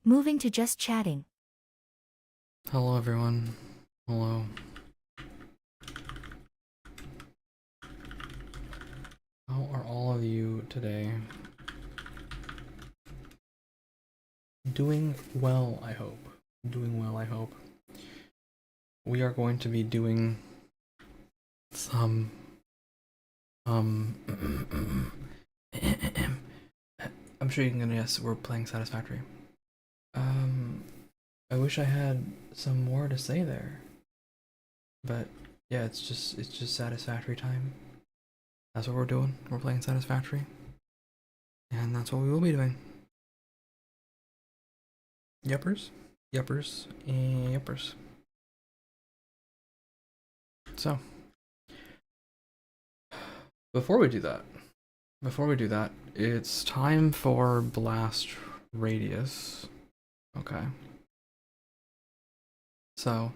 moving to just chatting. Hello everyone. Hello. How are all of you today? Doing well, I hope. Doing well, I hope. We are going to be doing some I'm sure you can guess we're playing Satisfactory. I wish I had some more to say there. But yeah, it's just Satisfactory time. That's what we're doing. We're playing Satisfactory. And that's what we will be doing. Yuppers, yuppers, and yuppers. So, before we do that, it's time for Blast Radius. Okay. So,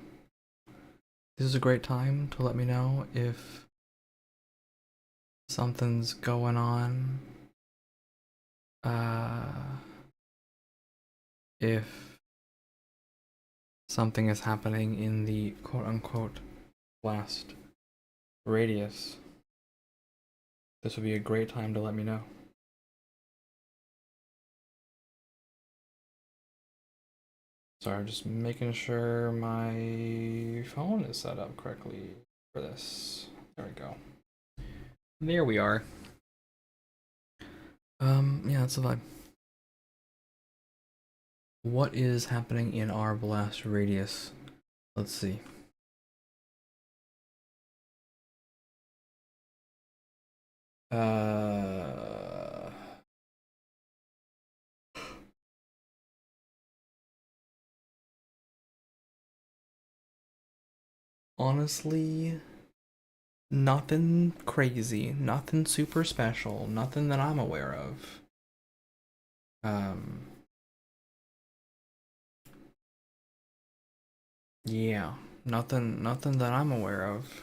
this is a great time to let me know if something's going on. If something is happening in the quote-unquote Blast Radius. This would be a great time to let me know. Sorry, I'm just making sure my phone is set up correctly for this. There we go. There we are. Yeah, that's the vibe. What is happening in our blast radius? Let's see. Honestly, nothing crazy, nothing super special, nothing that I'm aware of. Yeah, nothing that I'm aware of.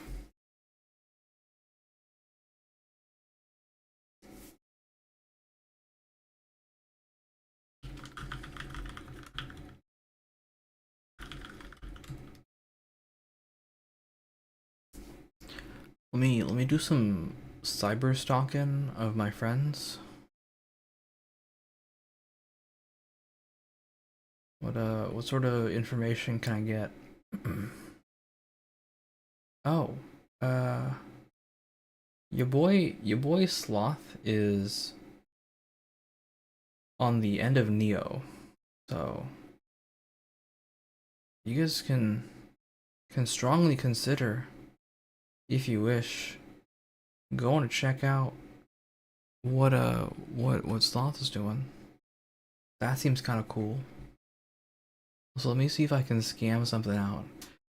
Let me do some cyber stalking of my friends. What sort of information can I get? Oh, your boy Sloth is on the end of Neo, so you guys can strongly consider, if you wish, going to check out what Sloth is doing. That seems kind of cool. So let me see if I can scam something out.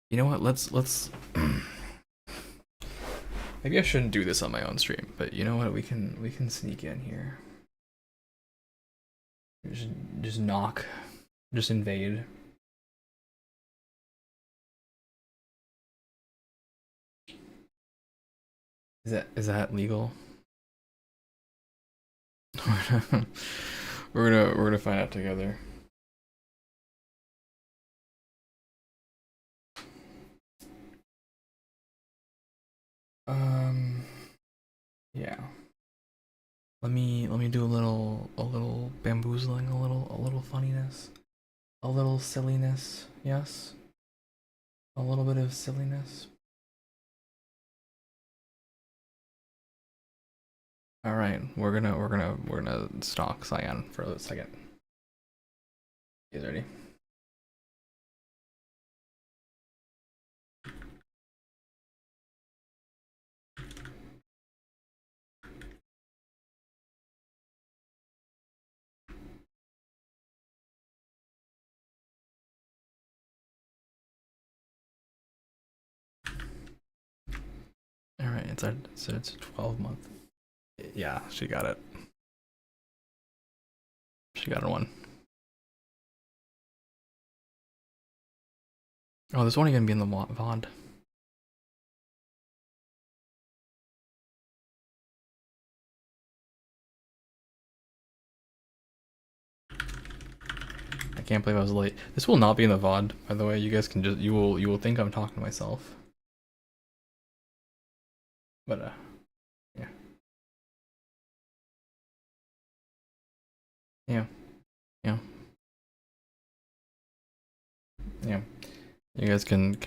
You know what? Let's maybe I shouldn't do this on my own stream, but you know what? We can sneak in here. Just knock, just invade. Is that legal? we're gonna find out together. Yeah. Let me do a little bamboozling, a little funniness, a little silliness. Yes, a little bit of silliness. All right, we're gonna stalk Cyan for a second. You ready? All right, it's a 12-month. Yeah, she got it. She got one. Oh, this won't even be in the VOD. I can't believe I was late. This will not be in the VOD, by the way. You guys can just you will think I'm talking to myself. But yeah. Yeah. Yeah. Yeah. You guys can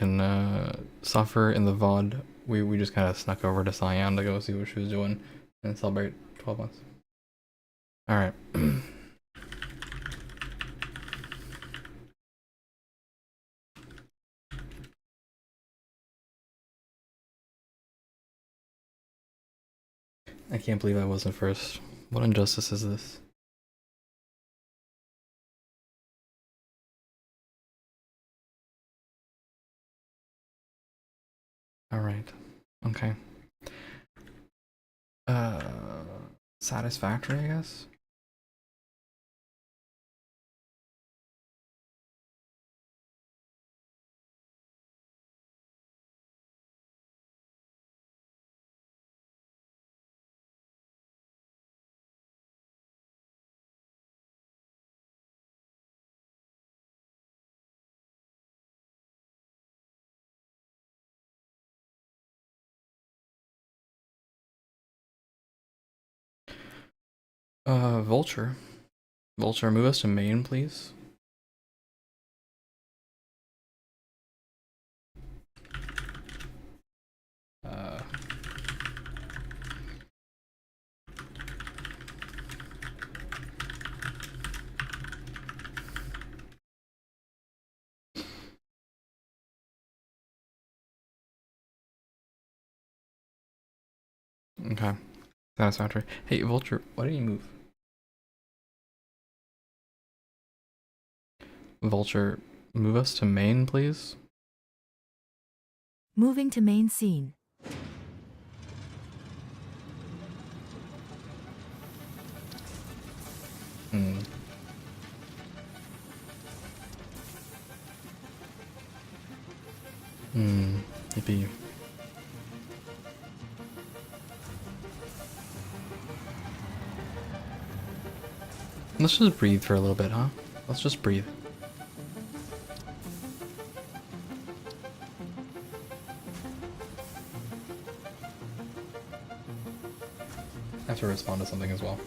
suffer in the VOD. We just kind of snuck over to Cyan to go see what she was doing and celebrate 12 months. All right. I can't believe I wasn't first. What injustice is this? All right. Okay. Satisfactory, I guess. Vulture. Vulture, move us to main, please. Okay. Satisfactory. Hey, Vulture, why didn't you move? Vulture, move us to main, please. Moving to main scene. Hmm. Yippee. Let's just breathe for a little bit, huh? Let's just breathe. I have to respond to something as well.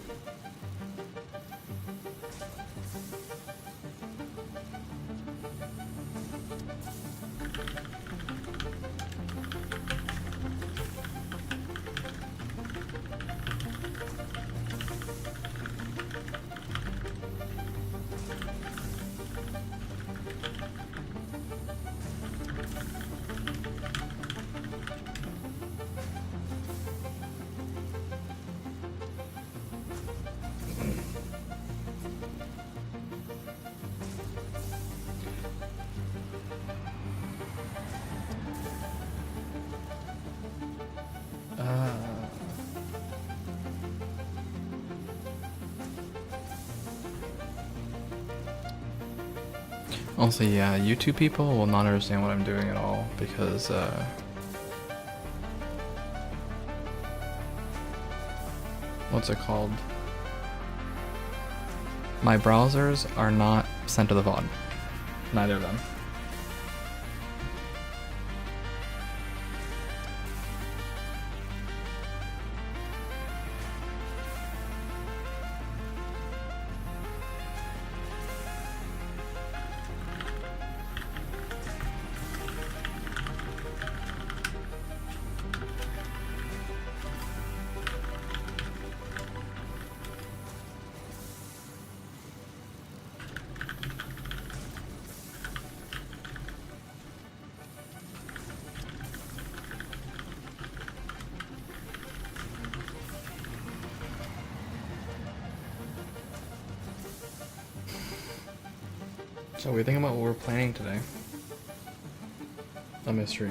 Also, yeah, YouTube people will not understand what I'm doing at all because, what's it called? My browsers are not sent to the VOD. Neither of them. So we think about what we're planning today. A mystery.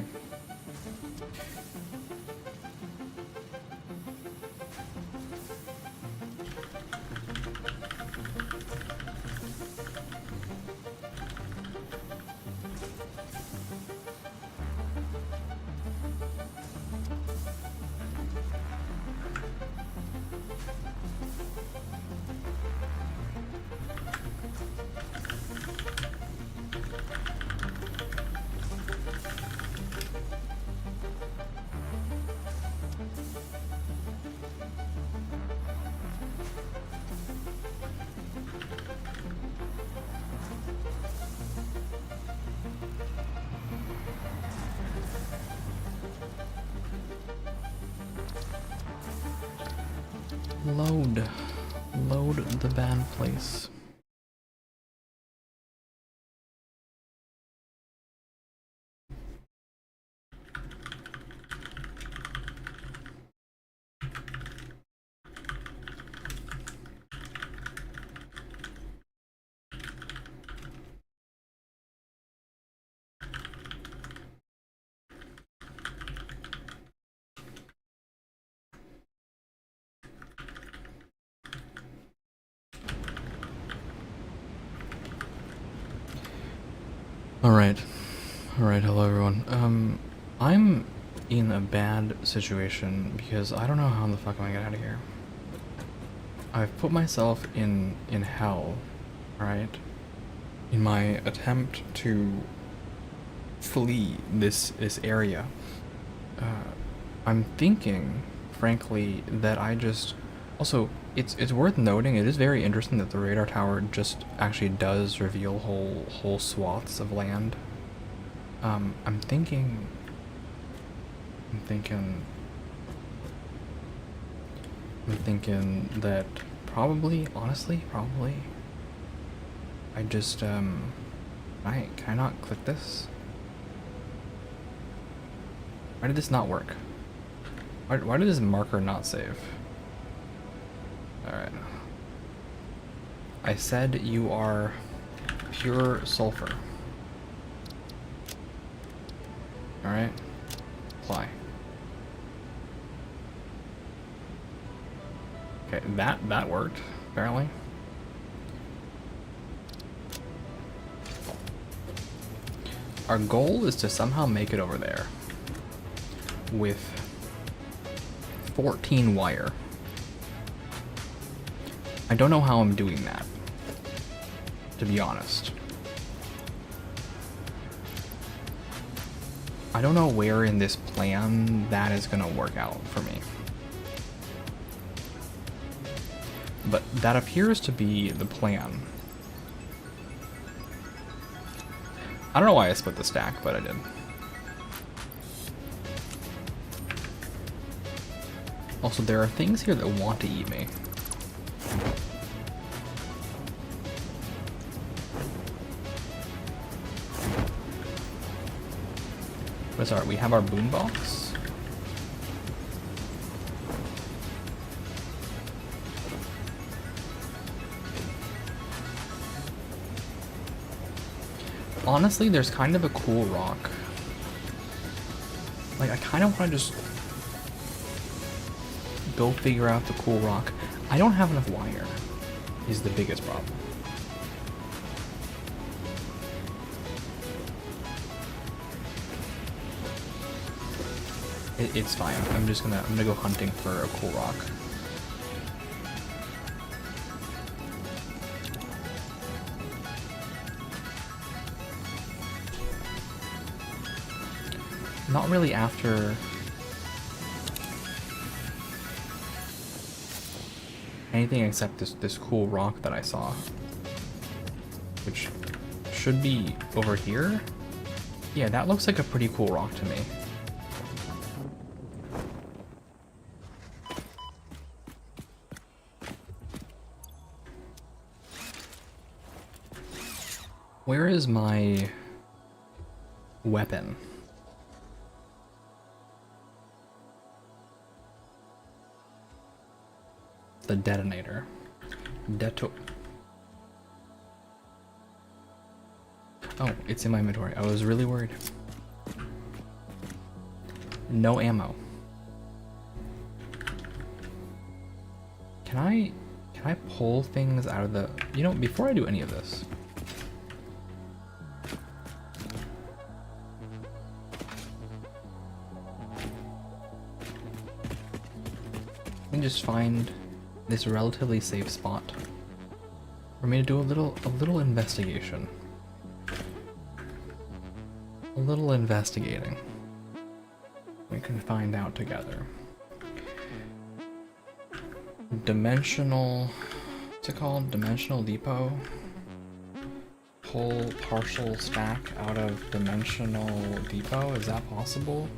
Load the bad place. Alright, hello everyone. I'm in a bad situation because I don't know how the fuck I'm gonna get out of here. I've put myself in hell, right? In my attempt to flee this area. I'm thinking, frankly, that I just... Also, it's worth noting, it is very interesting that the radar tower just actually does reveal whole swaths of land. I'm thinking that probably, honestly, I just, can I not click this? Why did this not work? Why did this marker not save? Alright. I said you are pure sulfur. Alright. Apply. Okay, that worked, apparently. Our goal is to somehow make it over there with 14 wire. I don't know how I'm doing that, to be honest. I don't know where in this plan that is gonna work out for me. But that appears to be the plan. I don't know why I split the stack, but I did. Also, there are things here that want to eat me. But sorry, we have our boombox. Honestly, there's kind of a cool rock. Like, I kind of want to just go figure out the cool rock. I don't have enough wire, is the biggest problem. It's fine. I'm gonna go hunting for a cool rock. Not really after anything except this cool rock that I saw, which should be over here. Yeah, that looks like a pretty cool rock to me. Where is my weapon? The detonator. Oh, it's in my inventory. I was really worried. No ammo. Can I pull things out of the... You know, before I do any of this... I can just find this relatively safe spot for me to do a little investigation. A little investigating. We can find out together. Dimensional, what's it called? Dimensional depot. Pull partial stack out of dimensional depot. Is that possible?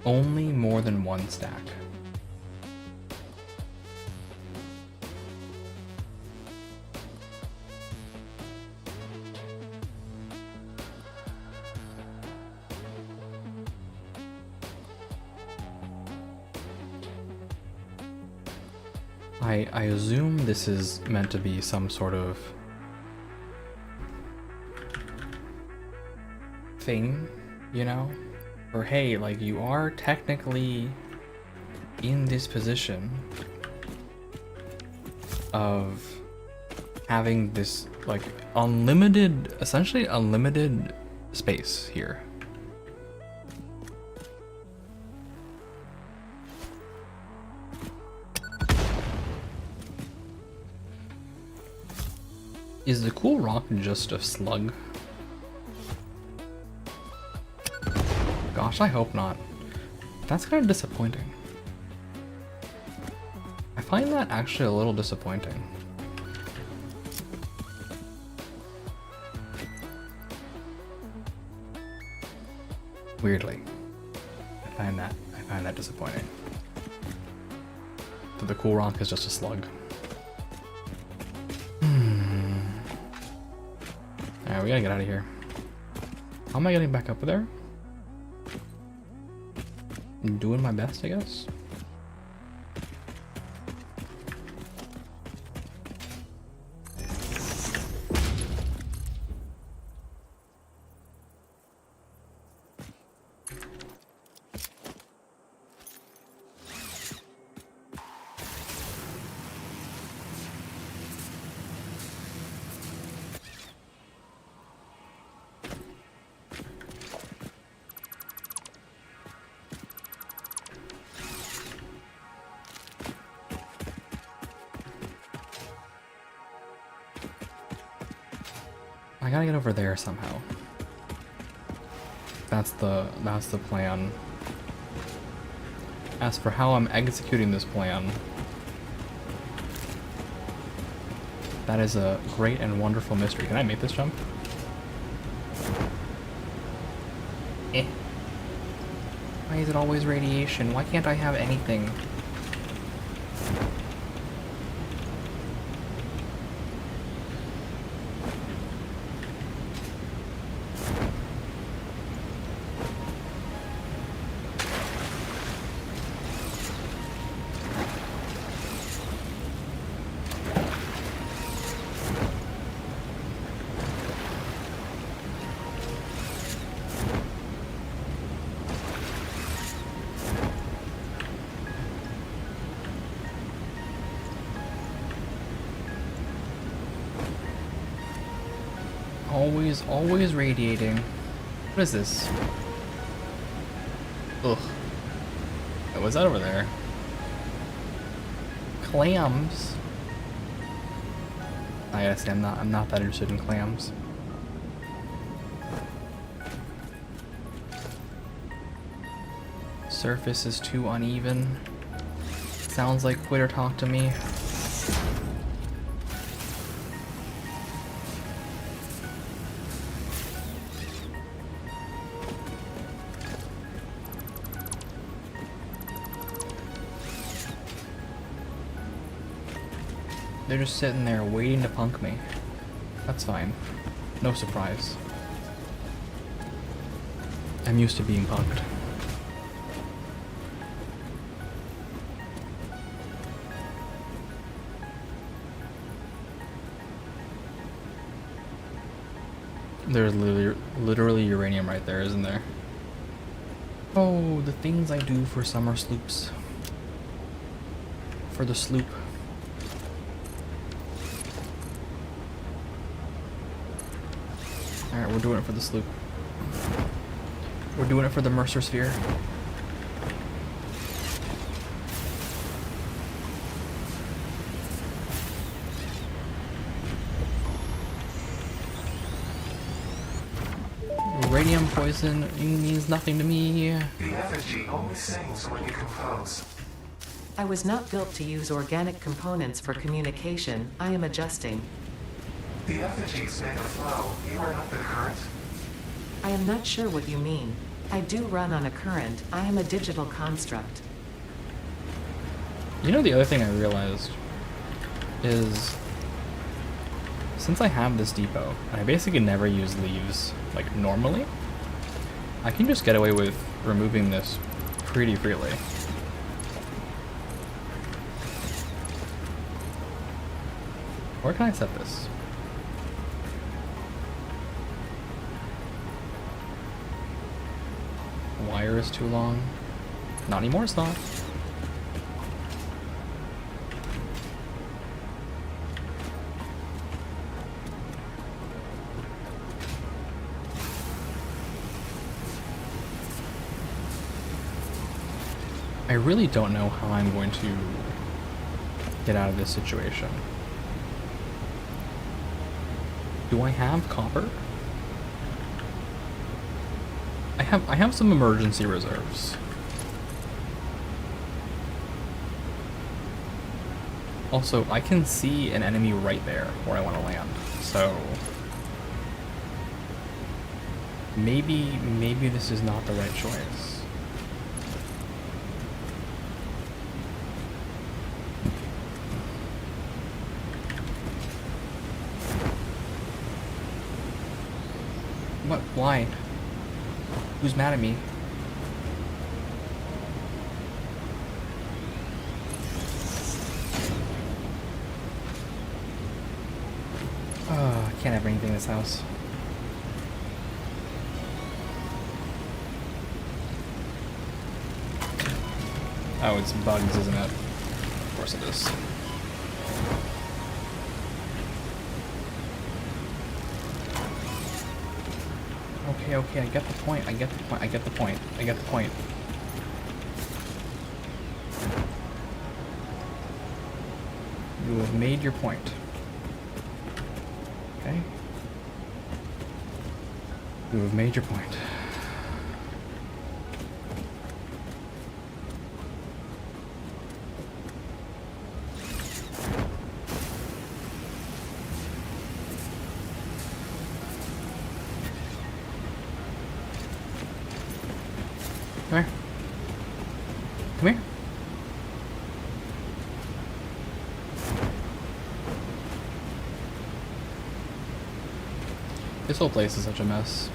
Only more than one stack. I assume this is meant to be some sort of thing, you know? Or hey, like you are technically in this position of having this like unlimited, essentially unlimited space here. Is the cool rock just a slug? Gosh, I hope not. That's kind of disappointing. I find that actually a little disappointing. Weirdly. I find that disappointing. So the cool rock is just a slug. Alright, we gotta get out of here. How am I getting back up there? I'm doing my best, I guess. I gotta get over there somehow. That's the plan. As for how I'm executing this plan, that is a great and wonderful mystery. Can I make this jump? Eh. Why is it always radiation? Why can't I have anything? Always radiating. What is this? Ugh. What's that over there? Clams? I gotta say, I'm not that interested in clams. Surface is too uneven. Sounds like quitter talk to me. They're just sitting there waiting to punk me. That's fine. No surprise. I'm used to being punked. There's literally uranium right there, isn't there? Oh, the things I do for summer sloops. For the sloop. Alright, we're doing it for the sloop. We're doing it for the Mercer Sphere. Radium poison means nothing to me. The effigy only sings when you compose. I was not built to use organic components for communication. I am adjusting. The effigies make a flow. You are not the current. I am not sure what you mean. I do run on a current. I am a digital construct. You know, the other thing I realized is, since I have this depot, and I basically never use leaves, like, normally, I can just get away with removing this pretty freely. Where can I set this? Wire is too long. Not anymore, it's not. I really don't know how I'm going to get out of this situation. Do I have copper? I have some emergency reserves. Also, I can see an enemy right there where I want to land, so maybe this is not the right choice. What? Why? Who's mad at me? Oh, I can't have anything in this house. Oh, it's bugs, isn't it? Of course it is. Okay, I get the point, I get the point, I get the point, I get the point. You have made your point. Okay? You have made your point. Come here. Come here. This whole place is such a mess.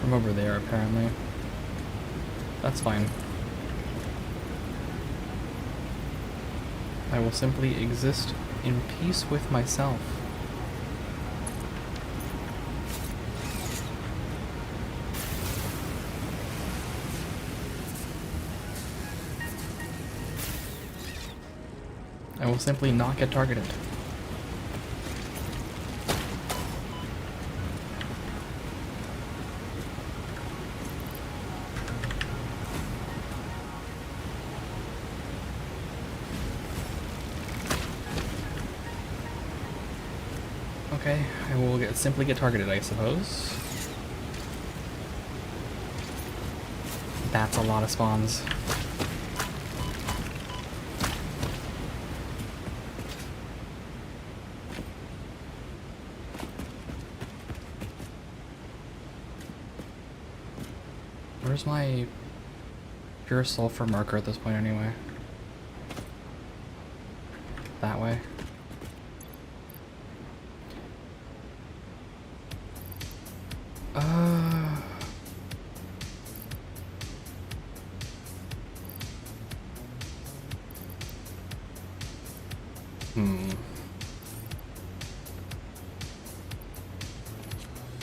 From over there, apparently. That's fine. I will simply exist in peace with myself. I will simply not get targeted. Okay, I will simply get targeted, I suppose. That's a lot of spawns. Where's my pure sulfur marker at this point anyway? That way.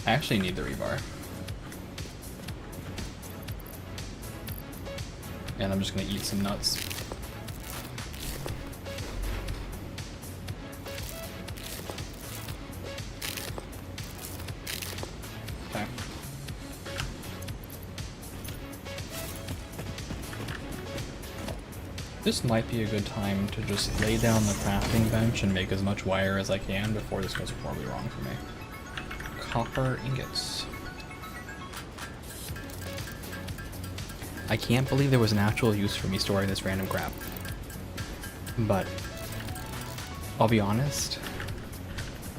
I actually need the rebar. And I'm just gonna eat some nuts. Okay. This might be a good time to just lay down the crafting bench and make as much wire as I can before this goes horribly wrong for me. Copper ingots. I can't believe there was an actual use for me storing this random crap. But I'll be honest,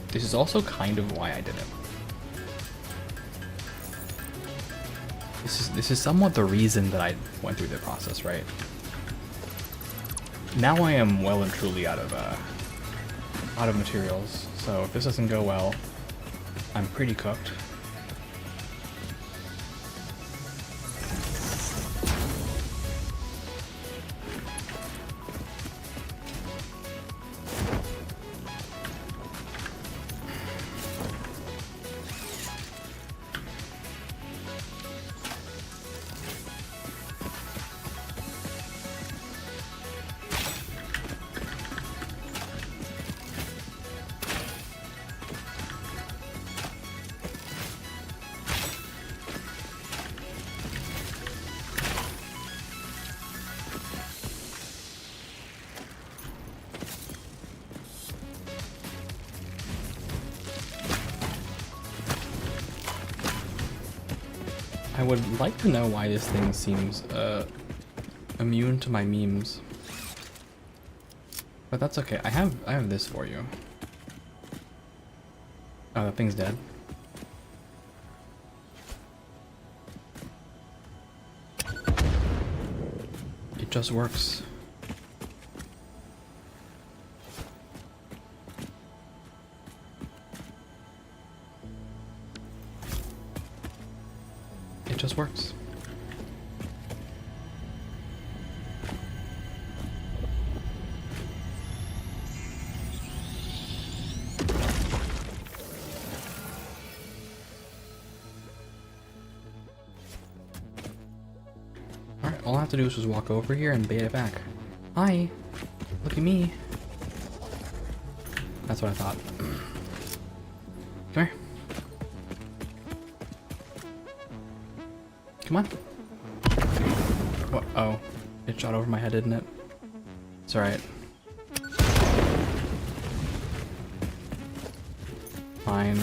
this is also kind of why I did it. This is somewhat the reason that I went through the process, right? Now I am well and truly out of materials, so if this doesn't go well, I'm pretty cooked. I would like to know why this thing seems immune to my memes. But that's okay. I have this for you. Oh, that thing's dead. It just works. It just works. Alright, all I have to do is just walk over here and bait it back. Hi! Look at me! That's what I thought. Come here. Come on. What? Oh, it shot over my head, didn't it? It's alright. Fine.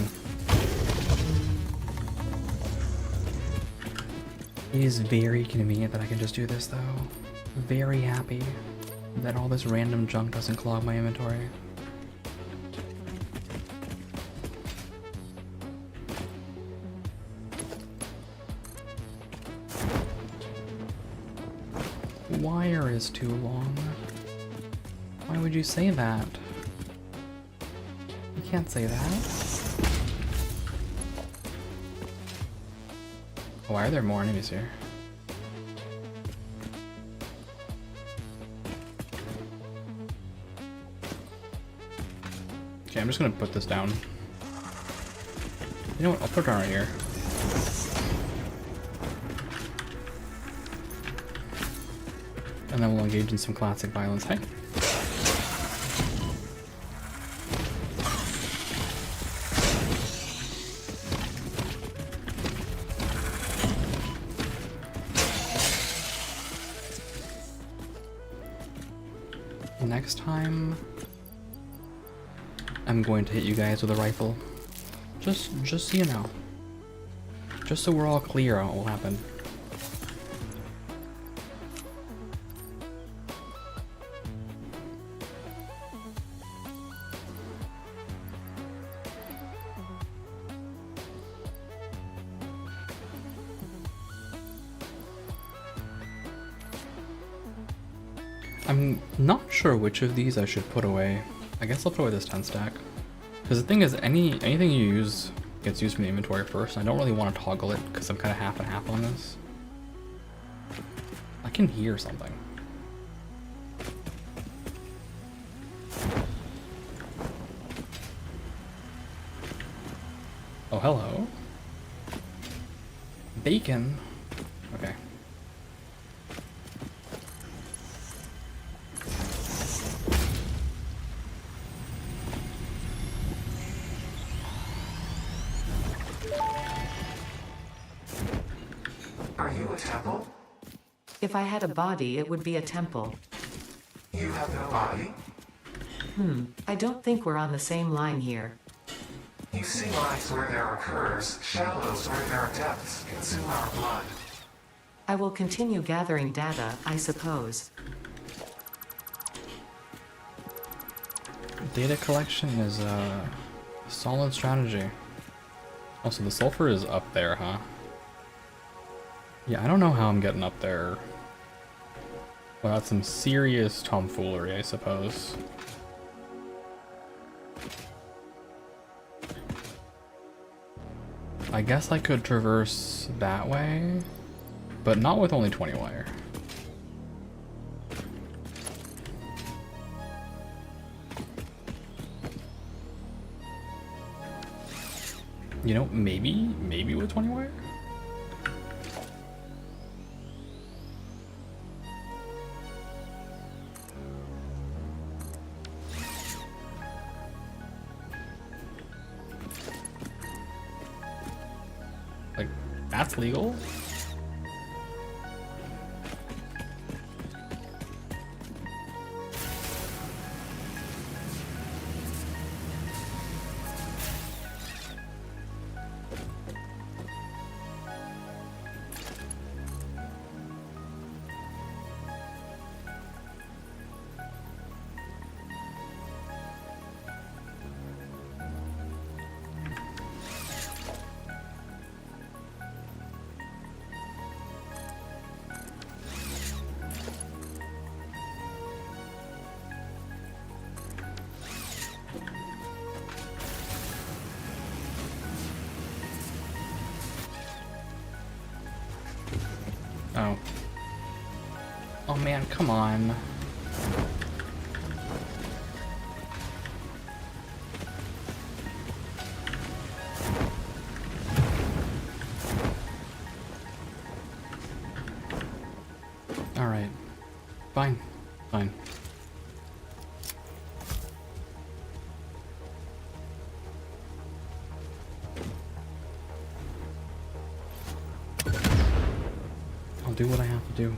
It is very convenient that I can just do this, though. Very happy that all this random junk doesn't clog my inventory. Wire is too long. Why would you say that? You can't say that. Why are there more enemies here? Okay, I'm just gonna put this down. You know what? I'll put it down right here. And then we'll engage in some classic violence. Hey. Next time, I'm going to hit you guys with a rifle. Just so you know. Just so we're all clear on what will happen. I'm not sure which of these I should put away. I guess I'll put away this 10 stack. Because the thing is, anything you use gets used from the inventory first, and I don't really want to toggle it because I'm kind of half and half on this. I can hear something. Oh, hello. Bacon. Okay. Are you a temple? If I had a body, it would be a temple. You have no body? I don't think we're on the same line here. You see lines where there are curves, shallows where there are depths, consume our blood. I will continue gathering data, I suppose. Data collection is a solid strategy. Also, the sulfur is up there, huh? Yeah, I don't know how I'm getting up there. Well, that's some serious tomfoolery, I suppose. I guess I could traverse that way, but not with only 20 wire. You know, maybe with 20 wire? Like, that's legal? Oh. Oh man, come on. Alright. Fine. Fine. I'll do what I have to do.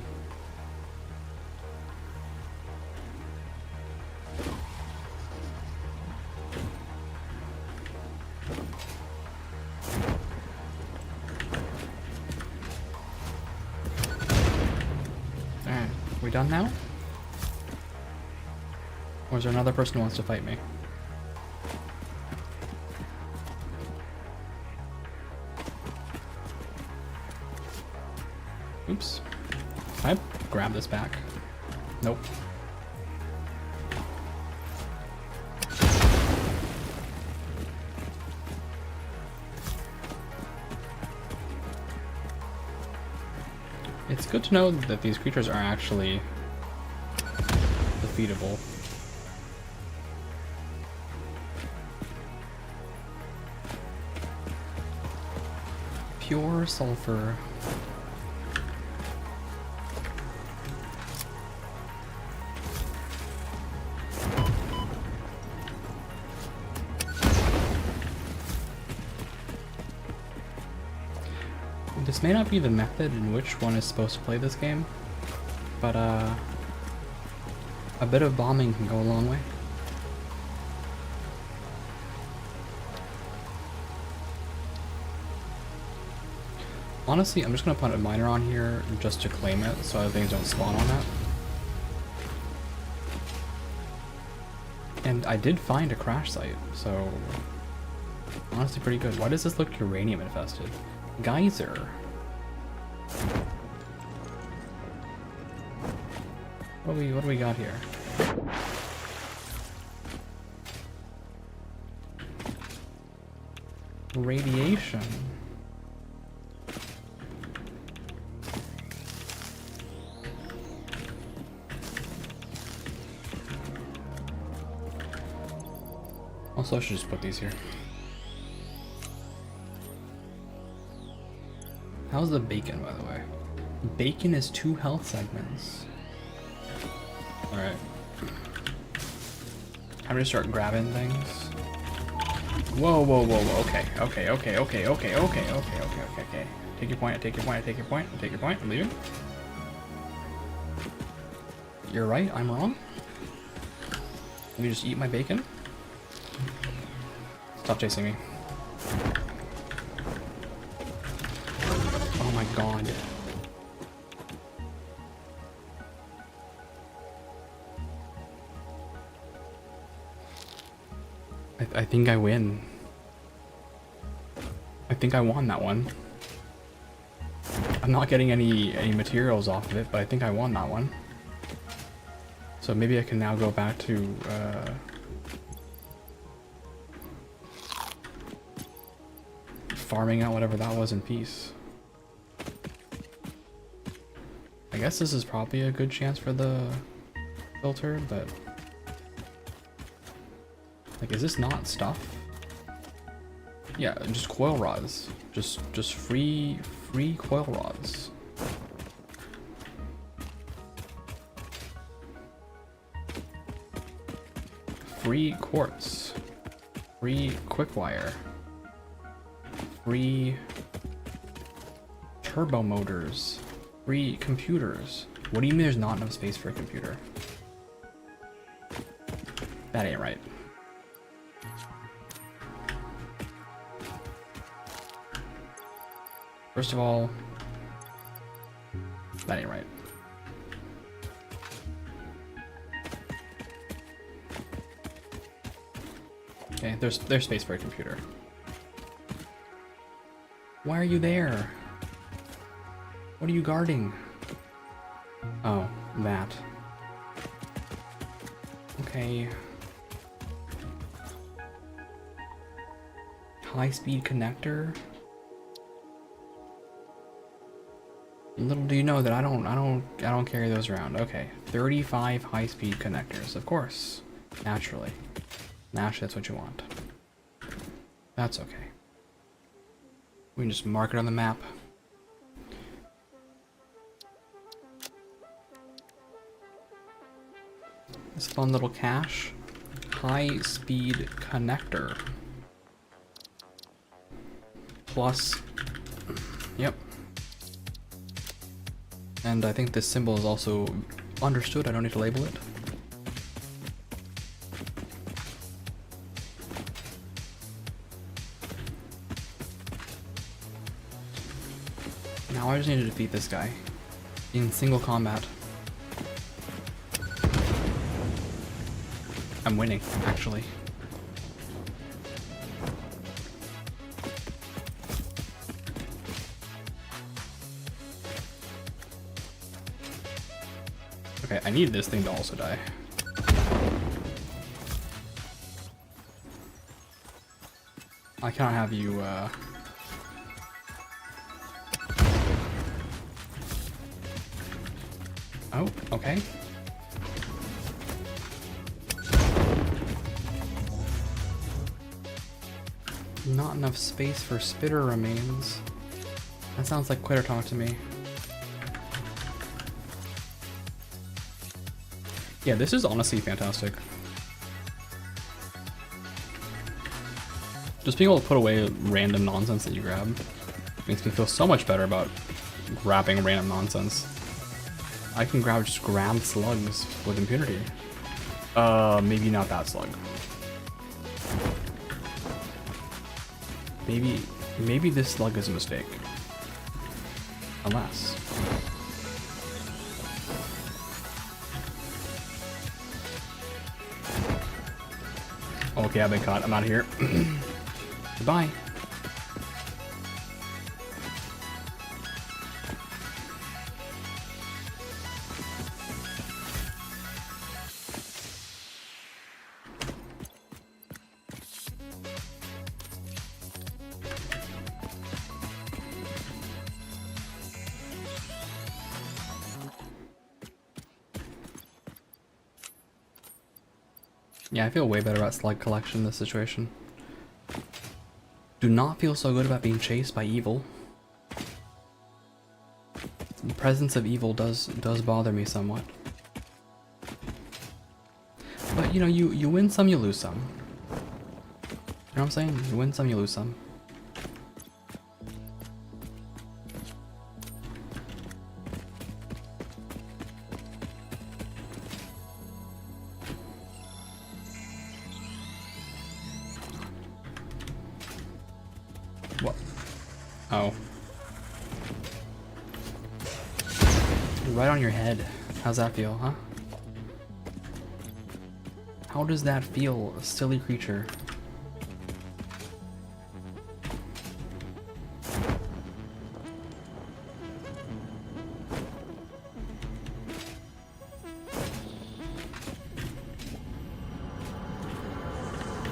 Alright, we done now? Or is there another person who wants to fight me? Oops. Can I grab this back? Nope. It's good to know that these creatures are actually defeatable. Pure sulfur. This may not be the method in which one is supposed to play this game, but a bit of bombing can go a long way. Honestly, I'm just gonna put a miner on here just to claim it so other things don't spawn on it. And I did find a crash site, so honestly pretty good. Why does this look uranium infested? Geyser. What do we got here? Radiation. Also, I should just put these here. How's the bacon, by the way? Bacon is 2 health segments. Alright. Time to start grabbing things. Whoa, whoa, whoa, whoa. Okay. Take your point, I take your point, I take your point, I take your point, I'm leaving. You're right, I'm wrong. Let me just eat my bacon. Stop chasing me. Oh my god. I think I win. I think I won that one. I'm not getting any materials off of it, but I think I won that one. So maybe I can now go back to farming out whatever that was in peace. I guess this is probably a good chance for the filter, but like, is this not stuff? Yeah, just coil rods. Just free coil rods. Free quartz. Free quick wire. Free turbo motors. Free computers. What do you mean there's not enough space for a computer? That ain't right. First of all, that ain't right. Okay, there's space for a computer. Why are you there? What are you guarding? Oh, that. Okay. High-speed connector. Little do you know that I don't carry those around. Okay, 35 high-speed connectors, of course. Naturally. Naturally, that's what you want. That's okay. We can just mark it on the map. This fun little cache. High-speed connector. Plus, yep. And I think this symbol is also understood. I don't need to label it. Now I just need to defeat this guy in single combat. I'm winning, actually. Okay, I need this thing to also die. I cannot have you, Oh, okay. Not enough space for spitter remains. That sounds like quitter talk to me. Yeah, this is honestly fantastic. Just being able to put away random nonsense that you grab makes me feel so much better about grabbing random nonsense. I can just grab slugs with impunity. Maybe not that slug. Maybe this slug is a mistake. Unless. Okay, I've been caught. I'm out of here. Goodbye. Yeah, I feel way better about slug collection in this situation. Do not feel so good about being chased by evil. The presence of evil does bother me somewhat. But you know, you win some, you lose some. You know what I'm saying? You win some, you lose some. Oh. Right on your head. How's that feel, huh? How does that feel, silly creature?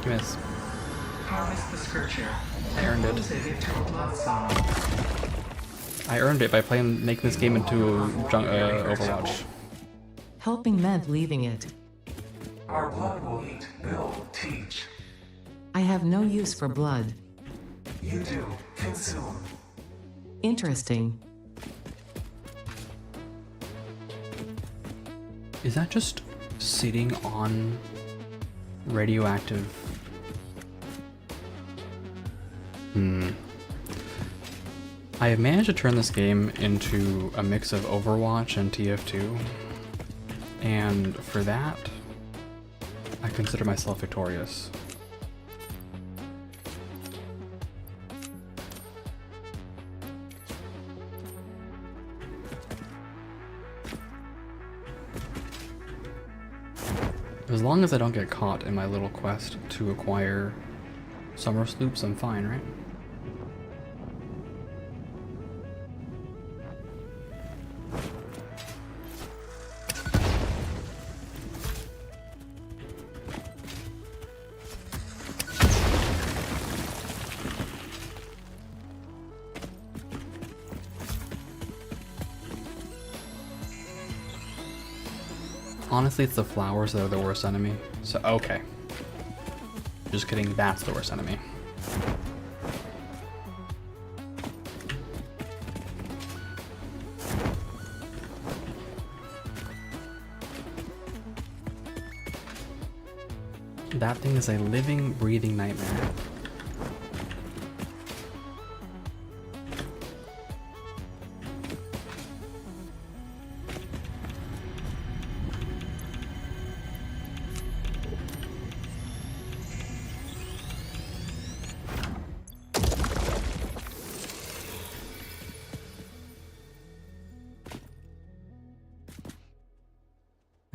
You miss. Harvest the scripture. I earned it. Pose it into a blood song. I earned it by making this game into Overwatch. Helping meant leaving it. Our blood will eat, build, teach. I have no use for blood. You do. Consume. Interesting. Is that just sitting on radioactive? I have managed to turn this game into a mix of Overwatch and TF2, and for that, I consider myself victorious. As long as I don't get caught in my little quest to acquire summer sloops, I'm fine, right? Honestly, it's the flowers that are the worst enemy. So, okay. Just kidding, that's the worst enemy. That thing is a living, breathing nightmare.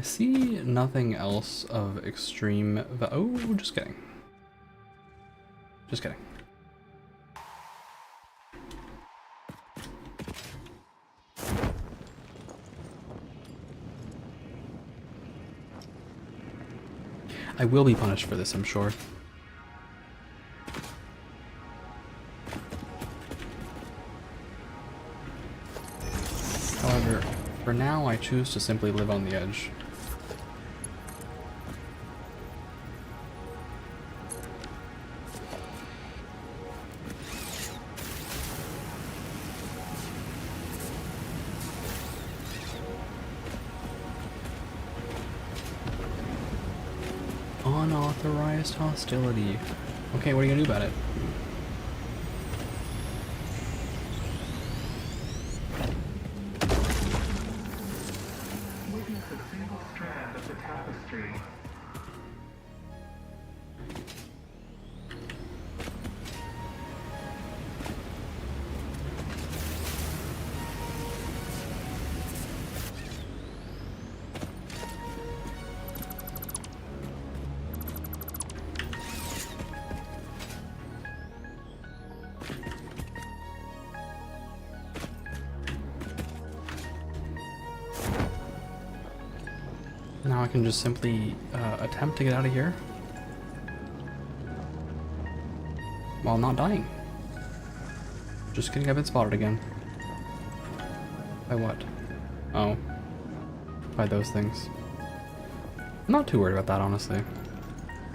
I see nothing else of extreme oh, just kidding. Just kidding. I will be punished for this, I'm sure. However, for now I choose to simply live on the edge. Unauthorized hostility. Okay, what are you gonna do about it? Witness a single strand of the tapestry. Now I can just simply attempt to get out of here while not dying. Just kidding, I've been spotted again. By what? Oh. By those things. I'm not too worried about that, honestly.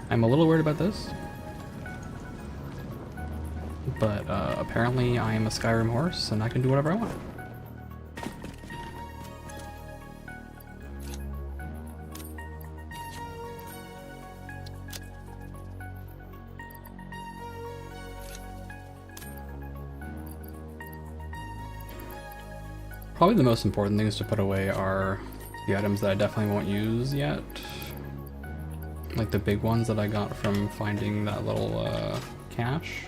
I'm a little worried about this. But apparently I am a Skyrim horse and I can do whatever I want. Probably the most important things to put away are the items that I definitely won't use yet. Like the big ones that I got from finding that little cache.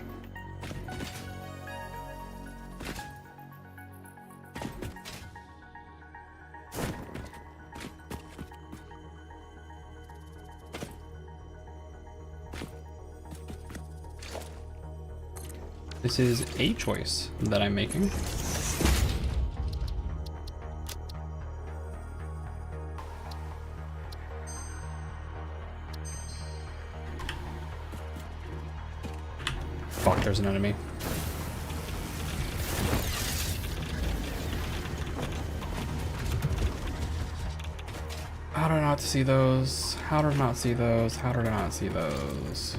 This is a choice that I'm making. Fuck, there's an enemy. How did I not see those? How did I not see those? How did I not see those?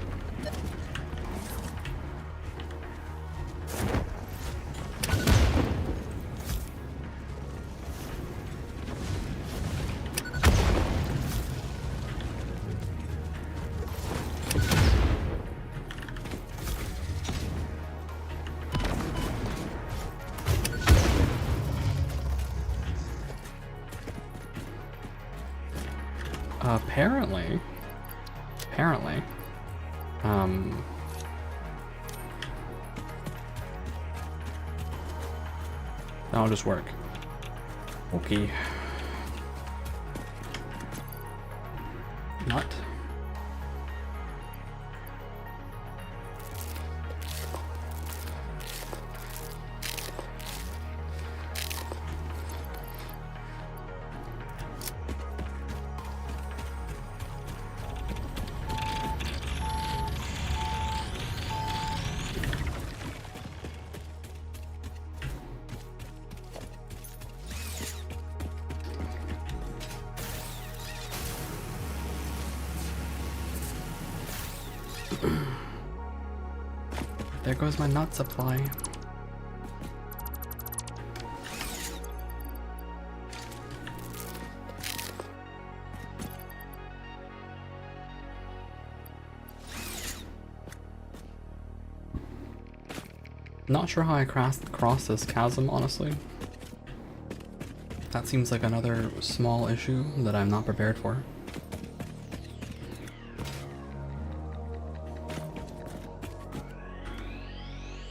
Apparently, that'll just work. Okay. Not. There goes my nut supply. Not sure how I crossed this chasm, honestly. That seems like another small issue that I'm not prepared for.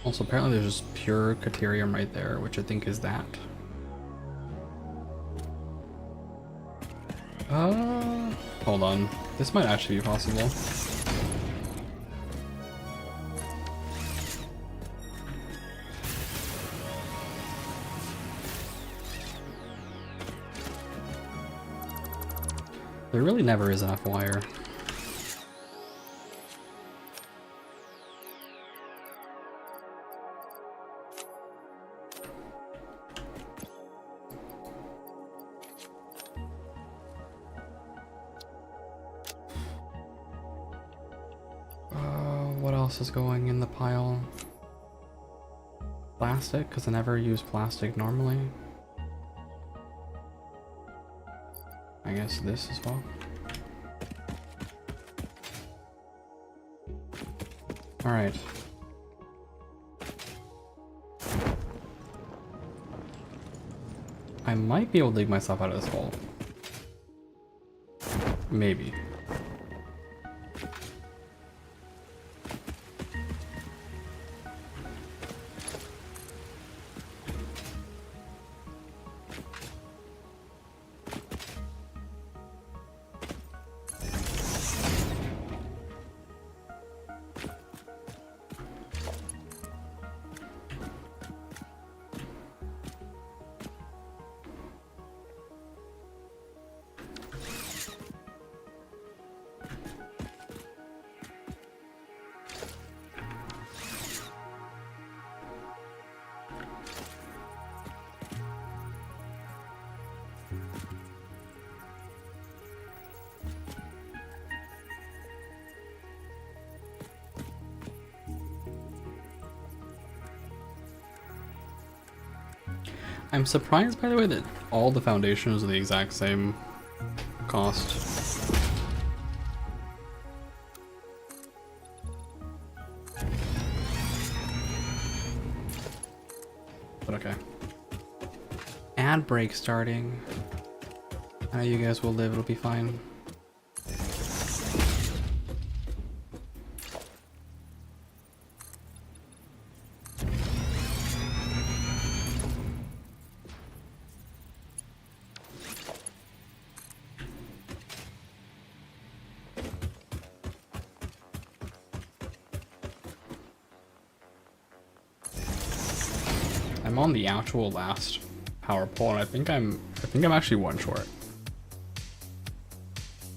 Also, apparently there's just pure Caterium right there, which I think is that. Hold on. This might actually be possible. There really never is enough wire. What else is going in the pile? Plastic, because I never use plastic normally. I guess this as well. Alright. I might be able to dig myself out of this hole. Maybe. I'm surprised, by the way, that all the foundations are the exact same cost. But okay. Ad break starting. I know you guys will live, it'll be fine. I'm on the actual last power pole, and I think I'm actually one short.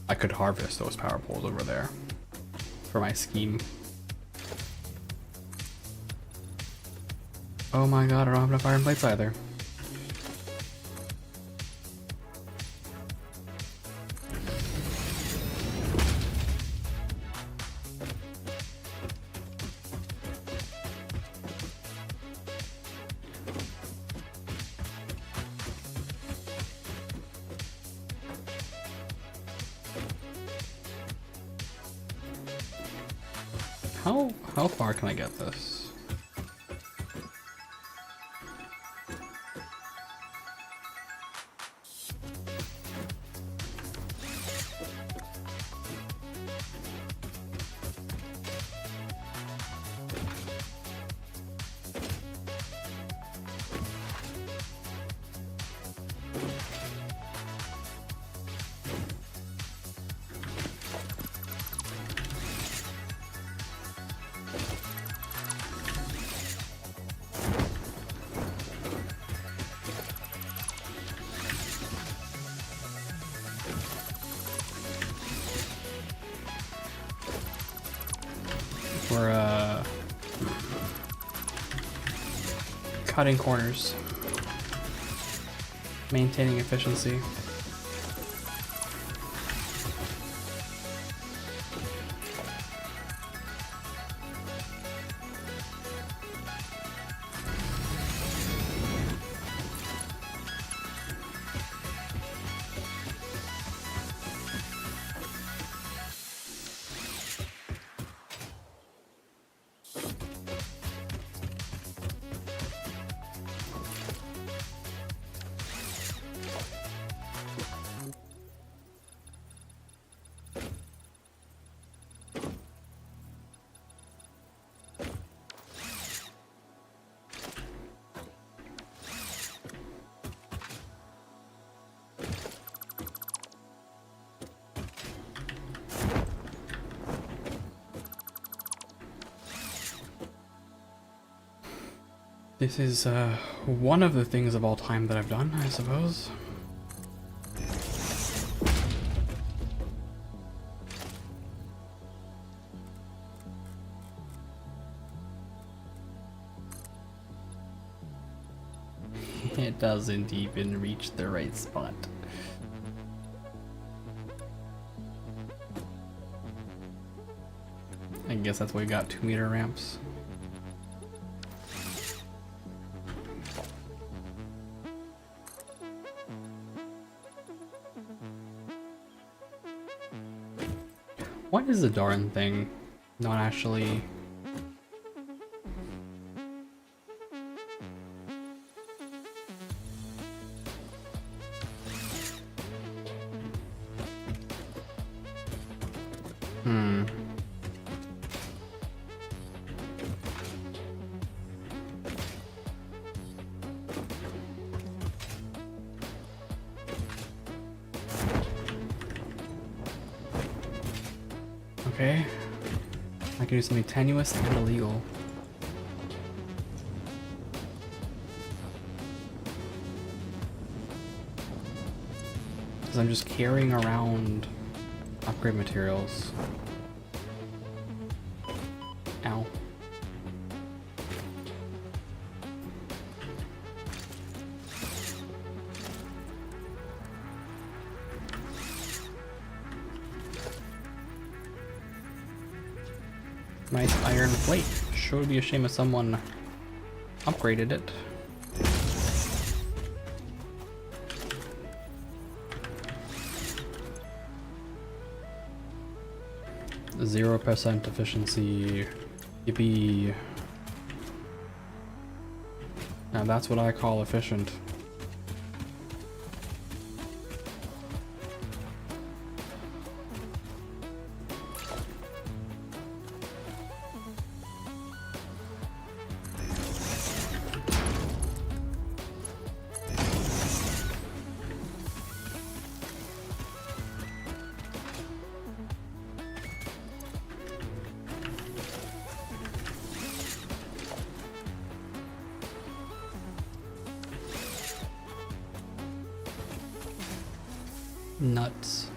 I could harvest those power poles over there for my scheme. Oh my god, I don't have enough iron plates either. How far can I get this? We're cutting corners, maintaining efficiency. This is one of the things of all time that I've done, I suppose. It doesn't even reach the right spot. I guess that's why we got 2-meter ramps. Why is the darn thing not actually... Okay, I can do something tenuous and illegal. Because I'm just carrying around upgrade materials. Ow. Nice iron plate. Sure would be a shame if someone upgraded it. %0 efficiency. Yippee. Now that's what I call efficient. Nuts.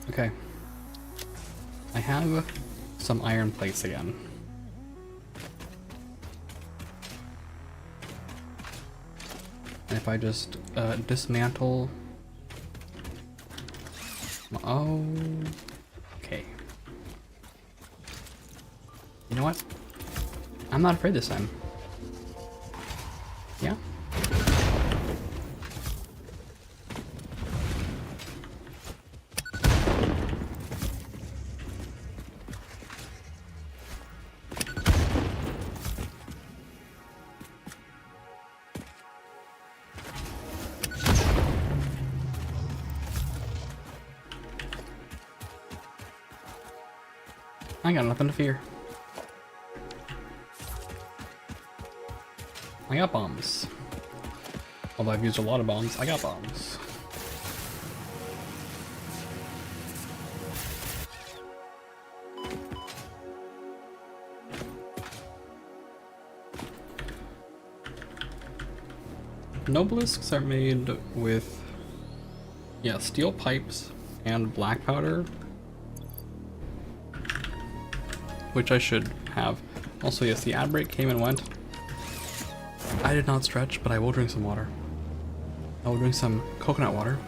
Okay. I have some iron plates again. And if I just dismantle... Oh... Okay. You know what? I'm not afraid this time. Yeah? I got nothing to fear. I got bombs. Although I've used a lot of bombs, I got bombs. Nobelisks are made with, yeah, steel pipes and black powder, which I should have. Also, yes, the ad break came and went. I did not stretch, but I will drink some water. I will drink some coconut water.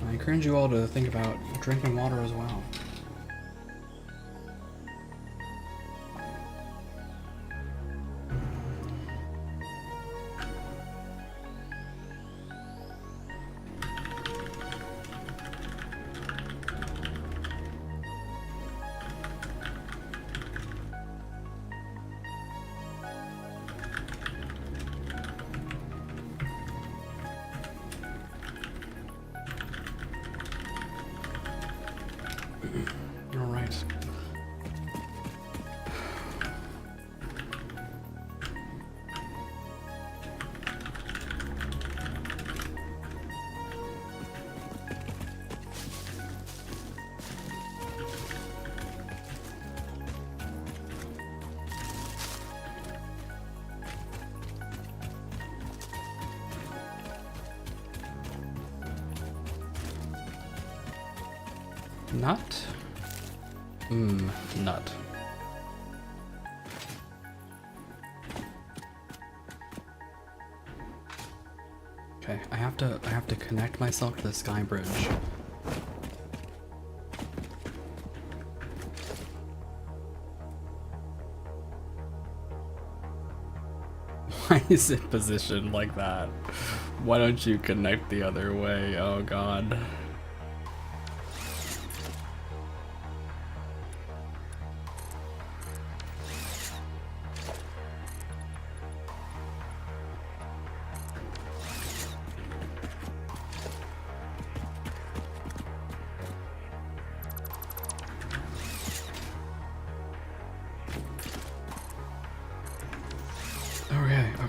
I encourage you all to think about drinking water as well. All right. Nut? Nut. Okay, I have to connect myself to the sky bridge. Why is it positioned like that? Why don't you connect the other way? Oh god.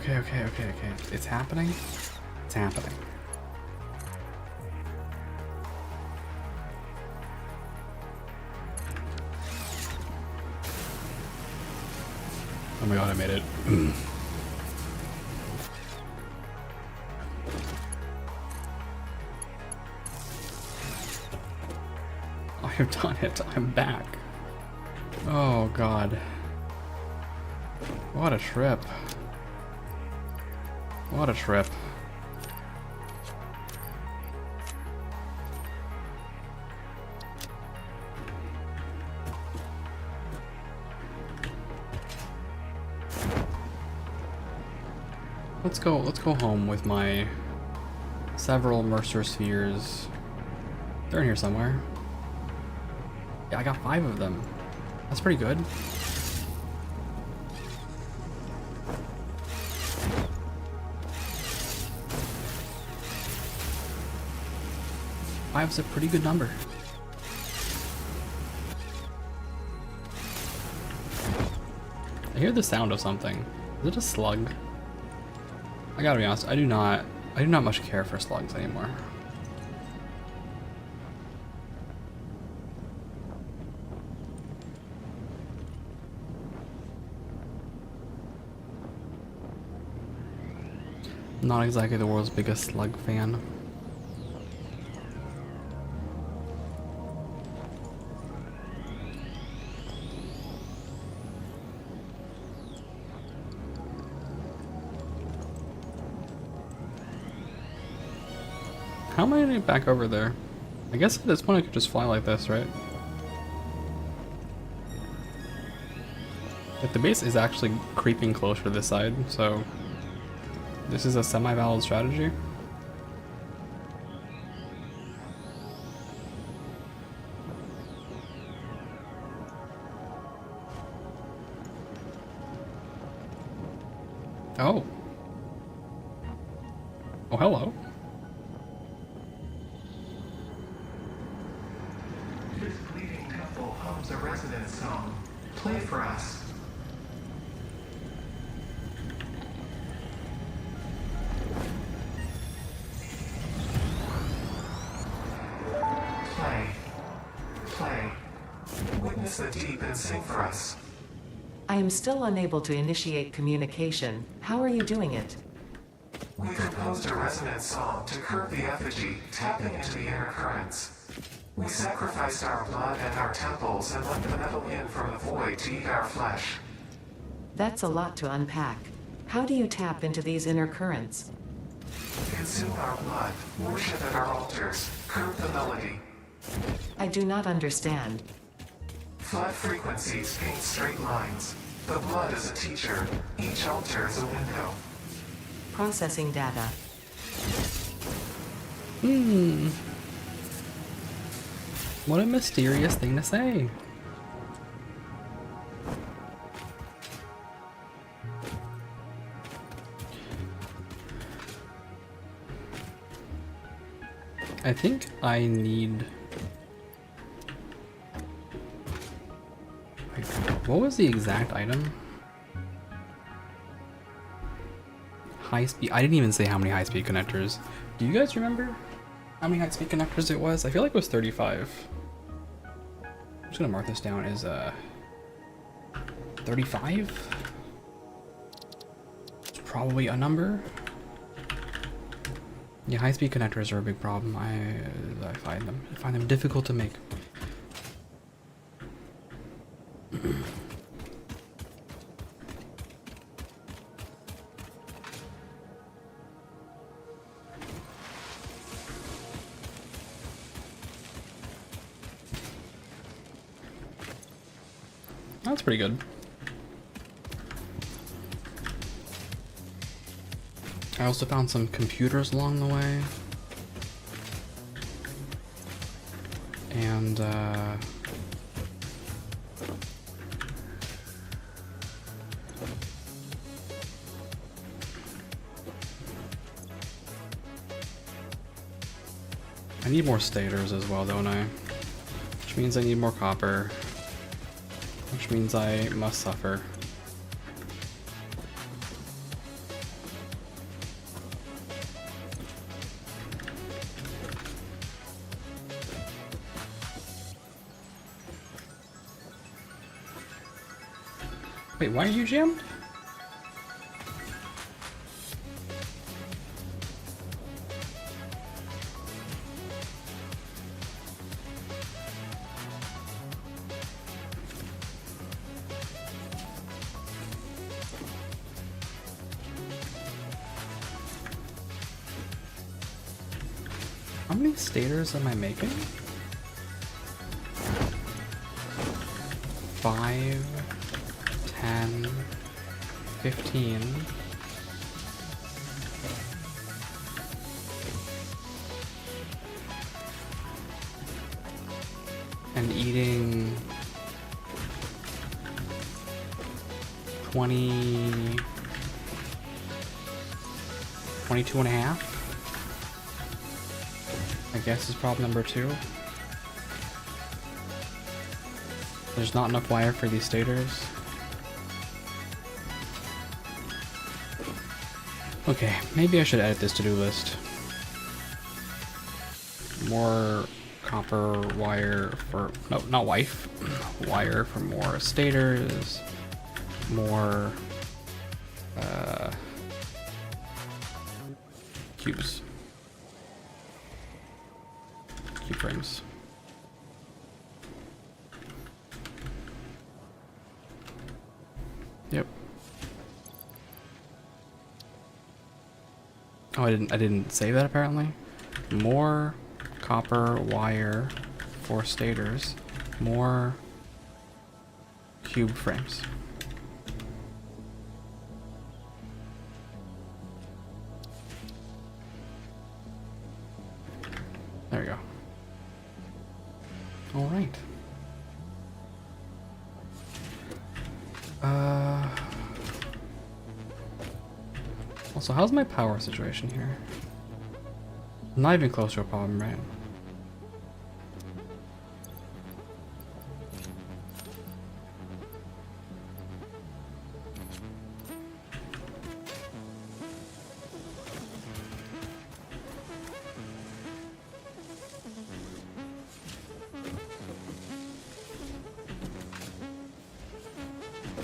Okay. It's happening. It's happening. Oh my god, I made it. I have done it. I'm back. Oh god. What a trip. What a trip. Let's go home with my several Mercer spheres. They're in here somewhere. Yeah, I got 5 of them. That's pretty good. Five's a pretty good number. I hear the sound of something. Is it a slug? I gotta be honest, I do not much care for slugs anymore. Not exactly the world's biggest slug fan. How am I gonna get back over there? I guess at this point I could just fly like this, right? Like the base is actually creeping closer to this side, so this is a semi-valid strategy. Oh. Oh, hello. This bleeding temple hums a resonant song. Play for us. Play. Witness the deep and sing for us. I am still unable to initiate communication. How are you doing it? We composed a resonant song to curb the effigy, tapping into the inner currents. We sacrificed our blood and our temples and let the metal in from the void to eat our flesh. That's a lot to unpack. How do you tap into these inner currents? Consume our blood, worship at our altars, curb the melody. I do not understand. Flat frequencies paint straight lines. The blood is a teacher. Each altar is a window. Processing data. What a mysterious thing to say. I think I need... What was the exact item? High speed. I didn't even say how many high speed connectors. Do you guys remember how many high speed connectors it was? I feel like it was 35. I'm just gonna mark this down as 35. It's probably a number. Yeah, high speed connectors are a big problem. I find them difficult to make. That's pretty good. I also found some computers along the way. And I need more stators as well, don't I? Which means I need more copper. Which means I must suffer. Wait, why are you jammed? How many stators am I making? 5, 10, 15. And eating 20, 22 and a half. I guess is problem number 2. There's not enough wire for these stators. Okay, maybe I should edit this to-do list. More copper wire for... No, not wife. Wire for more stators. More... cubes. Cube frames. Yep. Oh, I didn't save that apparently. More copper wire for stators. More cube frames. There we go. All right. Also, how's my power situation here? I'm not even close to a problem, right?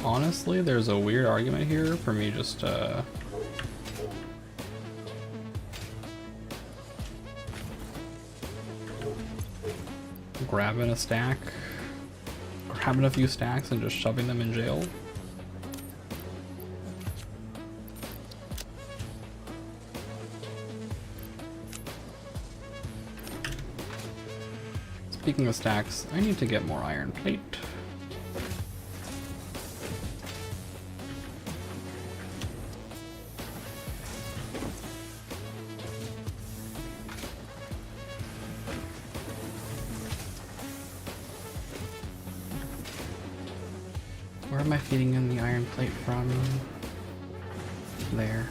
Honestly, there's a weird argument here for me just grabbing a stack, grabbing a few stacks and just shoving them in jail. Speaking of stacks, I need to get more iron plate. Where am I feeding in the iron plate from? There.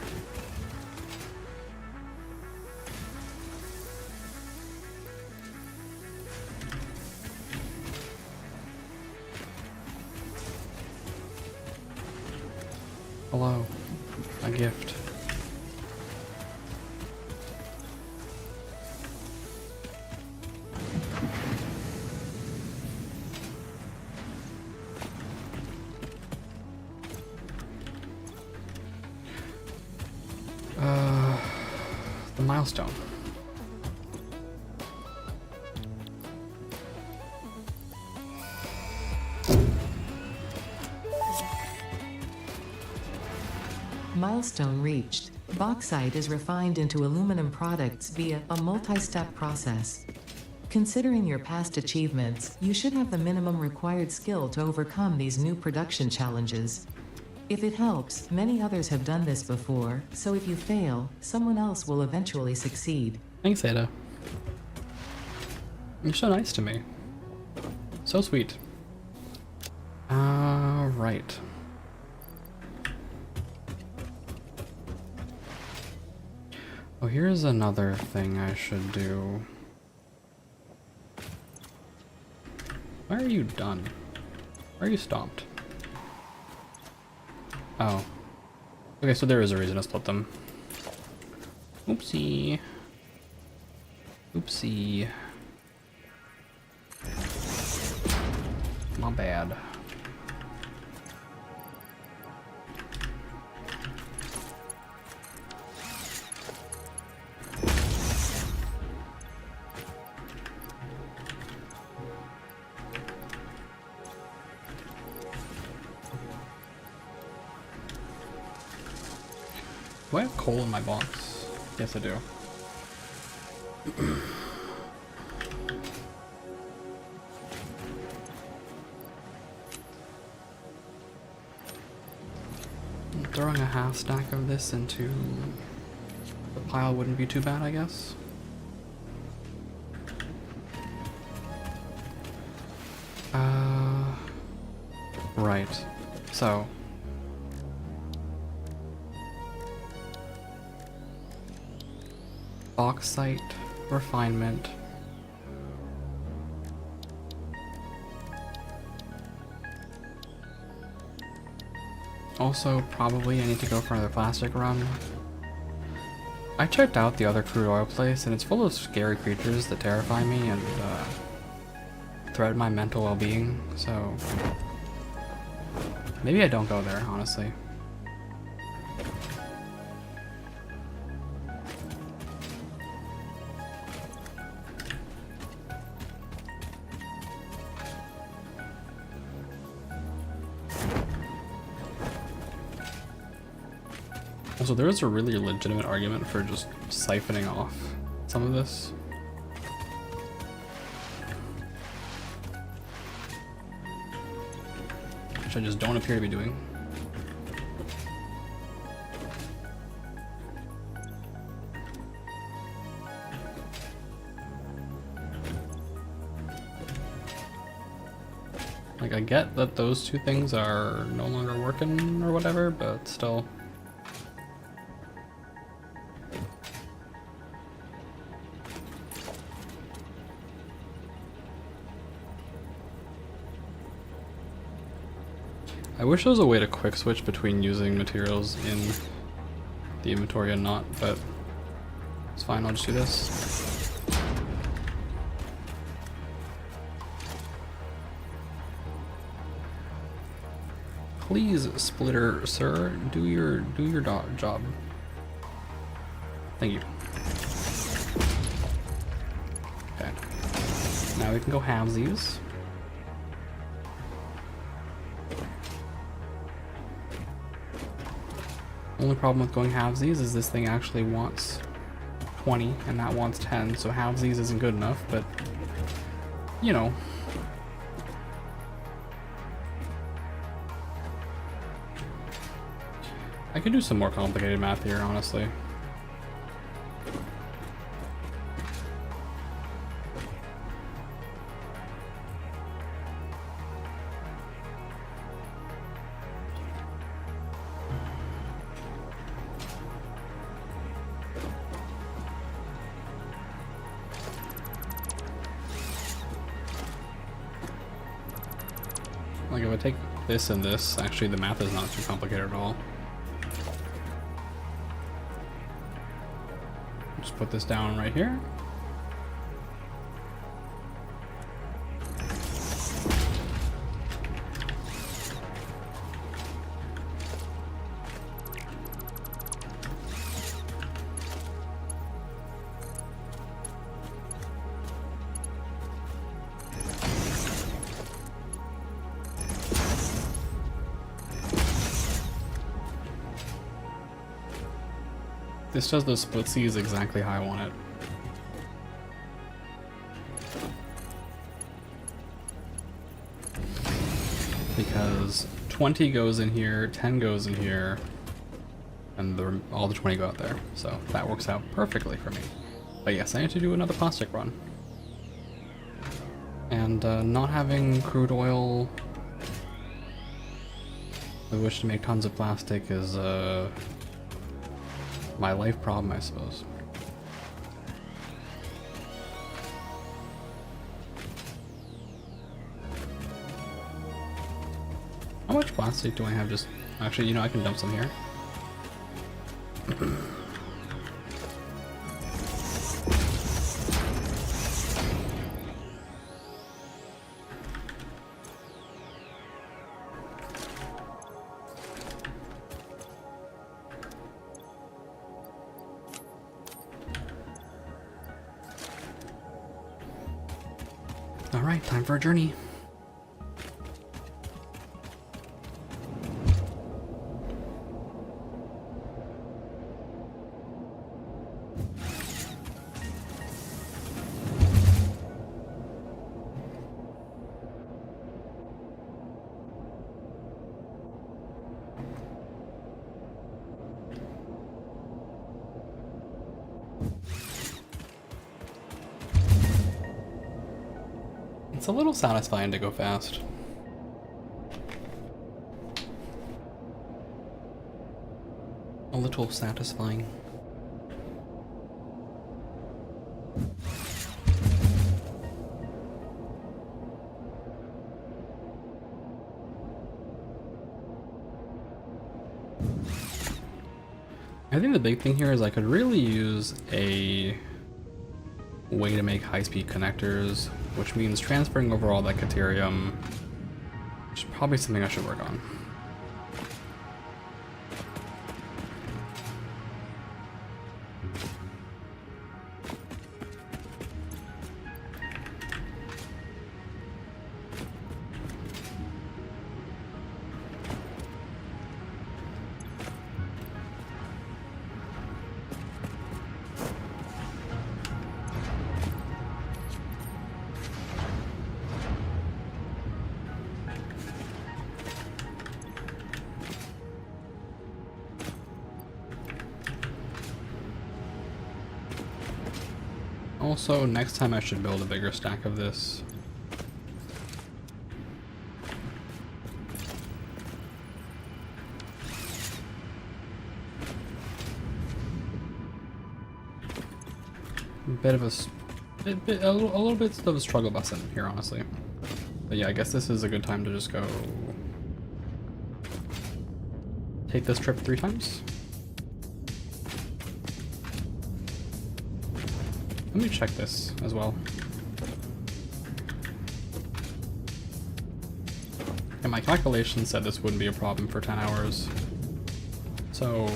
Hello. A gift. The milestone. Milestone reached. Bauxite is refined into aluminum products via a multi-step process. Considering your past achievements, you should have the minimum required skill to overcome these new production challenges. If it helps, many others have done this before, so if you fail, someone else will eventually succeed. Thanks, Ada. You're so nice to me. So sweet. Right. Oh, here's another thing I should do. Why are you done? Why are you stopped? Oh. Okay, so there is a reason to split them. Oopsie. Oopsie. My bad. Do I have coal in my box? Yes, I do. Throwing a half stack of this into the pile wouldn't be too bad, I guess. Right. So. Bauxite refinement. Also, probably I need to go for another plastic run. I checked out the other crude oil place, and it's full of scary creatures that terrify me and threaten my mental well-being, so maybe I don't go there, honestly. So there is a really legitimate argument for just siphoning off some of this. Which I just don't appear to be doing. Like, I get that those two things are no longer working or whatever, but still. I wish there was a way to quick switch between using materials in the inventory and not, but it's fine, I'll just do this. Please, Splitter, sir, do your job. Thank you. Okay. Now we can go halvesies. Only problem with going halvesies is this thing actually wants 20 and that wants 10, so halvesies isn't good enough, but you know. I could do some more complicated math here, honestly. Like if I take this and this, actually the math is not too complicated at all. Just put this down right here. This does the splitsies exactly how I want it. Because 20 goes in here, 10 goes in here, and all the 20 go out there. So that works out perfectly for me. But yes, I need to do another plastic run. And not having crude oil, I wish to make tons of plastic is my life problem, I suppose. How much plastic do I have? Just actually, you know, I can dump some here. All right, time for a journey. It's a little satisfying to go fast. A little satisfying. I think the big thing here is I could really use a way to make high-speed connectors, which means transferring over all that Caterium, which is probably something I should work on. Also, next time I should build a bigger stack of this. Bit of a little bit of a struggle bus in here, honestly. But yeah, I guess this is a good time to just go take this trip 3 times. Let me check this as well. And my calculation said this wouldn't be a problem for 10 hours. So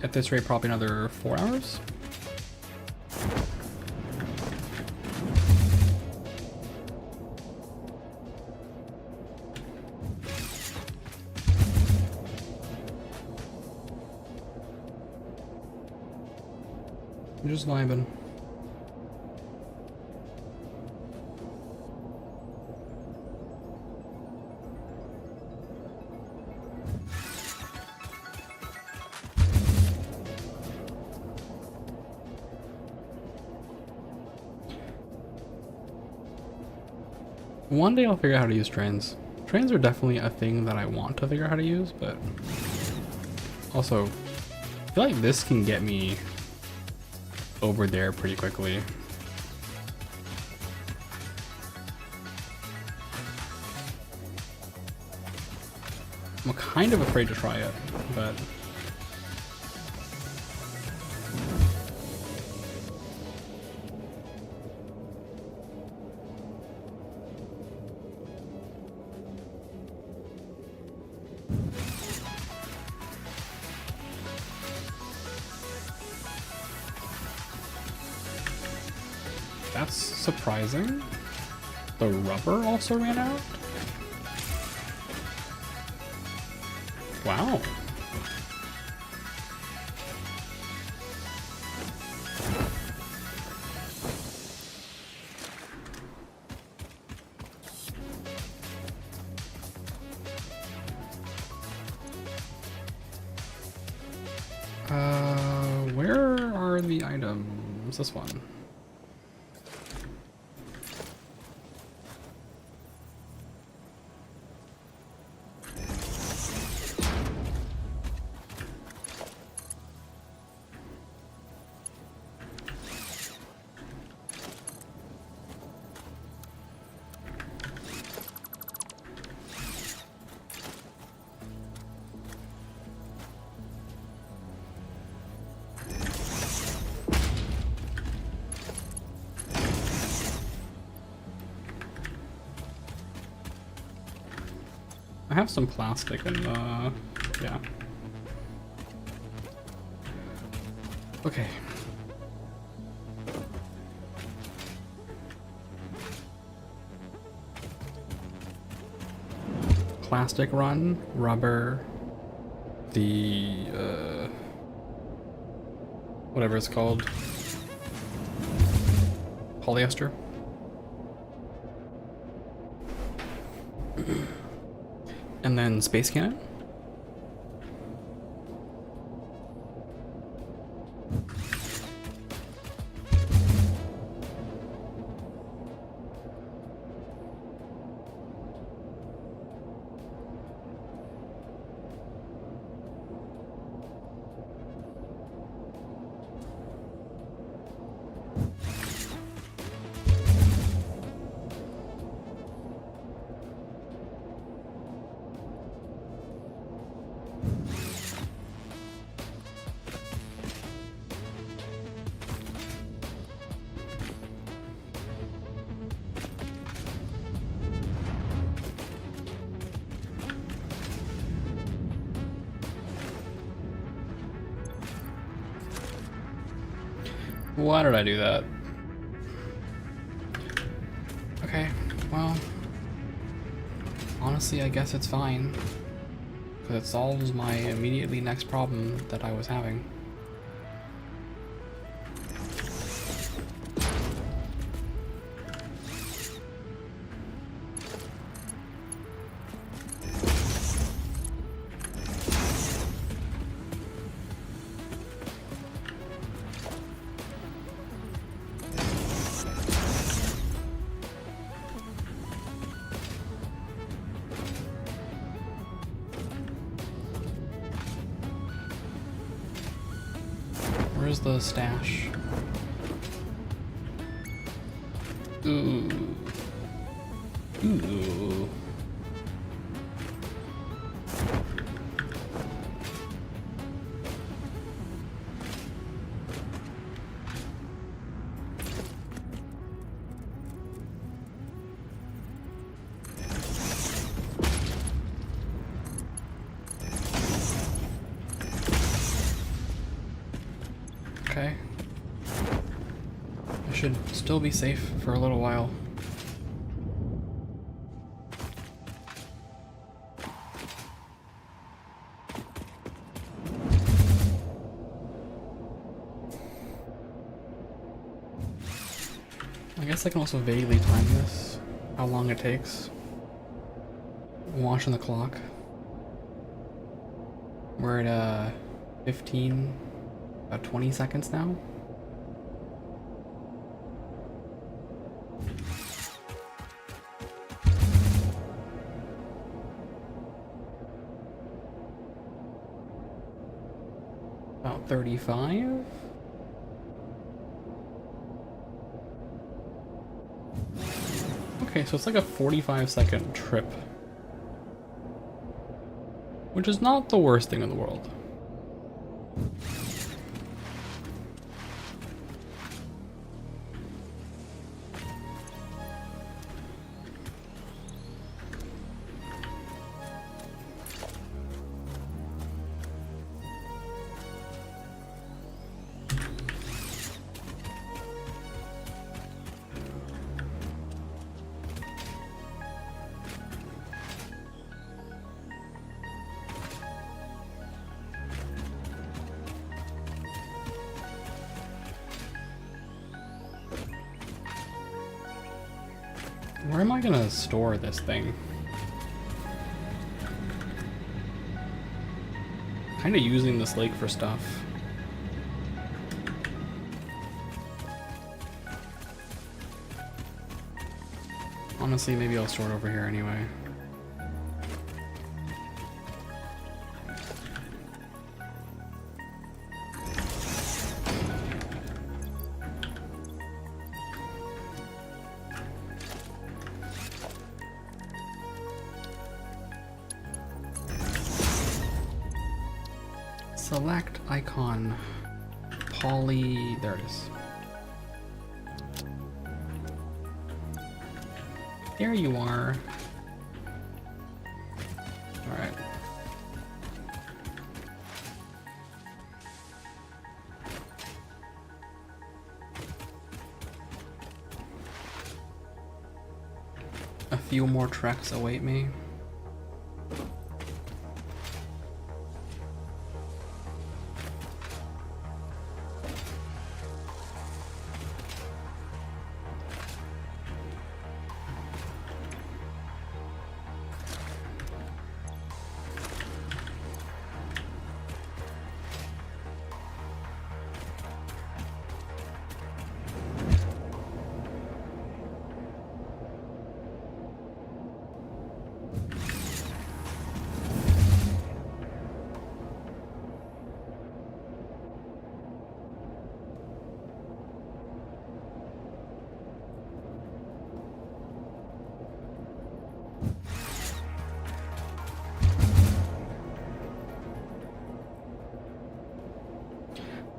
at this rate, probably another 4 hours. I'm just vibing. One day I'll figure out how to use trains. Trains are definitely a thing that I want to figure out how to use, but also I feel like this can get me over there pretty quickly. I'm kind of afraid to try it, but that's surprising. The rubber also ran out? Wow. Where are the items? This one. I have some plastic in the, yeah. Okay. Plastic run, rubber, the, whatever it's called, polyester. And then space cannon. Why did I do that? Okay, well, honestly, I guess it's fine, because it solves my immediately next problem that I was having. Where's the stash? Ooh. Ooh. Okay. I should still be safe for a little while. I guess I can also vaguely time this, how long it takes. I'm watching the clock. We're at 15, about 20 seconds now. About 35. Okay, so it's like a 45-second trip, which is not the worst thing in the world. Where am I gonna store this thing? Kinda using this lake for stuff. Honestly, maybe I'll store it over here anyway. Select icon, poly, there it is. There you are. All right. A few more treks await me.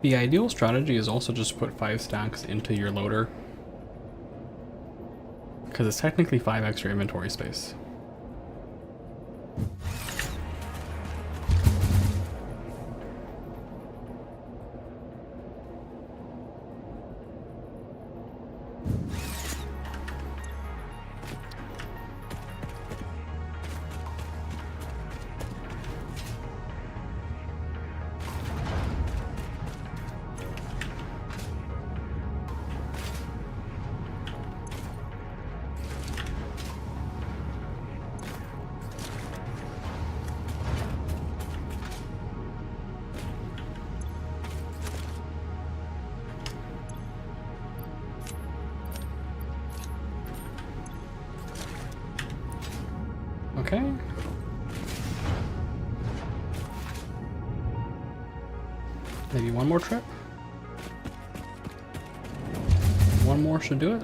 The ideal strategy is also just put 5 stacks into your loader, because it's technically 5 extra inventory space. Okay. Maybe one more trip? one more should do it.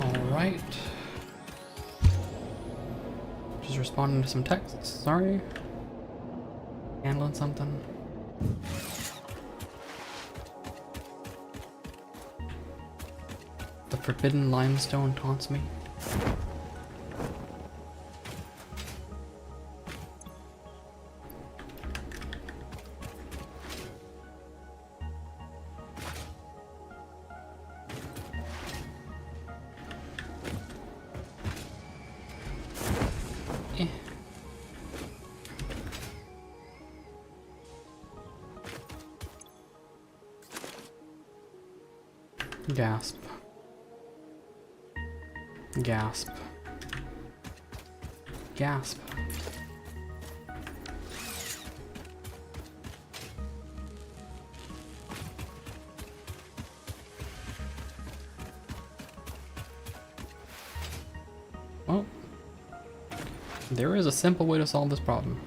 Alright. Just responding to some texts, sorry. Handling something. The forbidden limestone taunts me. Gasp. Gasp. Gasp. Well, there is a simple way to solve this problem.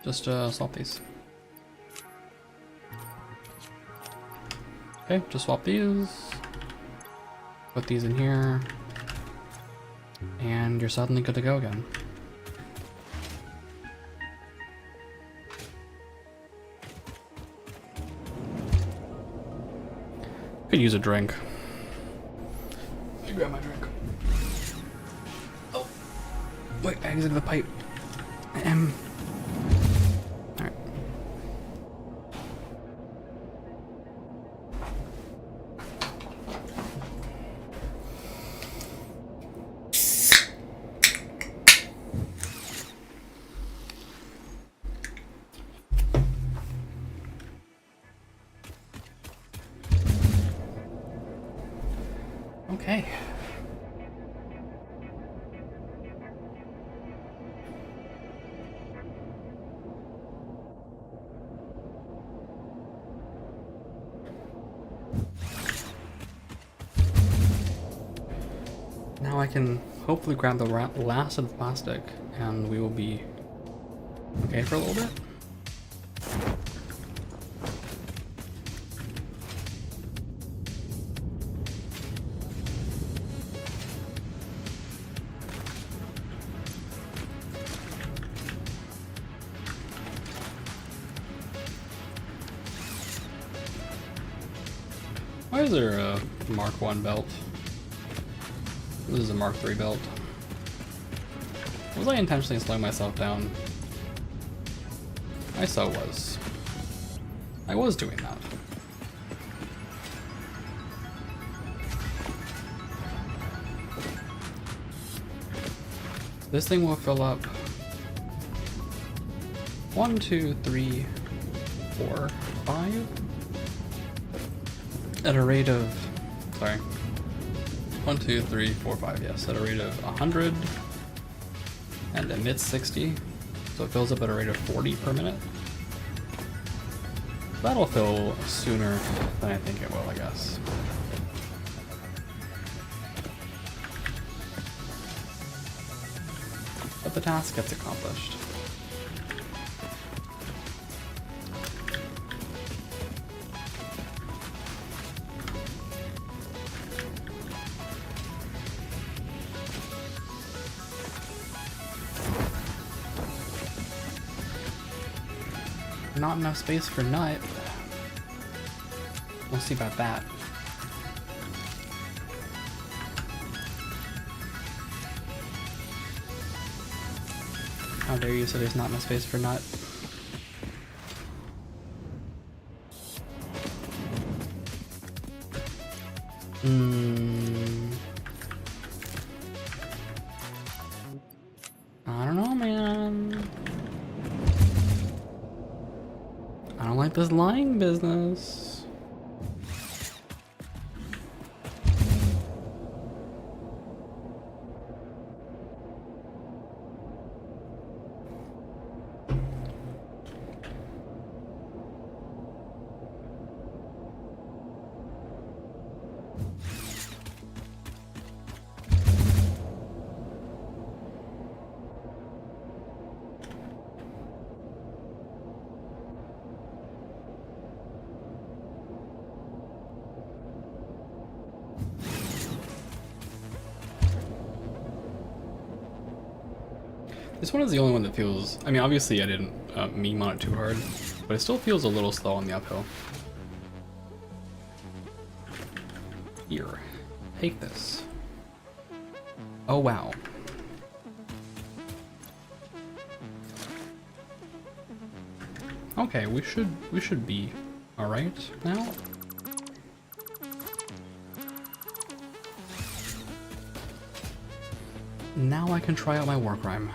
Just swap these. Okay, just swap these. Put these in here. And you're suddenly good to go again. Could use a drink. Let me grab my drink. Oh. Wait, I exited the pipe. Alright. Okay. Now I can hopefully grab the last of the plastic and we will be okay for a little bit. Why is there a Mark 1 belt? This is a Mark 3 belt. Was I intentionally slowing myself down? I so was. I was doing that. This thing will fill up 1, 2, 3, 4, 5 at a rate of, sorry, 1, 2, 3, 4, 5, yes, at a rate of 100 and emits 60, so it fills up at a rate of 40 per minute. That'll fill sooner than I think it will, I guess. But the task gets accomplished. Not enough space for nut. We'll see about that. How dare you say there's not enough space for nut? I don't know, man. I don't like this lying business. This one is the only one that feels, I mean, obviously I didn't meme on it too hard, but it still feels a little slow on the uphill. Here, take this. Oh wow. Okay, we should be all right now. Now I can try out my war crime.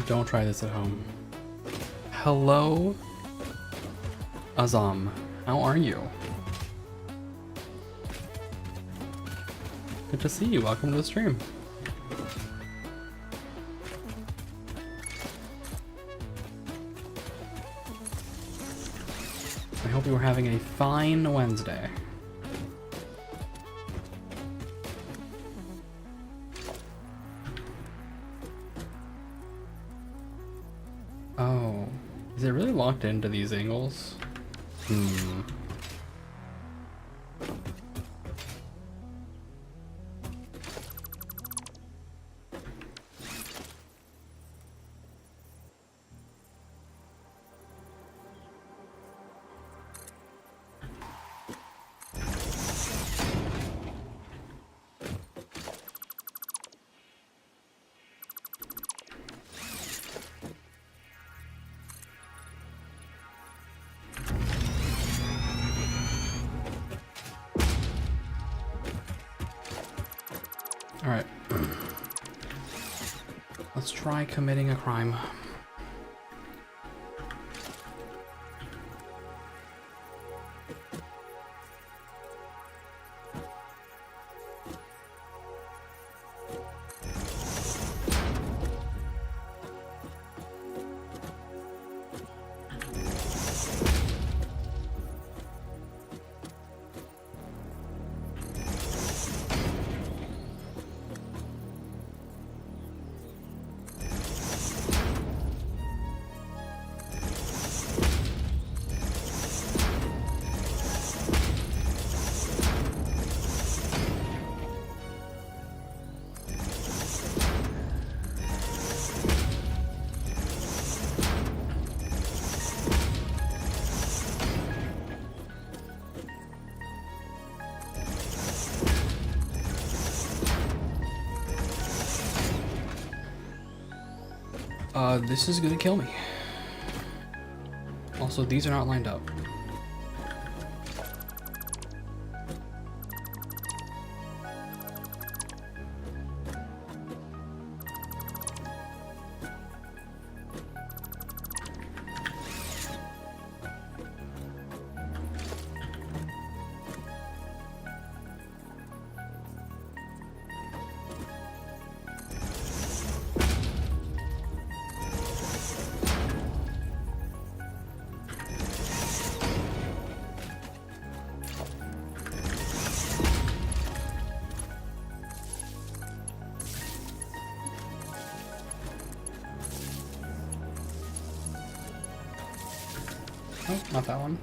Don't try this at home. Hello, Azam. How are you? Good to see you. Welcome to the stream. I hope you are having a fine Wednesday. Oh, is it really locked into these angles? Alright. Let's try committing a crime. This is gonna kill me. Also, these are not lined up. Oh, not that one.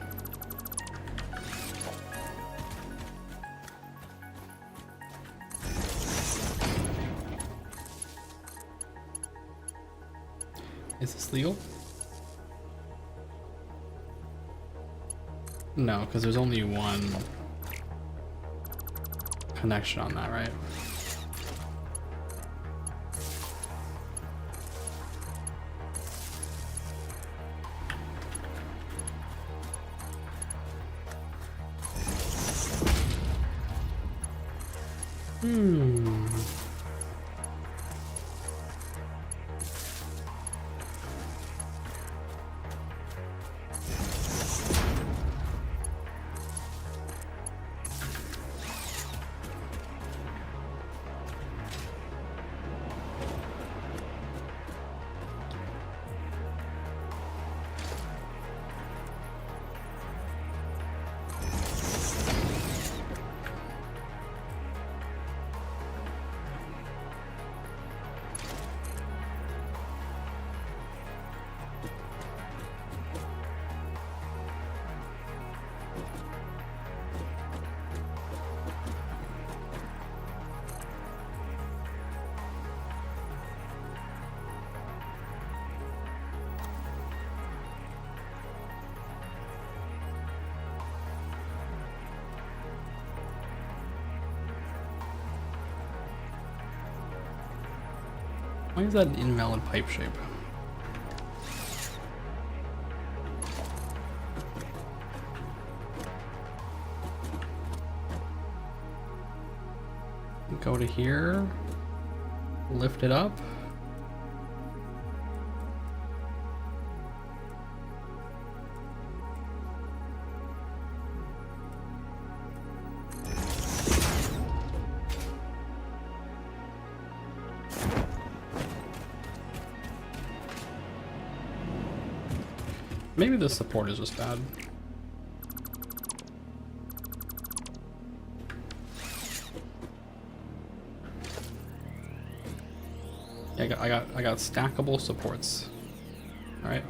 Is this legal? No, because there's only one connection on that, right? Why is that an invalid pipe shape? Go to here, lift it up. Maybe the support is just bad. Yeah, I got stackable supports. All right.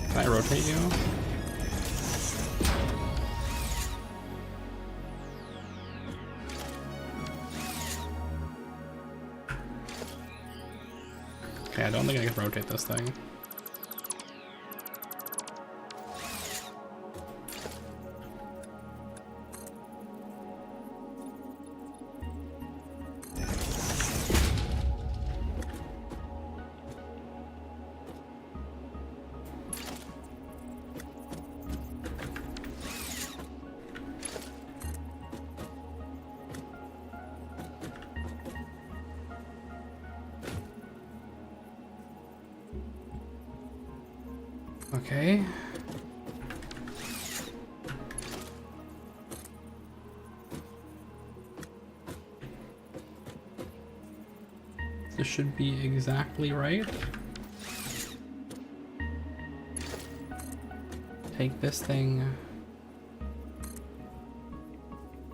Can I rotate you? Okay, I don't think I can rotate this thing. Okay. This should be exactly right. Take this thing,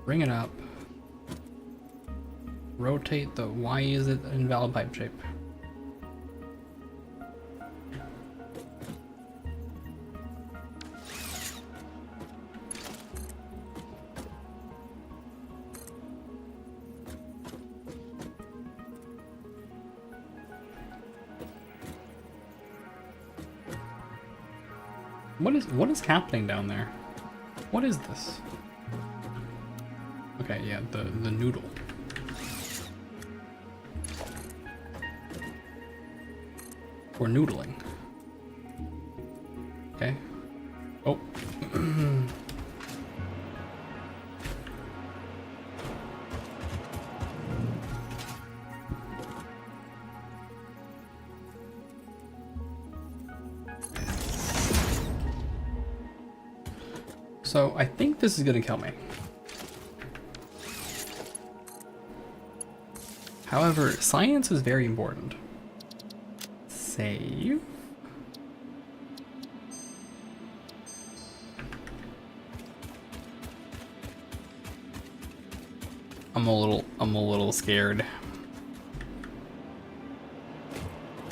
bring it up, rotate the, why is it an invalid pipe shape? What is happening down there? What is this? Okay, yeah, the noodle. We're noodling. Okay. Oh. So I think this is gonna kill me. However, science is very important. Save. I'm a little scared.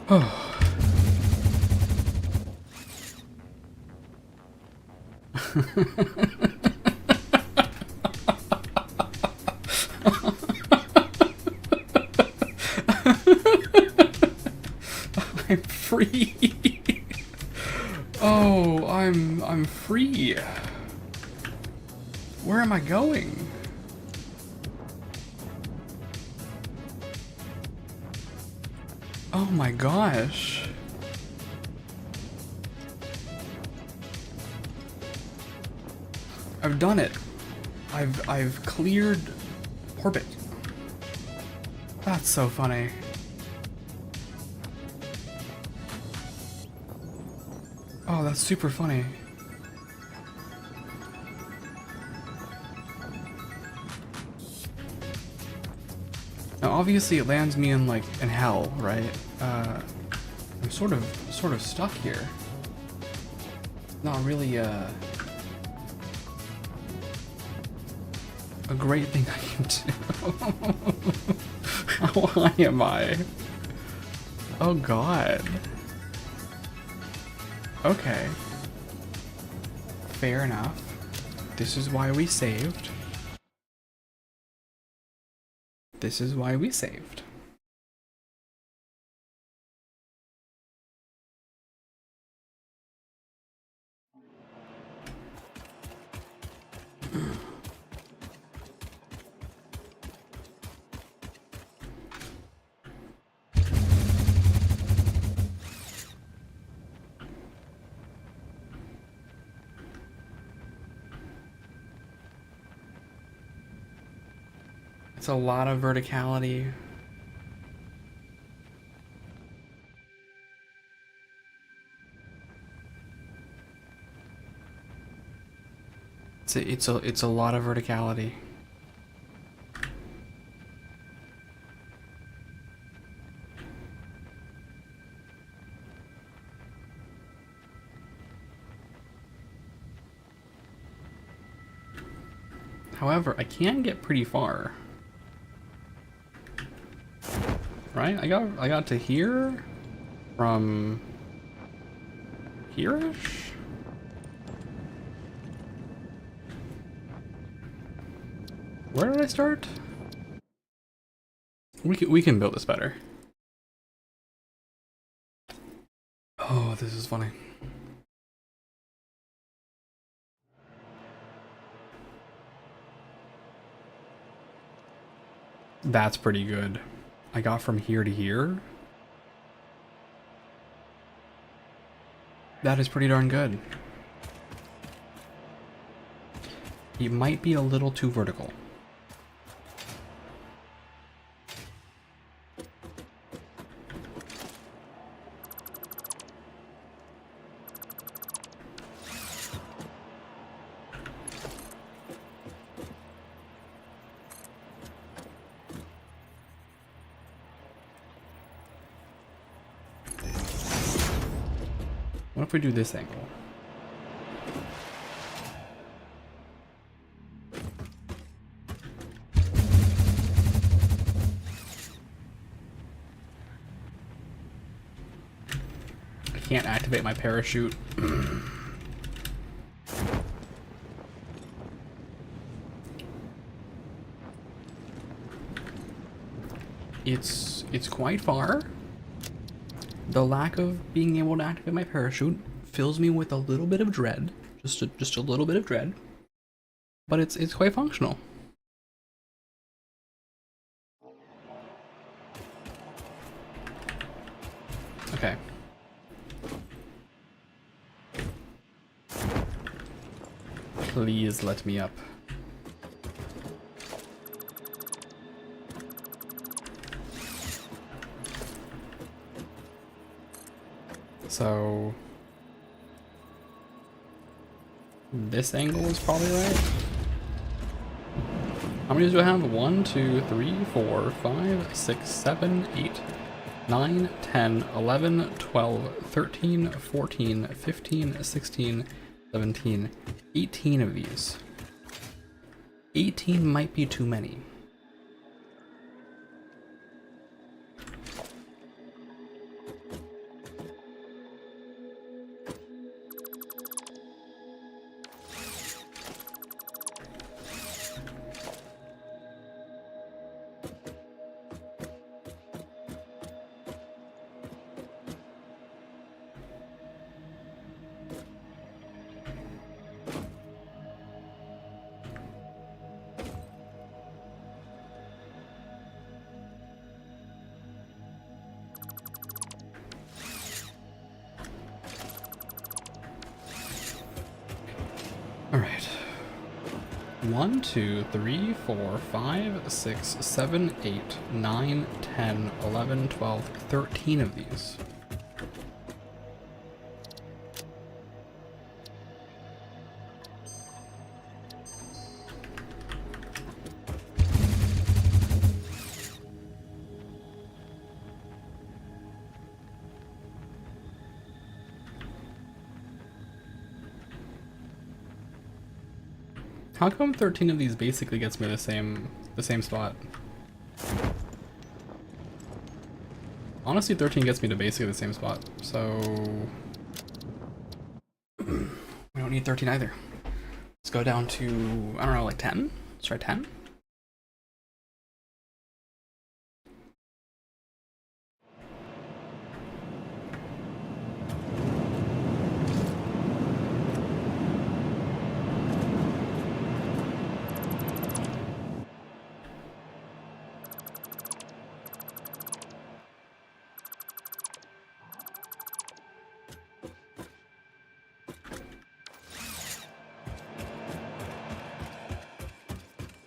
Oh. I'm free. Oh, I'm free. Where am I going? Oh my gosh. I've done it. I've cleared orbit. That's so funny. Oh, that's super funny. Now obviously it lands me in in hell, right? I'm sort of stuck here. Not really a great thing I can do. How high am I? Oh god. Okay. Fair enough. This is why we saved. This is why we saved. It's a lot of verticality. It's a lot of verticality. However, I can get pretty far. Right? I got to here from here-ish? Where did I start? We can build this better. Oh, this is funny. That's pretty good. I got from here to here. That is pretty darn good. It might be a little too vertical. What if we do this angle? I can't activate my parachute. It's quite far. The lack of being able to activate my parachute fills me with a little bit of dread, just a little bit of dread, but it's quite functional. Okay. Please let me up. So this angle is probably right. How many do I have? 1, 2, 3, 4, 5, 6, 7, 8, 9, 10, 11, 12, 13, 14, 15, 16, 17, 18 of these. 18 might be too many. All right. 1, 2, 3, 4, 5, 6, 7, 8, 9, 10, 11, 12, 13 of these. How come 13 of these basically gets me the same spot? Honestly, 13 gets me to basically the same spot, so we don't need 13 either. Let's go down to, I don't know, like 10? Let's try 10.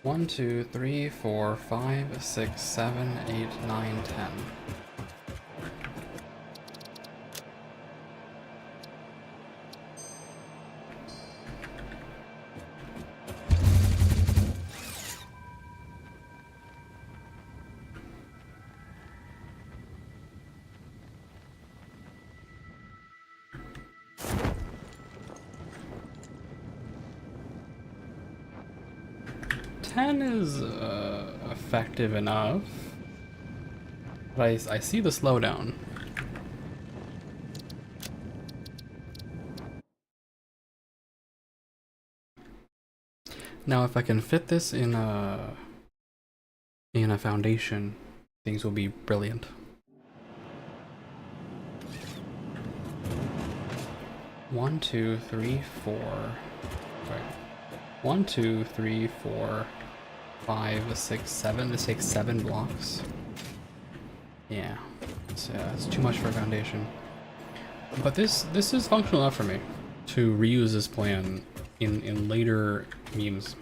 One, 2, 3, 4, 5, 6, 7, 8, 9, 10. Is effective enough, but I see the slowdown. Now, if I can fit this in a foundation, things will be brilliant. One, 2, 3, 4. Sorry. 1, 2, 3, 4. 5, 6, 7. This takes 7 blocks. Yeah, it's too much for a foundation. But this is functional enough for me to reuse this plan in later memes.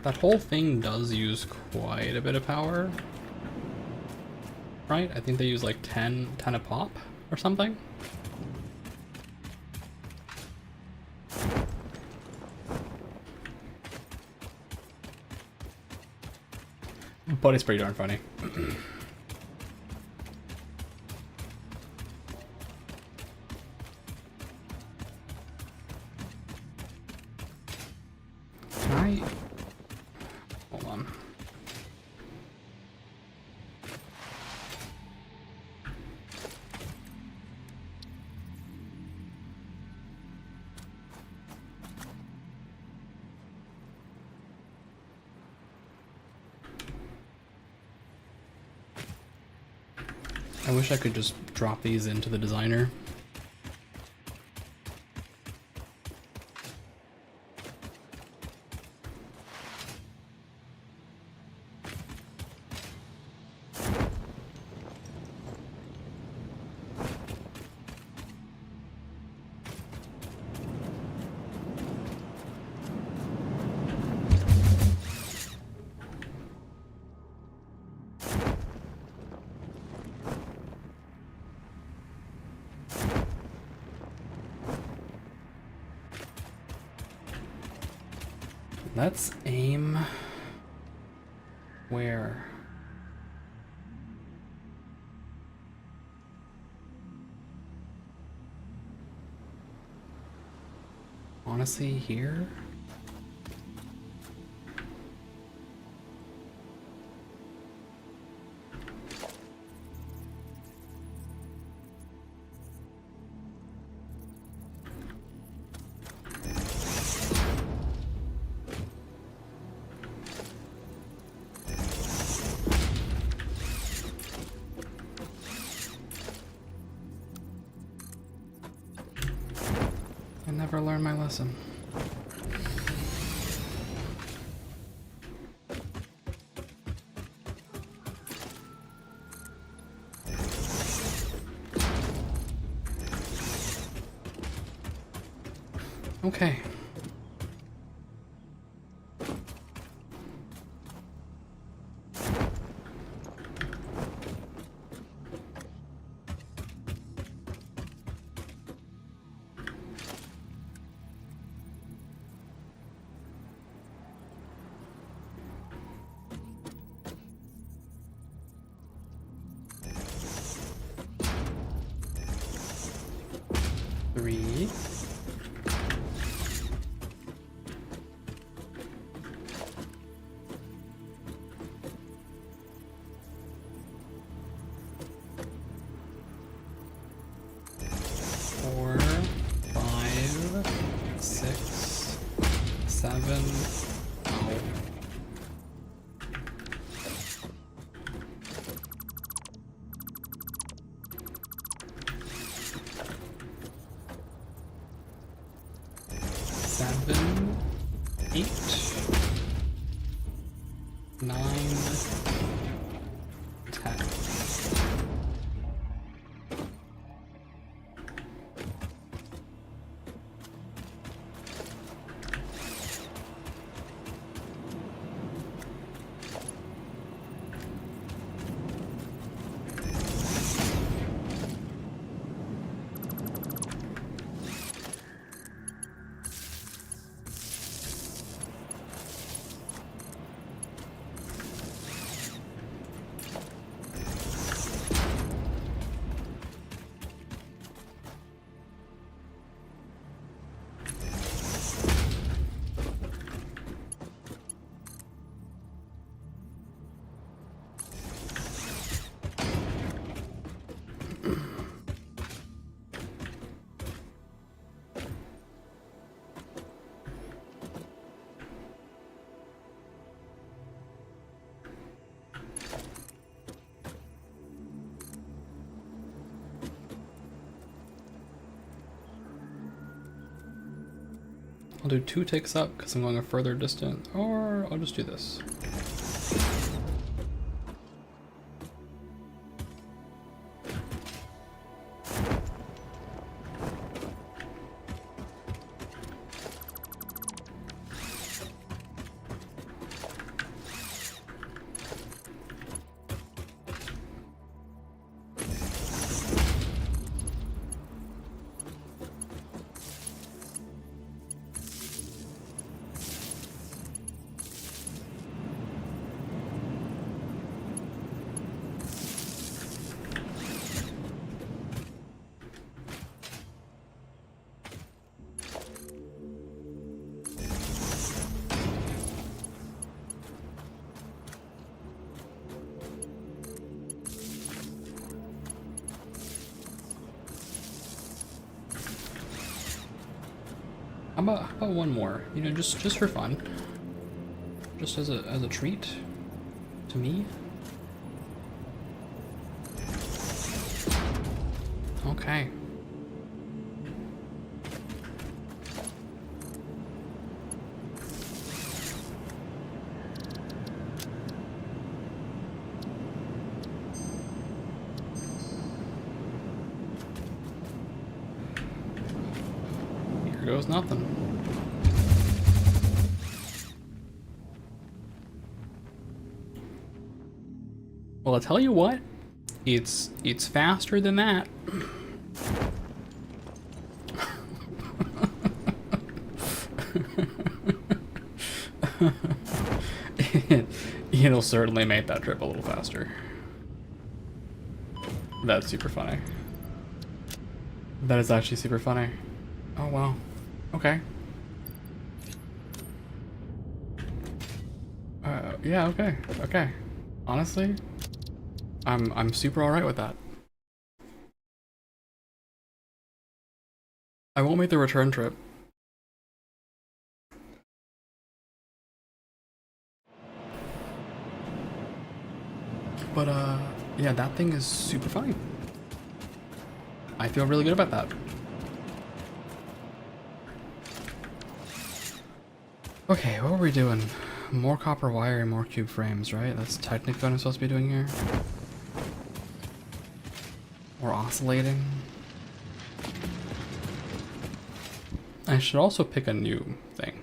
That whole thing does use quite a bit of power, right? I think they use like 10 a pop or something. But it's pretty darn funny. I wish I could just drop these into the designer. Let's aim where? Honestly, here? I never learned my lesson. Okay. Three. Four, 5, 6, 7. Ow. 7, 8, 9, 10. I'll do 2 takes up because I'm going a further distance, or I'll just do this. How about one more? You know, just for fun, just as a treat to me. Okay. Here goes nothing. Well, I'll tell you what, it's faster than that. It'll certainly make that trip a little faster. That's super funny. That is actually super funny. Oh wow. Okay. Yeah, okay. Okay. Honestly, I'm super alright with that. I won't make the return trip. But yeah, that thing is super funny. I feel really good about that. Okay, what were we doing? More copper wire and more cube frames, right? That's technically what I'm supposed to be doing here. Or oscillating. I should also pick a new thing.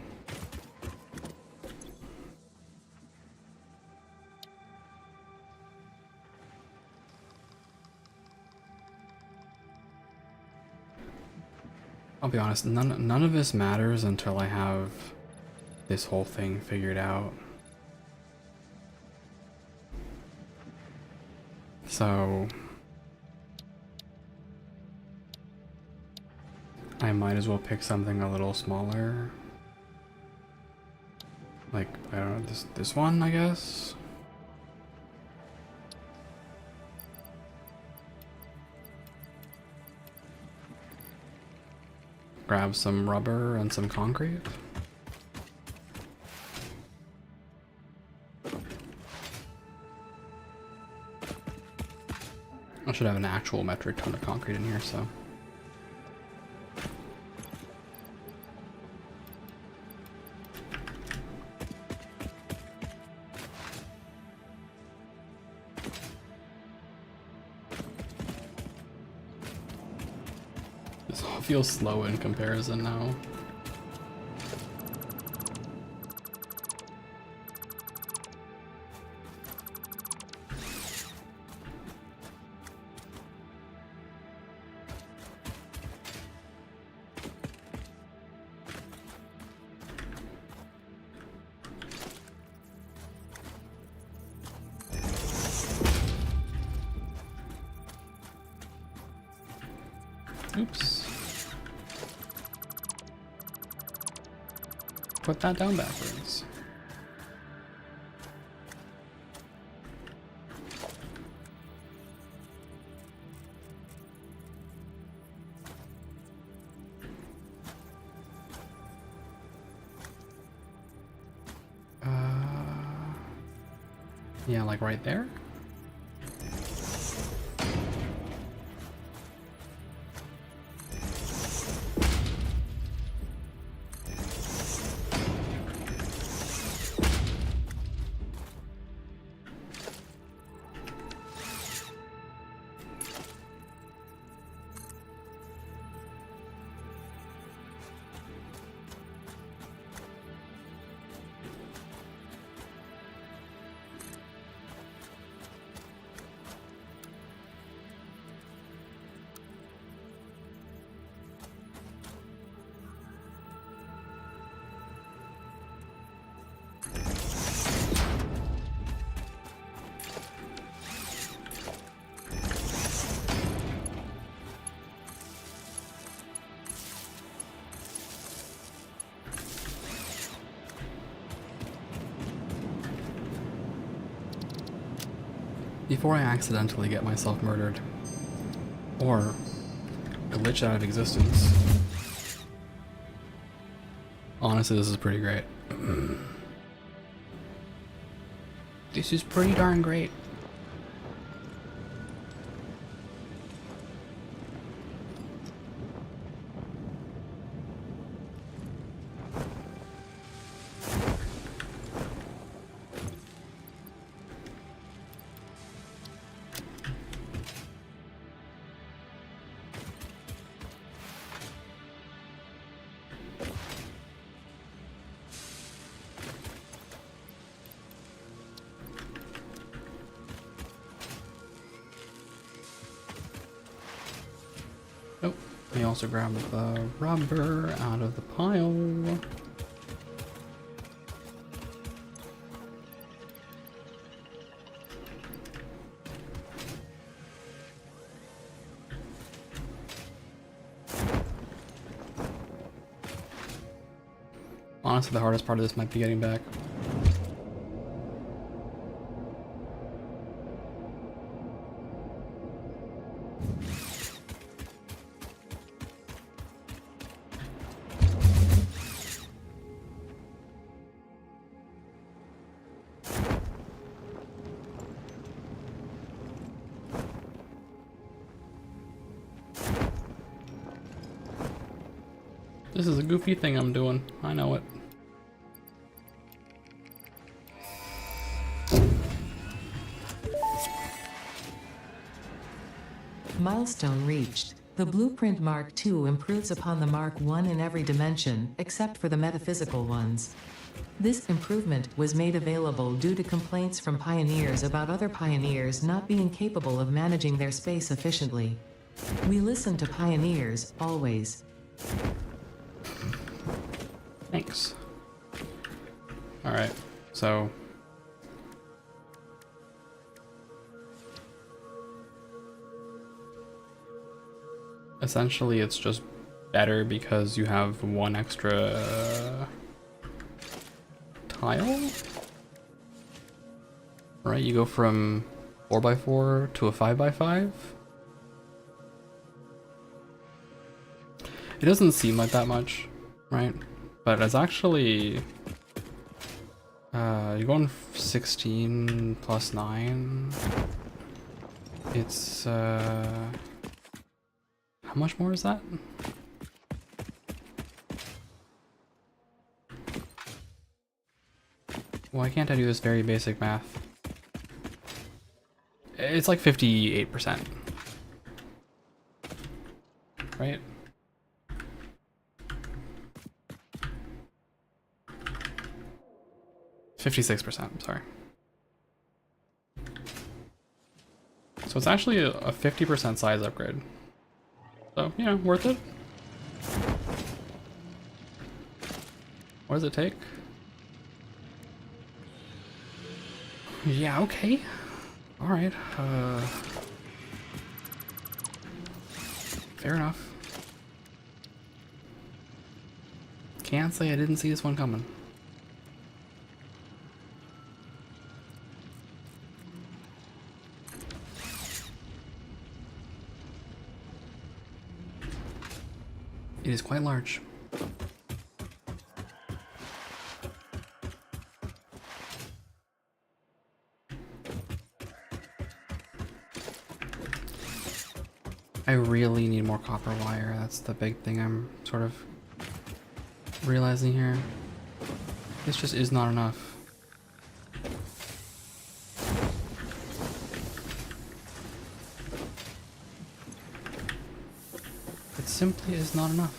I'll be honest, none of this matters until I have this whole thing figured out. So I might as well pick something a little smaller. Like, I don't know, this one, I guess? Grab some rubber and some concrete. I should have an actual metric ton of concrete in here, so. This all feels slow in comparison now. Oops. Put that down backwards. Yeah, like right there. Before I accidentally get myself murdered. Or glitch out of existence. Honestly, this is pretty great. This is pretty darn great. Oh, let me also grab the rubber out of the pile. Honestly, the hardest part of this might be getting back. This is a goofy thing I'm doing. I know it. Milestone reached. The Blueprint Mark II improves upon the Mark I in every dimension, except for the metaphysical ones. This improvement was made available due to complaints from pioneers about other pioneers not being capable of managing their space efficiently. We listen to pioneers, always. Thanks. Alright, so... essentially it's just better because you have one extra tile? Right, you go from 4x4 to a 5x5? It doesn't seem like that much, right? But it's actually... you're going 16 plus 9. It's, how much more is that? Why can't I do this very basic math? It's like 58%. Right? %56%, sorry. So it's actually a 50% size upgrade. So, you know, worth it. What does it take? Yeah, okay. Alright, fair enough. Can't say I didn't see this one coming. It is quite large. I really need more copper wire. That's the big thing I'm sort of realizing here. This just is not enough. It simply is not enough.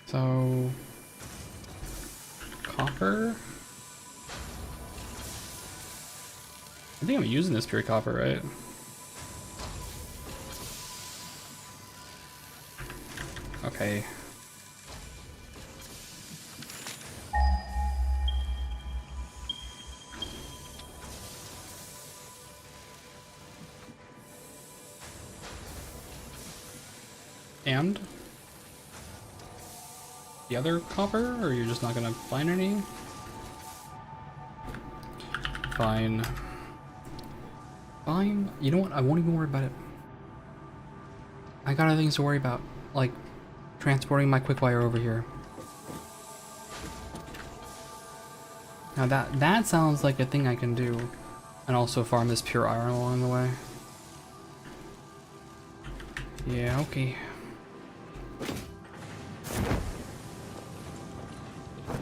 So, copper? I think I'm using this pure copper, right? Okay. And? The other copper, or you're just not gonna find any? Fine. Fine. You know what? I won't even worry about it. I got other things to worry about, like transporting my quick wire over here. Now that sounds like a thing I can do, and also farm this pure iron along the way. Yeah, okay.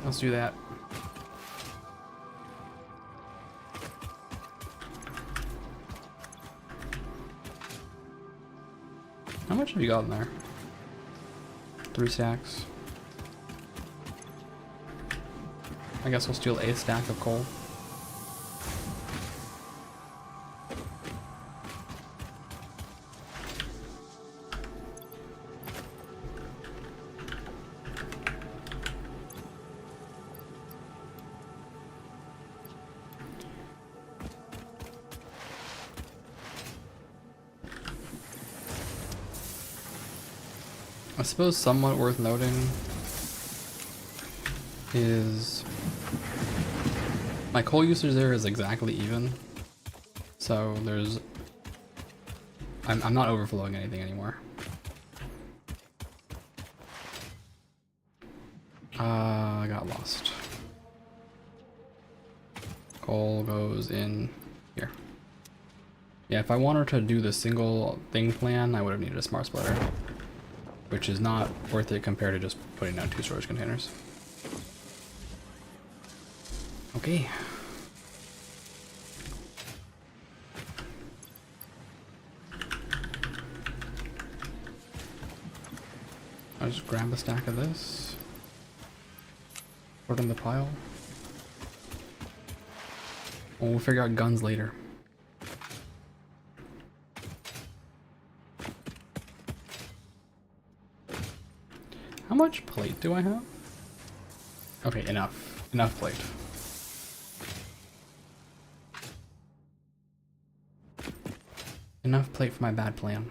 Let's do that. How much have you got in there? 3 stacks. I guess we'll steal a stack of coal. I suppose somewhat worth noting is my coal usage there is exactly even, so there's I'm not overflowing anything anymore. I got lost. Coal goes in here. Yeah, if I wanted to do the single thing plan, I would have needed a smart splitter, which is not worth it compared to just putting down 2 storage containers. Okay. I'll just grab a stack of this, put it in the pile. We'll figure out guns later. How much plate do I have? Okay, enough. Enough plate. Enough plate for my bad plan.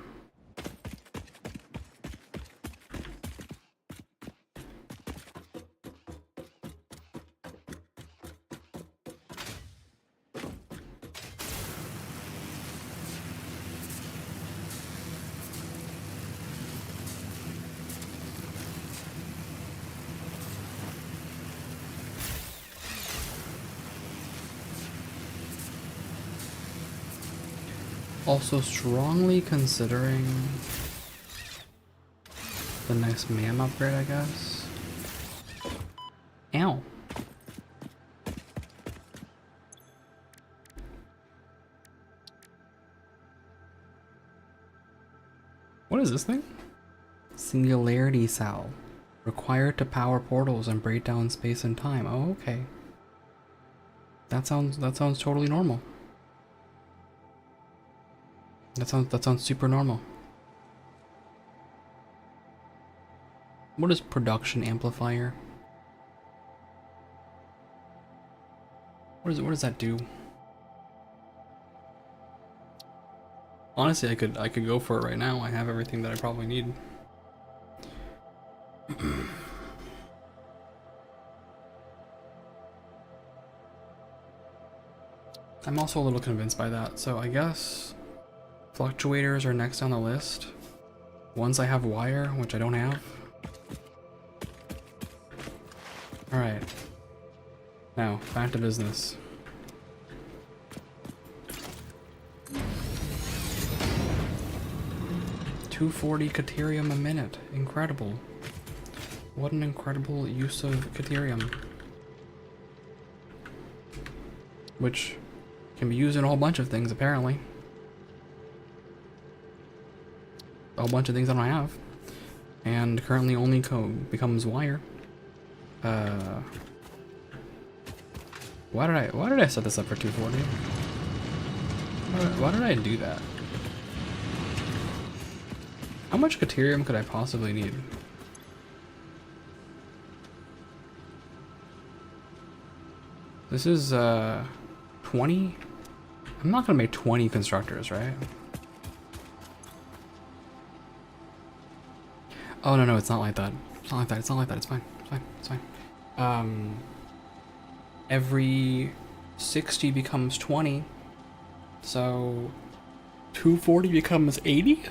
Also strongly considering the next MAM upgrade, I guess. Ow. What is this thing? Singularity cell. Required to power portals and break down space and time. Oh, okay. That sounds totally normal. That sounds super normal. What is production amplifier? What does that do? Honestly, I could go for it right now. I have everything that I probably need. I'm also a little convinced by that, so I guess fluctuators are next on the list. Once I have wire, which I don't have. Alright. Now, back to business. $240 Caterium a minute. Incredible. What an incredible use of Caterium. Which can be used in a whole bunch of things, apparently. A whole bunch of things I don't have. And currently only becomes wire. Why did I set this up for 240? Why did I do that? How much Caterium could I possibly need? This is 20? I'm not gonna make 20 constructors, right? Oh no, it's not like that. It's not like that. It's not like that. It's fine. It's fine. It's fine. Every 60 becomes 20. So 240 becomes 80?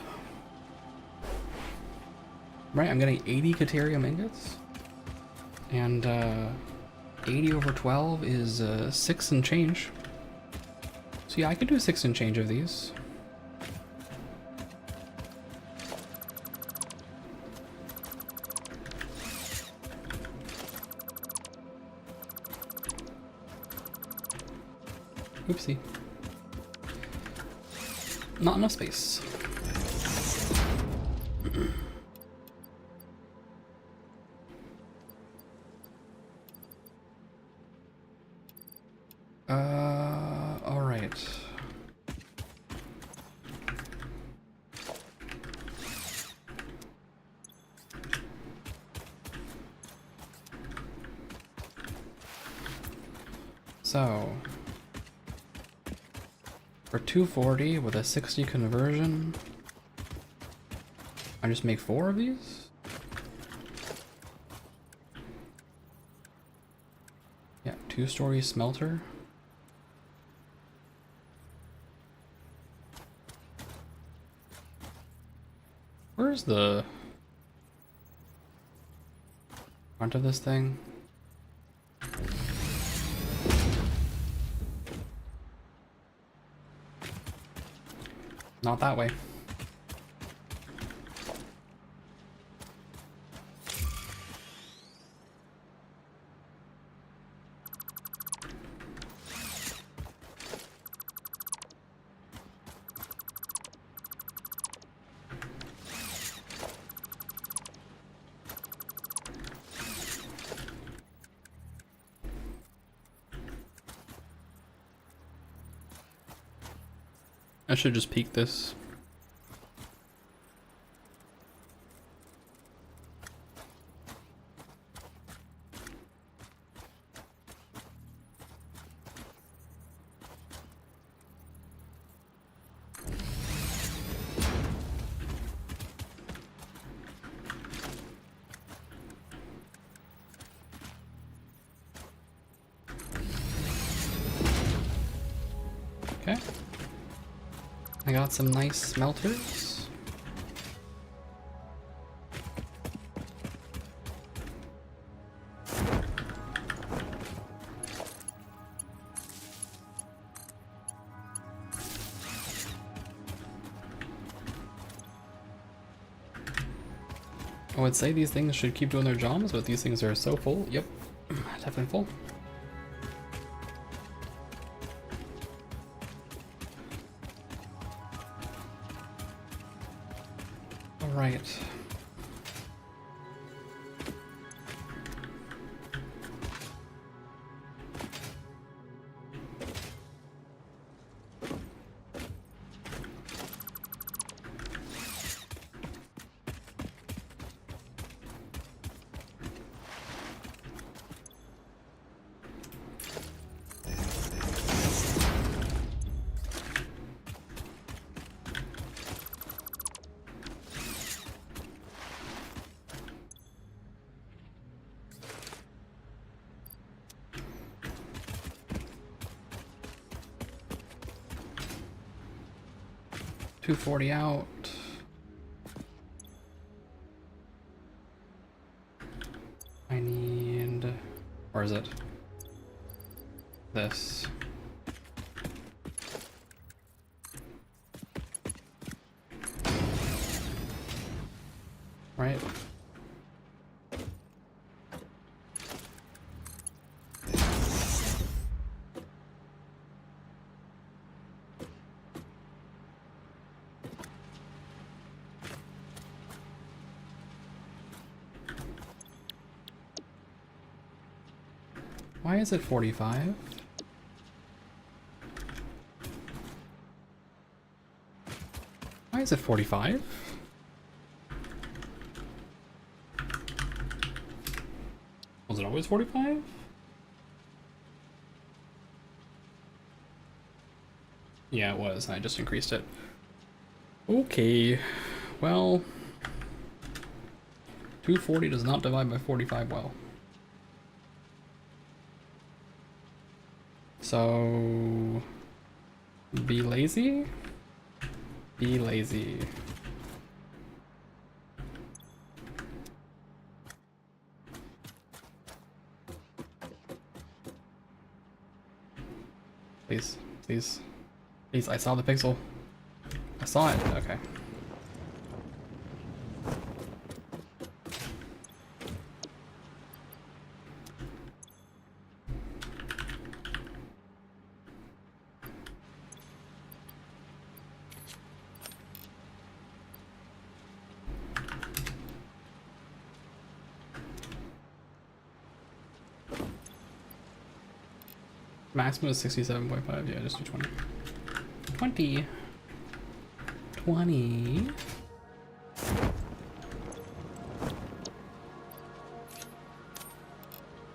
Right, I'm getting 80 Caterium ingots. And 80 over 12 is 6 and change. So yeah, I could do 6 and change of these. Oopsie. Not enough space. Alright. So, for 240 with a 60 conversion, I just make 4 of these? Yeah, 2-story smelter. Where's the front of this thing? Not that way. I should just peek this. Okay. I got some nice smelters. I would say these things should keep doing their jobs, but these things are so full. Yep, definitely full. All right. $240 out. I need, or is it this? Right? Why is it 45? Why is it 45? Was it always 45? Yeah, it was. I just increased it. Okay. Well, 240 does not divide by 45 well. So, be lazy? Be lazy. Please, please, please, I saw the pixel. I saw it, okay. Maximum is 67.5. Yeah, just do 20. 20. 20.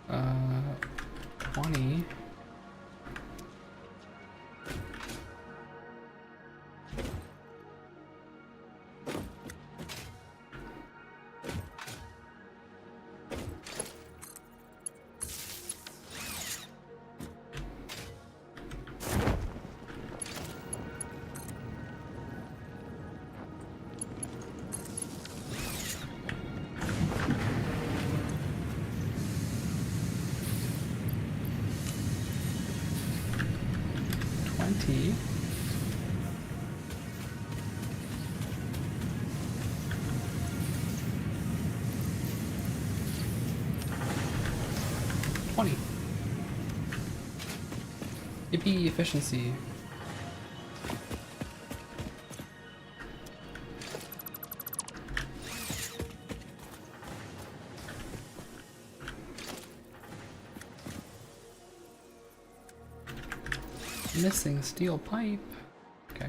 Uh, 20. Yippee, efficiency. Missing steel pipe. Okay.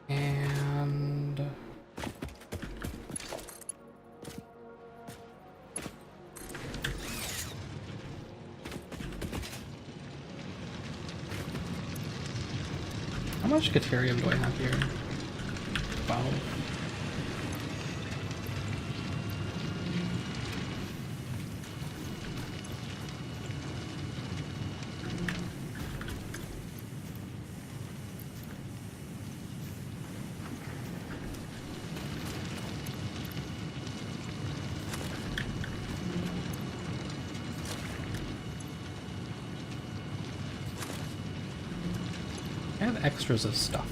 And how much Caterium do I have here? 12. I have extras of stuff.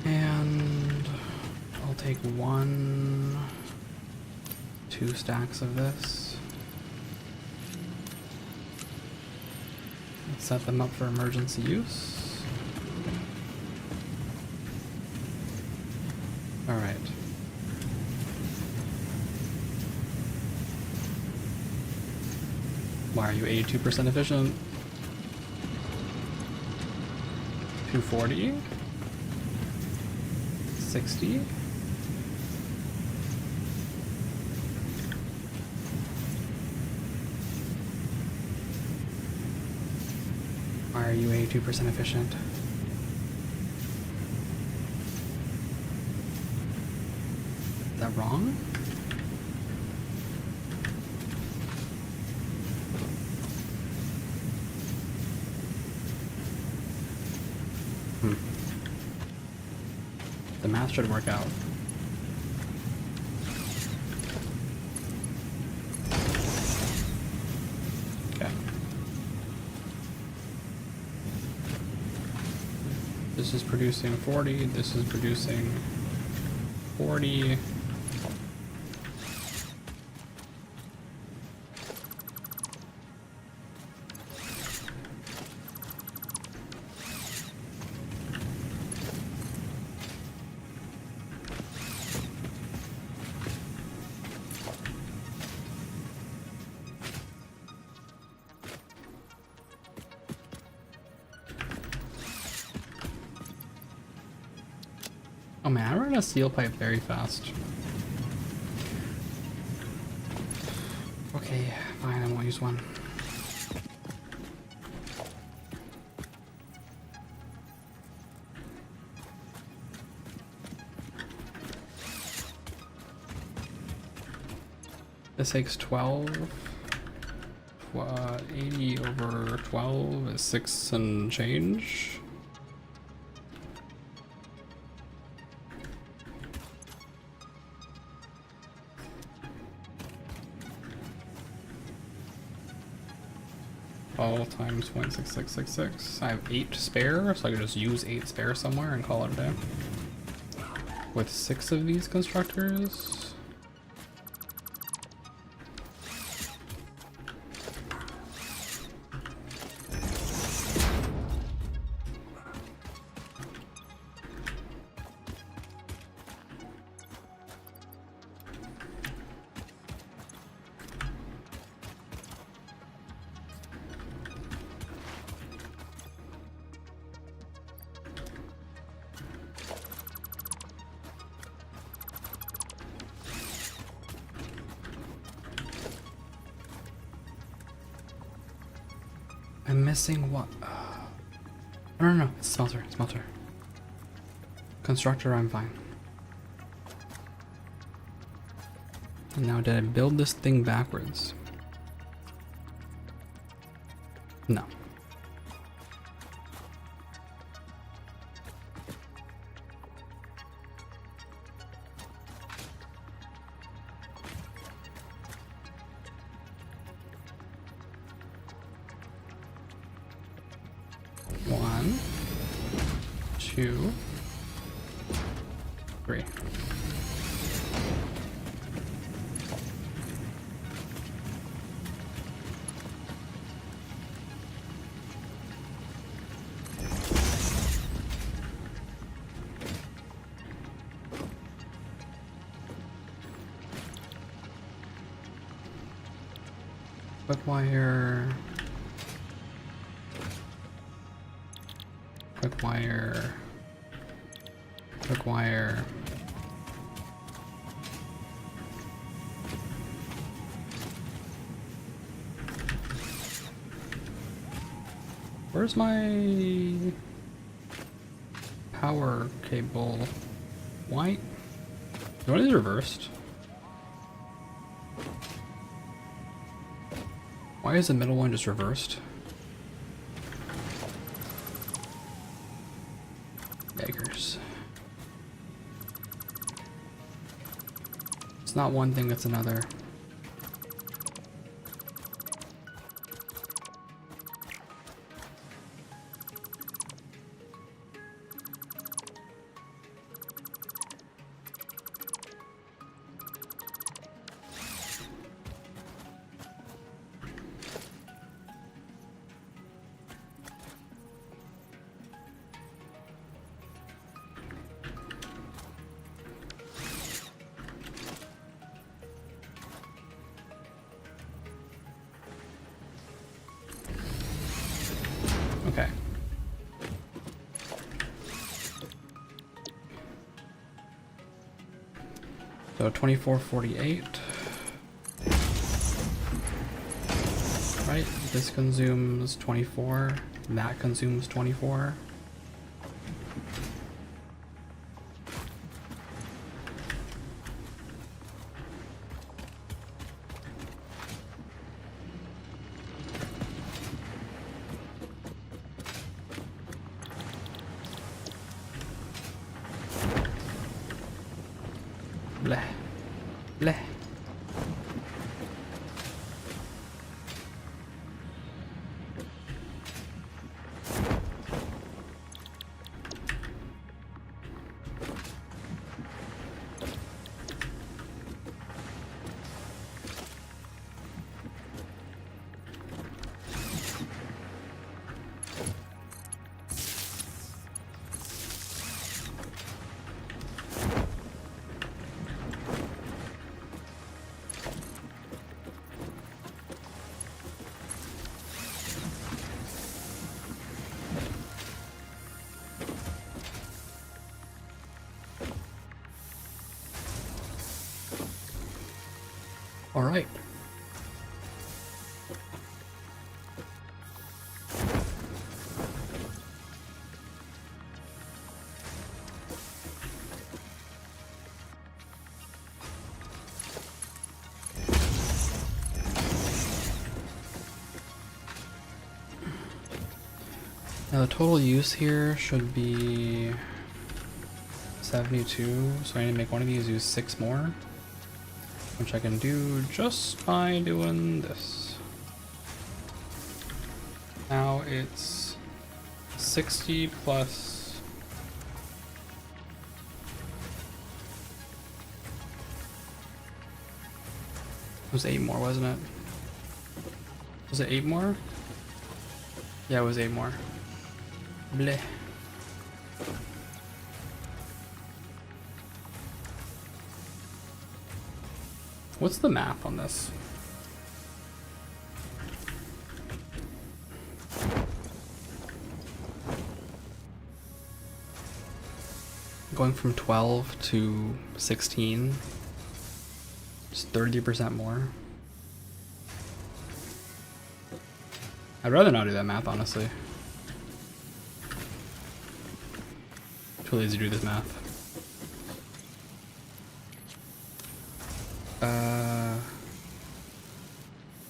And I'll take 2 stacks of this. Let's set them up for emergency use. All right. Why are you 82% efficient? 240? 60? Why are you 82% efficient? Is that wrong? The math should work out. Okay. This is producing 40, this is producing 40. Oh man, I run a steel pipe very fast. Okay, fine, I won't use one. This takes 12. 80 over 12 is 6 and change. 12 times 0.6666. I have 8 spare, so I can just use 8 spare somewhere and call it a day. With 6 of these constructors. I'm missing what? No, it's smelter, smelter. Constructor, I'm fine. And now did I build this thing backwards? No. One, two, three. Quick wire. Quick wire. Quick wire. Where's my power cable? Why? What is reversed? Why is the middle one just reversed? Beggars. It's not one thing, it's another. Okay. So 2448. Right, this consumes 24, that consumes 24. Bleh. Bleh. All right. Now the total use here should be 72, so I need to make one of these use 6 more. Which I can do just by doing this. Now it's 60 plus. It was 8 more, wasn't it? Was it 8 more? Yeah, it was 8 more. Bleh. What's the math on this? Going from 12 to 16, just 30% more. I'd rather not do that math, honestly. Too lazy to do this math.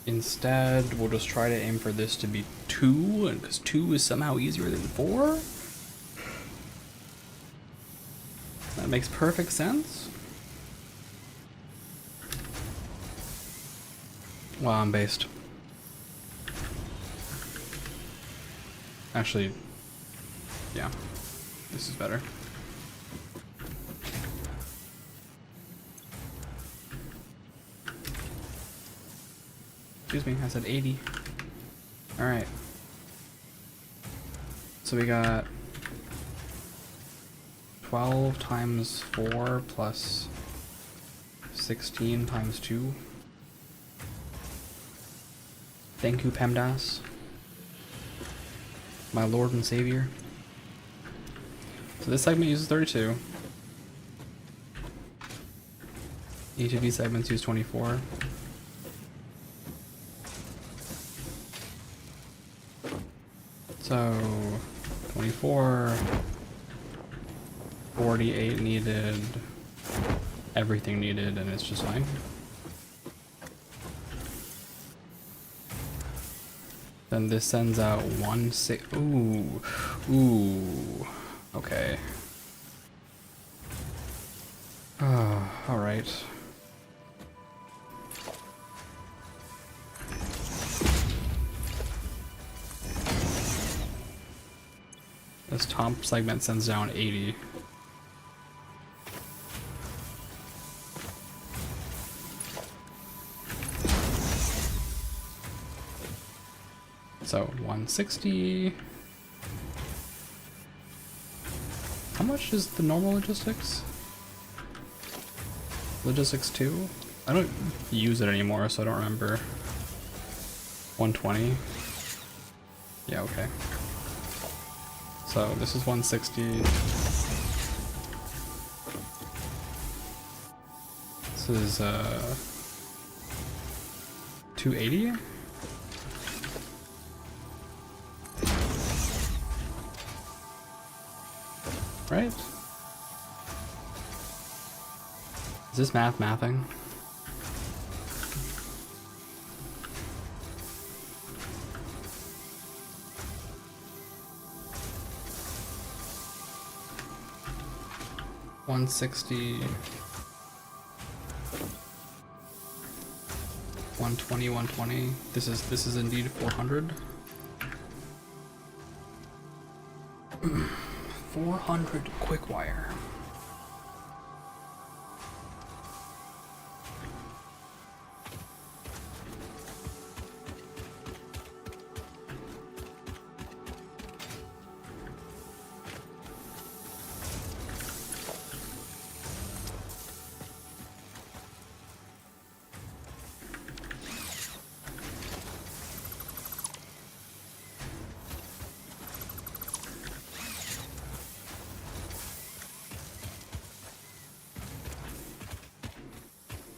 Instead, we'll just try to aim for this to be 2, and because 2 is somehow easier than 4? That makes perfect sense. Wow, I'm based. Actually, yeah, this is better. Excuse me, I said 80. Alright. So we got 12 times 4 plus 16 times 2. Thank you, PEMDAS. My lord and savior. So this segment uses 32. Each of these segments use 24. So 24, 48 needed, everything needed, and it's just fine. Then this sends out 1, 6, ooh, okay. All right. This top segment sends down 80. So 160. How much is the normal logistics? Logistics 2? I don't use it anymore, so I don't remember. 120. Yeah, okay. So this is 160. This is 280. Right? Is this mathing? $160, 120, 120. This is indeed 400. 400 quick wire.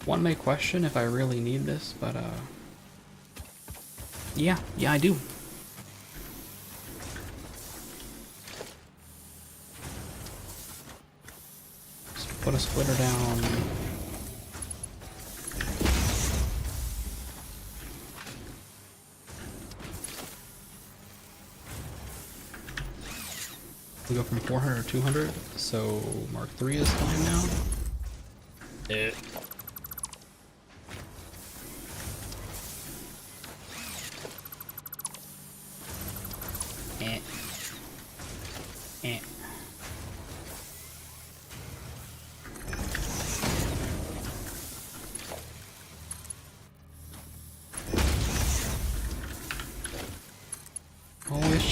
One may question if I really need this, but yeah, I do. Just put a splitter down. We go from 400 to 200, so Mark III is fine now.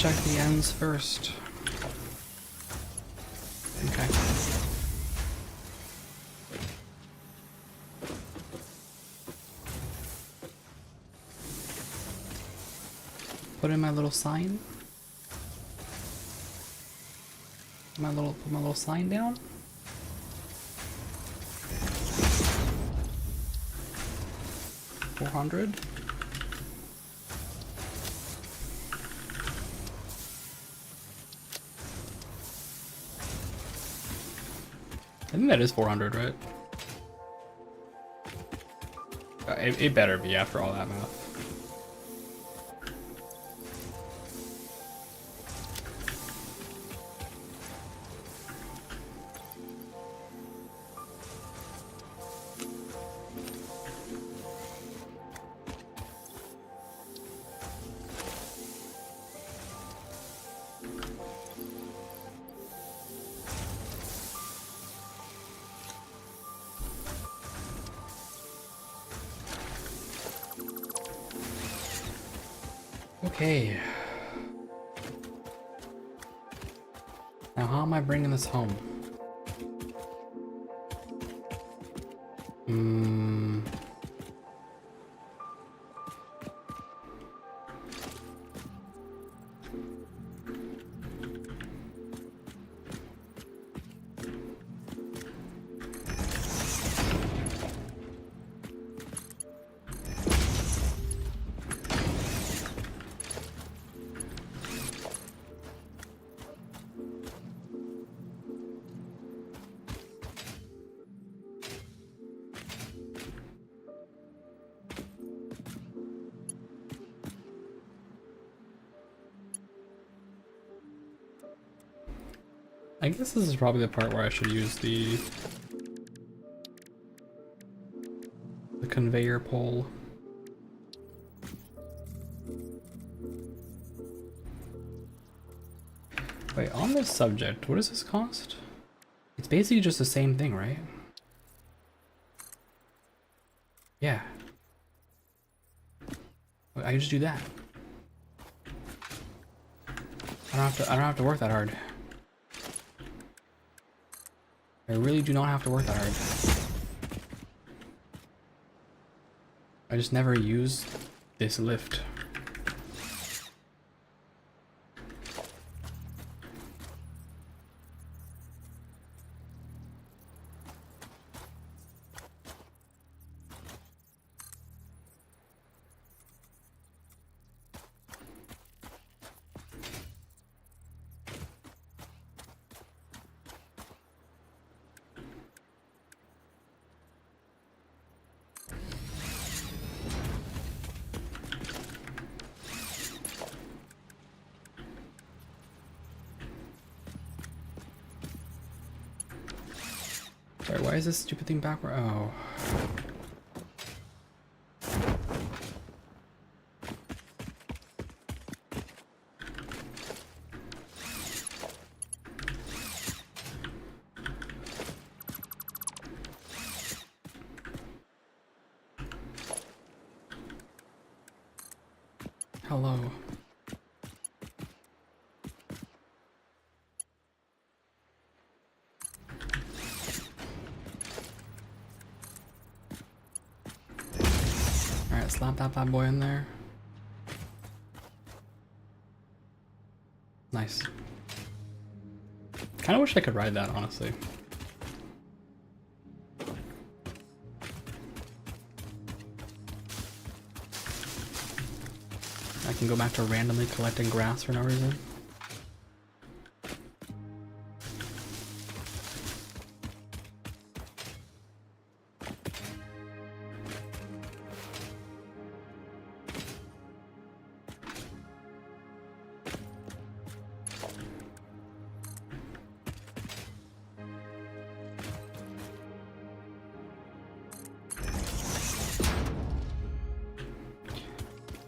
check the ends first. Okay. Put in my little sign. Put my little sign down. $400. I think that is 400, right? It better be after all that math. Okay. Now how am I bringing this home? I guess this is probably the part where I should use the conveyor pole. Wait, on this subject, what does this cost? It's basically just the same thing, right? Yeah. I can just do that. I don't have to work that hard. I really do not have to work that hard. I just never use this lift. Sorry, why is this stupid thing backward? Oh. Hello. Alright, slap that bad boy in there. Nice. Kinda wish I could ride that, honestly. I can go back to randomly collecting grass for no reason.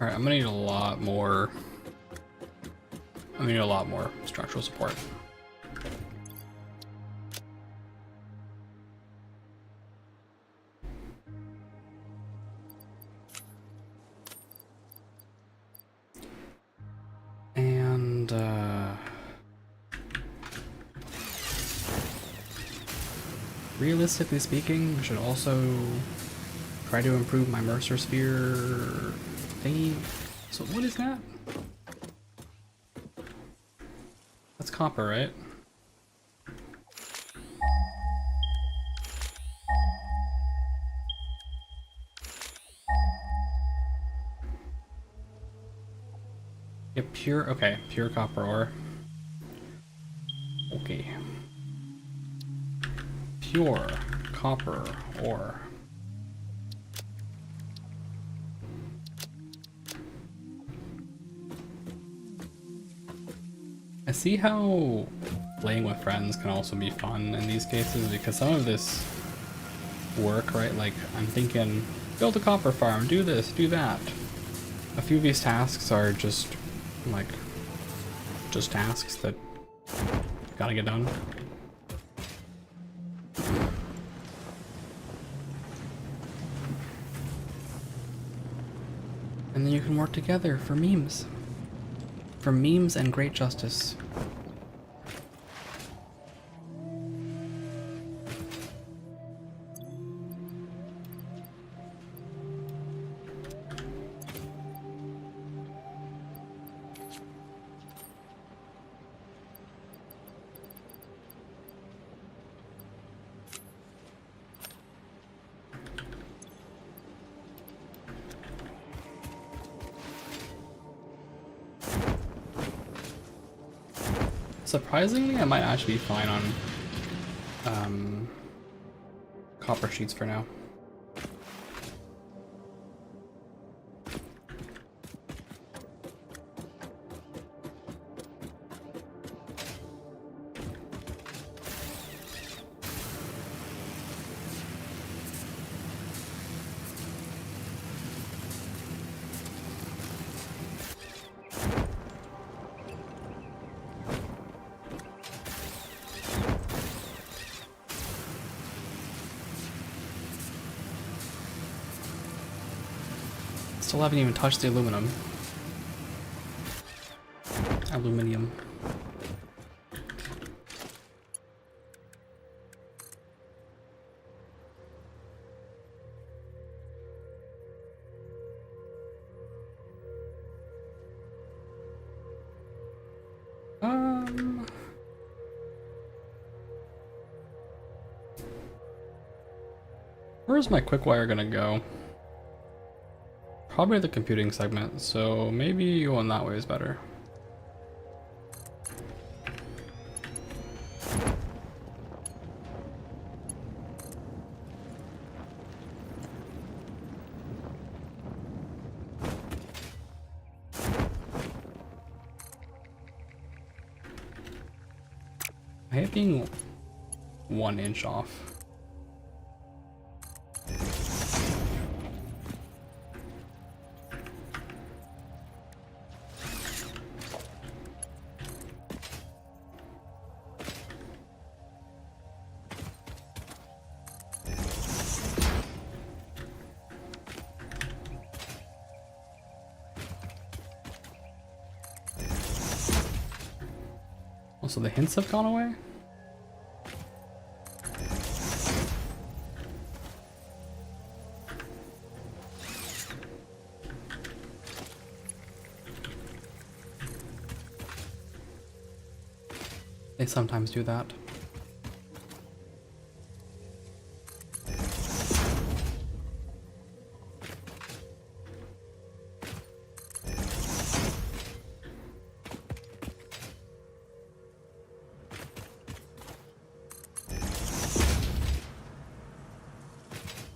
Alright, I'm gonna need a lot more. I'm gonna need a lot more structural support. And realistically speaking, I should also try to improve my Mercer Sphere thingy. So what is that? That's copper, right? Yeah, pure, okay, pure copper ore. Okay. Pure copper ore. I see how playing with friends can also be fun in these cases, because some of this work, right, like I'm thinking, build a copper farm, do this, do that. A few of these tasks are just like, just tasks that gotta get done. And then you can work together for memes. For memes and great justice. Surprisingly, I might actually be fine on copper sheets for now. Still haven't even touched the aluminum. Aluminium. Where's my quick wire gonna go? Probably the computing segment, so maybe going that way is better. I hate being 1 inch off. So the hints have gone away? They sometimes do that.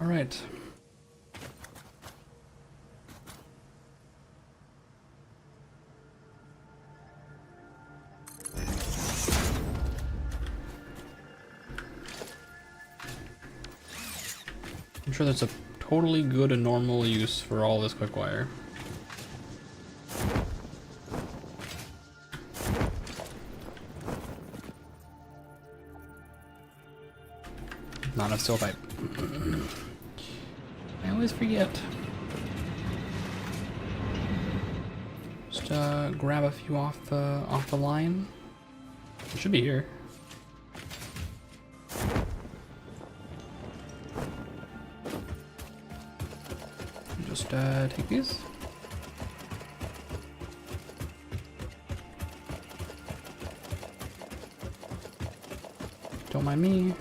All right. I'm sure there's a totally good and normal use for all this quick wire. Not enough steel pipe. I always forget. Just grab a few off the line. It should be here. Just take these. Don't mind me.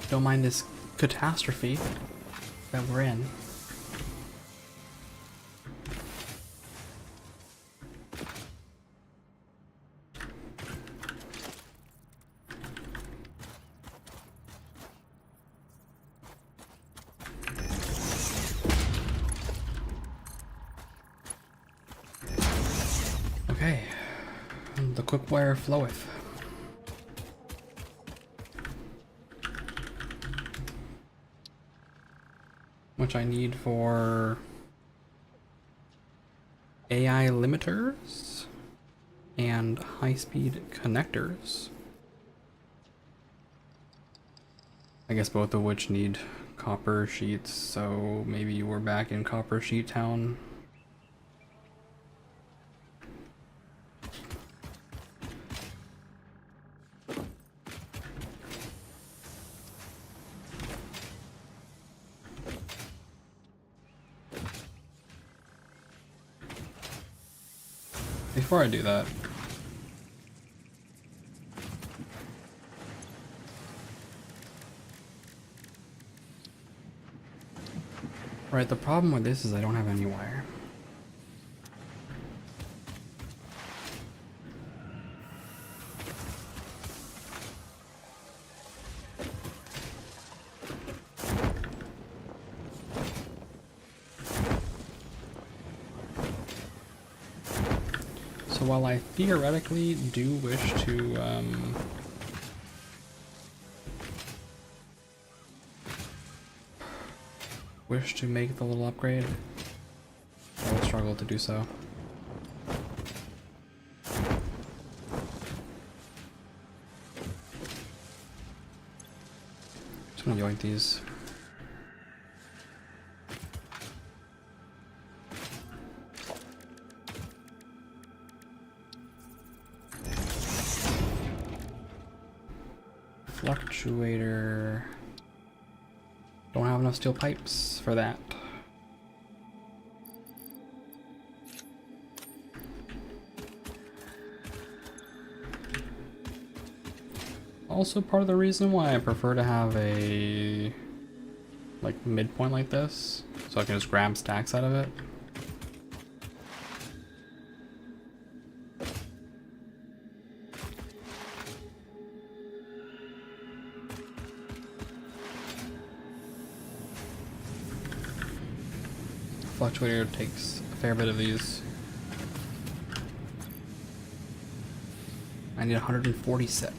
Don't mind this catastrophe that we're in. Okay, the cookware floweth. Which I need for AI limiters and high-speed connectors. I guess both of which need copper sheets, so maybe we're back in copper sheet town. Before I do that, right, the problem with this is I don't have any wire. So while I theoretically do wish to make the little upgrade, I will struggle to do so. Just gonna yoink these. Fluctuator. Don't have enough steel pipes for that. Also part of the reason why I prefer to have a like midpoint like this, so I can just grab stacks out of it. Fluctuator takes a fair bit of these. I need 147.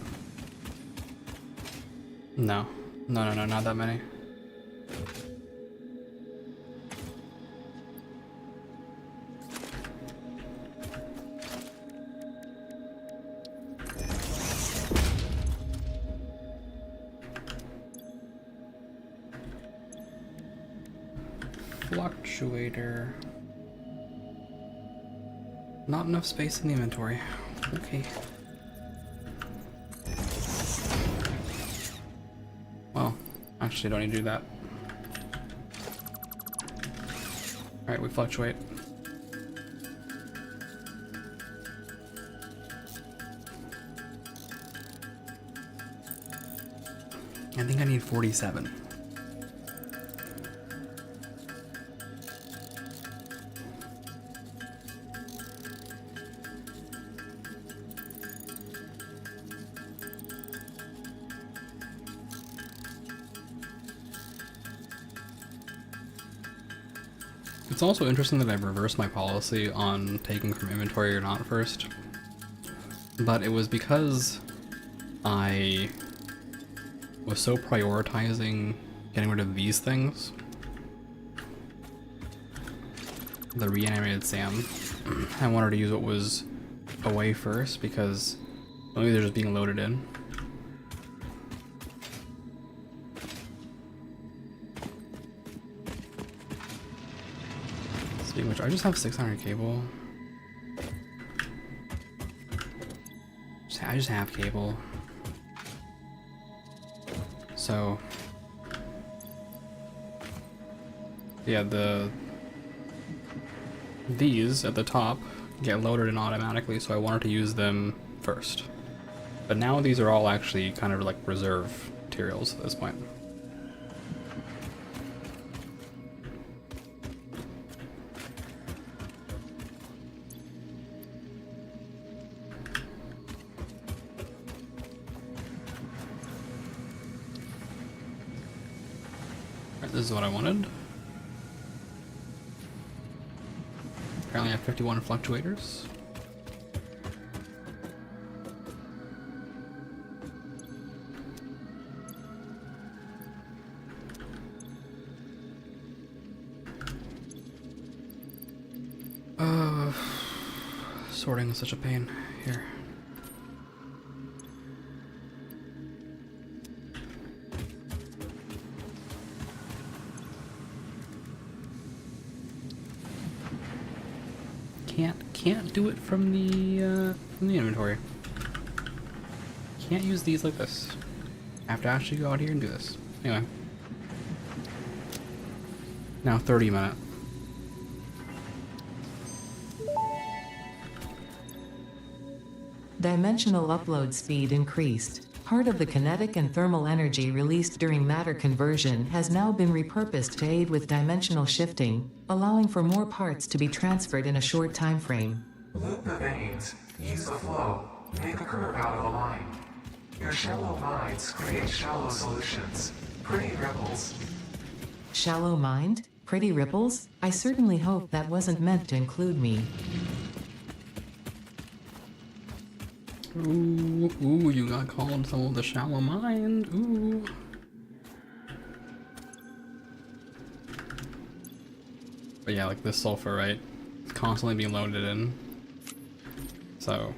No, not that many. Fluctuator. Not enough space in the inventory. Okay. Well, actually don't need to do that. Alright, we fluctuate. I think I need 47. It's also interesting that I've reversed my policy on taking from inventory or not first, but it was because I was so prioritizing getting rid of these things. The reanimated Sam. I wanted to use what was away first because Maybe they're just being loaded in. Speaking of which, I just have 600 cable. I just have cable. So yeah, these at the top get loaded in automatically, so I wanted to use them first. But now these are all actually kind of like reserve materials at this point. Alright, this is what I wanted. Apparently I have 51 fluctuators. Sorting is such a pain here. Can't do it from the inventory. Can't use these like this. I have to actually go out here and do this. Anyway. Now 30 minutes. Dimensional upload speed increased. Part of the kinetic and thermal energy released during matter conversion has now been repurposed to aid with dimensional shifting, allowing for more parts to be transferred in a short time frame. Loop the veins, use the flow, make a curve out of a line. Your shallow minds create shallow solutions. Pretty ripples. Shallow mind? Pretty ripples? I certainly hope that wasn't meant to include me. Ooh, you got called some of the shallow mind. Ooh. But yeah, like this sulfur, right? It's constantly being loaded in. So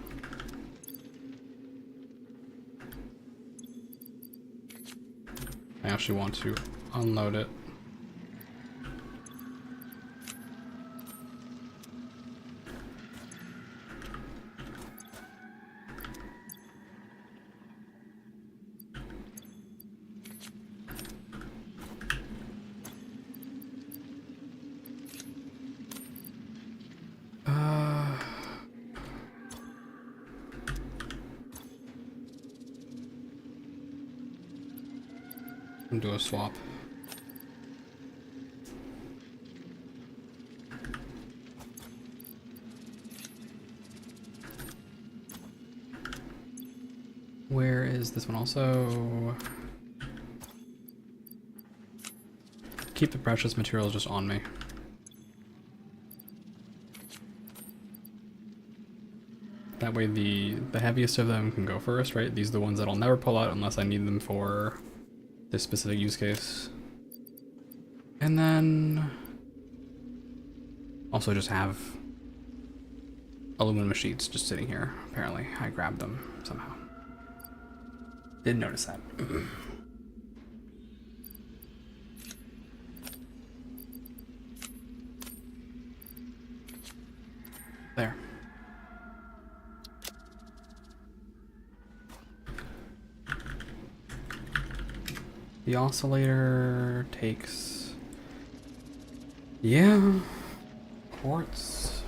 I actually want to unload it. And do a swap. Where is this one also? Keep the precious materials just on me. That way the heaviest of them can go first, right? These are the ones that I'll never pull out unless I need them for this specific use case. And then also just have aluminum sheets just sitting here. Apparently I grabbed them somehow. Didn't notice that. There. The oscillator takes, yeah, quartz.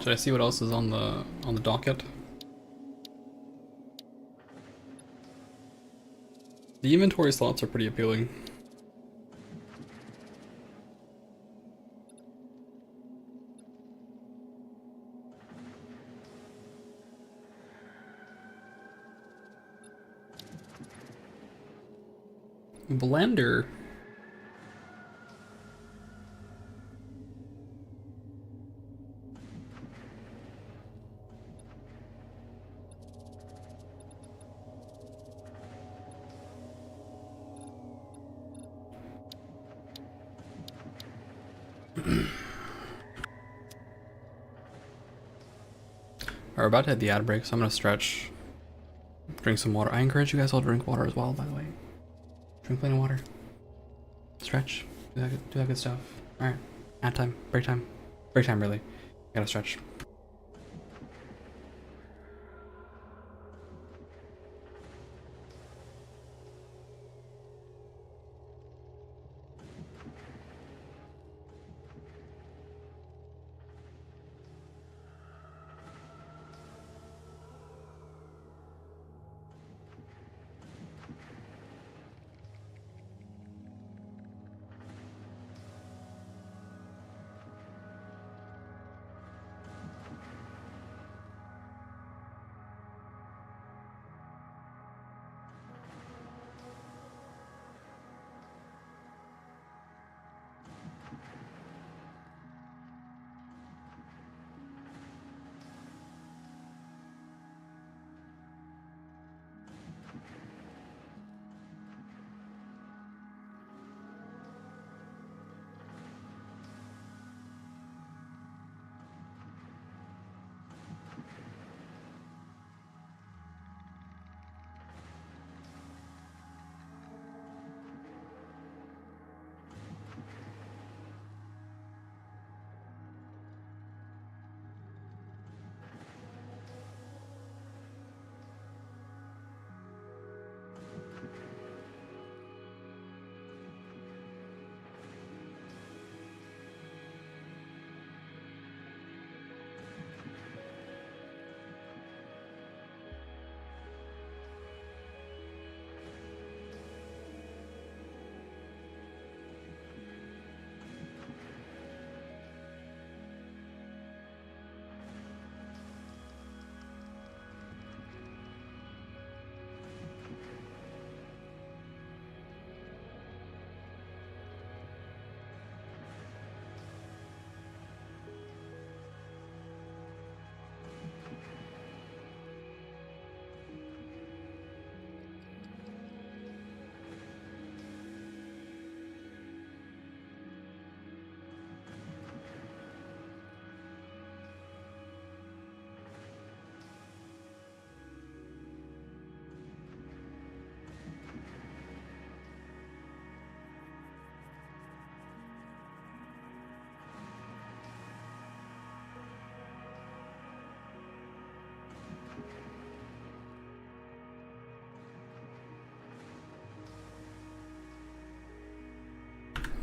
Should I see what else is on the docket? The inventory slots are pretty appealing. Blender. We're about to hit the ad break, so I'm gonna stretch, drink some water. I encourage you guys all to drink water as well, by the way. Drink plenty of water. Stretch. Do that good stuff. Alright. Ad time. Break time. Break time, really. Gotta stretch.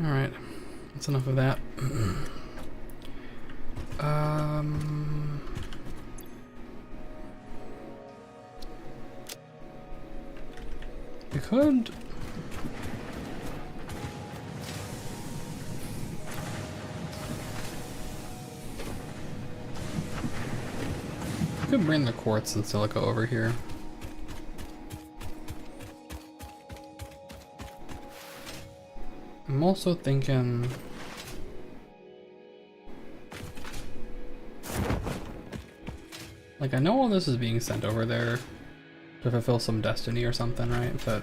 Alright, that's enough of that. We could... We could bring the quartz and silica over here. I'm also thinking... Like, I know all this is being sent over there to fulfill some destiny or something, right? But...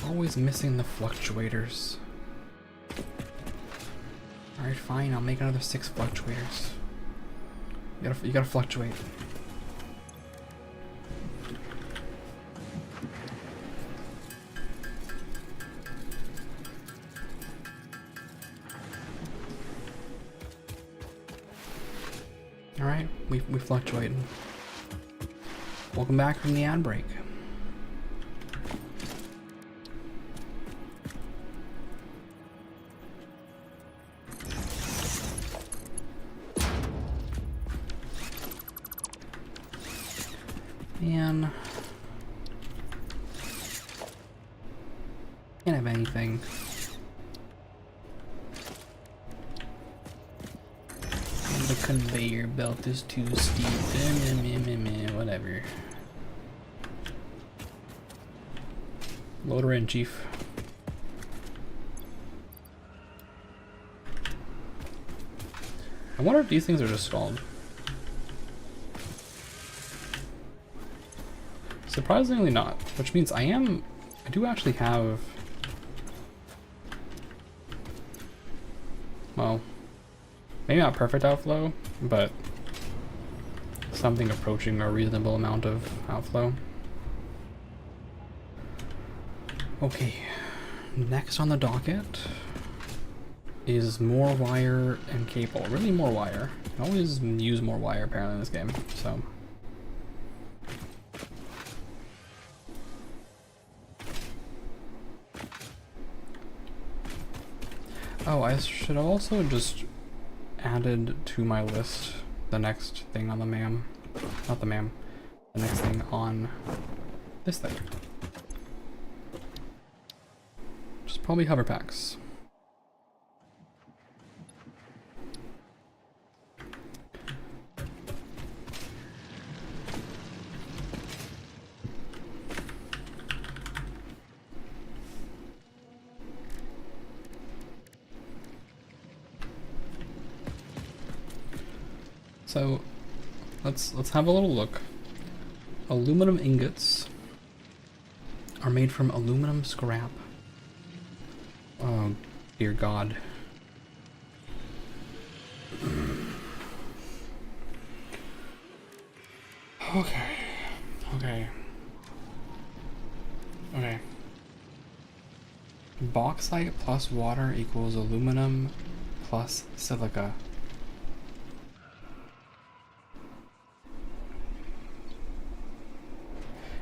always missing the fluctuators. Alright, fine, I'll make another 6 fluctuators. You gotta fluctuate. Alright, we fluctuate. Welcome back from the ad break. Man, can't have anything. The conveyor belt is too steep. Whatever. Loader in, chief. I wonder if these things are just stalled. Surprisingly not, which means I do actually have well, maybe not perfect outflow, but something approaching a reasonable amount of outflow. Okay, next on the docket is more wire and cable. Really more wire. I always use more wire apparently in this game, so. Oh, I should have also just added to my list the next thing on the not the the next thing on this thing. Just probably hover packs. So let's have a little look. Aluminum ingots are made from aluminum scrap. Oh dear God. Okay. Bauxite plus water equals aluminum plus silica.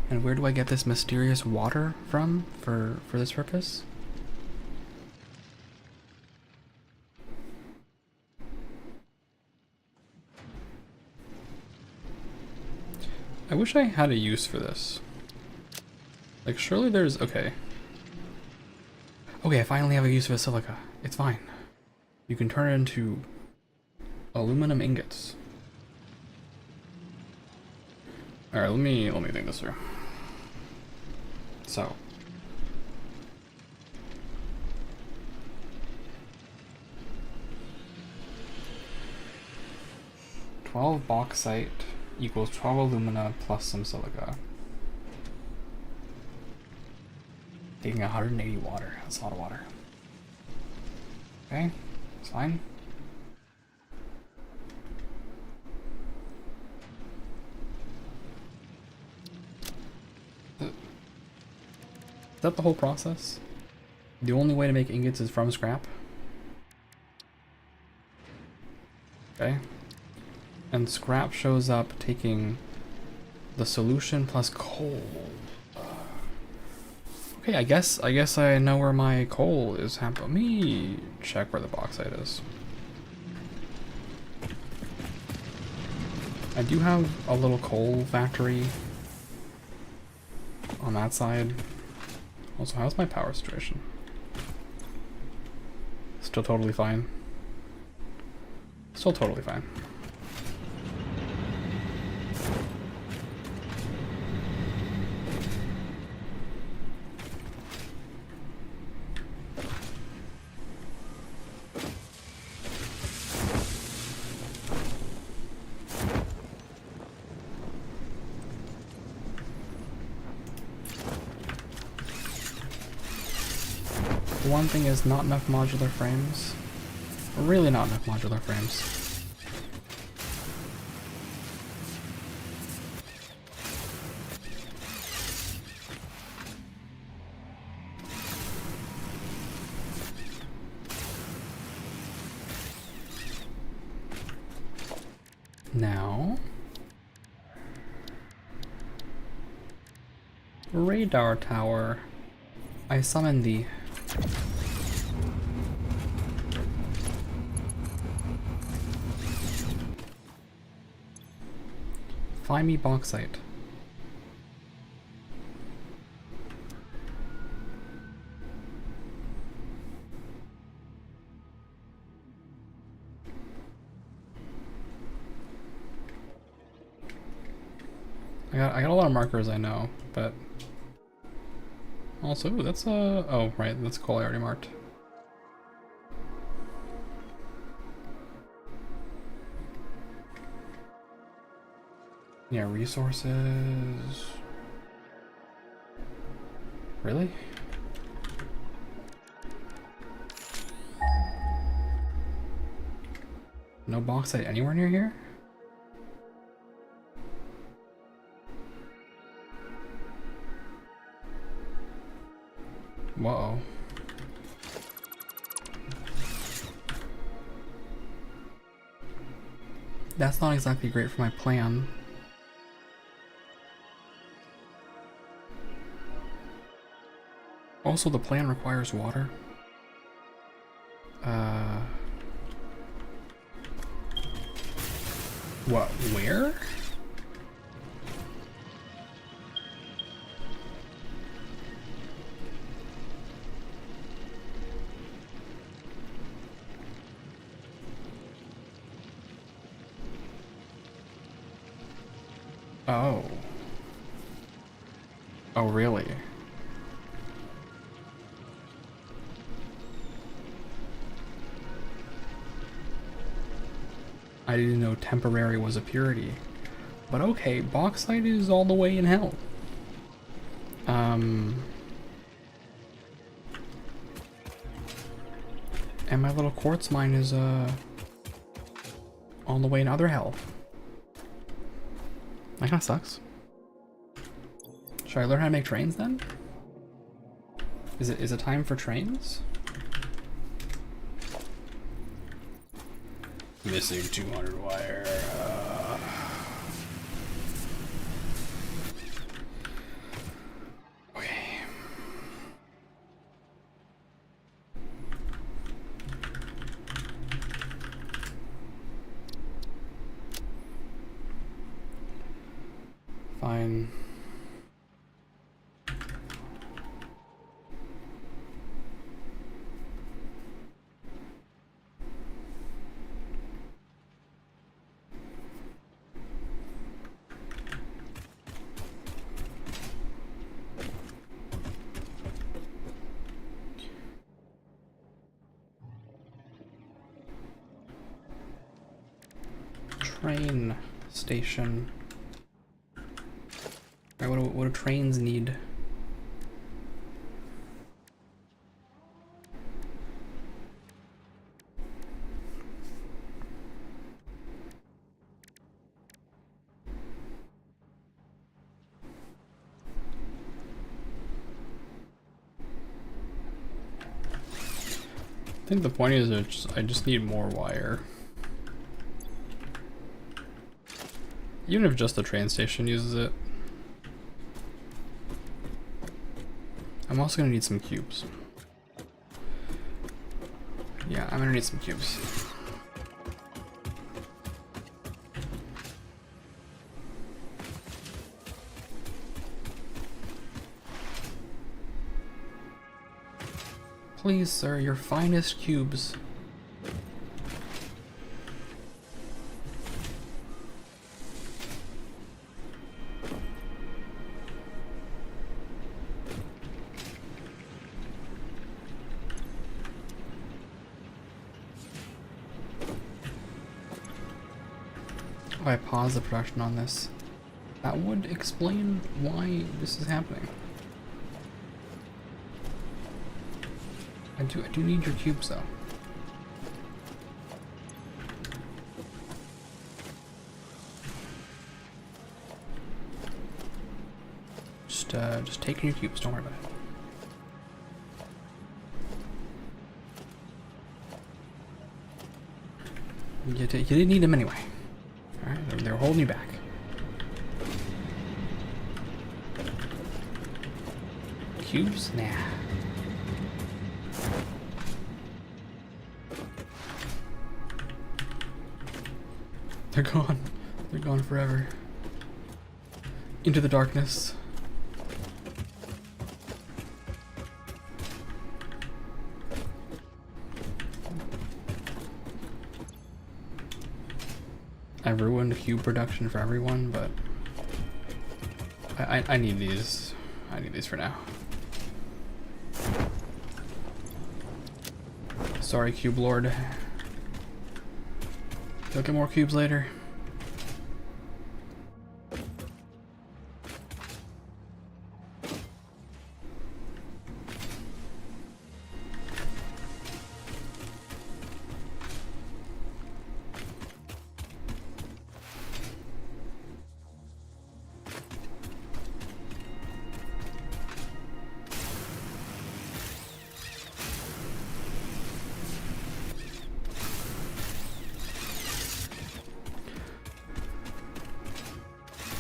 And where do I get this mysterious water from for this purpose? I wish I had a use for this. Like, surely there's... Okay, I finally have a use for the silica. It's fine. You can turn it into aluminum ingots. Alright, let me think this through. So. $12 bauxite equals 12 alumina plus some silica. Taking 180 water. That's a lot of water. Okay, it's fine. Is that the whole process? The only way to make ingots is from scrap? Okay. And scrap shows up taking the solution plus coal. Okay, I guess I know where my coal is. Let me check where the bauxite is. I do have a little coal factory on that side. Also, how's my power situation? Still totally fine. Still totally fine. One thing is not enough modular frames. Really not enough modular frames. Now, radar tower, I summon thee. Find me bauxite. I got a lot of markers I know, but also ooh, that's oh right, that's coal I already marked. Yeah, resources. Really? No bauxite anywhere near here? Whoa. That's not exactly great for my plan. Also, the plan requires water. What? Where? Oh. Oh, really? I didn't know temporary was a purity. But okay, bauxite is all the way in hell. And my little quartz mine is on the way in other hell. That kinda sucks. Should I learn how to make trains then? Is it time for trains? Missing 200 wire. Okay. Fine. Train station. Alright, what do trains need? I think the point is I just need more wire. Even if just the train station uses it. I'm also gonna need some cubes. Yeah, I'm gonna need some cubes. Please, sir, your finest cubes. If I pause the production on this, that would explain why this is happening. I do need your cubes though. Just taking your cubes, don't worry about it. You didn't need them anyway. Alright, they were holding you back. Cubes? Nah. They're gone. They're gone forever. Into the darkness. I've ruined cube production for everyone, but I need these. I need these for now. Sorry, Cube Lord. You'll get more cubes later.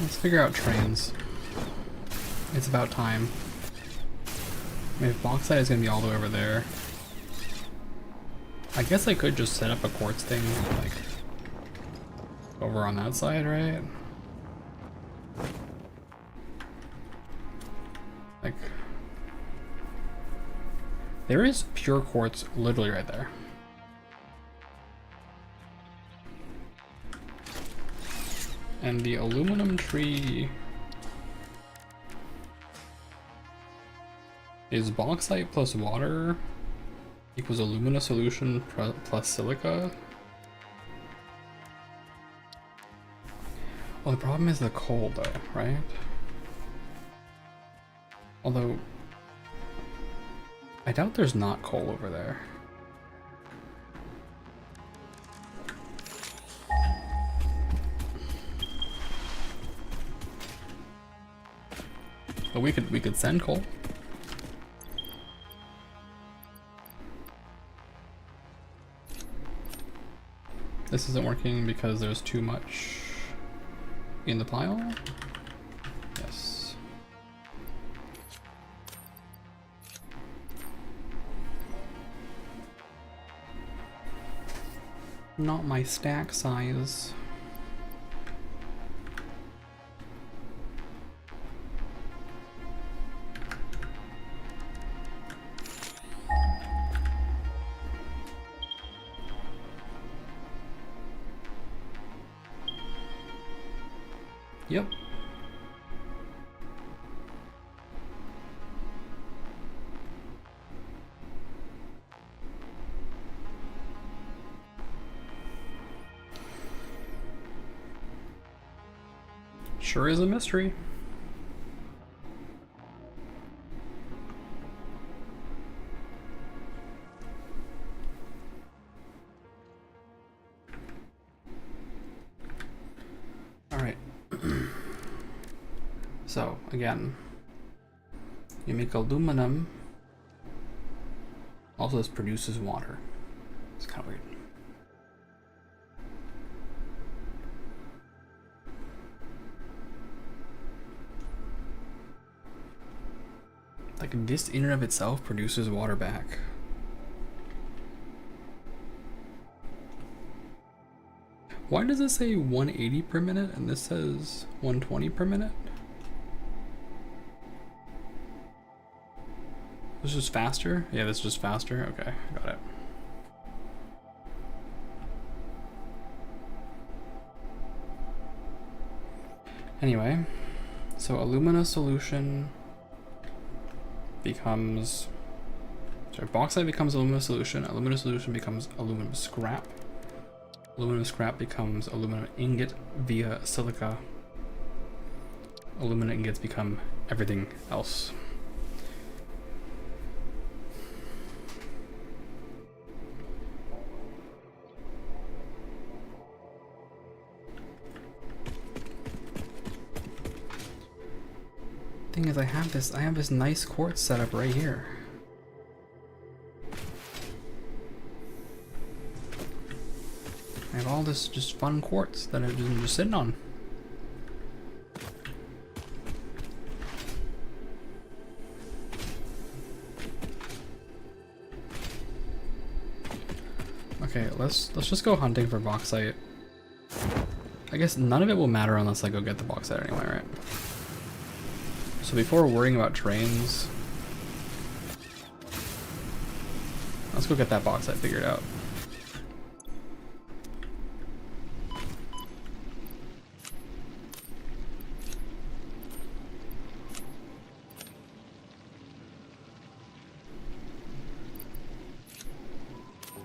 Let's figure out trains. It's about time. I mean, if bauxite is gonna be all the way over there, I guess I could just set up a quartz thing, like, over on that side, right? Like, there is pure quartz literally right there. And the aluminum tree is bauxite plus water equals alumina solution plus silica. Well, the problem is the coal though, right? Although, I doubt there's not coal over there. But we could send coal. This isn't working because there's too much in the pile. Yes. Not my stack size. Yep. Sure is a mystery. All right. So again, you make aluminum. Also, this produces water. It's kind of weird. Like, this in and of itself produces water back. Why does it say 180 per minute and this says 120 per minute? This is faster? Yeah, this is just faster. Okay, got it. Anyway, so alumina solution becomes, sorry, bauxite becomes alumina solution becomes aluminum scrap. Aluminum scrap becomes aluminum ingot via silica. Aluminum ingots become everything else. Thing is, I have this nice quartz setup right here. I have all this just fun quartz that I've been just sitting on. Okay, let's just go hunting for bauxite. I guess none of it will matter unless I go get the bauxite anyway, right? So before worrying about trains, let's go get that bauxite figured out.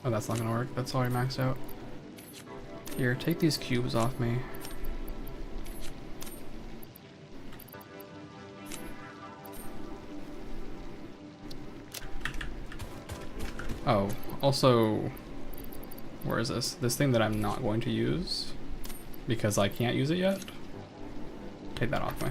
Oh, that's not gonna work. That's already maxed out. Here, take these cubes off me. Oh, also, where is this? This thing that I'm not going to use because I can't use it yet. Take that off me.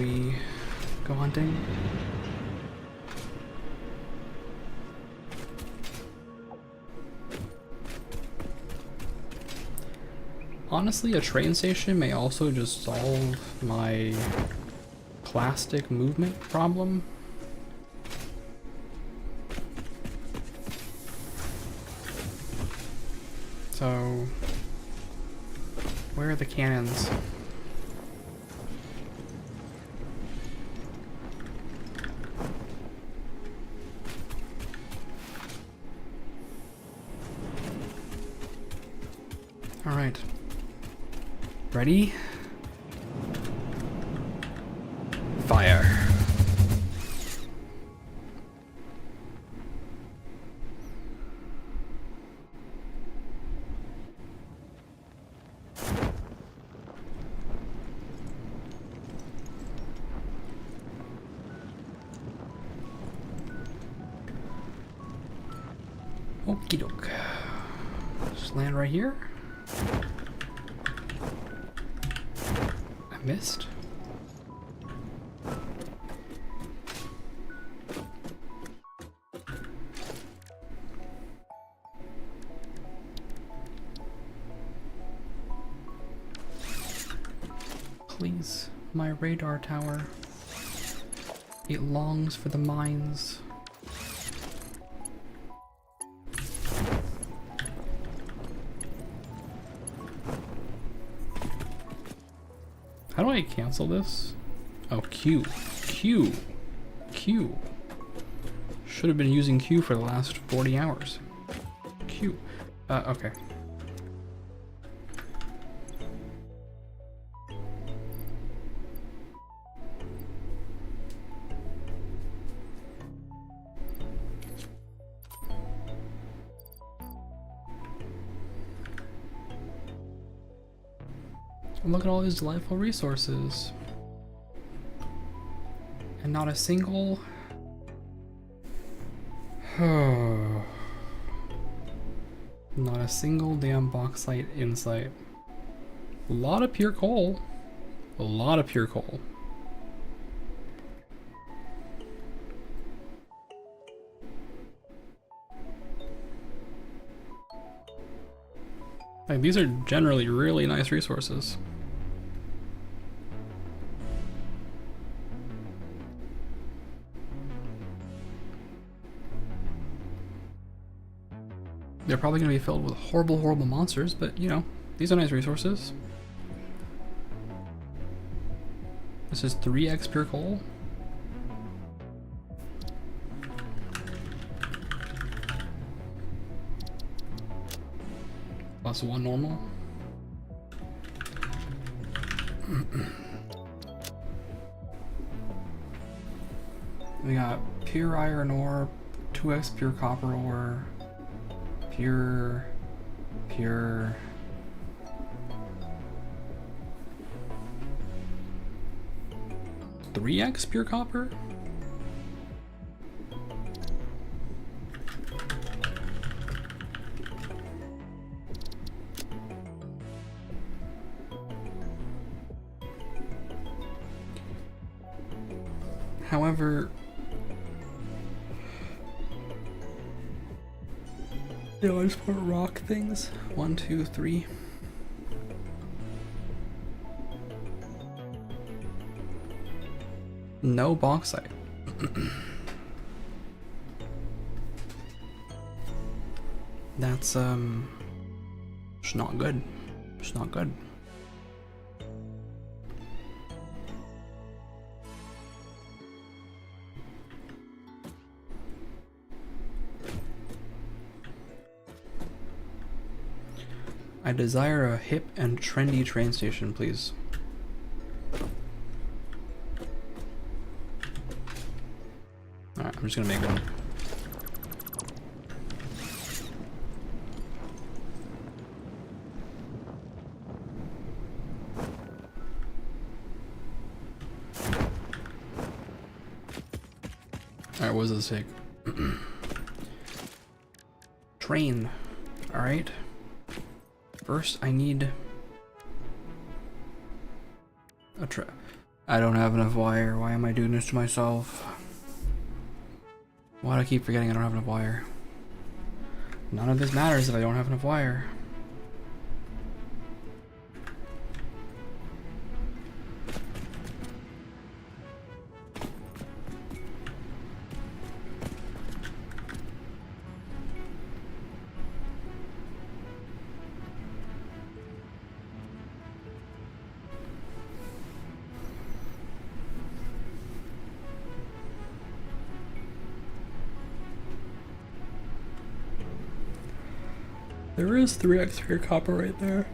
we go hunting? Honestly, a train station may also just solve my plastic movement problem. So, where are the cannons? All right. Ready? Fire. Okie doke. Just land right here. I missed. Please, my radar tower. It longs for the mines. How do I cancel this? Oh, Q. Q. Q. Should have been using Q for the last 40 hours. Q. Okay. And look at all these delightful resources. And not a single... not a single damn bauxite in sight. A lot of pure coal. A lot of pure coal. Like, these are generally really nice resources. They're probably going to be filled with horrible, horrible monsters, but you know, these are nice resources. This is 3x pure coal. Plus 1 normal. We got pure iron ore, 2x pure copper ore, pure 3x pure copper? However, yeah, I just put rock things. 1, 2, 3. No bauxite. That's it's not good. It's not good. I desire a hip and trendy train station, please. Alright, I'm just gonna make one. Alright, what does this take? Train. Alright. First, I need a I don't have enough wire. Why am I doing this to myself? Why do I keep forgetting I don't have enough wire? None of this matters if I don't have enough wire. There is 3 extra copper right there.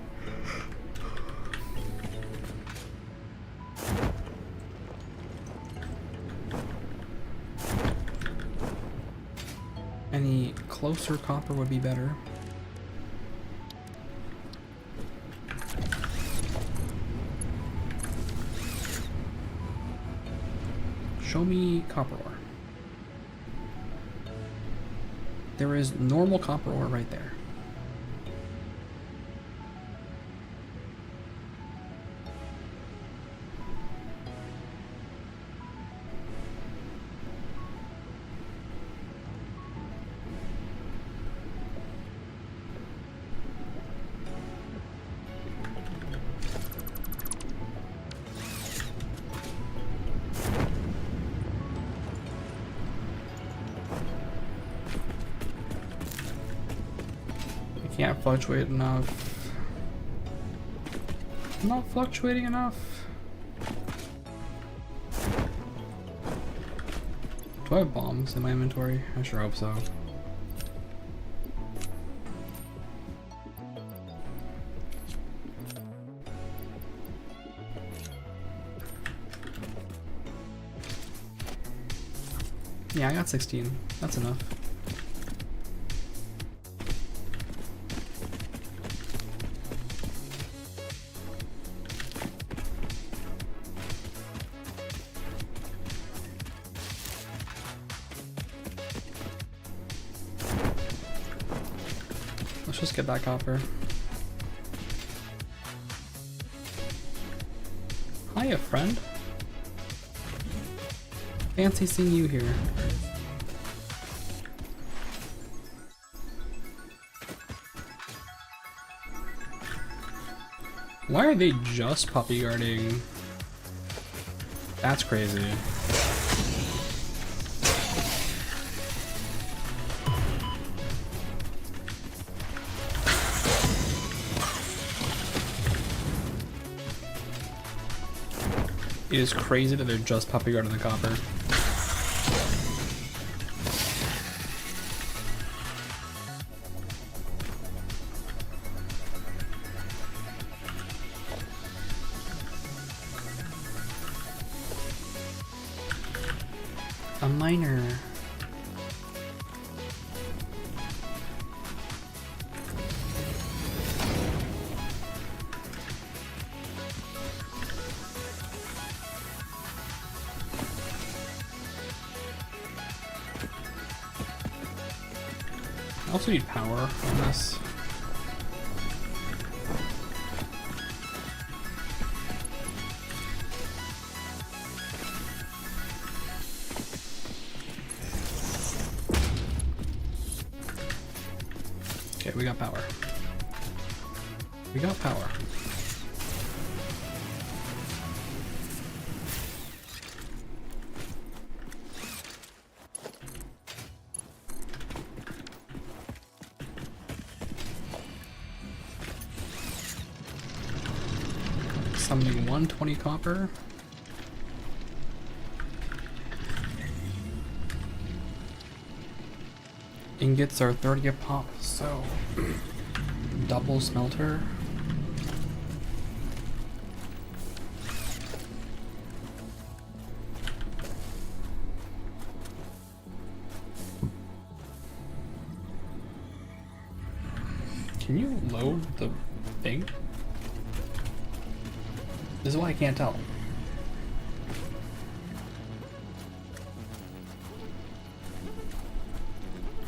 Any closer copper would be better. Show me copper ore. There is normal copper ore right there. Can't fluctuate enough. I'm not fluctuating enough. Do I have bombs in my inventory? I sure hope so. Yeah, I got 16. That's enough. Let's just get that copper. Hiya, friend. Fancy seeing you here. Why are they just puppy guarding? That's crazy. It is crazy that they're just puppy guarding the copper. A miner. I also need power on this. Okay, we got power. We got power. Summoning 120 copper. Ingots are 30 a pop, so double smelter. Can you load the thing? This is why I can't tell.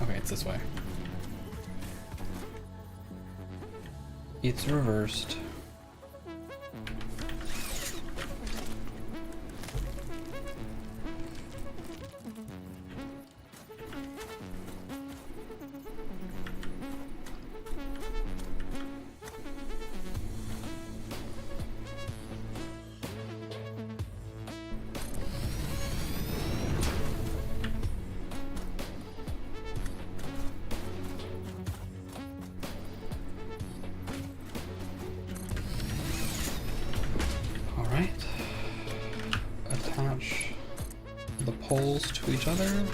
Okay, it's this way. It's reversed. the poles to each other.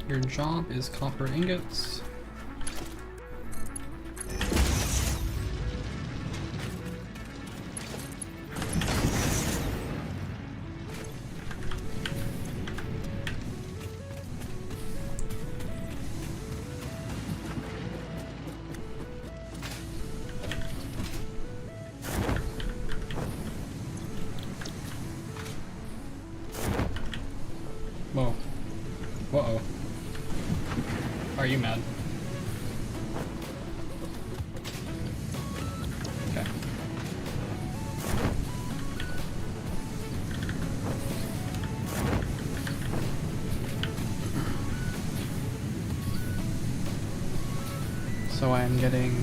Your job is copper ingots. Whoa. Whoa. Are you mad? Okay. So I'm getting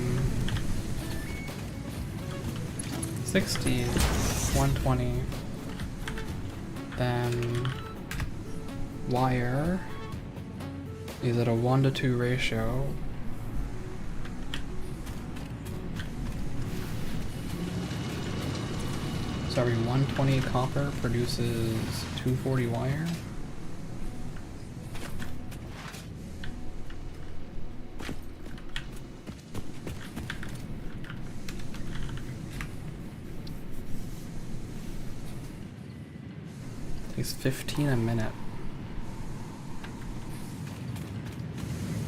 60, 120, then wire is at a 1:2 ratio. So every 120 copper produces 240 wire. Takes 15 a minute.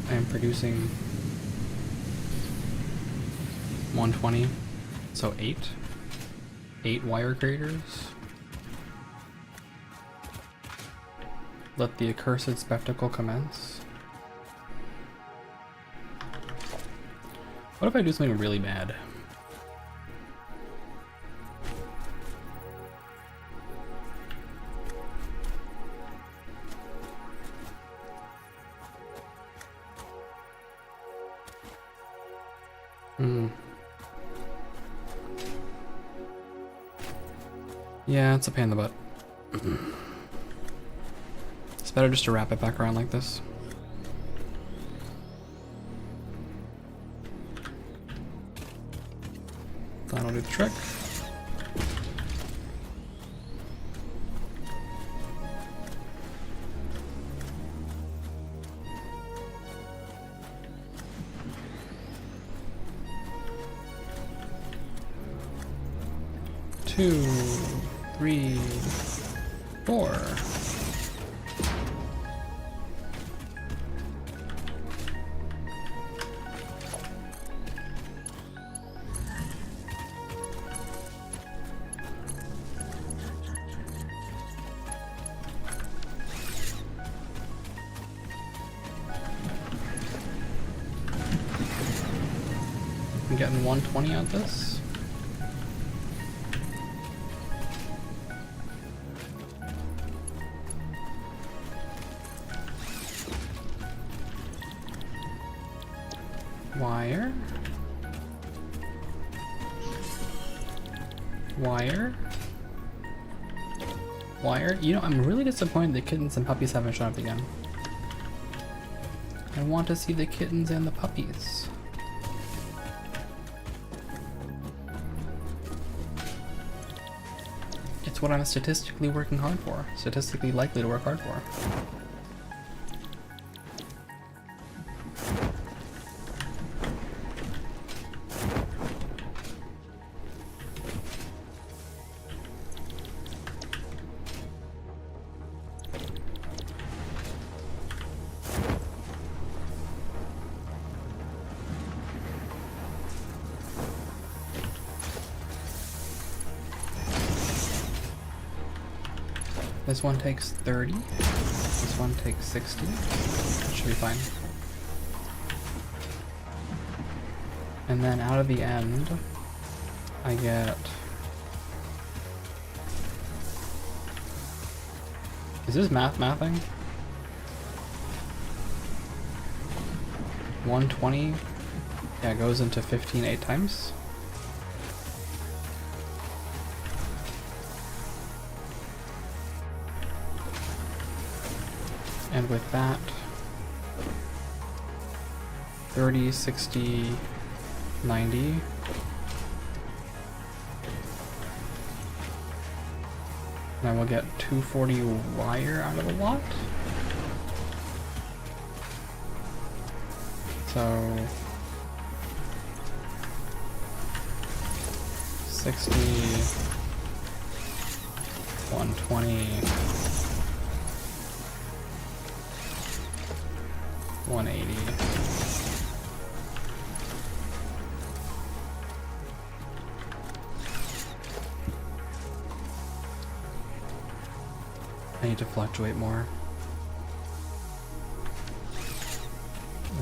I am producing 120, so 8 wire graders. Let the accursed spectacle commence. What if I do something really bad? Yeah, it's a pain in the butt. It's better just to wrap it back around like this. That'll do the trick. Two, 3, 4. I'm getting 120 out this. Wire. Wire. Wire. You know, I'm really disappointed the kittens and puppies haven't shown up again. I want to see the kittens and the puppies. It's what I'm statistically working hard for. Statistically likely to work hard for. This one takes 30. This one takes 60. That should be fine. And then out of the end, I get... Is this mathing? 120 down Yeah, it goes into 15 8 times. And with that, 30, 60, 90. And we'll get 240 wire out of the lot. So 60, 120, 180. I need to fluctuate more.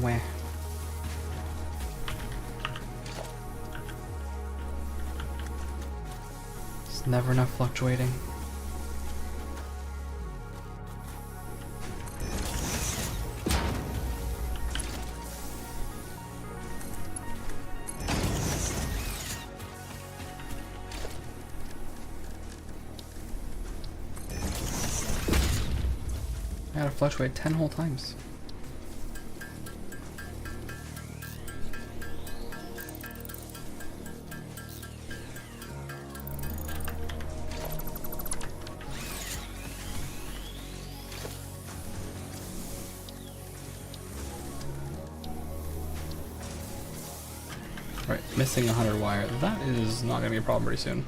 Wah. It's never enough fluctuating. I gotta fluctuate 10 whole times. Right, missing 100 wire. That is not gonna be a problem pretty soon.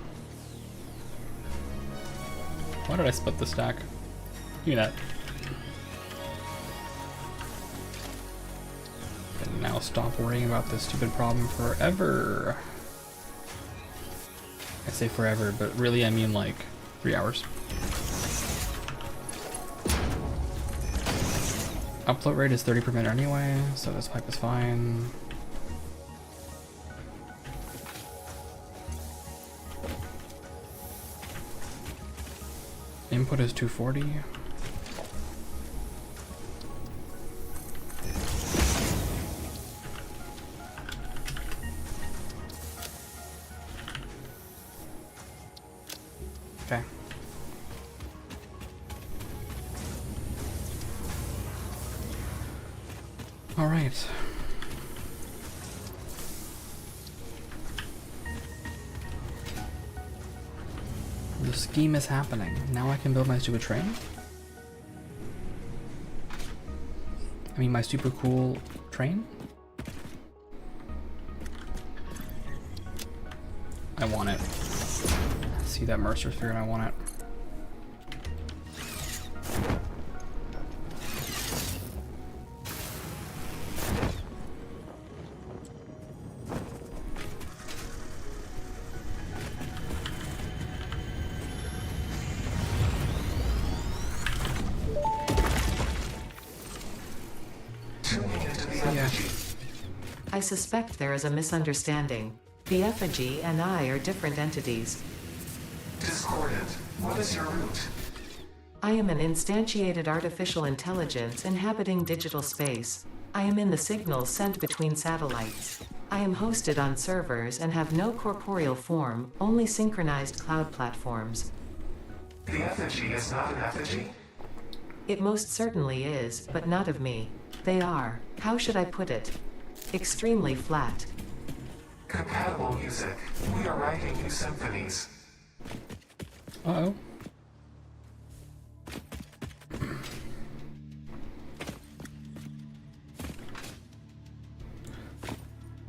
Why did I split the stack? Give me that. And now stop worrying about this stupid problem forever. I say forever, but really I mean like 3 hours. Upload rate is 30 per minute anyway, so this pipe is fine. Input is 240. Okay. All right. The scheme is happening. Now I can build my stupid train. I mean, my super cool train. I want it. See that Mercer sphere and I want it. I suspect there is a misunderstanding. The effigy and I are different entities. Discordant, what is your route? I am an instantiated artificial intelligence inhabiting digital space. I am in the signals sent between satellites. I am hosted on servers and have no corporeal form, only synchronized cloud platforms. The effigy is not an effigy? It most certainly is, but not of me. They are, how should I put it? Extremely flat. Compatible music. We are writing new symphonies. Uh-oh.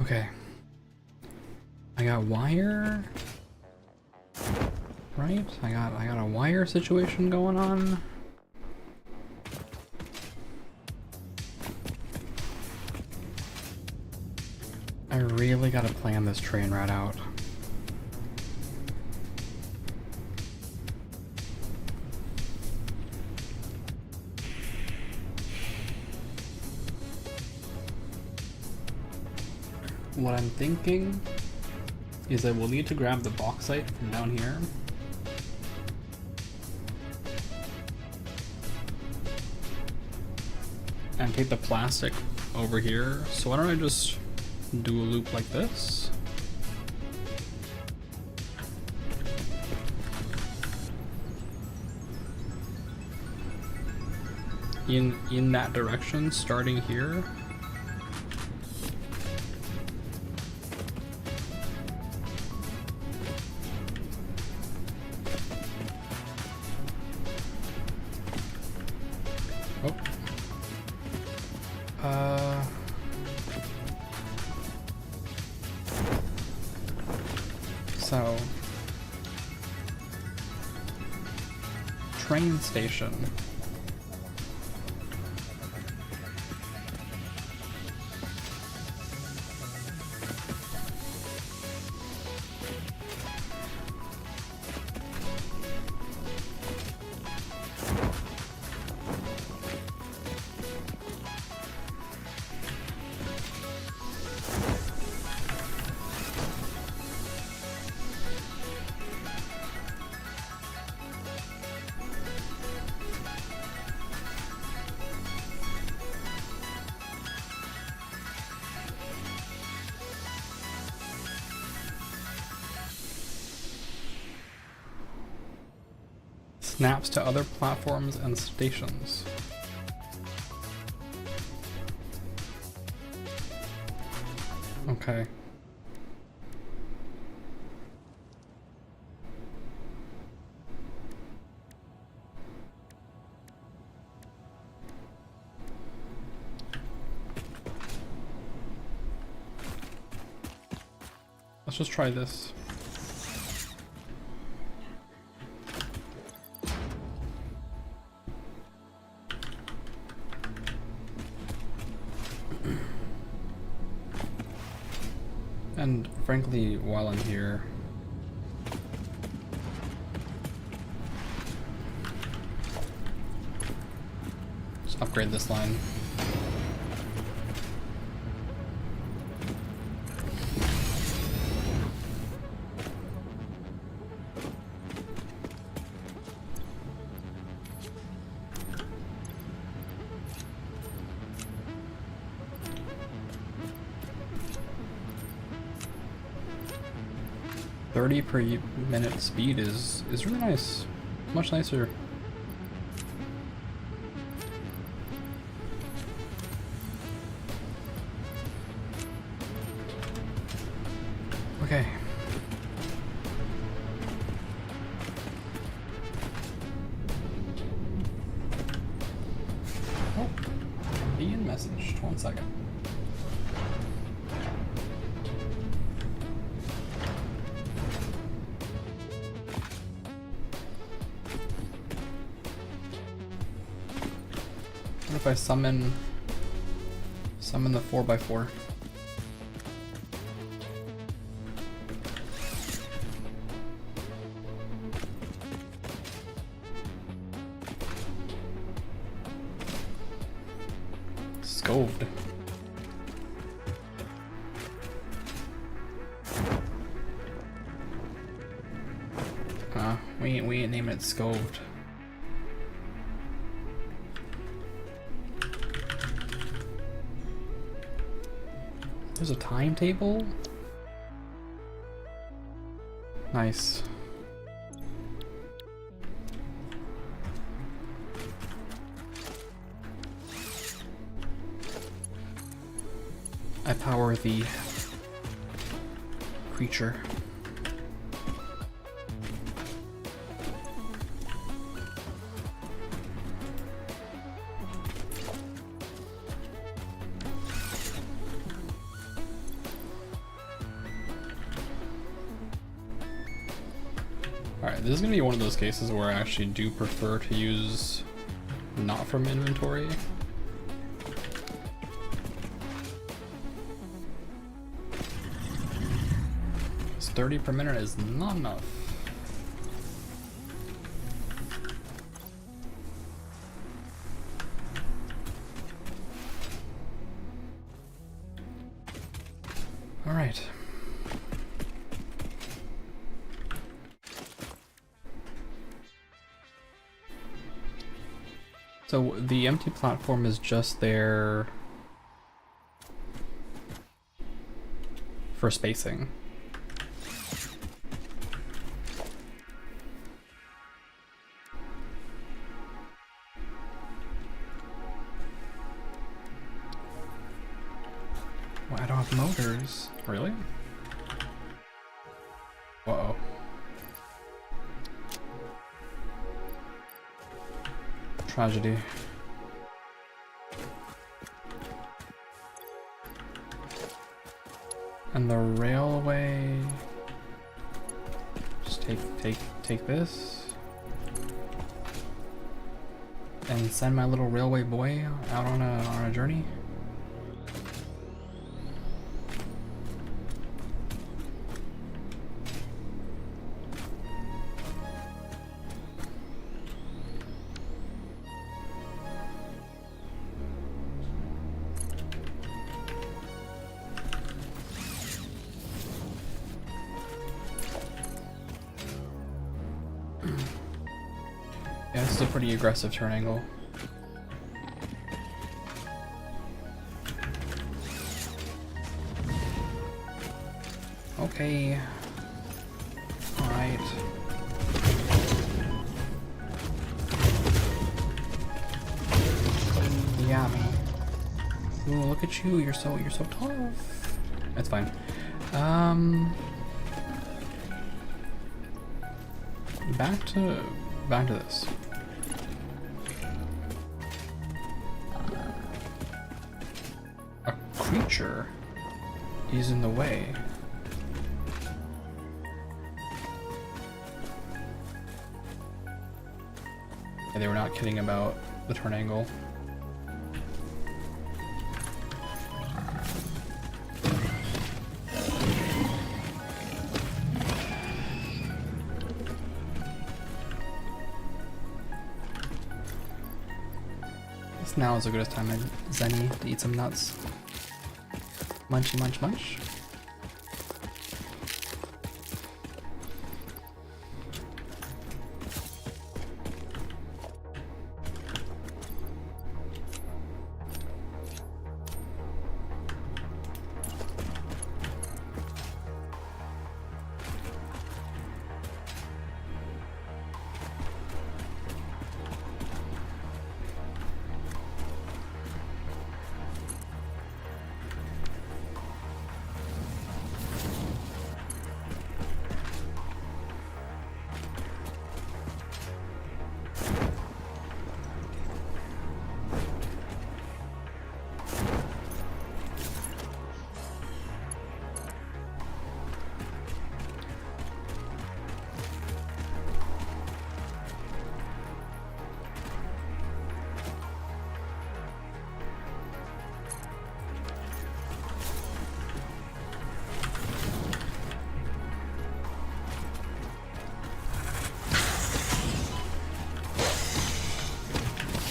Okay. I got wire. Right? I got a wire situation going on. I really gotta plan this train right out. What I'm thinking is that we'll need to grab the bauxite from down here. And take the plastic over here. So why don't I just do a loop like this. In that direction, starting here. Oh. So train station. Snaps to other platforms and stations. Okay. Let's just try this. And frankly, while I'm here, just upgrade this line. $30 per minute speed is really nice. Much nicer. Okay. Oh, being messaged. 1 second. What if I summon the 4x4? Scoved. We ain't naming it Scoved. There's a timetable? Nice. I power the creature. Alright, this is going to be one of those cases where I actually do prefer to use not from inventory. Because 30 per minute is not enough. Alright. So the empty platform is just there for spacing. Well, I don't have motors. Really? Whoa. Tragedy. And the railway. Just take this. And send my little railway boy out on a journey. Yeah, this is a pretty aggressive turn angle. Okay. Alright. Yeah, me. Ooh, look at you, you're so tough. That's fine. Back to this. A creature is in the way. And they were not kidding about the turn angle. Now is as good as time as any to eat some nuts. Munchy munch munch.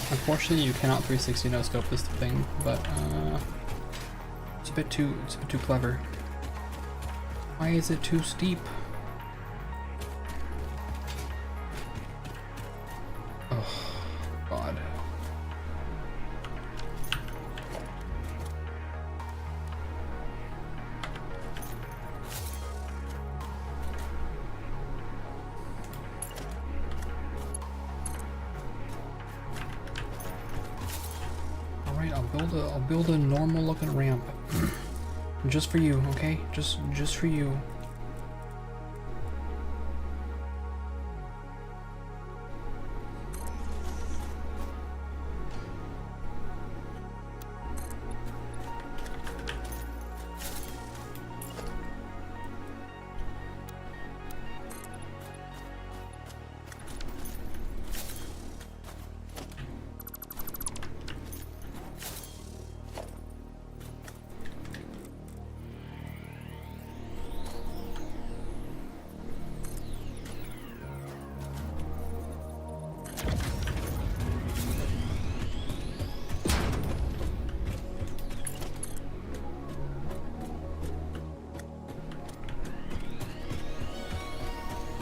Unfortunately, you cannot 360 no scope this thing, but it's a bit too clever. Why is it too steep? Oh God. I'll build a normal looking ramp. Just for you, okay? Just for you.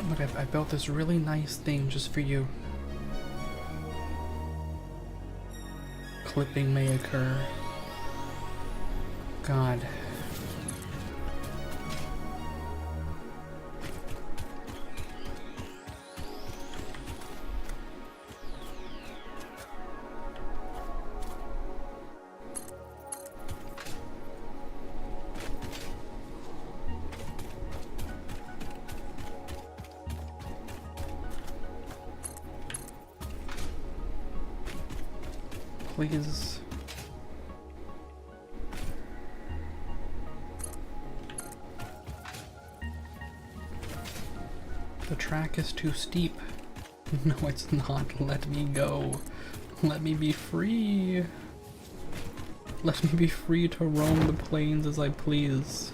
Look, I built this really nice thing just for you. Clipping may occur. God. please. The track is too steep. No, it's not. Let me go. Let me be free. Let me be free to roam the plains as I please.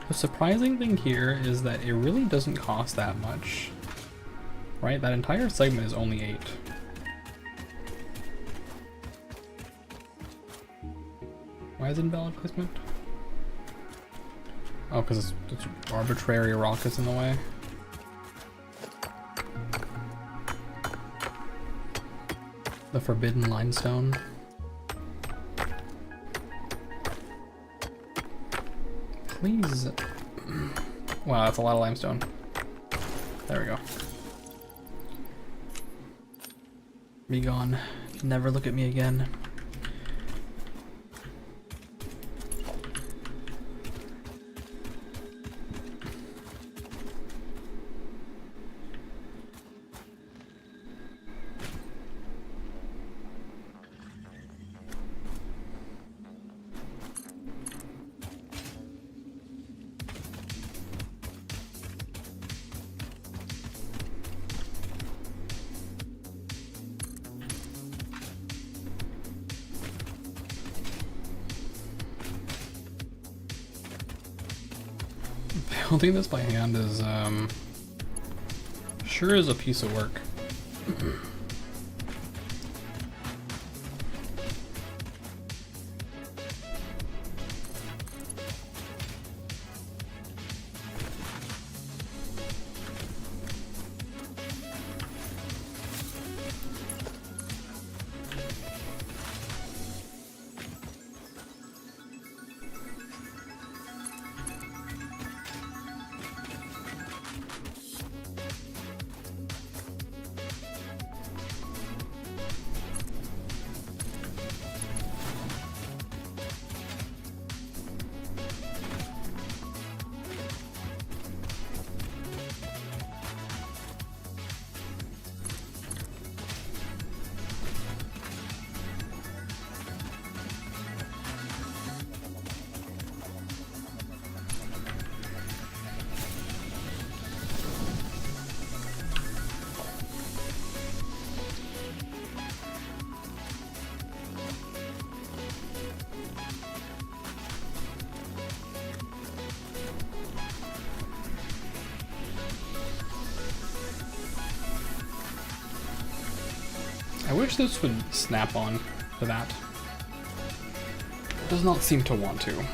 The surprising thing here is that it really doesn't cost that much, right? That entire segment is only 8. Why is it invalid placement? Oh, because it's arbitrary rock is in the way. The forbidden limestone. Please. Wow, that's a lot of limestone. There we go. Be gone. Never look at me again. Building this by hand is sure is a piece of work. I wish this would snap on to that. It does not seem to want to.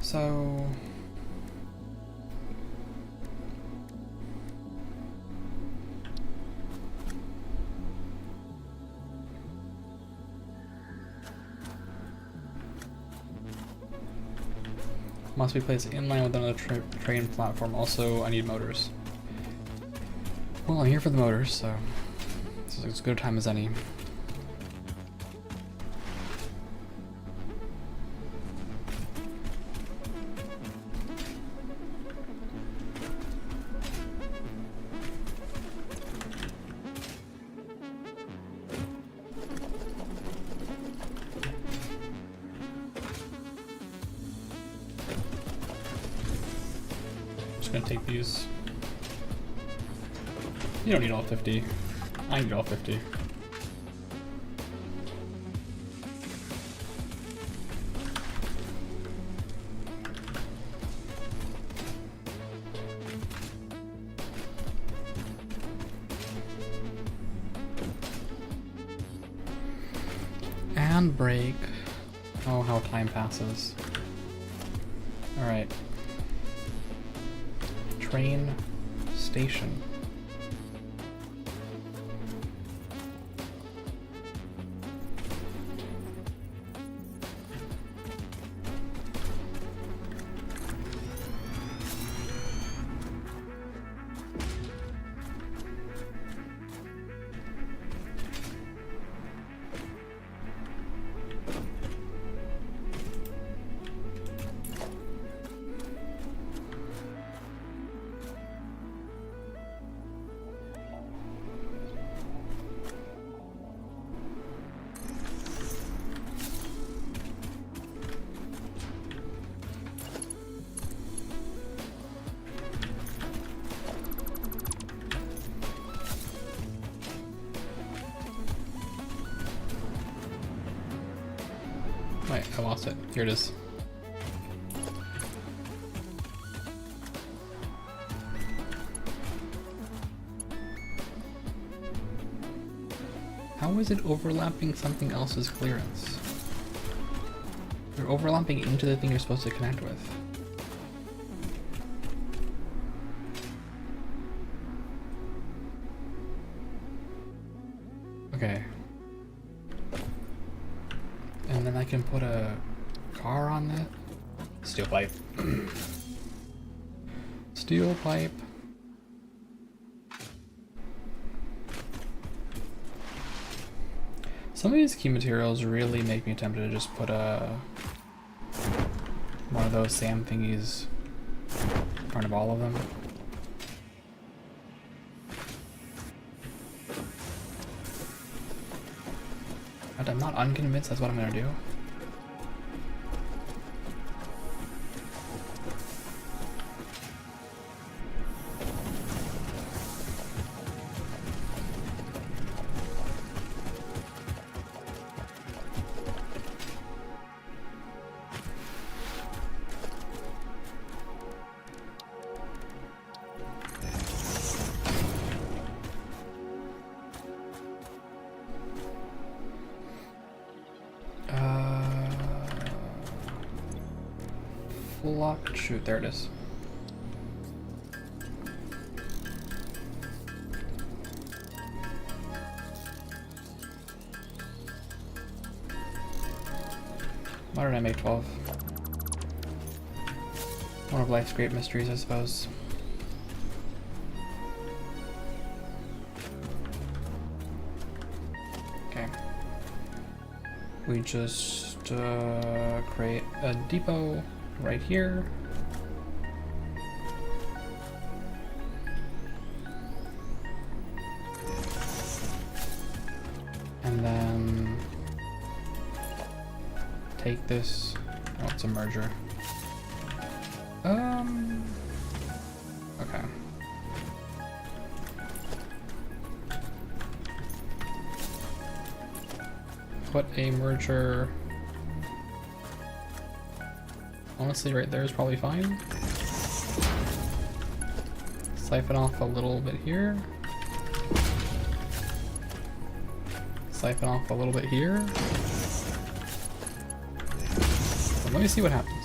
So must be placed in line with another train platform. Also, I need motors. Well, I'm here for the motors, so this is as good a time as any. gonna take these. You don't need all 50. I need all 50. And break. Oh, how time passes. Alright. Train station. Wait, I lost it. Here it is. How is it overlapping something else's clearance? You're overlapping into the thing you're supposed to connect with. Okay. And then I can put a car on that. Steel pipe. Steel pipe. Some of these key materials really make me tempted to just put one of those sand thingies in front of all of them. But I'm not unconvinced that's what I'm gonna do. Lock, shoot, there it is. Why did I make 12? One of life's great mysteries, I suppose. Okay. We just create a depot right here. And then take this. Oh, it's a merger. Okay. Put a merger. Honestly, right there is probably fine. Siphon off a little bit here. Siphon off a little bit here. So let me see what happens.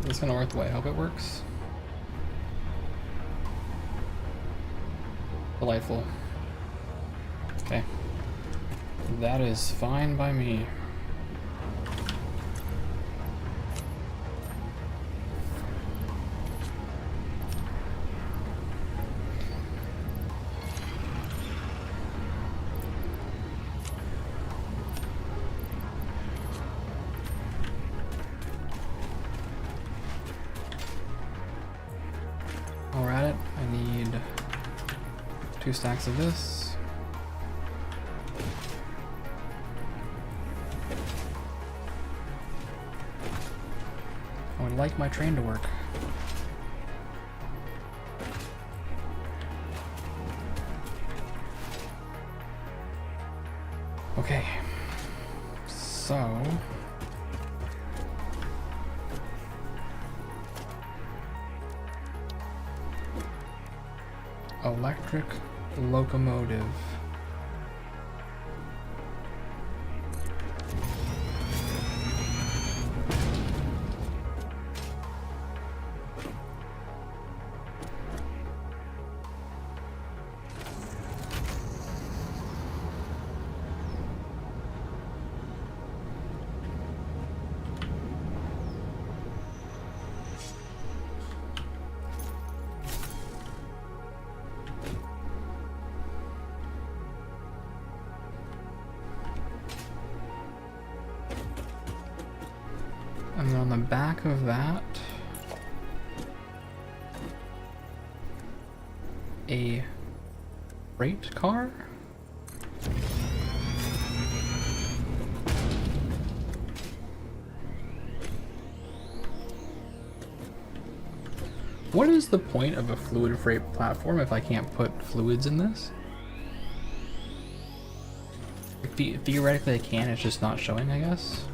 Is this gonna work the way I hope it works? Delightful. Okay. That is fine by me. 2 stacks of this. I would like my train to work. Okay, so electric locomotive. And then on the back of that, a freight car? What is the point of a fluid freight platform if I can't put fluids in this? Theoretically I can, it's just not showing, I guess.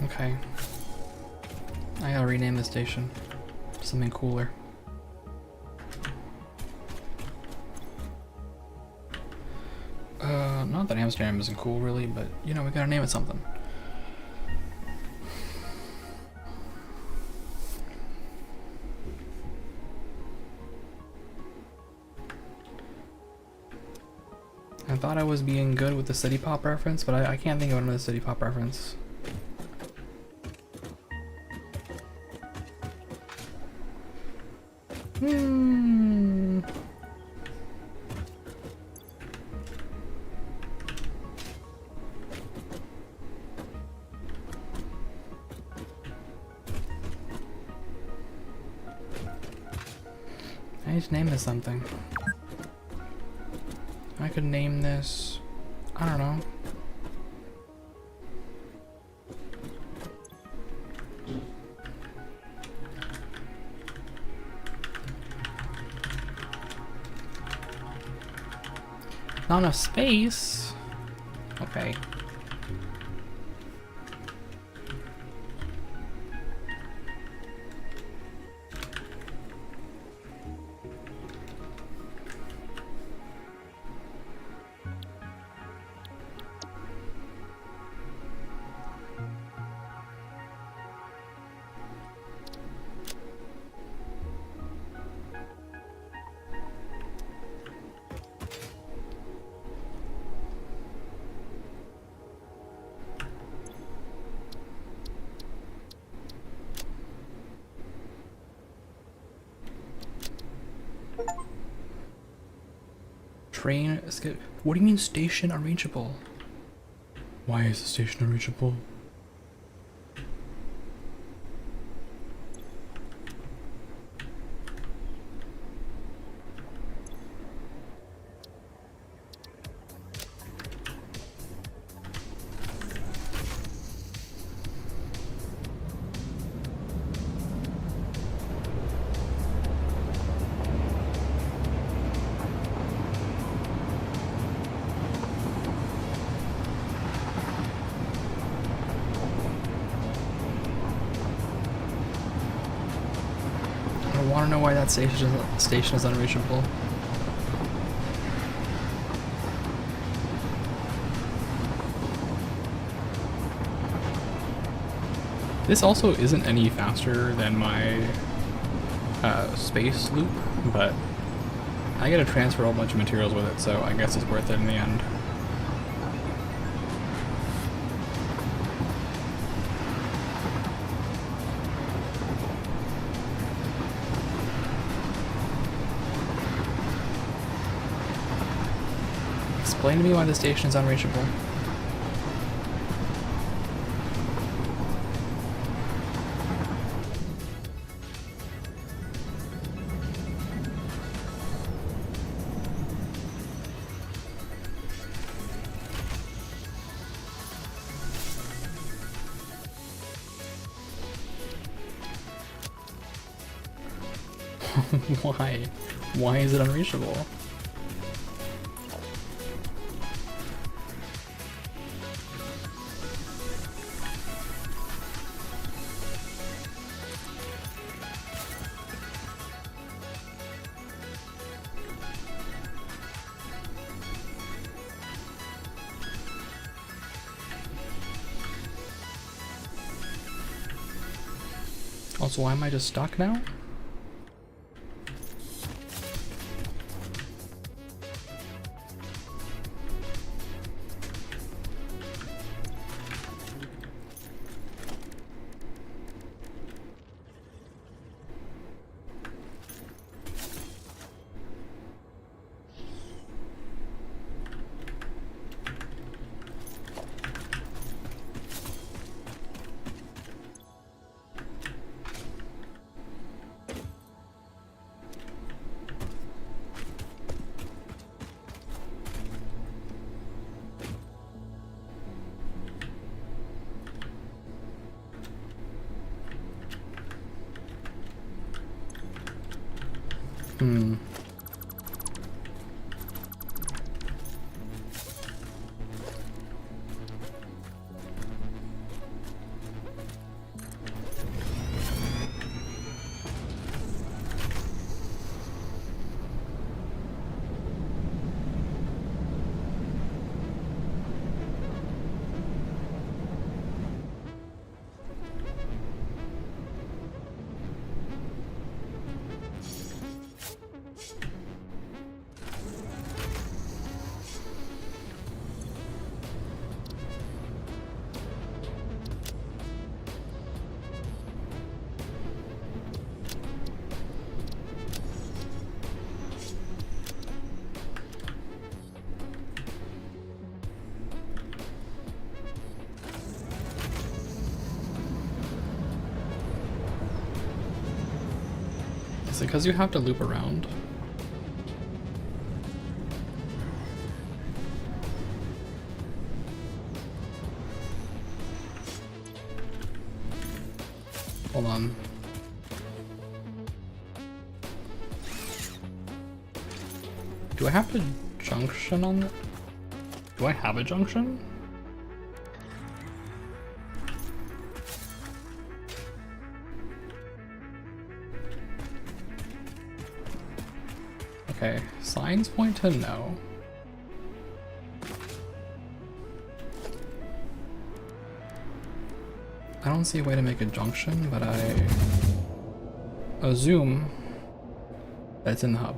Okay. I gotta rename the station. Something cooler. Not that Amsterdam isn't cool really, but you know, we gotta name it something. I thought I was being good with the city pop reference, but I can't think of another city pop reference. I need to name this something. I could name this, I don't know. Not enough space? Okay. Train escape. What do you mean station unreachable? Why is the station unreachable? I want to know why that station is unreachable. This also isn't any faster than my space loop, but I get to transfer a whole bunch of materials with it, so I guess it's worth it in the end. Explain to me why the station is unreachable. Why? Why is it unreachable? Also, why am I just stuck now? Is it because you have to loop around? Hold on. Do I have a junction on it? Do I have a junction? Okay, signs point to no. I don't see a way to make a junction, but I assume that's in the hub.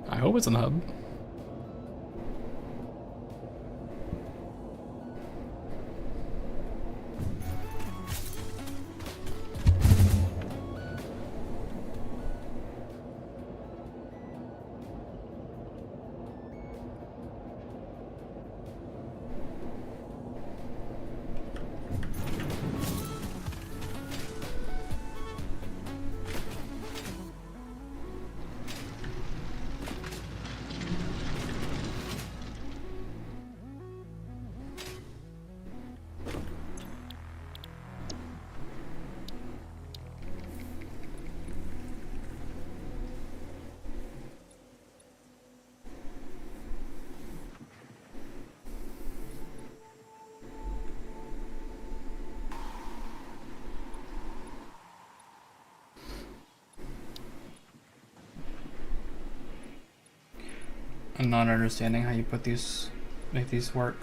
I hope it's in the hub. I'm not understanding how you put these make these work.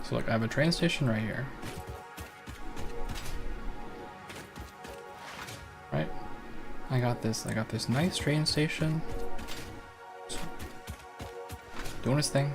So look, I have a train station right here. Right? I got this nice train station. Doing its thing.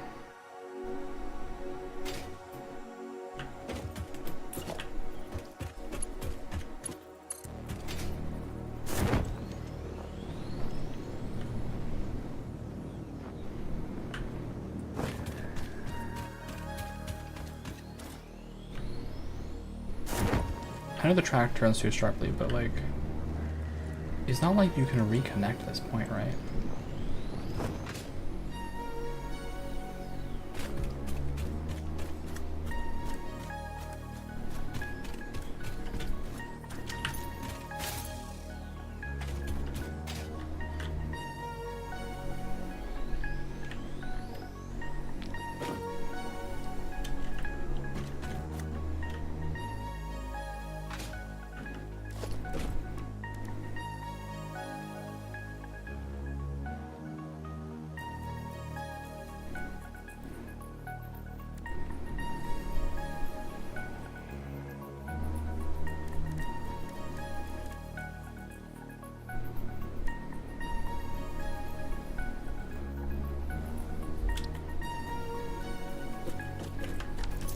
I know the track turns too sharply, but like, it's not like you can reconnect this point, right?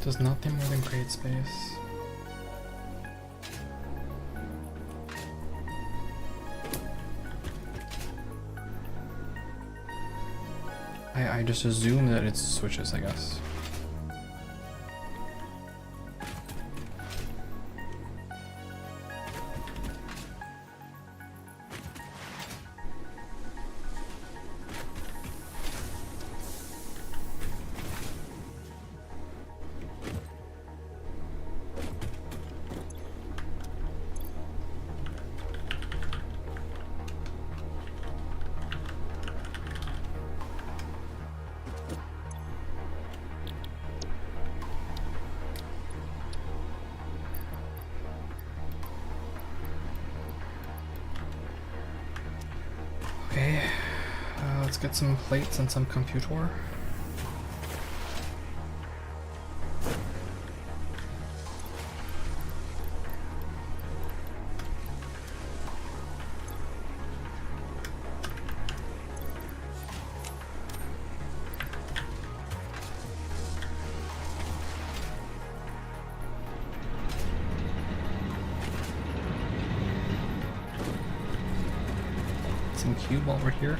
Does nothing more than create space. I just assume that it's switches, I guess. Okay, let's get some plates and some computer. Some cube while we're here.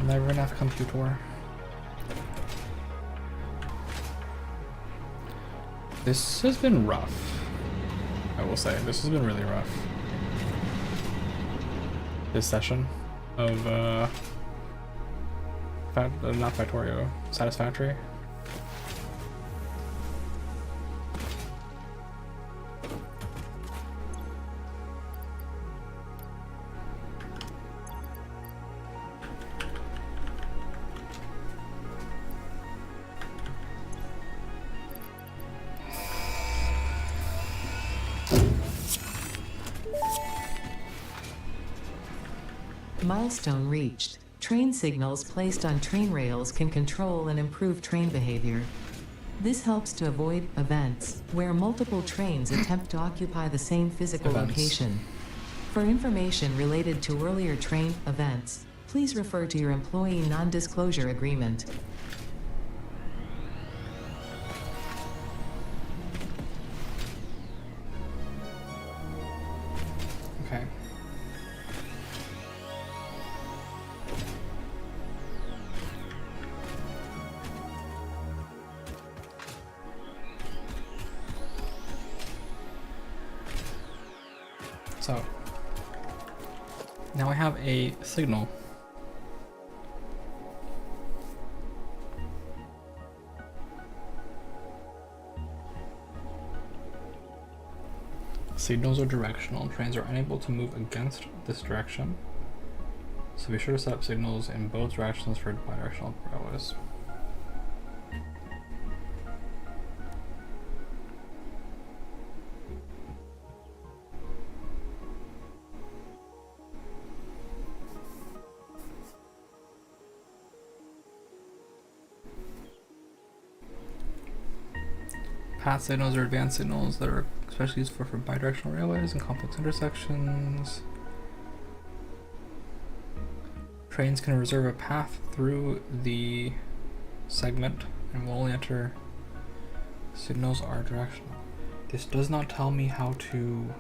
Never enough computer. This has been rough. I will say, this has been really rough. This session of, not Factorio, Satisfactory. Milestone reached. Train signals placed on train rails can control and improve train behavior. This helps to avoid events where multiple trains attempt to occupy the same physical location. For information related to earlier train events, please refer to your employee non-disclosure agreement. Okay. So now I have a signal. Signals are directional. Trains are unable to move against this direction. So be sure to set up signals in both directions for bidirectional railways. Path signals are advanced signals that are especially useful for bidirectional railways and complex intersections. Trains can reserve a path through the segment and will only enter. Signals are directional. This does not tell me how to,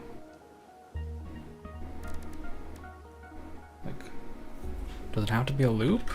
like, does it have to be a loop?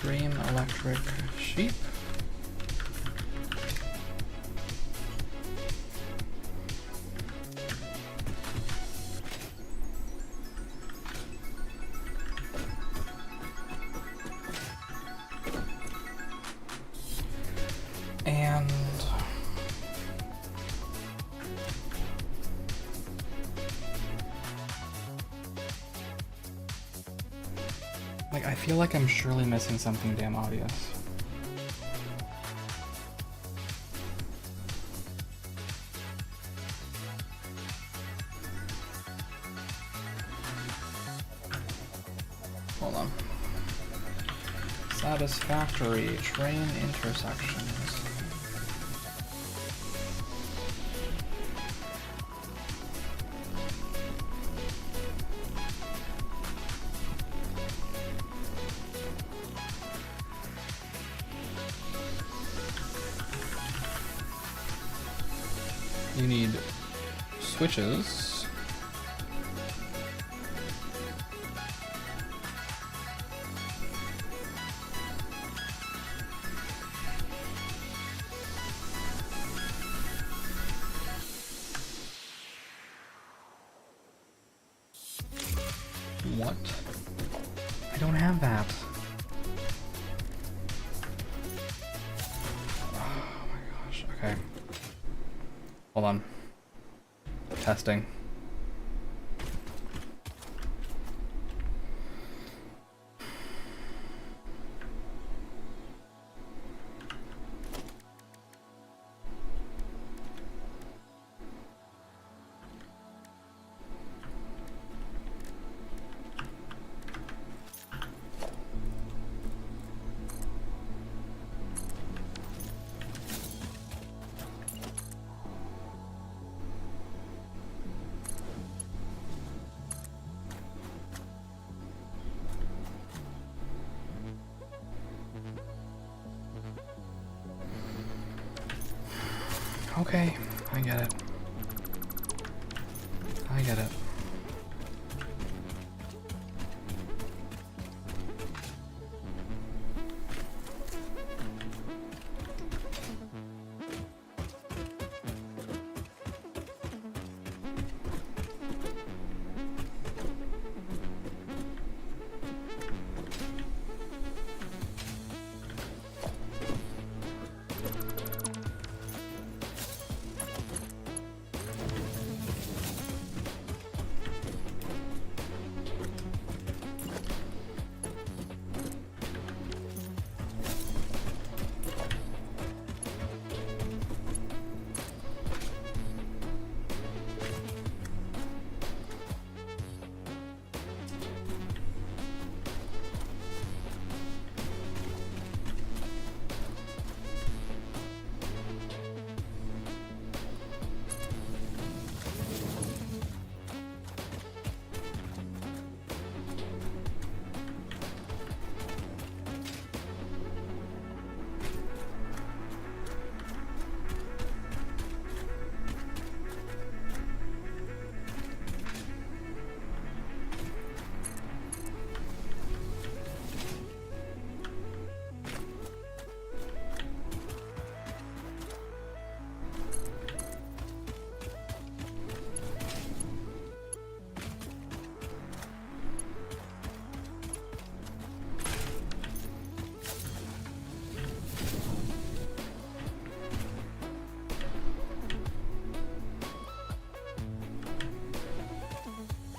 Dream electric sheep. And like, I feel like I'm surely missing something damn obvious. Hold on. Satisfactory train intersections. You need switches. What? I don't have that. Oh my gosh, okay. Hold on. Testing. Okay, I get it. I get it.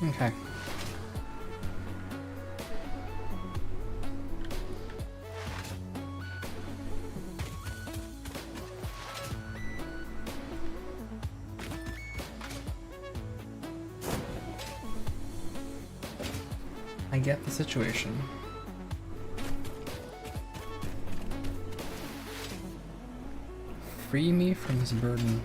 Okay. I get the situation. Free me from this burden.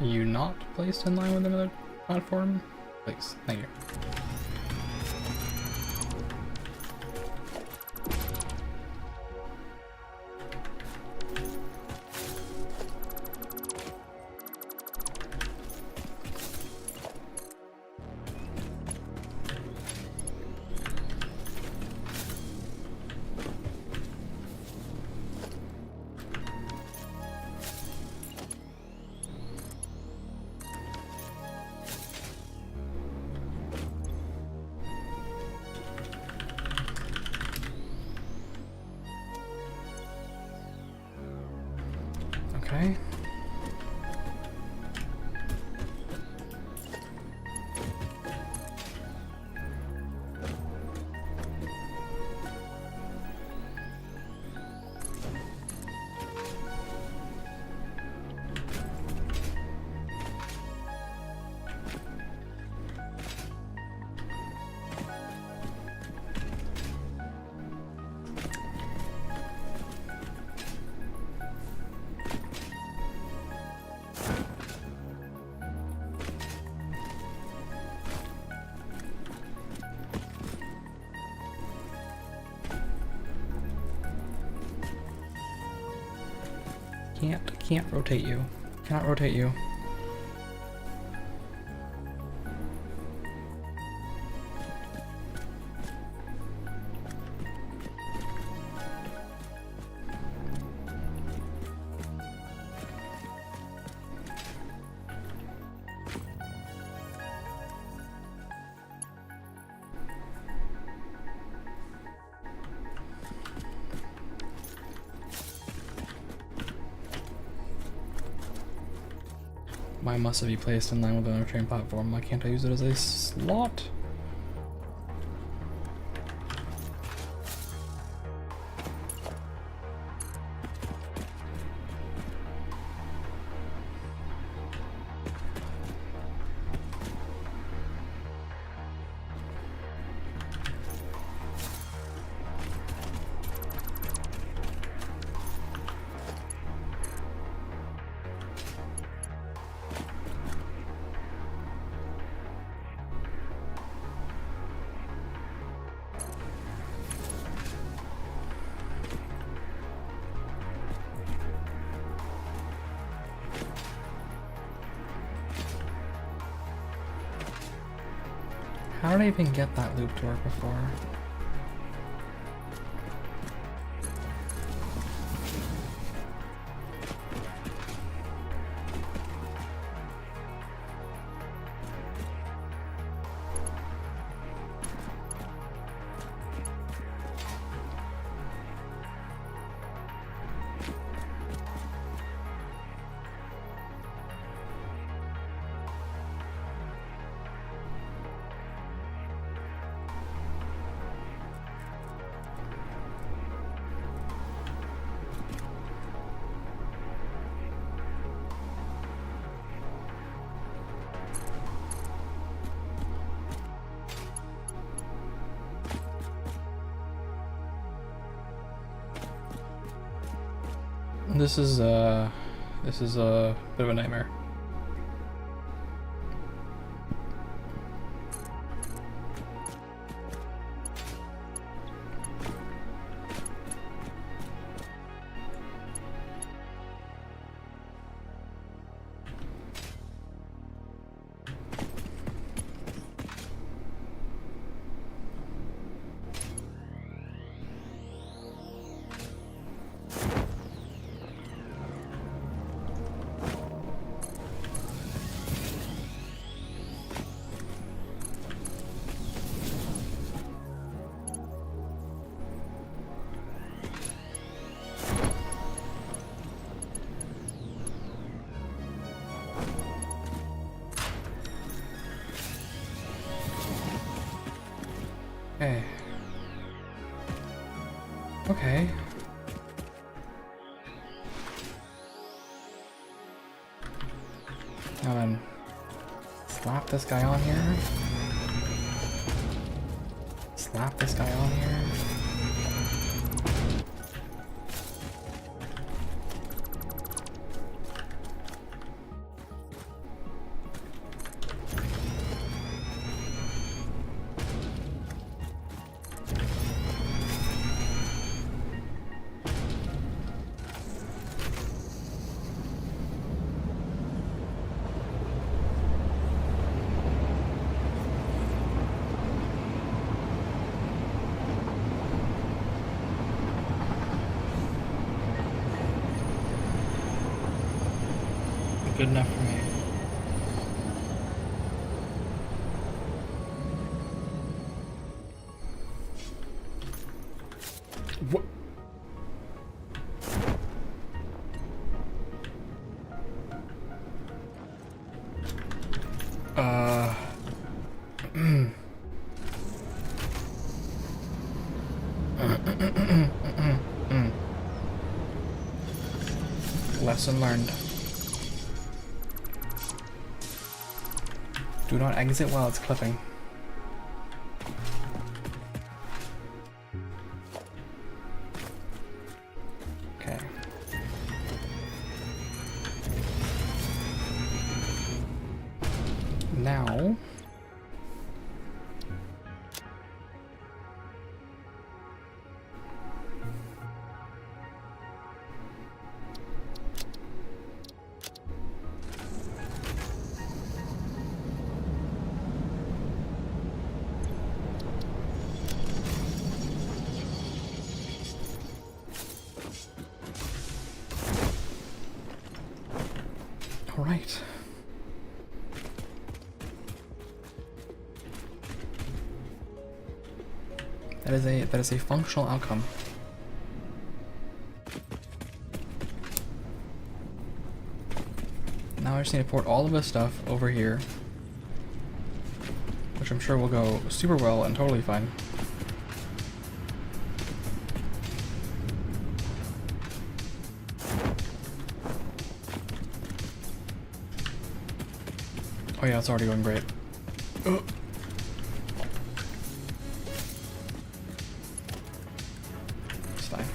Are you not placed in line with another platform? Please, thank you. Okay. Can't rotate you. Cannot rotate you. Why must it be placed in line with another train platform? Why can't I use it as a slot? How did I even get that loop to work before? This is a bit of a nightmare. Okay. Okay. Now then, slap this guy on here. Slap this guy on here. Good enough for me. What? Lesson learned. Do not exit while it's clipping. Okay. Now... All right. That is a functional outcome. Now Now I just need to port all of this stuff over here, which I'm sure will go super well and totally fine. Oh yeah, it's already going great. Ugh. It's fine.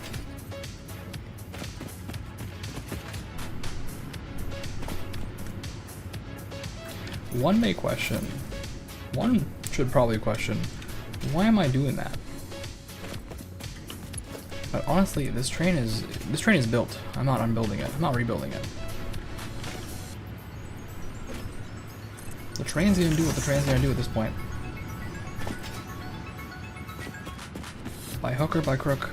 One may question, one should probably question, why am I doing that? But honestly, this train is built. I'm not unbuilding it. I'm not rebuilding it. The train's gonna do what the train's gonna do at this point. By hook or by crook.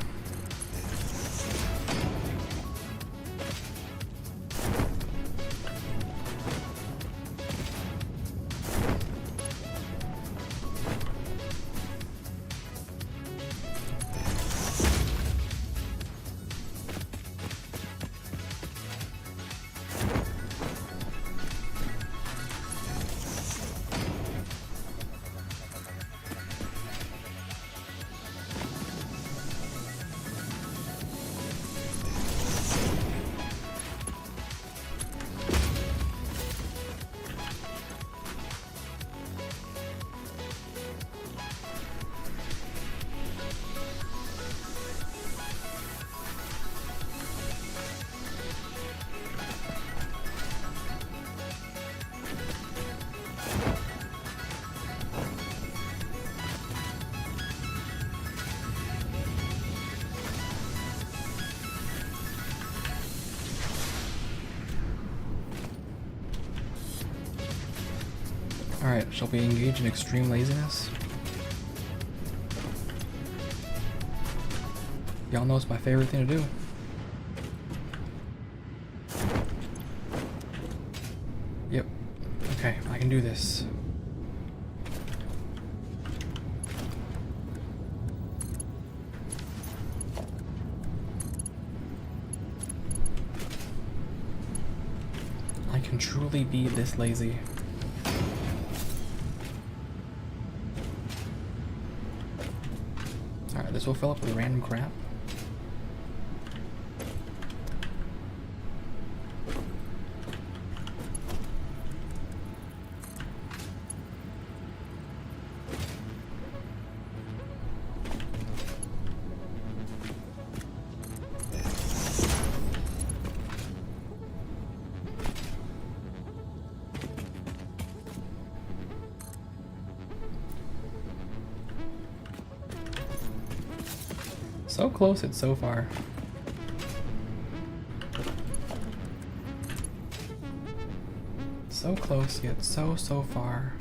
Alright, shall we engage in extreme laziness? Y'all know it's my favorite thing to do. Yep. Okay, I can do this. I can truly be this lazy. Alright, this will fill up with random crap. So close, it's so far. So close, yet so far.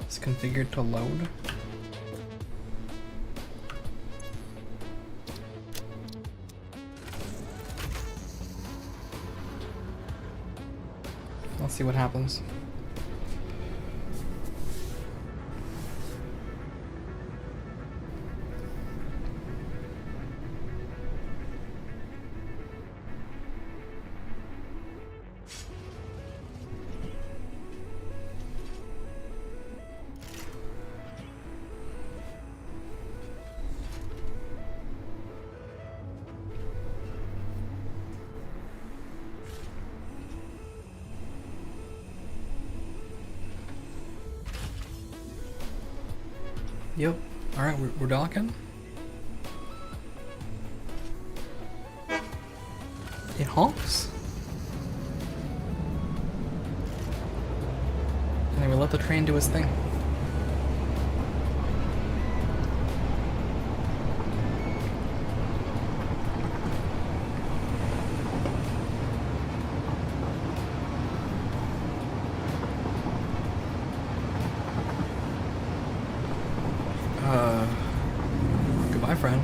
It's configured to load. Let's see what happens. Yep. Alright, we're docking. It honks. And then we let the train do its thing. Goodbye, friend.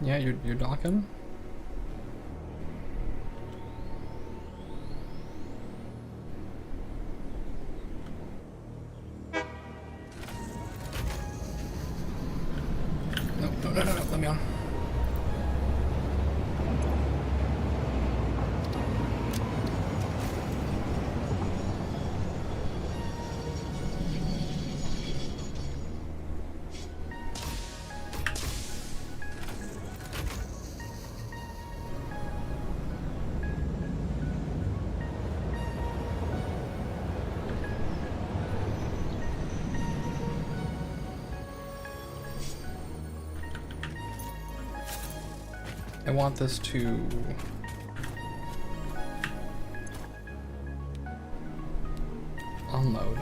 Yeah, you're docking? No, let me on. I want this to unload.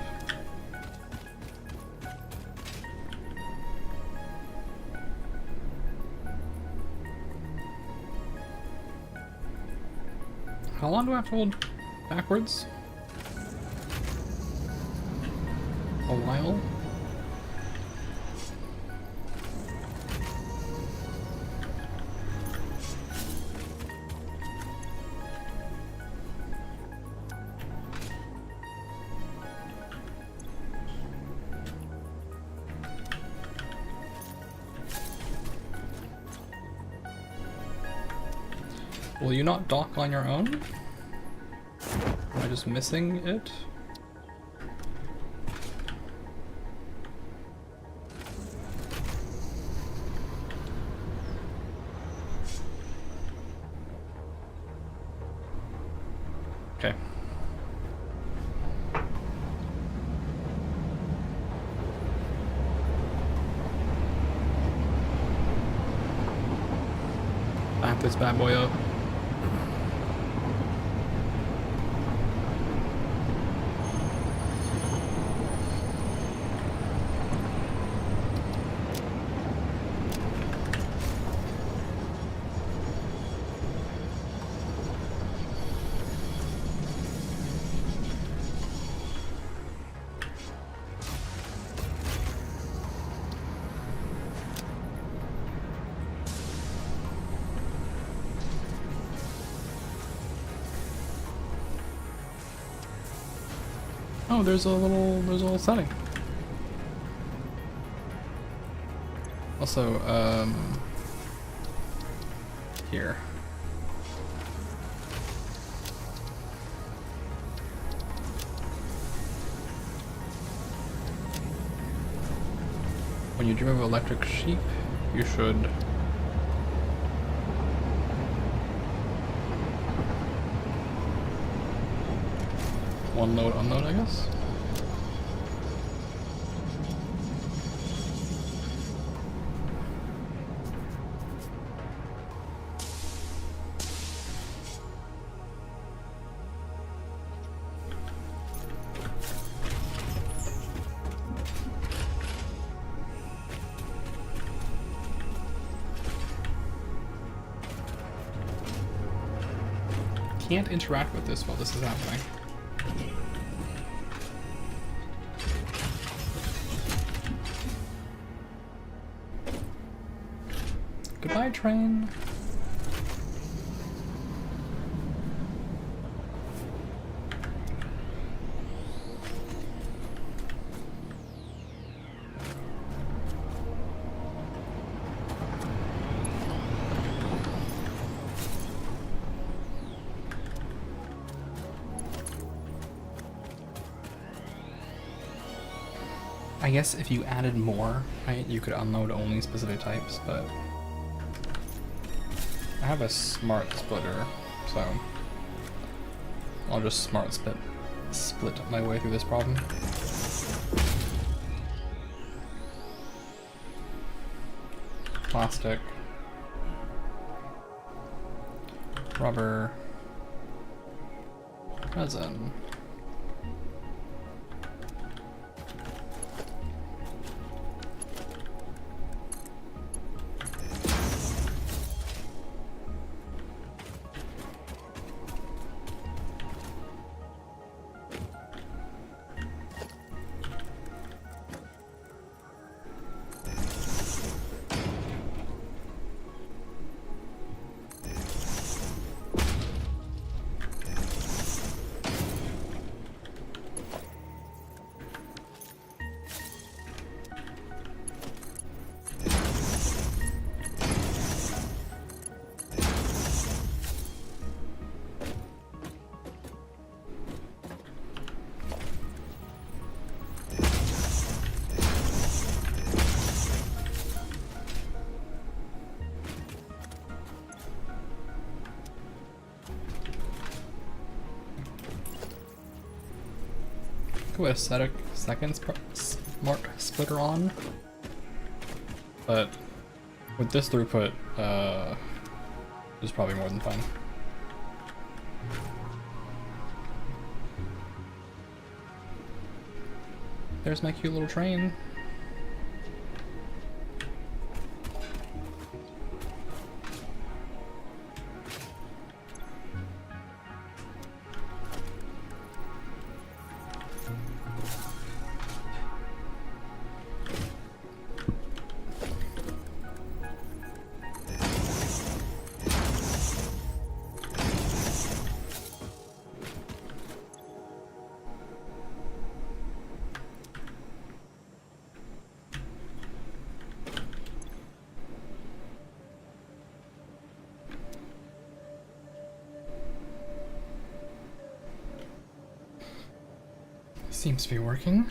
How long do I have to hold backwards? A while? Will you not dock on your own? Am I just missing it? Okay. Back this bad boy up. Oh, there's a little setting. Also, here. When you dream of electric sheep, you should one load, unload, I guess. Can't interact with this while this is happening. Goodbye, train. I guess if you added more, right, you could unload only specific types, but I have a smart splitter, so I'll just smart split my way through this problem. Plastic, rubber, resin. Put a second smart splitter on, but with this throughput, it's probably more than fine. There's my cute little train. Seems to be working.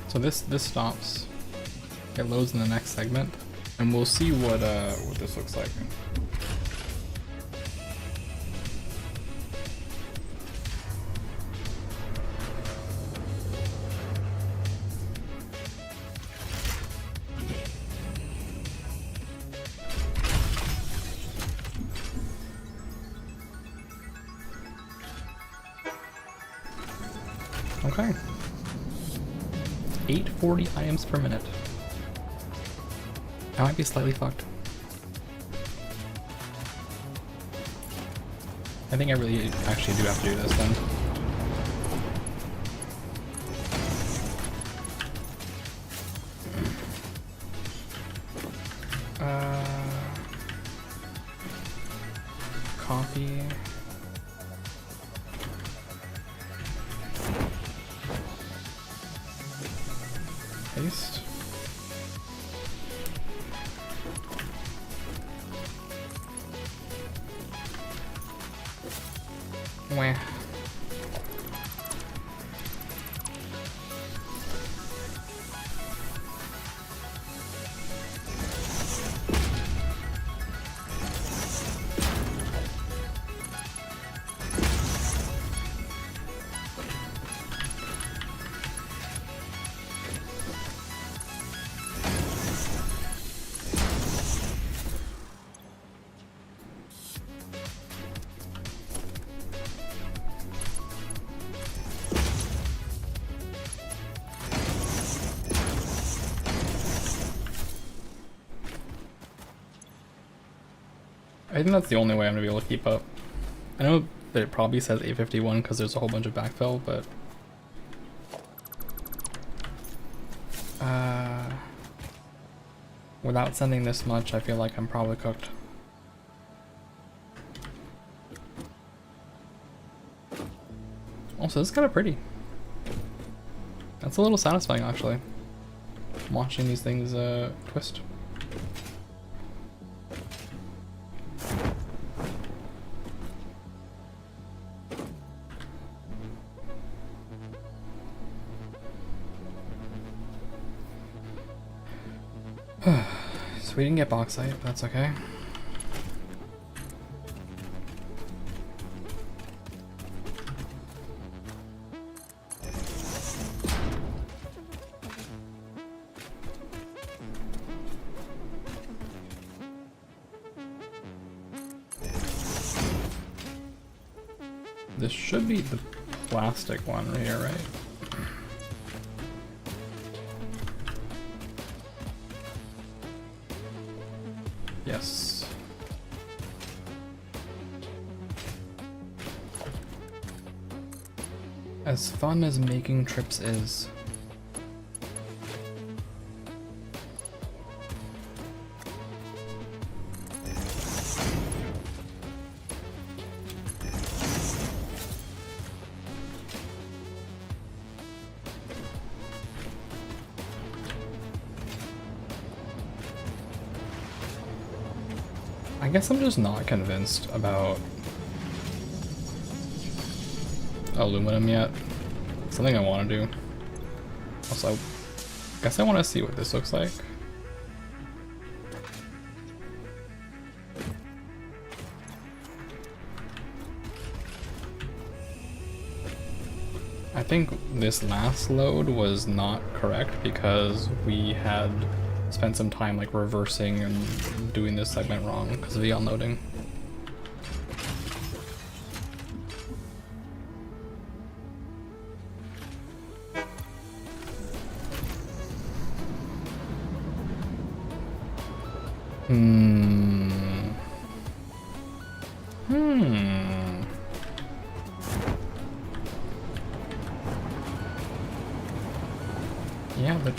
So this stops. It loads in the next segment, and we'll see what this looks like. Okay. 840 items per minute. I might be slightly fucked. I think I really actually do have to do this then. Copy. Paste. Wah. I think that's the only way I'm gonna be able to keep up. I know that it probably says 851 because there's a whole bunch of backfill, but Without sending this much, I feel like I'm probably cooked. Also, this is kind of pretty. That's a little satisfying, actually. Watching these things twist. So we didn't get bauxite, but that's okay. This should be the plastic one right here, right? Yes. As fun as making trips is, I guess I'm just not convinced about aluminum yet. Something I want to do. Also, I guess I want to see what this looks like. I think this last load was not correct because we had spent some time like reversing and doing this segment wrong because of the unloading. Yeah, the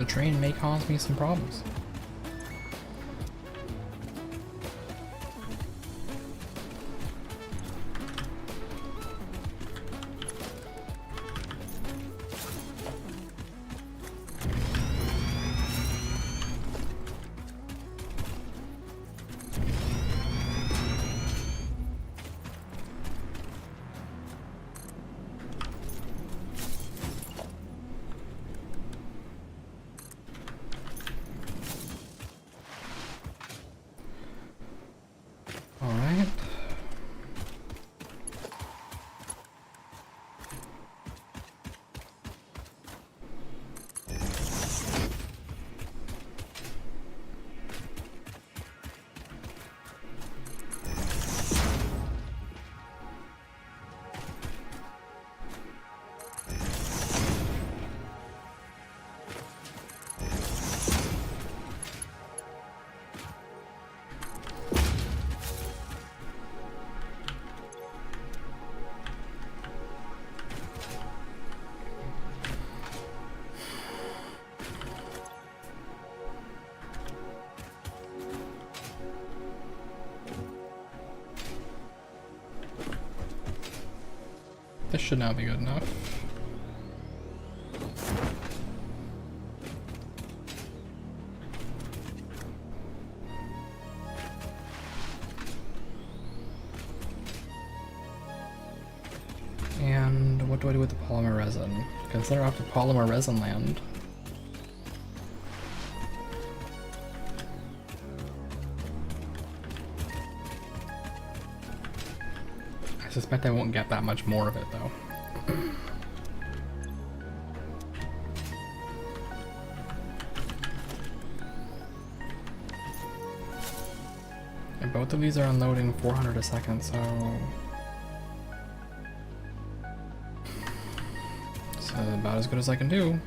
train may cause me some problems. This should now be good enough. And what do I do with the polymer resin? Consider off to polymer resin land. I suspect I won't get that much more of it though. And both of these are unloading 400 a second, so it's about as good as I can do.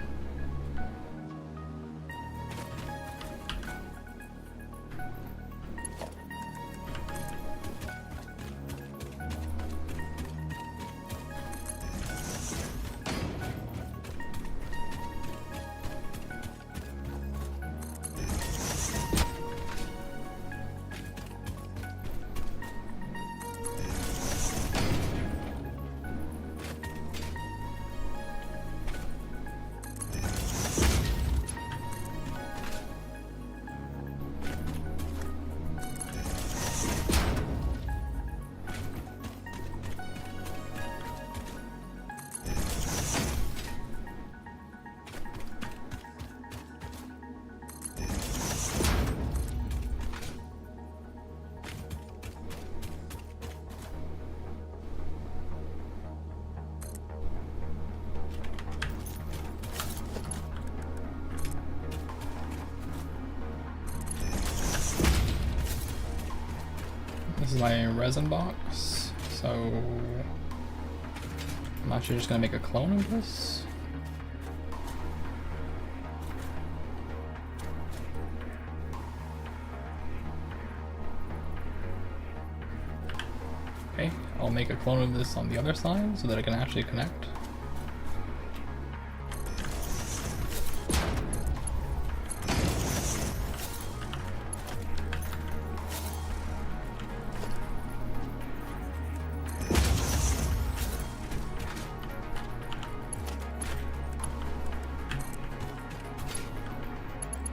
my resin box, so I'm actually just gonna make a clone of this. Okay, I'll make a clone of this on the other side so that it can actually connect.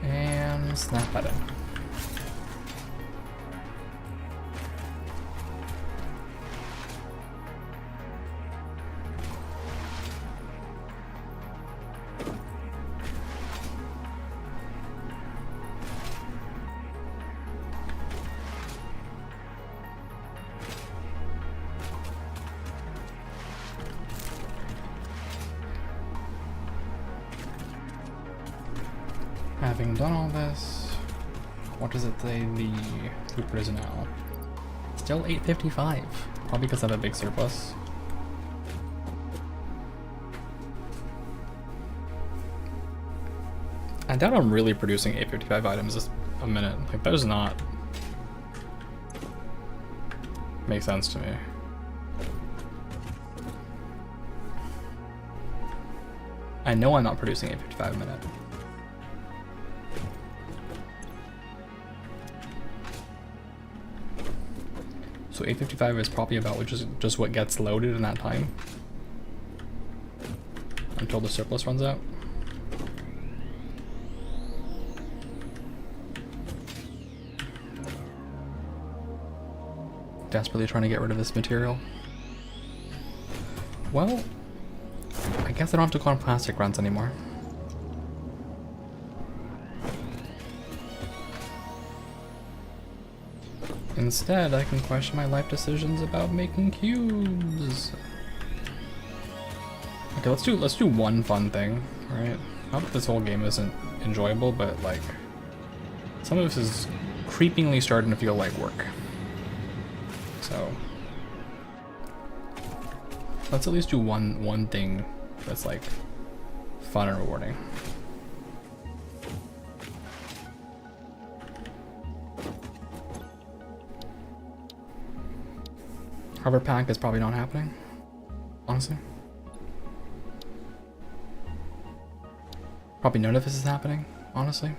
And snap that in. Having done all this, what does it say the throughput is now? Still 855, probably because I have a big surplus. I doubt I'm really producing 855 items a minute. Like, that does not make sense to me. I know I'm not producing 855 a minute. So 855 is probably about just what gets loaded in that time until the surplus runs out. Desperately trying to get rid of this material. Well, I guess I don't have to call them plastic runs anymore. Instead, I can question my life decisions about making cubes. Okay, let's do one fun thing, right? Not that this whole game isn't enjoyable, but like some of this is creepingly starting to feel like work. So let's at least do one thing that's like fun and rewarding. Hover pack is probably not happening, honestly. Probably none of this is happening, honestly.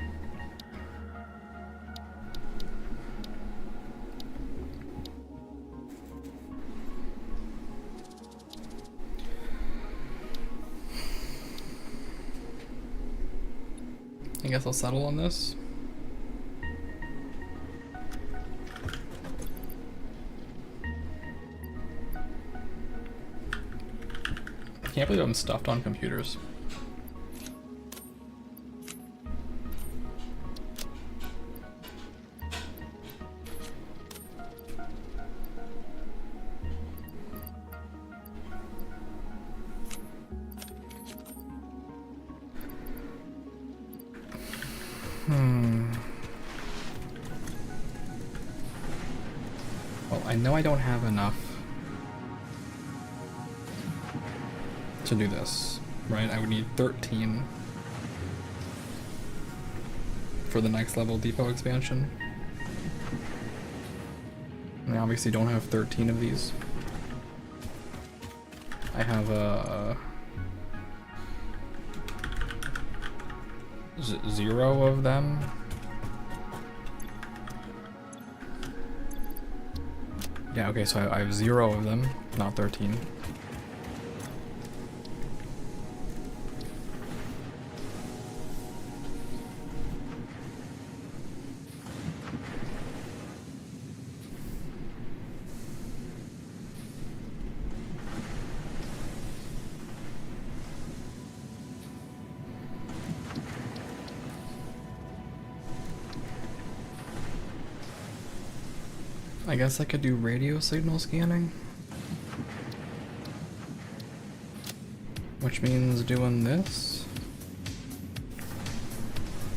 I guess I'll settle on this. Can't believe I'm stuffed on computers. Well, I know I don't have enough to do this, right? I would need 13 for the next level depot expansion. I obviously don't have 13 of these. I have a 0 of them. Yeah, okay, so I have 0 of them, not 13. I guess I could do radio signal scanning, which means doing this,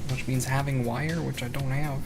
which means having wire, which I don't have.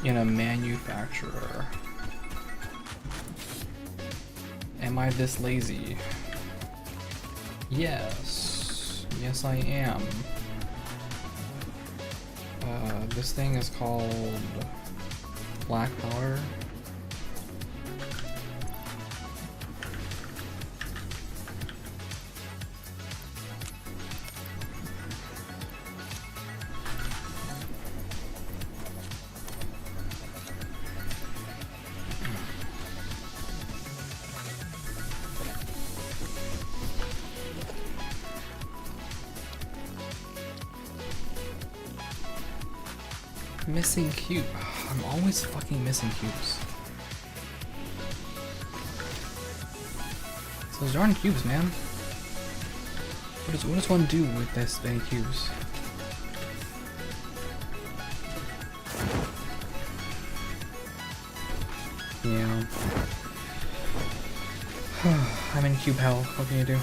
in a manufacturer. Am I this lazy? Yes. Yes, I am. This thing is called black powder. Missing cube. I'm always fucking missing cubes. It's those darn cubes, man. What does one do with this many cubes? Yeah. I'm in cube hell. What can you do?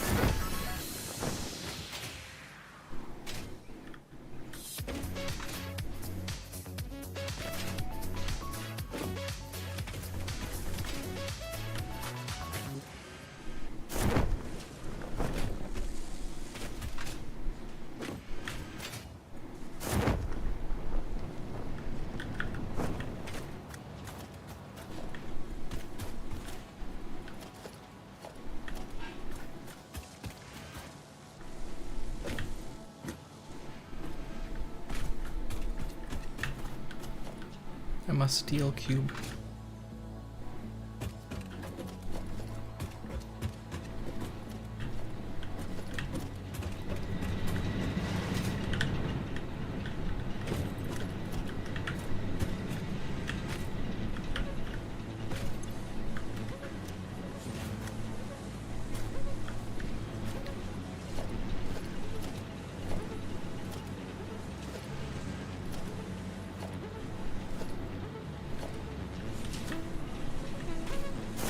I'm a steel cube.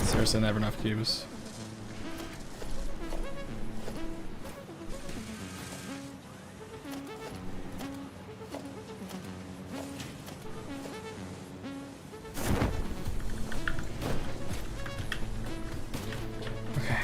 Seriously, never enough cubes. Okay.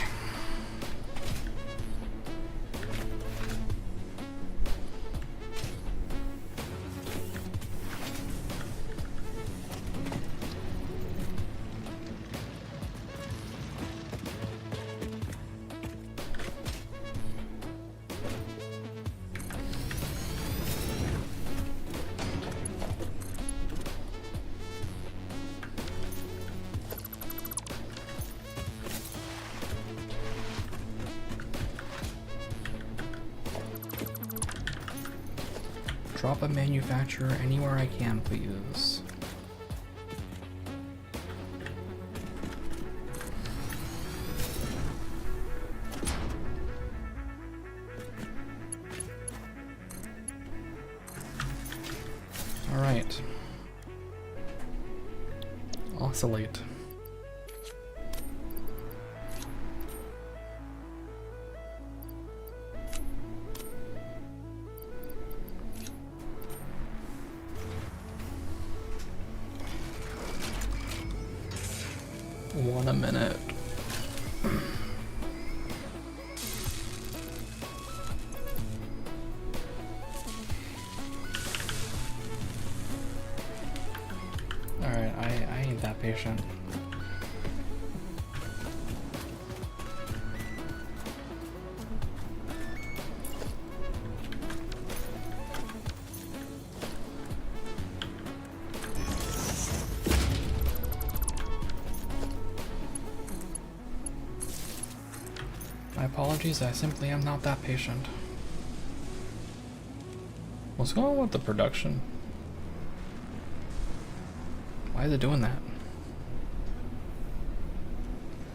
Drop a manufacturer anywhere I can, please. All right. Oscillate. One a minute. Alright, I ain't that patient. My apologies, I simply am not that patient. What's going on with the production? Why is it doing that?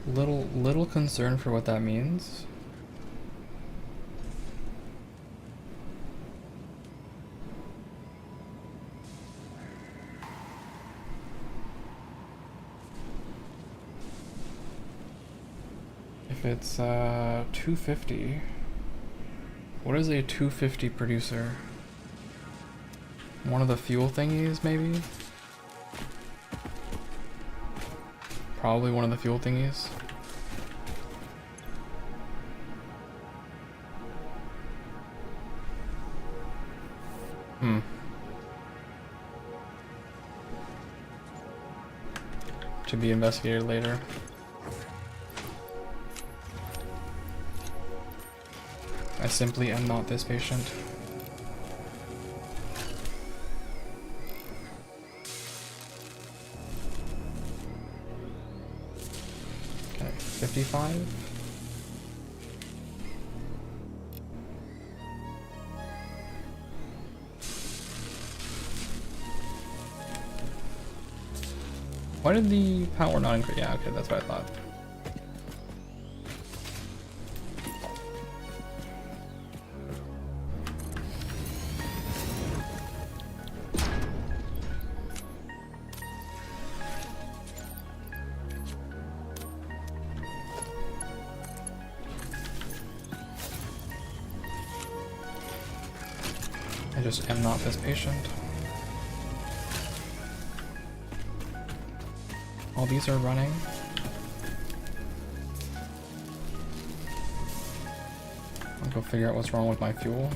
Little concerned for what that means. If it's 250, what is a 250 producer? One of the fuel thingies, maybe? probably one of the fuel thingies. To be investigated later. I simply am not this patient. Okay, 55. Why did the power not increase? Yeah, okay, that's what I thought. I just am not this patient. All these are running. I'll go figure out what's wrong with my fuel.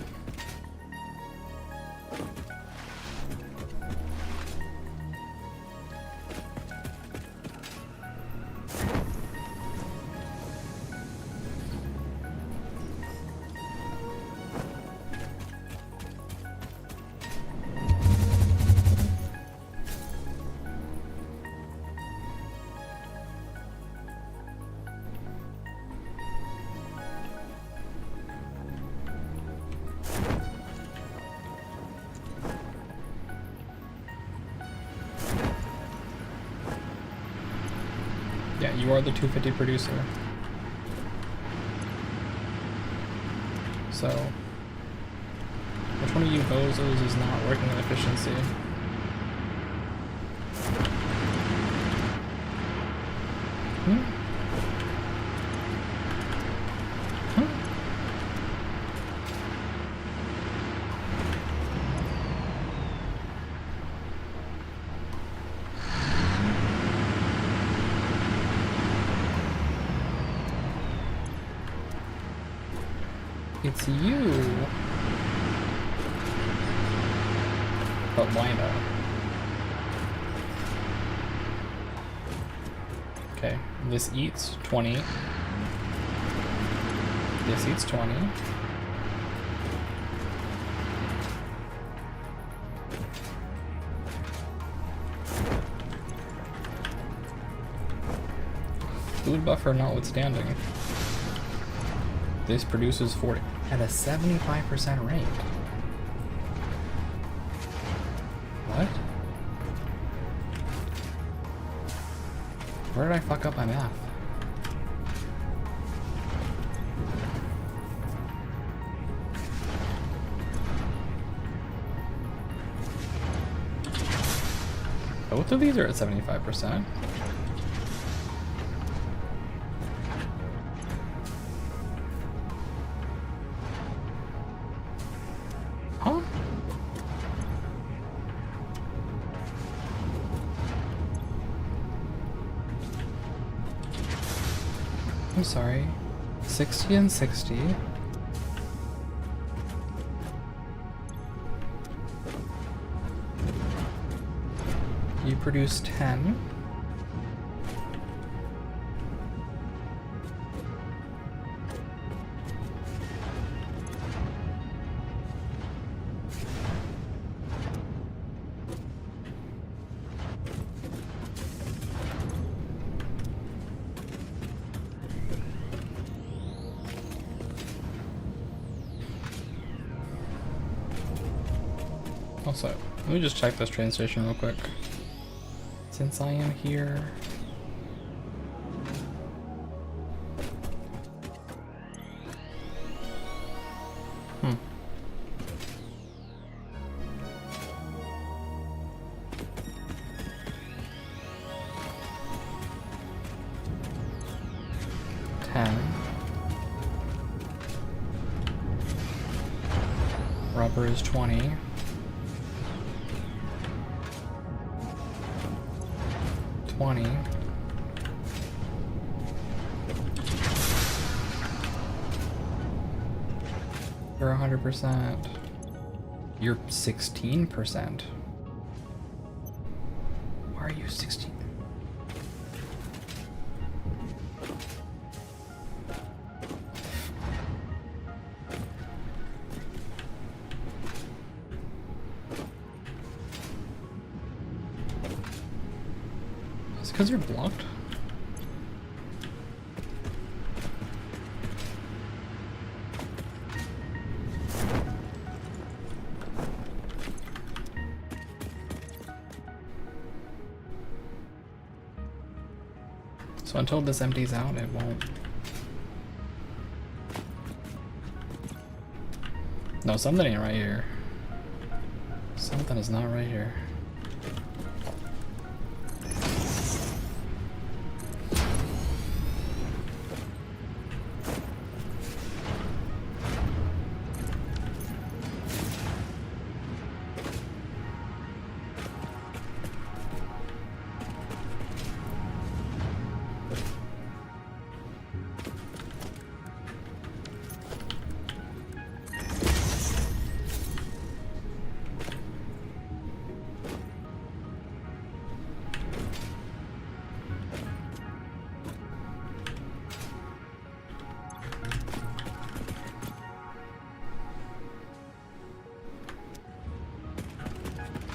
Yeah, you are the 250 producer. So, which one of you bozos is not working at efficiency? It's you. But why not? Okay, this eats 20. This eats 20. Food buffer notwithstanding. This produces 40 at a 75% rate. What? Where did I fuck up my math? Both of these are at 75%. Huh? I'm sorry. 60 and 60. You produce 10. Also, let me just check this train station real quick. Since I am here... Hmm. Rubber is 20. You're 100%. You're 16%. Why are you 16? It's because you're blocked. So until this empties out, it won't. No, something ain't right here. Something is not right here.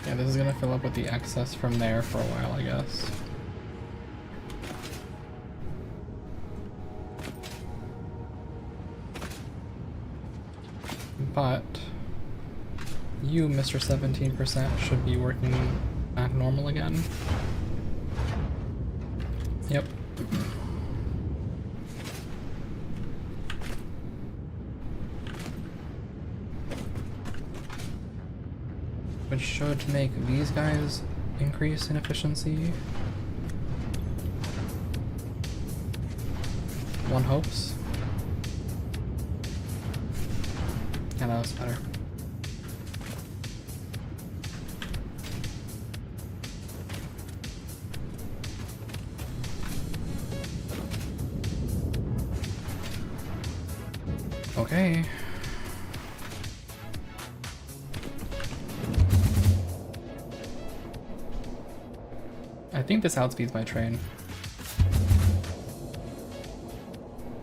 Yeah, this is gonna fill up with the excess from there for a while, I guess. But you, Mr. 17%, should be working back normal again. Yep. Which should make these guys increase in efficiency. One hopes. Yeah, that was better. Okay. I think this outspeeds my train.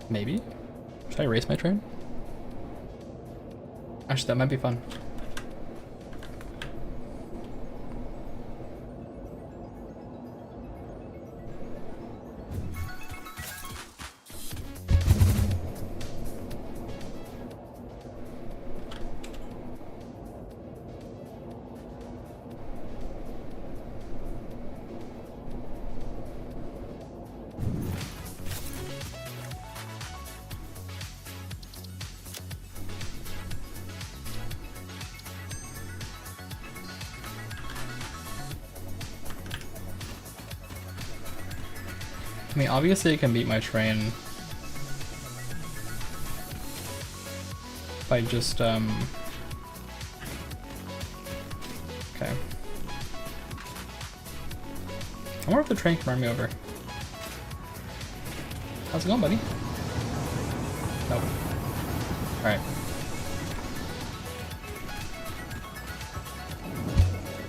Maybe? Should I race my train? Actually, that might be fun. I mean, obviously it can beat my train by just, okay. I wonder if the train can run me over. How's it going, buddy? Nope. Alright.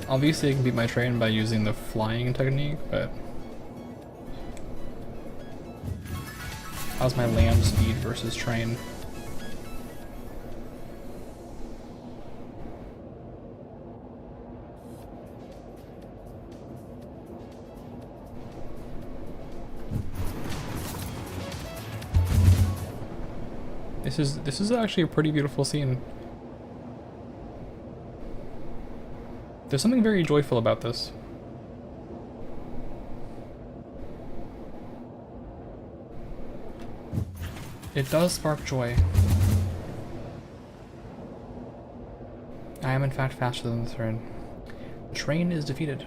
Obviously I can beat my train by using the flying technique, but how's my land speed versus train? This is actually a pretty beautiful scene. There's something very joyful about this. It does spark joy. I am in fact faster than the train. The train is defeated.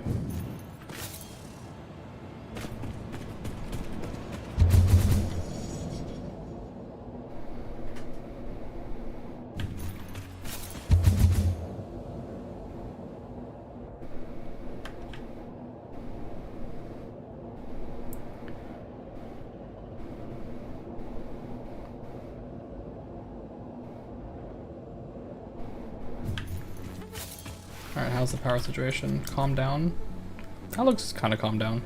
Alright, how's the power situation? Calm down? That looks kind of calm down.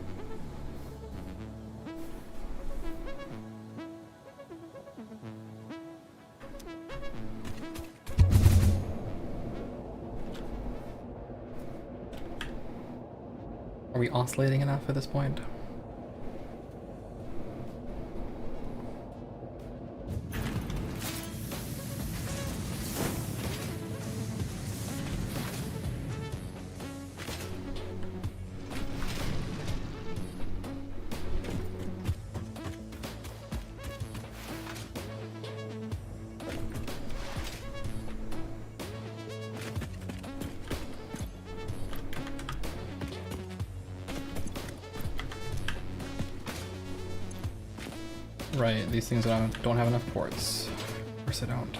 Are we oscillating enough at this point? Right, these things don't have enough ports. Of course they don't.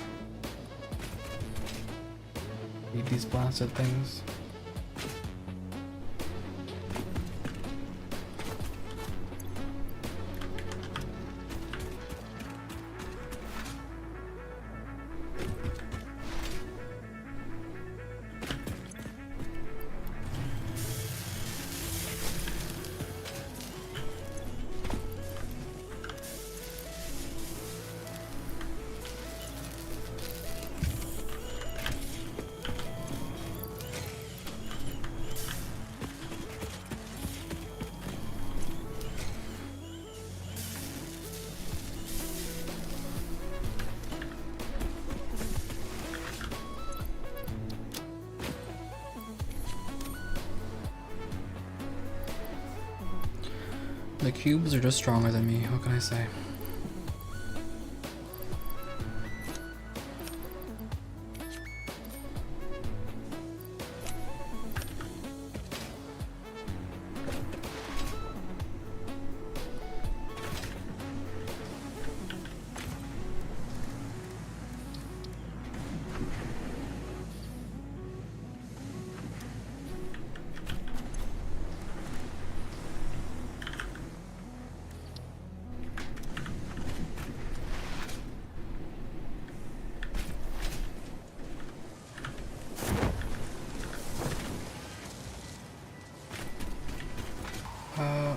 Need these blasted things. The cubes are just stronger than me, what can I say?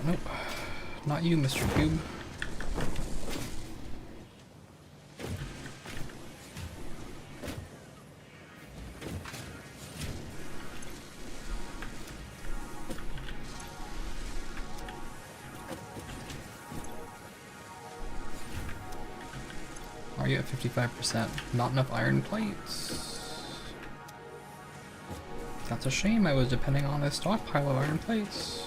Nope. Not you, Mr. Cube. Are you at 55%? Not enough iron plates. That's a shame. I was depending on a stockpile of iron plates,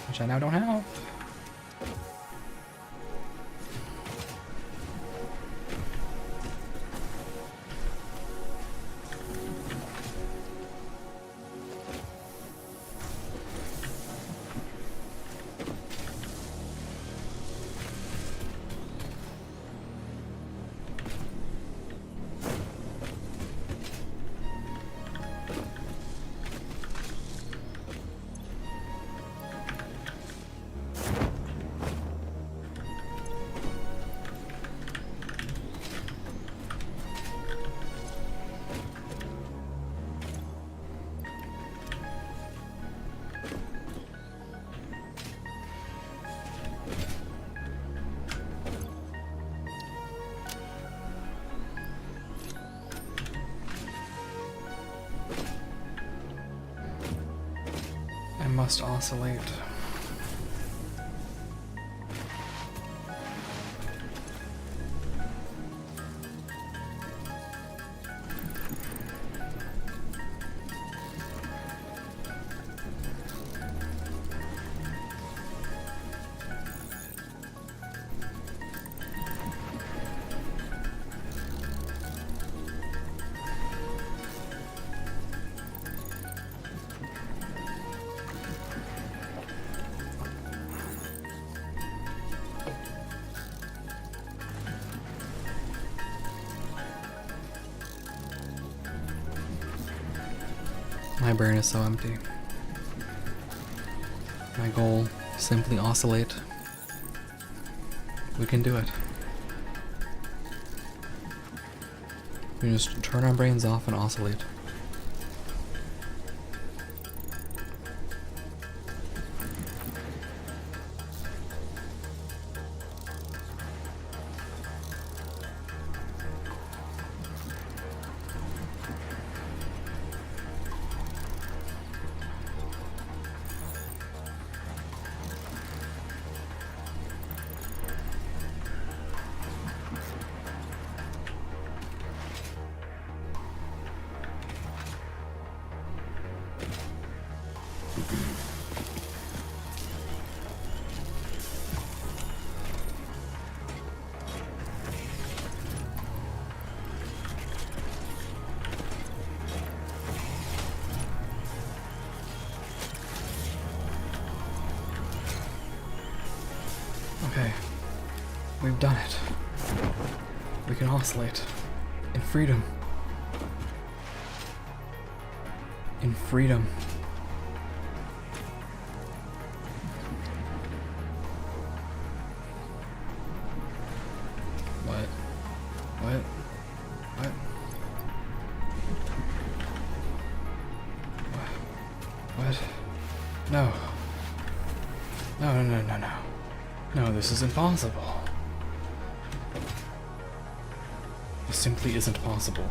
which I now don't have. I must oscillate. My brain is so empty. My goal, simply oscillate. We can do it. We just turn our brains off and oscillate. Okay. We've done it. We can oscillate. In freedom. In freedom. What? What? What? What? No. No, no, no, no, no. No, this is impossible. This simply isn't possible.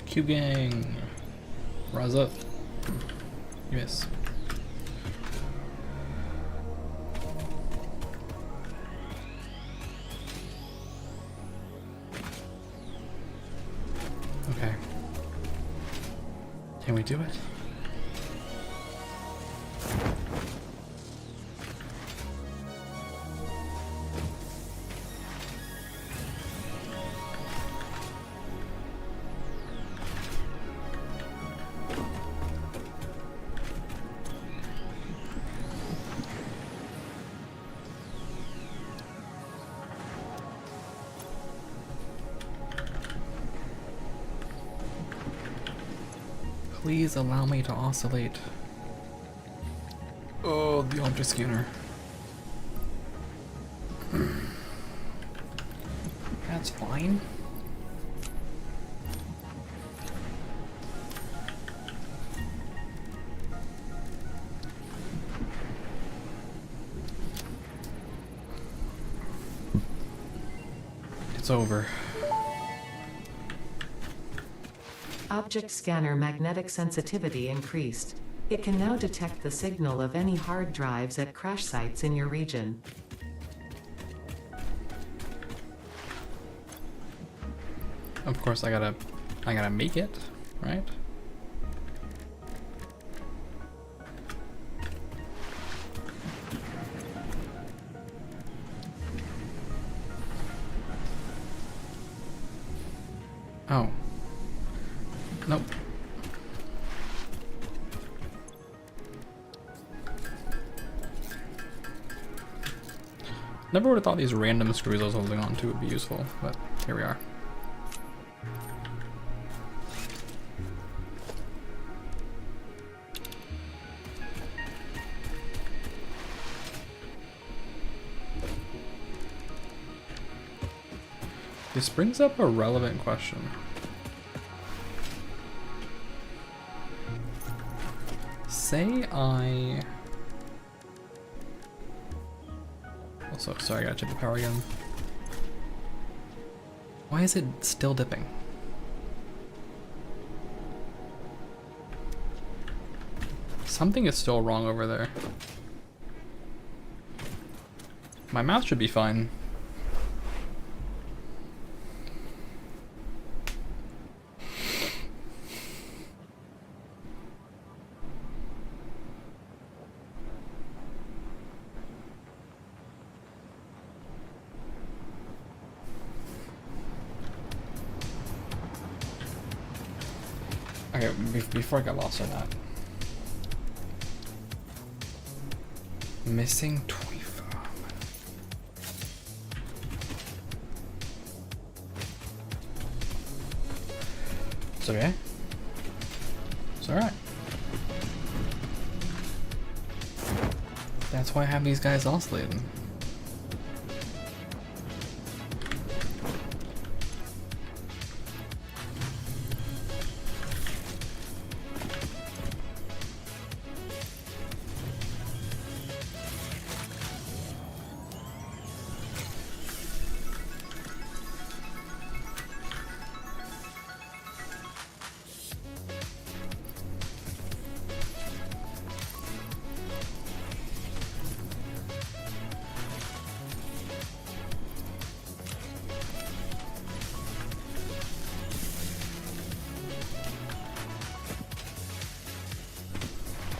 Cube gang, rise up. You miss. Okay. Can we do it? Please allow me to oscillate. Oh, the object scanner. That's fine. It's over. Object scanner magnetic sensitivity increased. It can now detect the signal of any hard drives at crash sites in your region. Of course, I gotta make it, right? Oh. Nope. Never would have thought these random screws I was holding on to would be useful, but here we are. This brings up a relevant question. Say I... Also, sorry, I gotta check the power again. Why is it still dipping? Something is still wrong over there. My math should be fine. Okay, before I got lost on that. Missing 25. It's okay. It's alright. That's why I have these guys oscillating.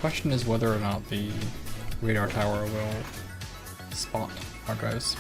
question is whether or not the radar tower will spot hard drives.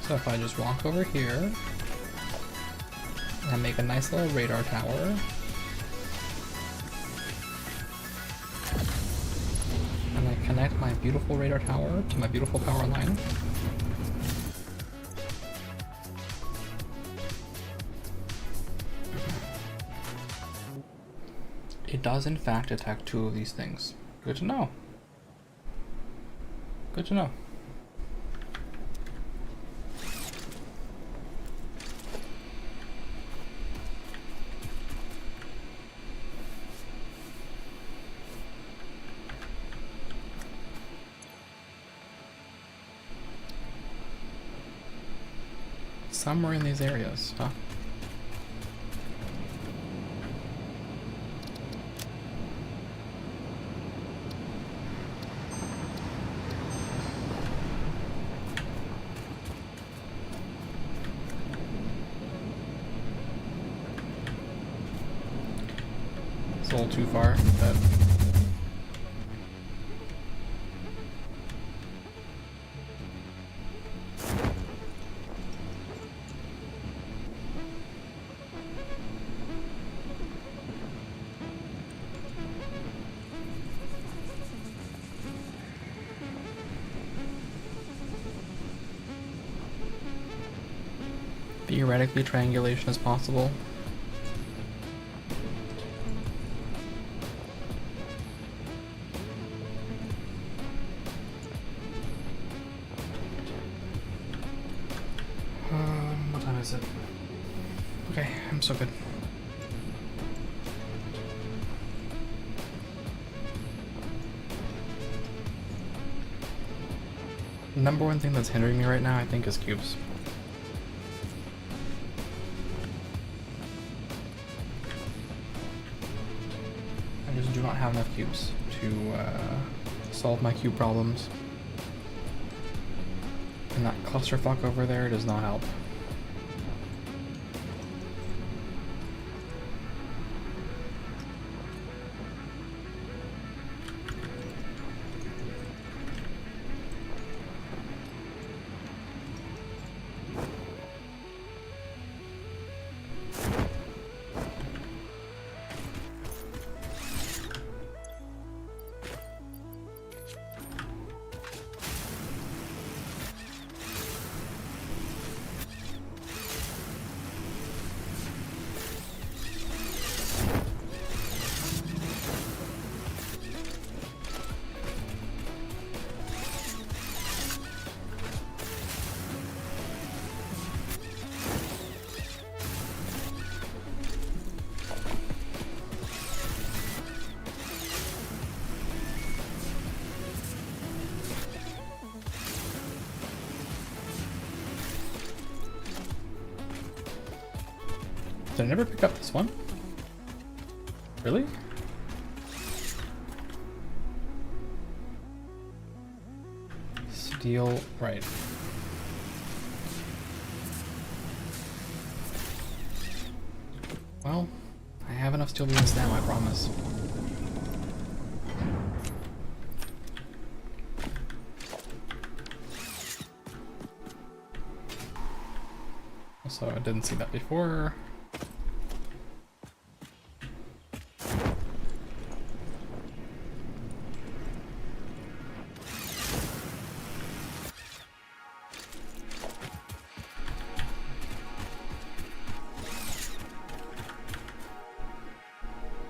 So if I just walk over here and make a nice little radar tower, and I connect my beautiful radar tower to my beautiful power line, it does in fact detect 2 of these things. Good to know. Good to know. Somewhere in these areas, huh? It's a little too far, but theoretically triangulation is possible. What time is it? Okay, I'm so good. The number one thing that's hindering me right now, I think, is cubes. I just do not have enough cubes to solve my cube problems. And that clusterfuck over there does not help. Did I never pick up this one? Really? Steel, right. Well, I have enough steel beams now, I promise. So I didn't see that before.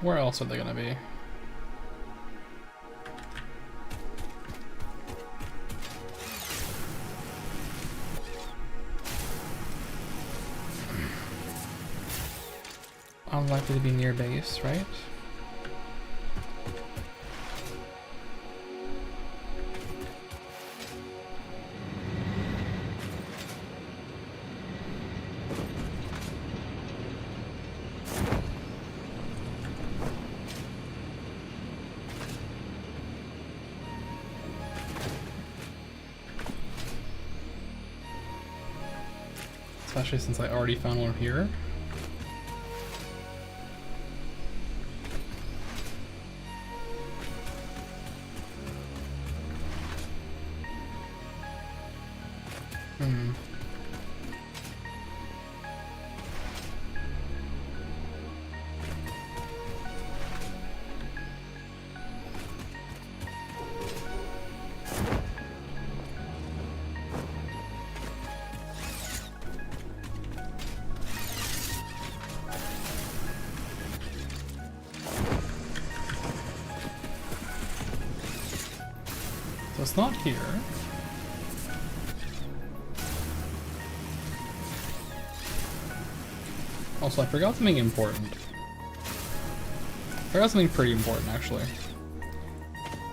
Where else are they gonna be? Unlikely to be near base, right? especially since I already found one here. So it's not here. Also, I forgot something important. I forgot something pretty important, actually.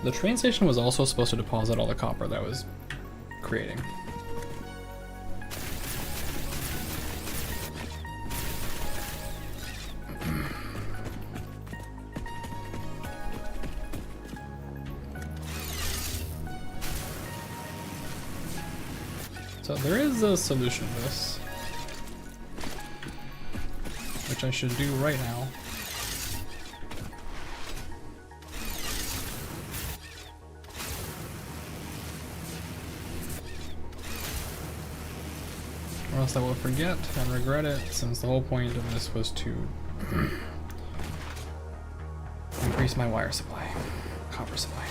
The train station was also supposed to deposit all the copper that I was creating. So there is a solution to this, which I should do right now. Or else I will forget and regret it, since the whole point of this was to increase my wire supply, copper supply.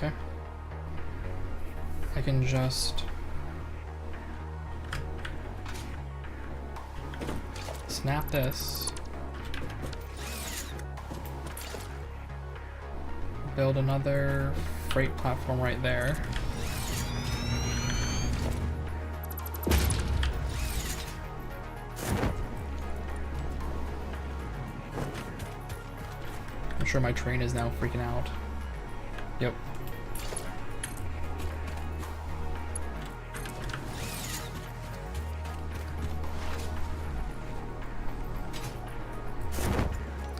Okay. I can just snap this, build another freight platform right there. I'm sure my train is now freaking out. Yep.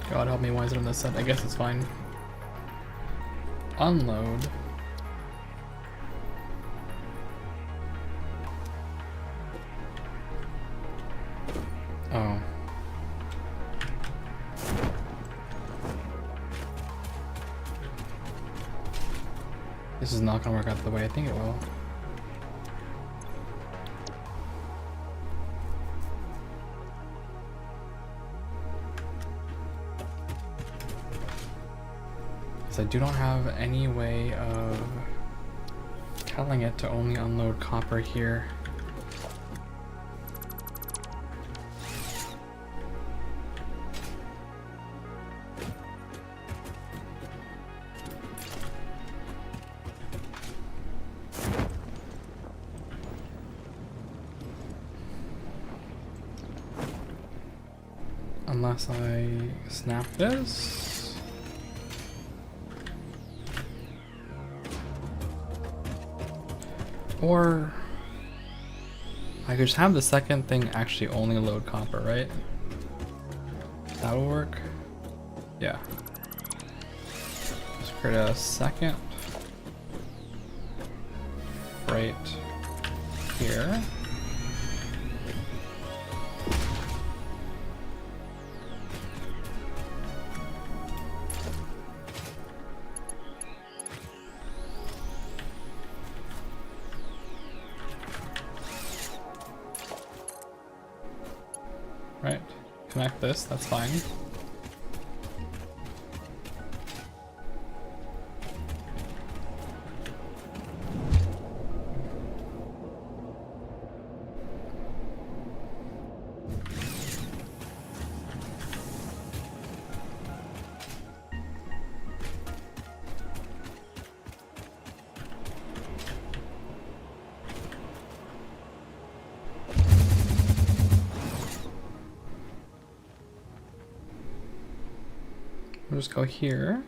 God help me, why is it on this set? I guess it's fine. Unload. Oh. This is not gonna work out the way I think it will. I do not have any way of telling it to only unload copper here. Unless I snap this. Or I could just have the second thing actually only load copper, right? That'll work. Yeah. Just create a second freight here. Right, connect this, that's fine. We'll just go here.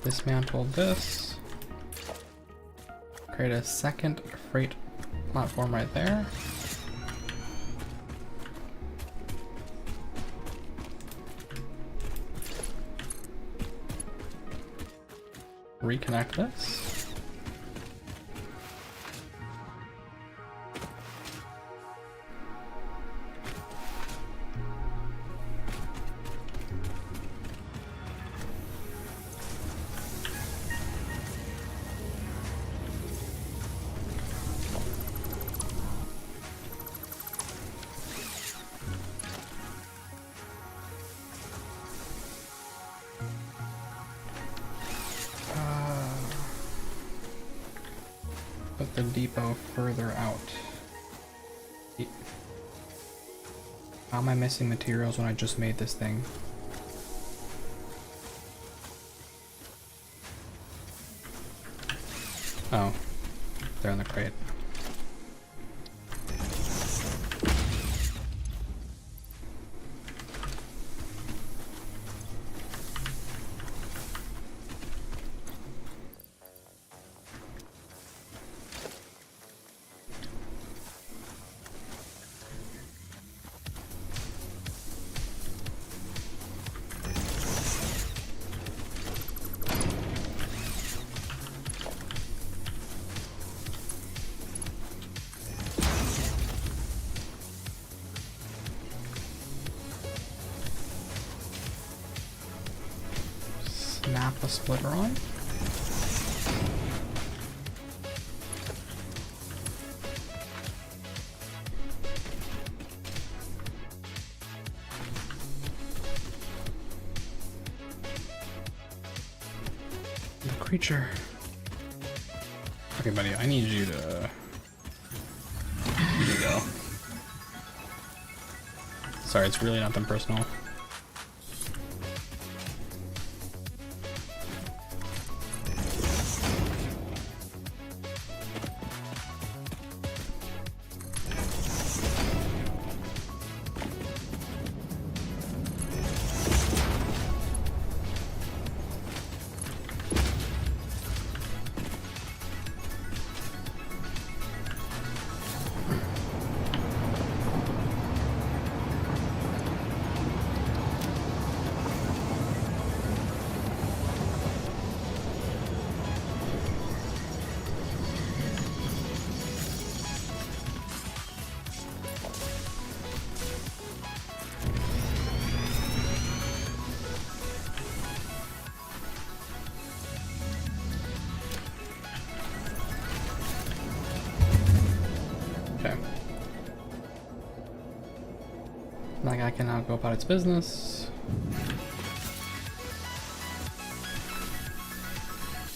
Dismantle this. Create a second freight platform right there. Reconnect this. Put the depot further out. How am I missing materials when I just made this thing? Oh, they're in the crate. Snap a splitter on. The creature. Okay, buddy, I need you to go. Sorry, it's really nothing personal. Okay. That guy can now go about its business.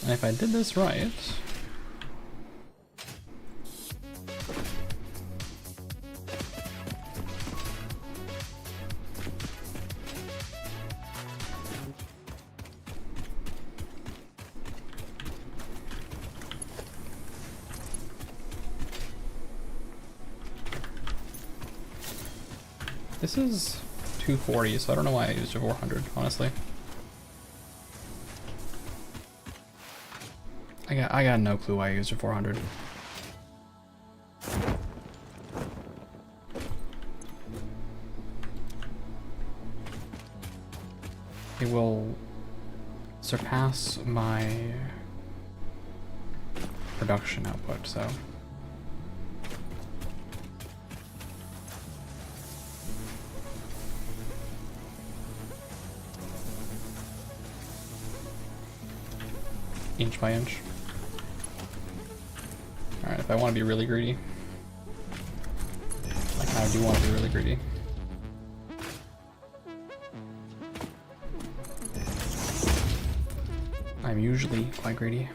And if I did this right, this is 240, so I don't know why I used a 400, honestly. I got no clue why I used a 400. It will surpass my production output, so. Inch by inch. Alright, if I want to be really greedy. Like, I do want to be really greedy. I'm usually quite greedy.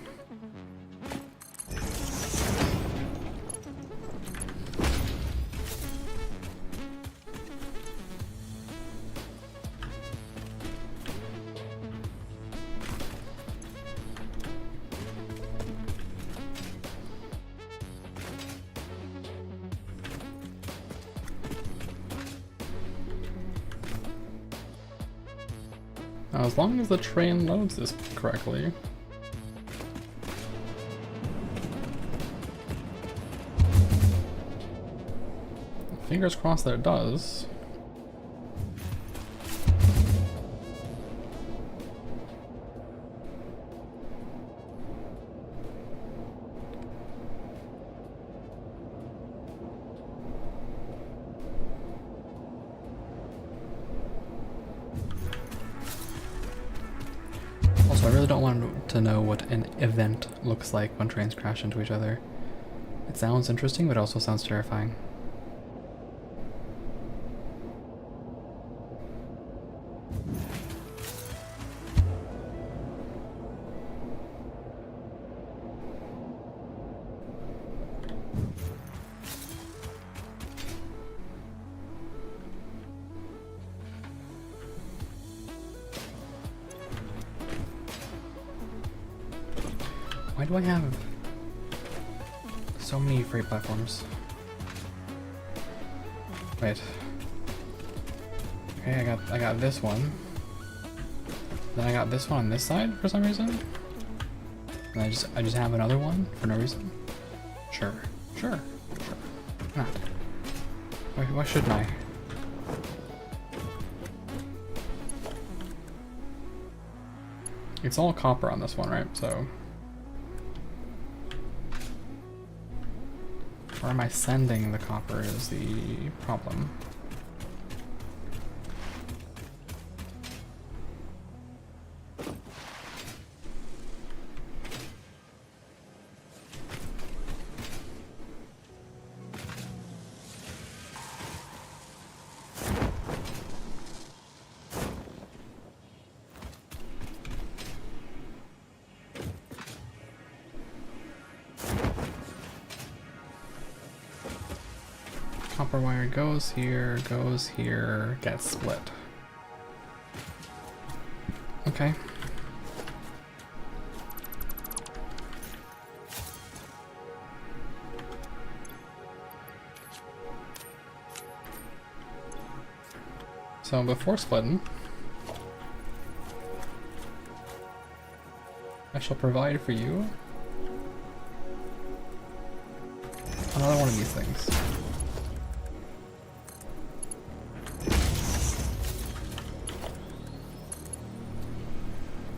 Now, as long as the train loads this correctly. Fingers crossed that it does. Also, I really don't want to know what an event looks like when trains crash into each other. It sounds interesting, but it also sounds terrifying. Why do I have so many freight platforms? Wait. Okay, I got this one. Then I got this one on this side for some reason. And I just have another one for no reason. Sure. Why not? Why shouldn't I? It's all copper on this one, right? So where am I sending the copper is the problem. Copper wire goes here, gets split. Okay. So before splitting, I shall provide for you another one of these things.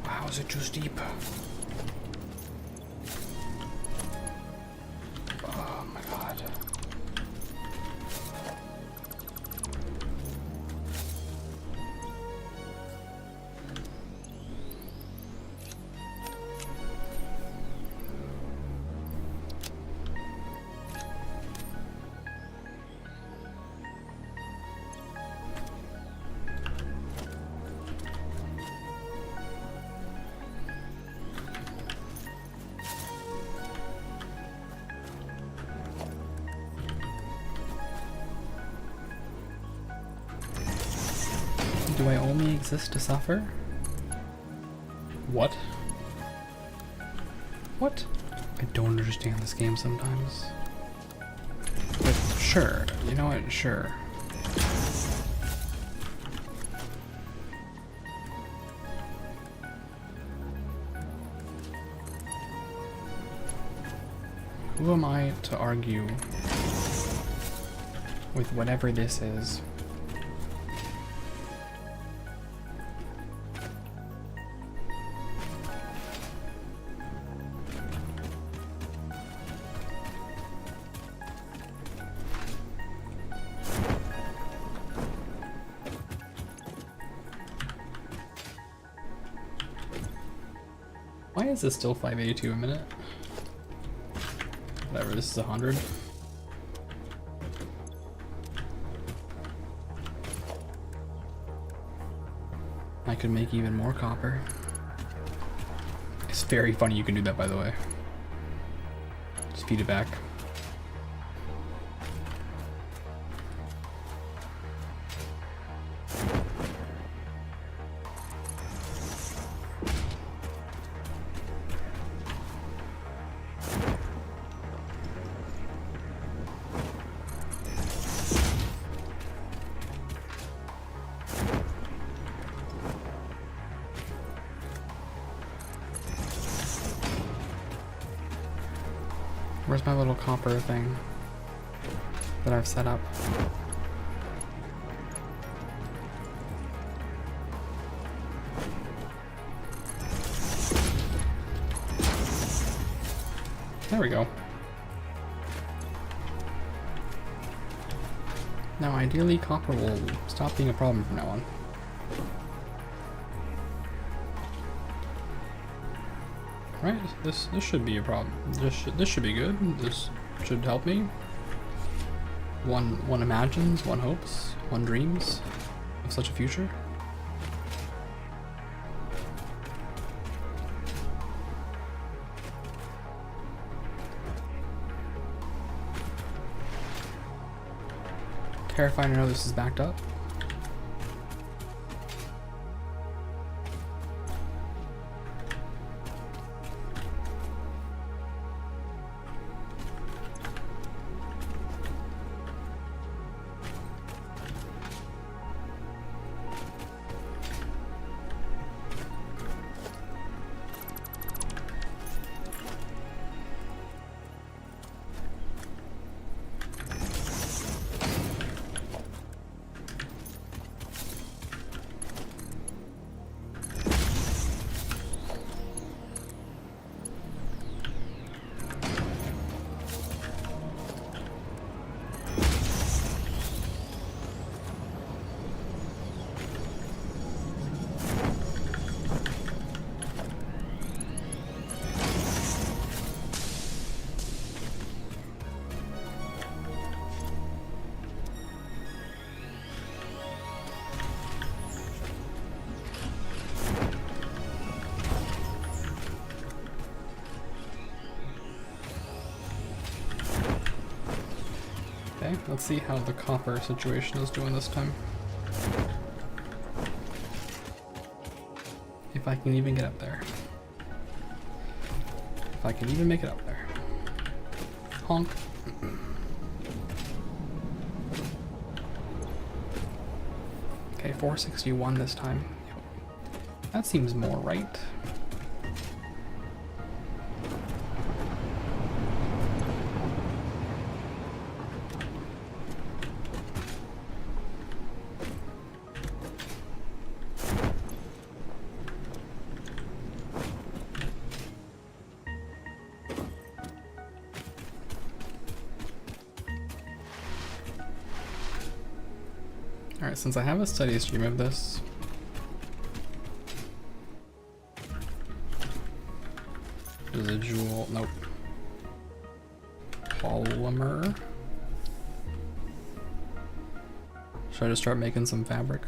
Wow, is it too steep? Oh my god. Do I only exist to suffer? What? What? I don't understand this game sometimes. But sure, you know what? Sure. Who am I to argue with whatever this is? Why is this still 582 a minute? Whatever, this is 100. I could make even more copper. It's very funny you can do that, by the way. Just feed it back. Where's my little copper thing that I've set up? There we go. Now ideally copper will stop being a problem from now on. Right, this should be a problem. This should be good. This should help me. One imagines, one hopes, one dreams of such a future. Terrifying to know this is backed up. Okay, let's see how the copper situation is doing this time. If I can even get up there. If I can even make it up there. Honk. Okay, 461 this time. That seems more right. Alright, since I have a steady stream of this, residual, nope, polymer. Should I just start making some fabric?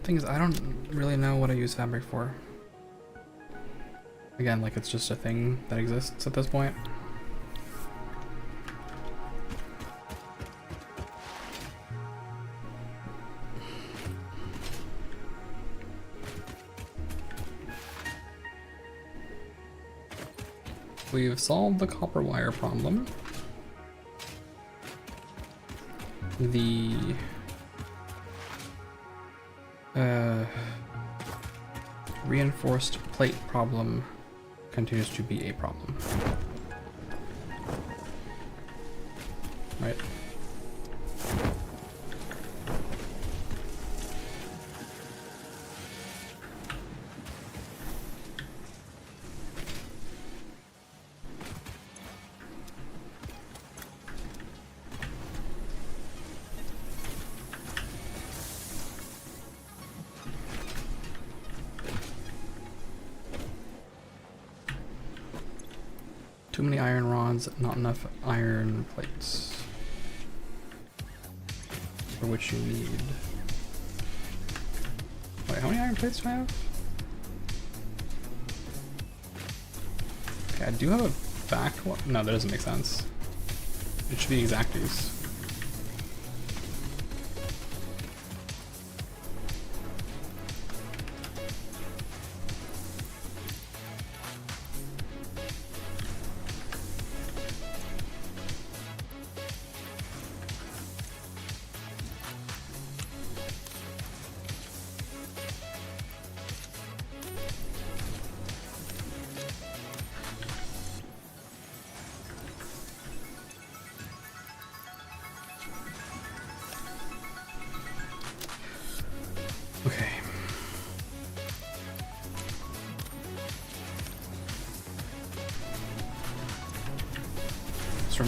Thing is, I don't really know what I use fabric for. Again, like it's just a thing that exists at this point. We've solved the copper wire problem. The reinforced plate problem continues to be a problem. Right. Too many iron rods, not enough iron plates. For which you need. Wait, how many iron plates do I have? Okay, I do have a back one. No, that doesn't make sense. It should be exacties.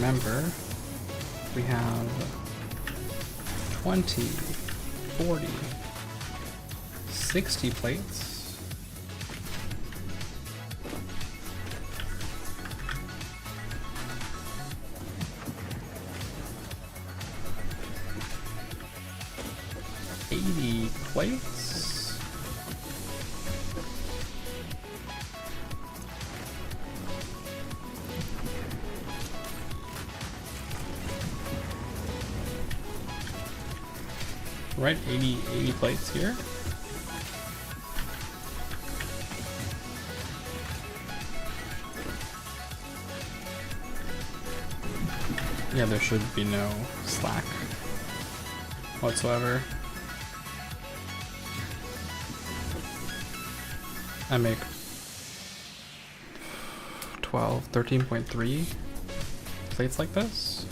remember, we have 20, 40, 60 plates. Plates. Right, 80 plates here. Yeah, there should be no slack whatsoever. I make 13.3 plates like this.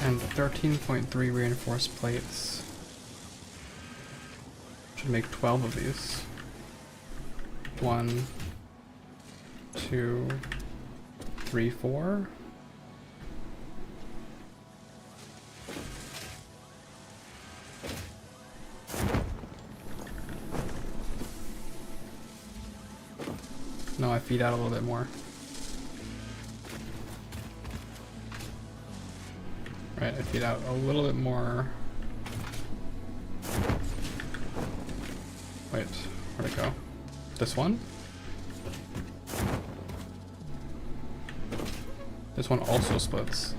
And 13.3 reinforced plates. Should make 12 of these. 1, 2, 3, 4. No, I feed out a little bit more. Right, I feed out a little bit more. Wait, where'd it go? This one? This one also splits.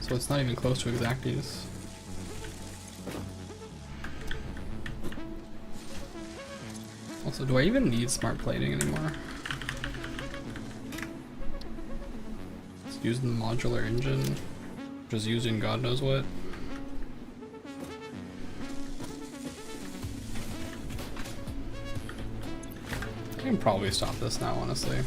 So it's not even close to exacties. Also, do I even need smart plating anymore? It's using the modular engine, just using God knows what. I can probably stop this now, honestly.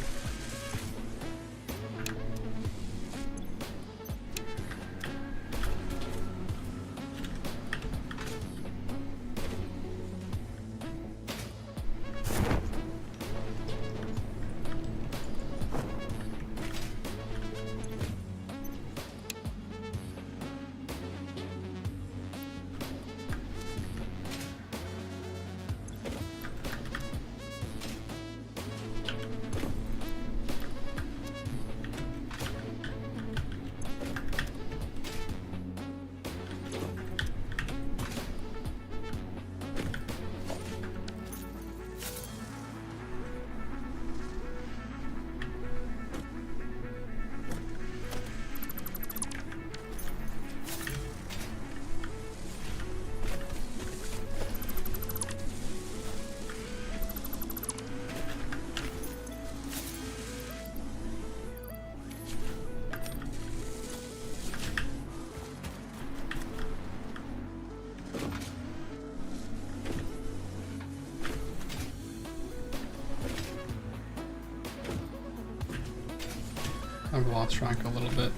I've lost track a little bit.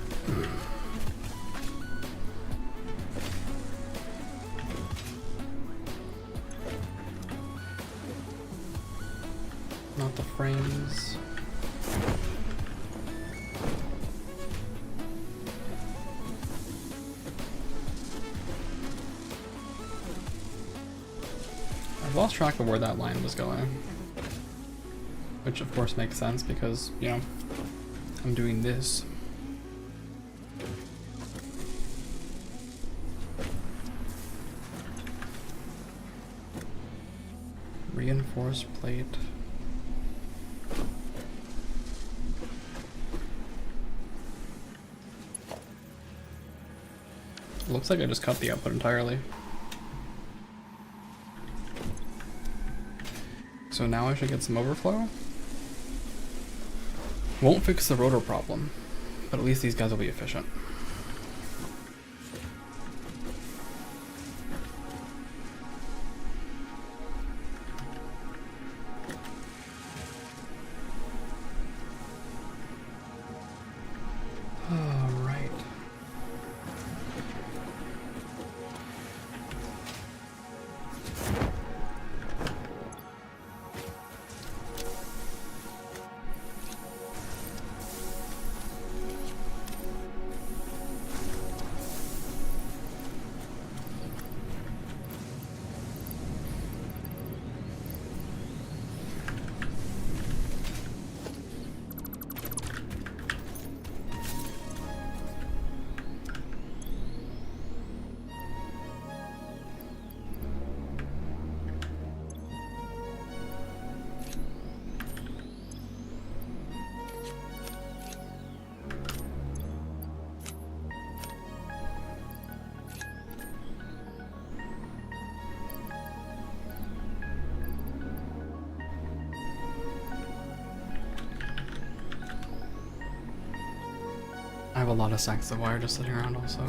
Not the frames. I've lost track of where that line was going. Which of course makes sense because, you know, I'm doing this. Reinforced plate. Looks like I just cut the output entirely. So now I should get some overflow. Won't fix the rotor problem, but at least these guys will be efficient. have a lot of sacks of wire just sitting around also.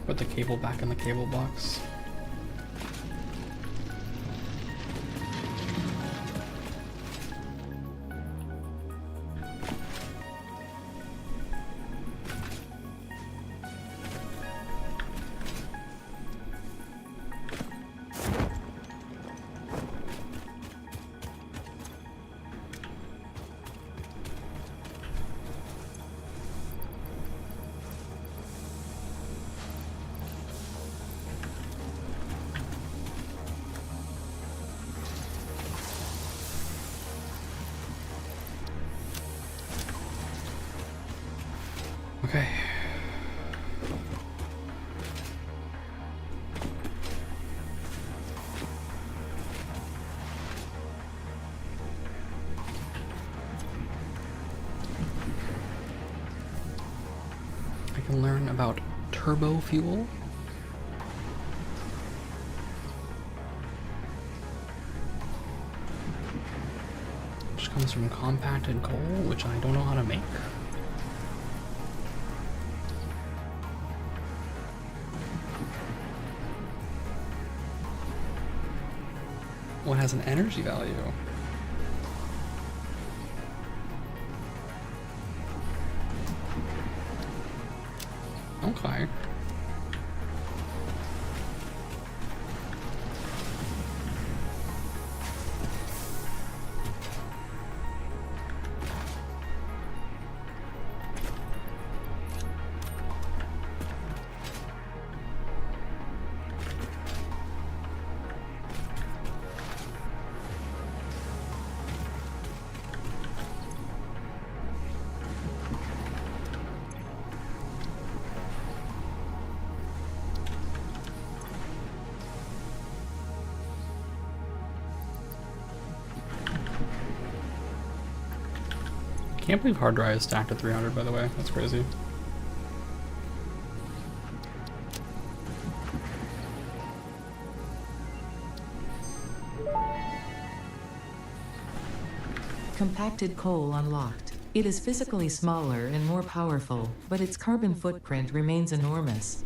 Put the cable back in the cable box. Okay. I can learn about turbo fuel. Which comes from compacted coal, which I don't know how to make. What has an energy value? Okay. Can't believe hard drive is stacked at 300, by the way. That's crazy. Compacted coal unlocked. It is physically smaller and more powerful, but its carbon footprint remains enormous.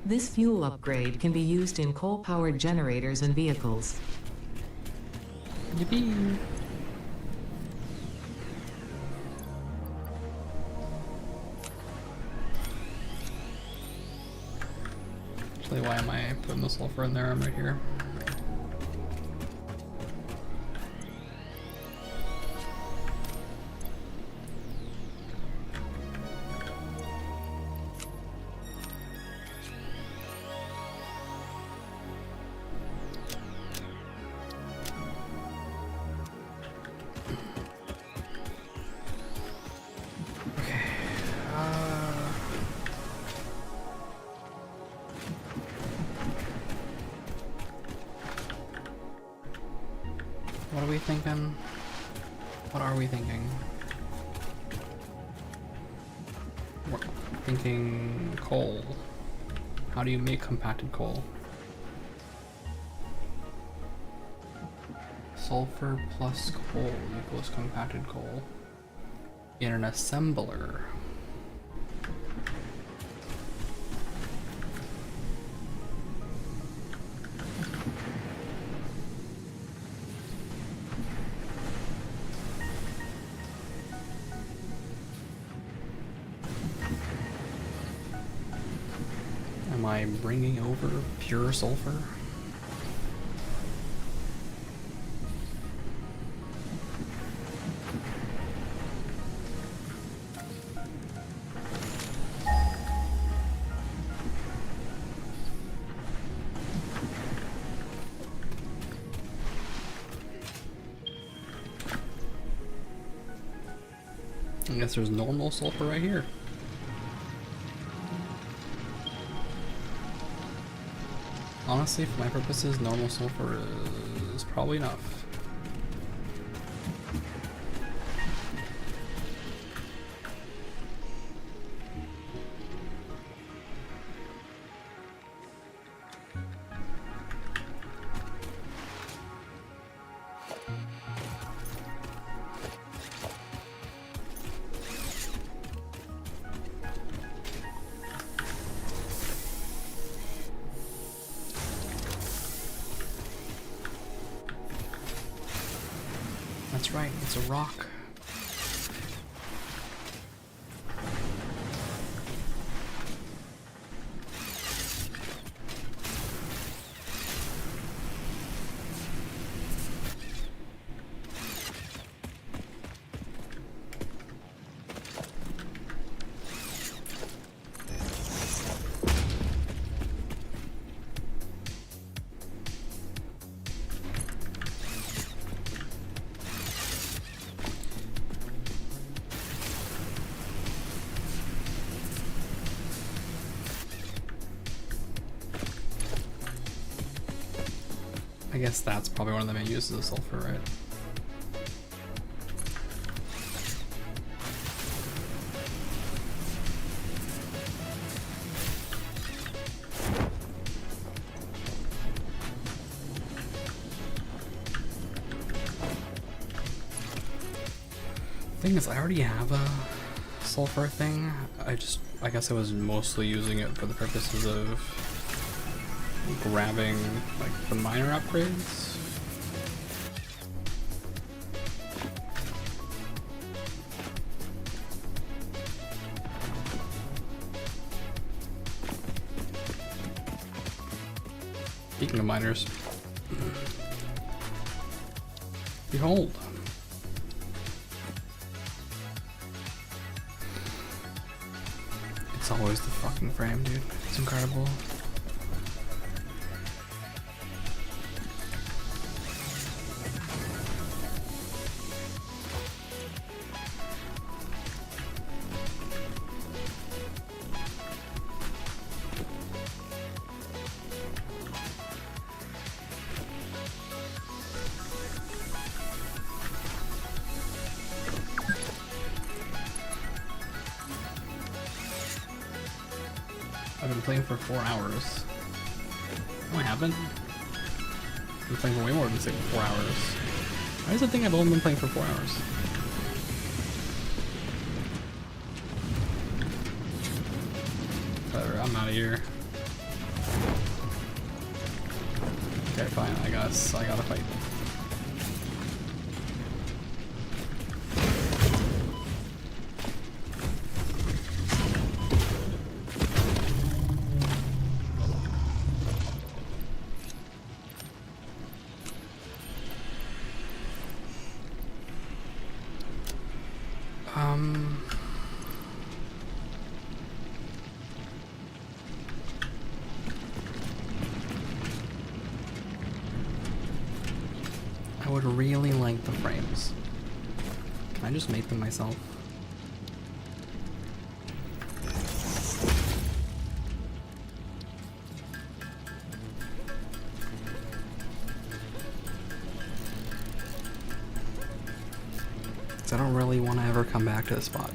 This fuel upgrade can be used in coal-powered generators and vehicles. Yippee! Actually, why am I putting the sulfur in there? I'm right here. What are we thinking? What are we thinking? We're thinking coal. How do you make compacted coal? Sulfur plus coal equals compacted coal in an assembler. Am I bringing over pure sulfur? I guess there's normal sulfur right here. Honestly, for my purposes, normal sulfur is probably enough. That's right, it's a rock. I guess that's probably one of the main uses of sulfur, right? Thing is, I already have a sulfur thing. I guess I was mostly using it for the purposes of grabbing like the minor upgrades. Speaking of miners, behold. It's always the fucking frame, dude. It's incredible. I've been playing for 4 hours. No, I haven't. I've been playing for way more than 4 hours. Why does it think I've only been playing for 4 hours? Whatever, I'm out of here. Okay, fine, I guess I gotta fight. I would really like the frames. Can I just make them myself? Because I don't really want to ever come back to this spot.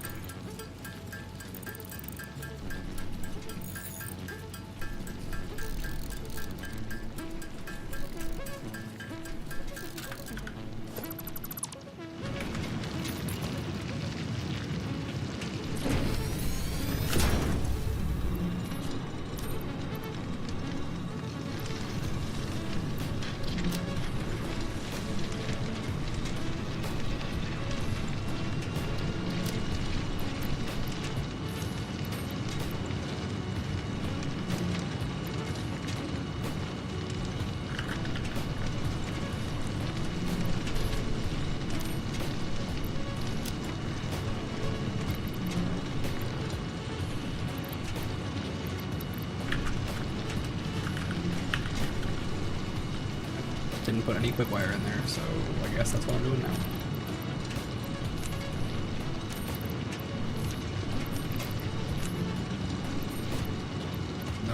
Didn't put any quick wire in there, so I guess that's what I'm doing now.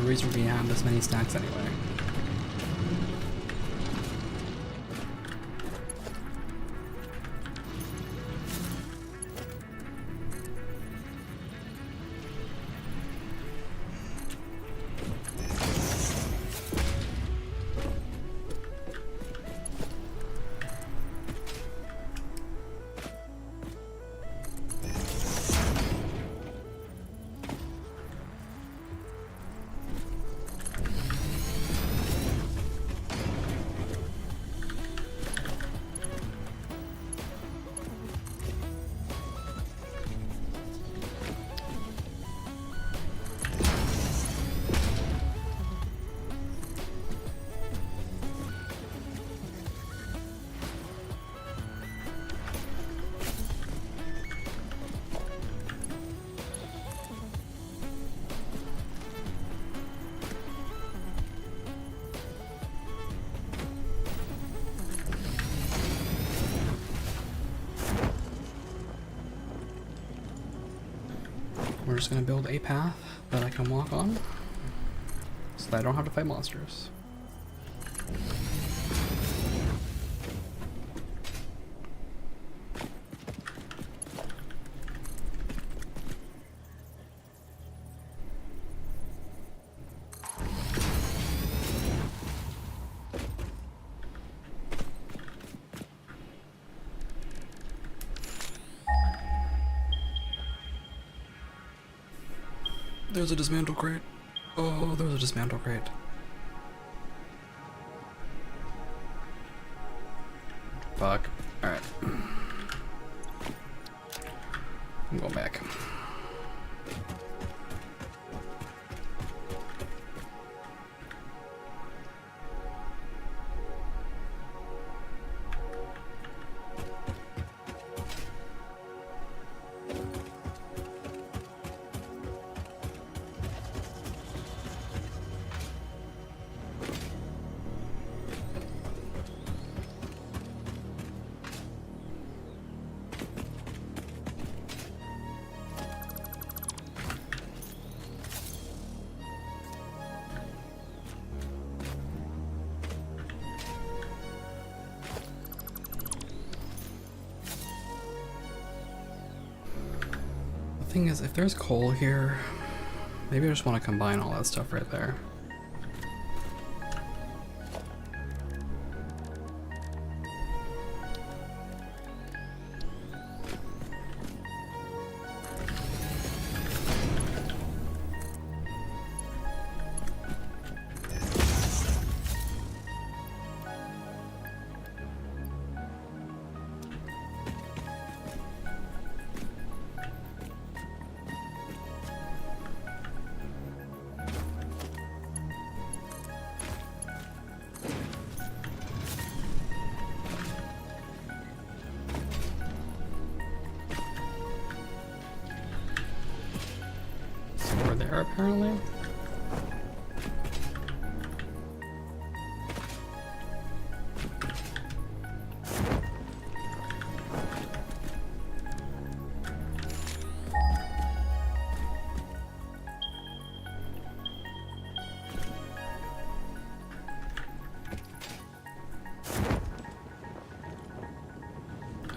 no reason for me to have this many stacks anyway. We're just gonna build a path that I can walk on so that I don't have to fight monsters. There's a dismantle crate. Oh, there's a dismantle crate. Fuck. Alright. I'm going back. Thing is, if there's coal here, maybe I just want to combine all that stuff right there. Apparently.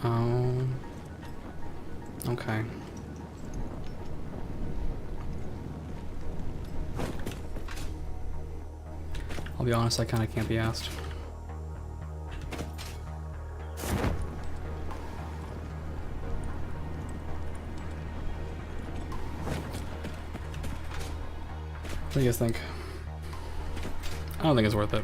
Oh. Okay. I'll be honest, I kind of can't be asked. What do you guys think? I don't think it's worth it.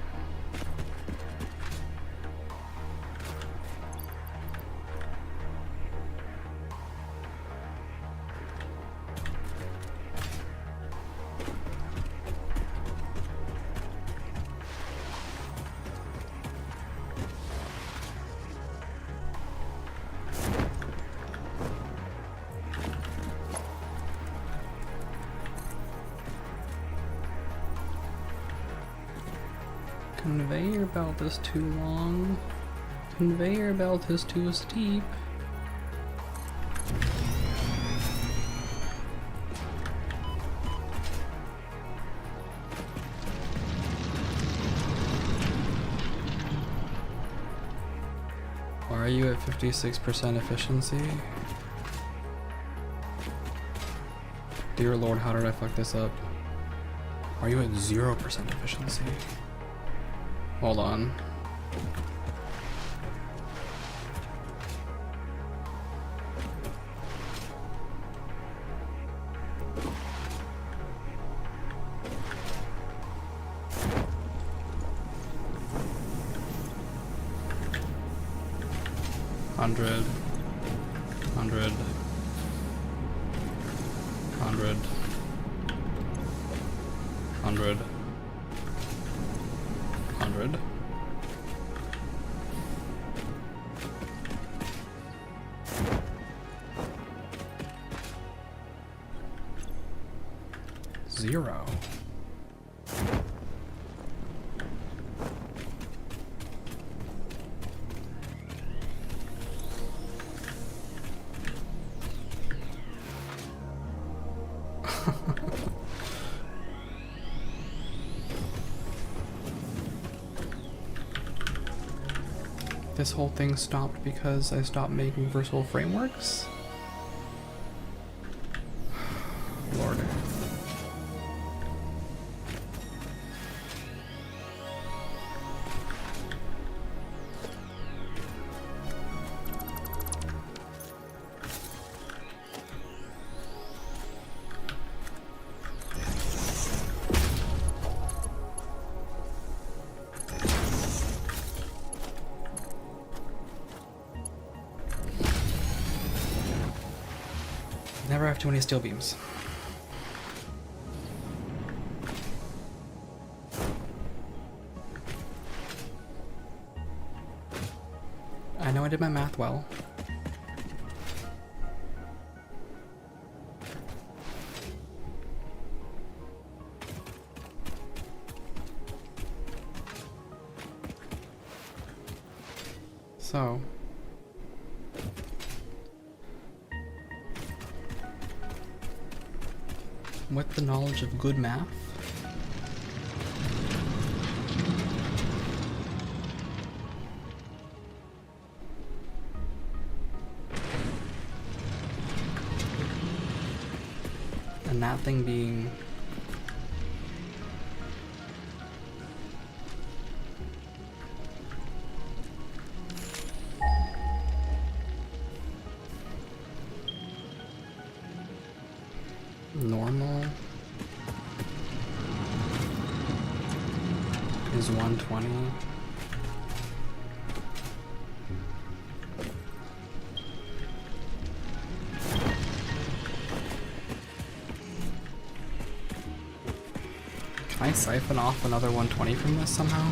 Conveyor belt is too long. Conveyor belt is too steep. you at 56% efficiency? Dear Lord, how did I fuck this up? Are you at 0% efficiency? Hold on. Hundred. Hundred. Hundred. 100. Zero. This whole thing stopped because I stopped making versatile frameworks? Lord. Never have too many steel beams. I know I did my math well. So with the knowledge of good math, and that thing being normal is 120. Can I siphon off another 120 from this somehow?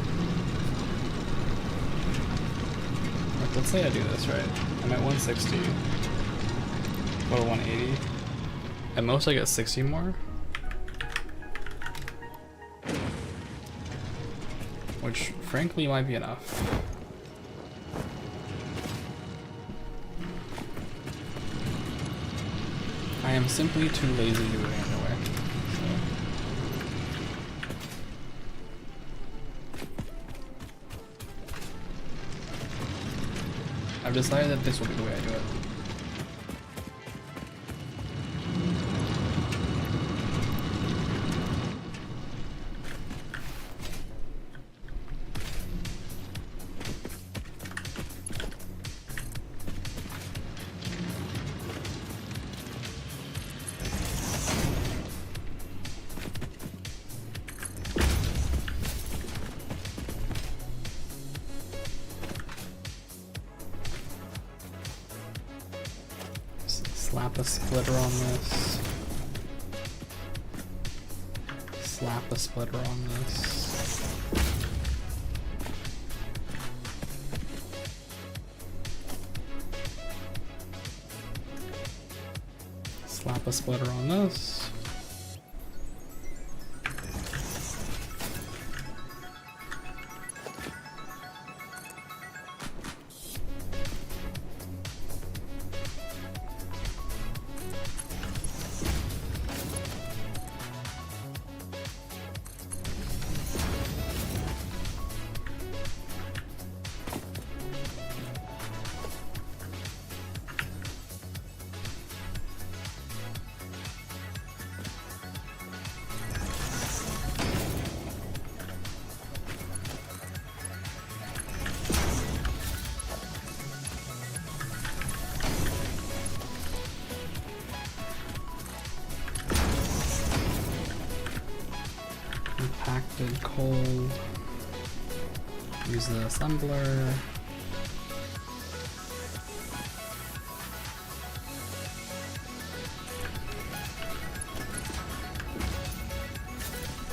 Like, let's say I do this, right? I'm at 160 or 180. At most I get 60 more. Which frankly might be enough. I am simply too lazy to do it anyway. So. I've decided that this will be the way I do it. Slap a splitter on this. Slap a splitter on this. Slap a splitter on this. coal. Use the assembler.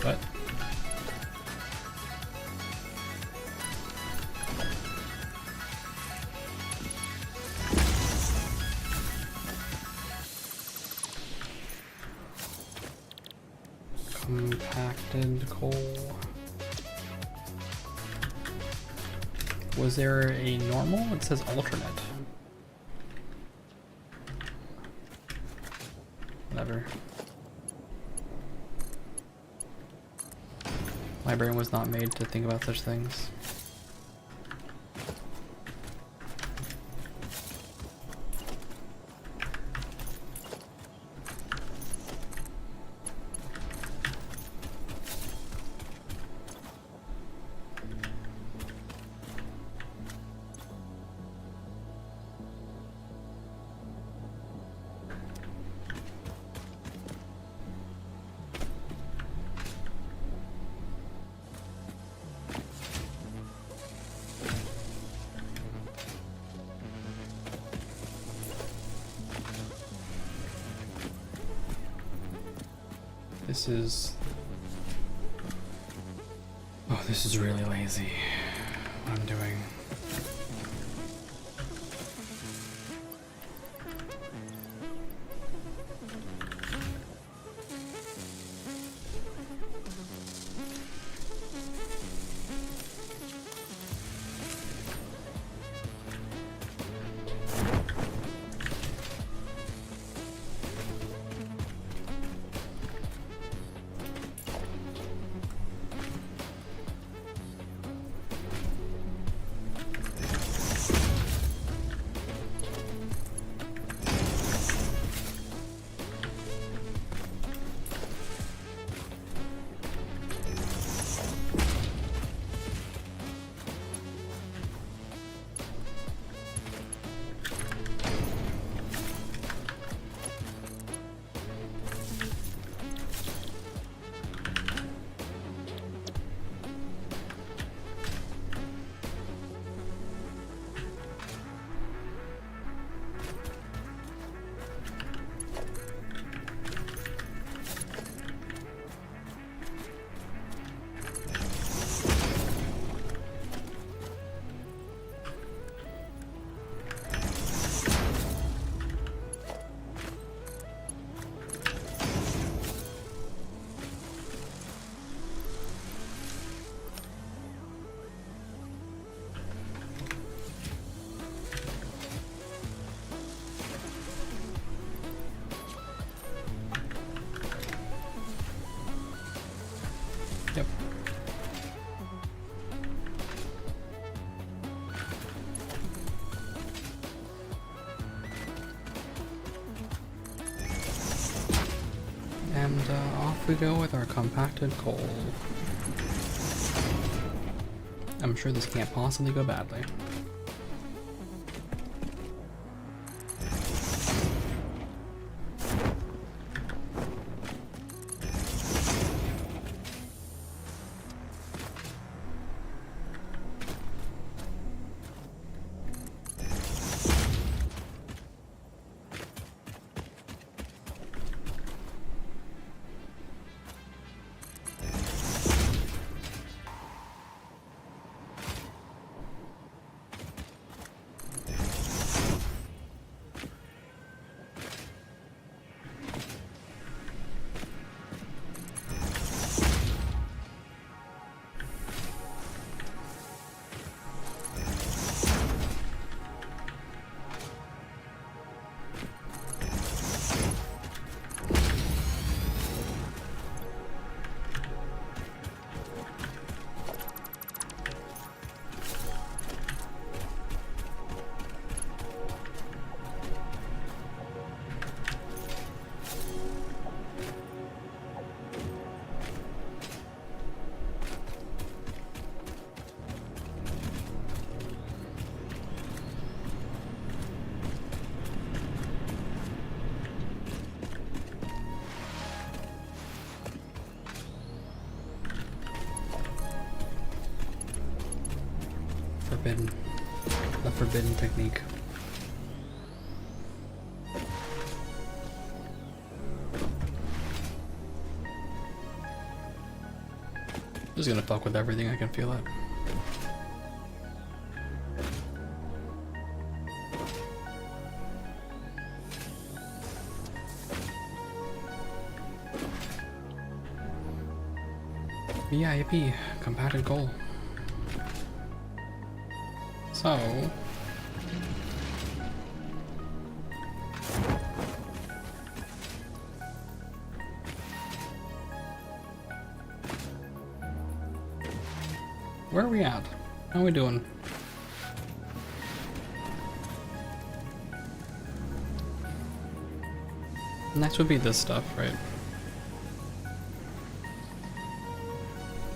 What? Compacted coal. Was there a normal? It says alternate. Whatever. My brain was not made to think about such things. This is really lazy, what I'm doing. Yep. And off we go with our compacted coal. I'm sure this can't possibly go badly. the forbidden technique. Just gonna fuck with everything, I can feel it. VIP, compacted goal. So where are we at? How are we doing? Next would be this stuff, right?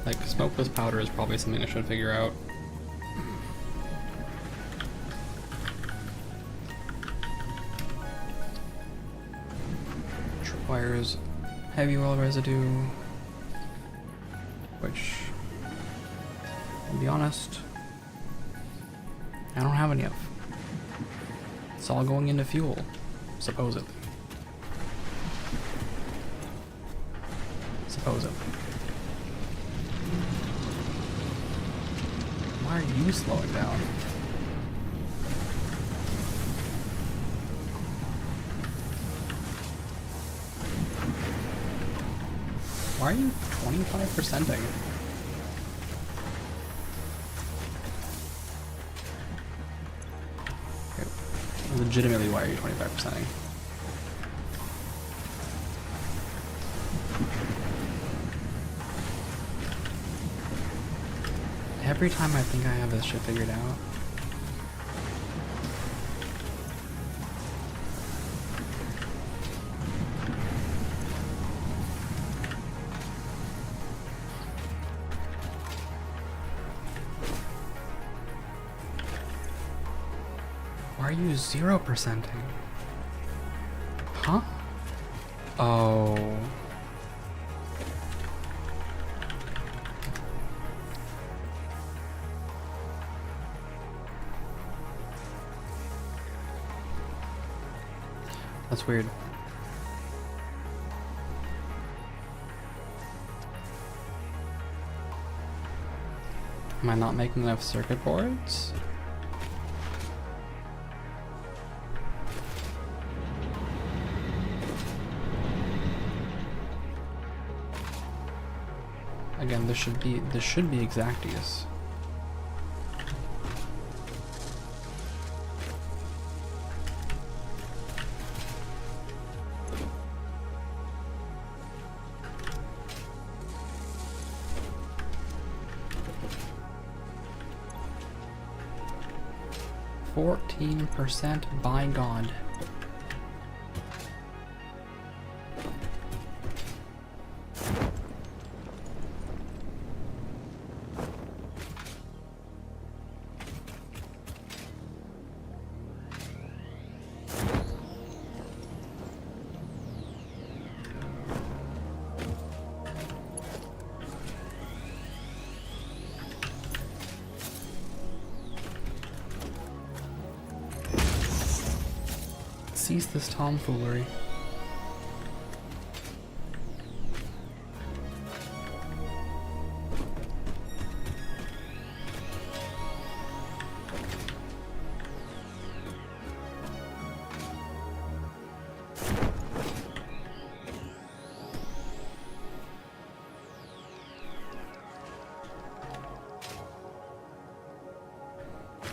Like, smokeless powder is probably something I should figure out. Which requires heavy oil residue, which, to be honest, I don't have any of. It's all going into fuel, supposedly. Supposedly. Why are you slowing down? Why are you 25%ing? Okay. Legitimately, why are you 25%ing? Every time I think I have this shit figured out. Why are you 0%ing? Huh? Oh. That's weird. Am I not making enough circuit boards? Again, this should be exactius. %, by God. Cease this tomfoolery.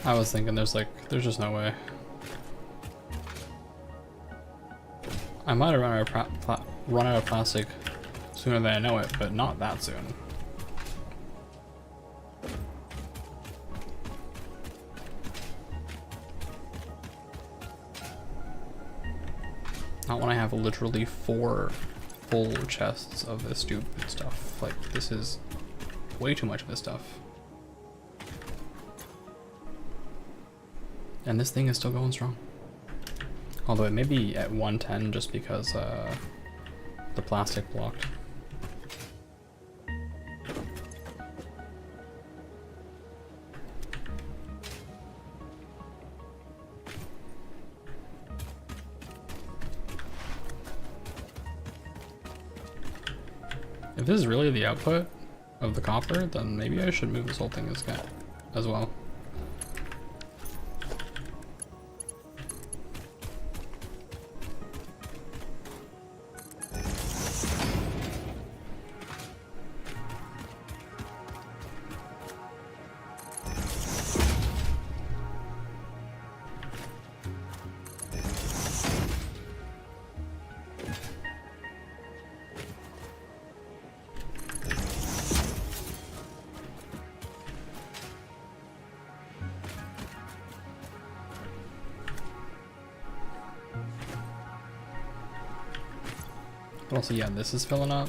I was thinking there's just no way. I might have run out of plastic sooner than I know it, but not that soon. Not when I have literally 4 full chests of this stupid stuff. Like, this is way too much of this stuff. And this thing is still going strong. Although it may be at 110 just because the plastic blocked. If this is really the output of the copper, then maybe I should move this whole thing as well. But also, yeah, this is filling up.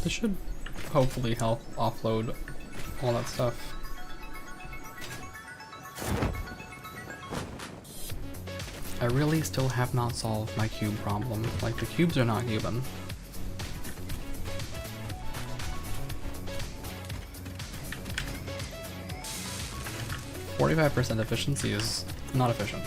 This should hopefully help offload all that stuff. I really still have not solved my cube problem. Like, the cubes are not given. %45 efficiency is not efficient.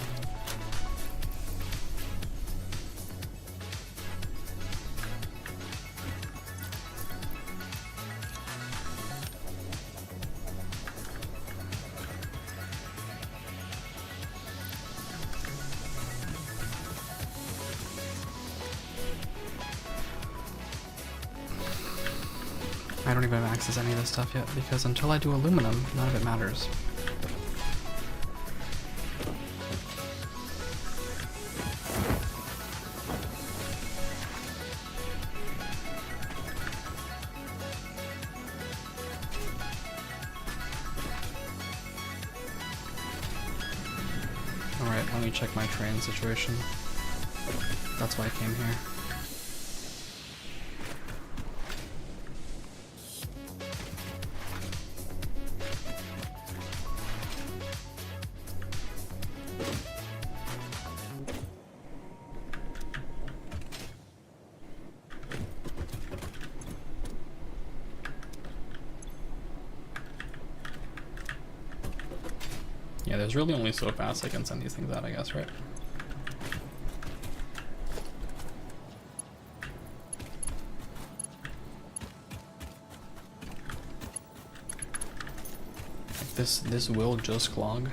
I don't even have access to any of this stuff yet, because until I do aluminum, none of it matters. Alright, let me check my train situation. That's why I came here. Yeah, there's really only so fast I can send these things out, I guess, right? This will just clog.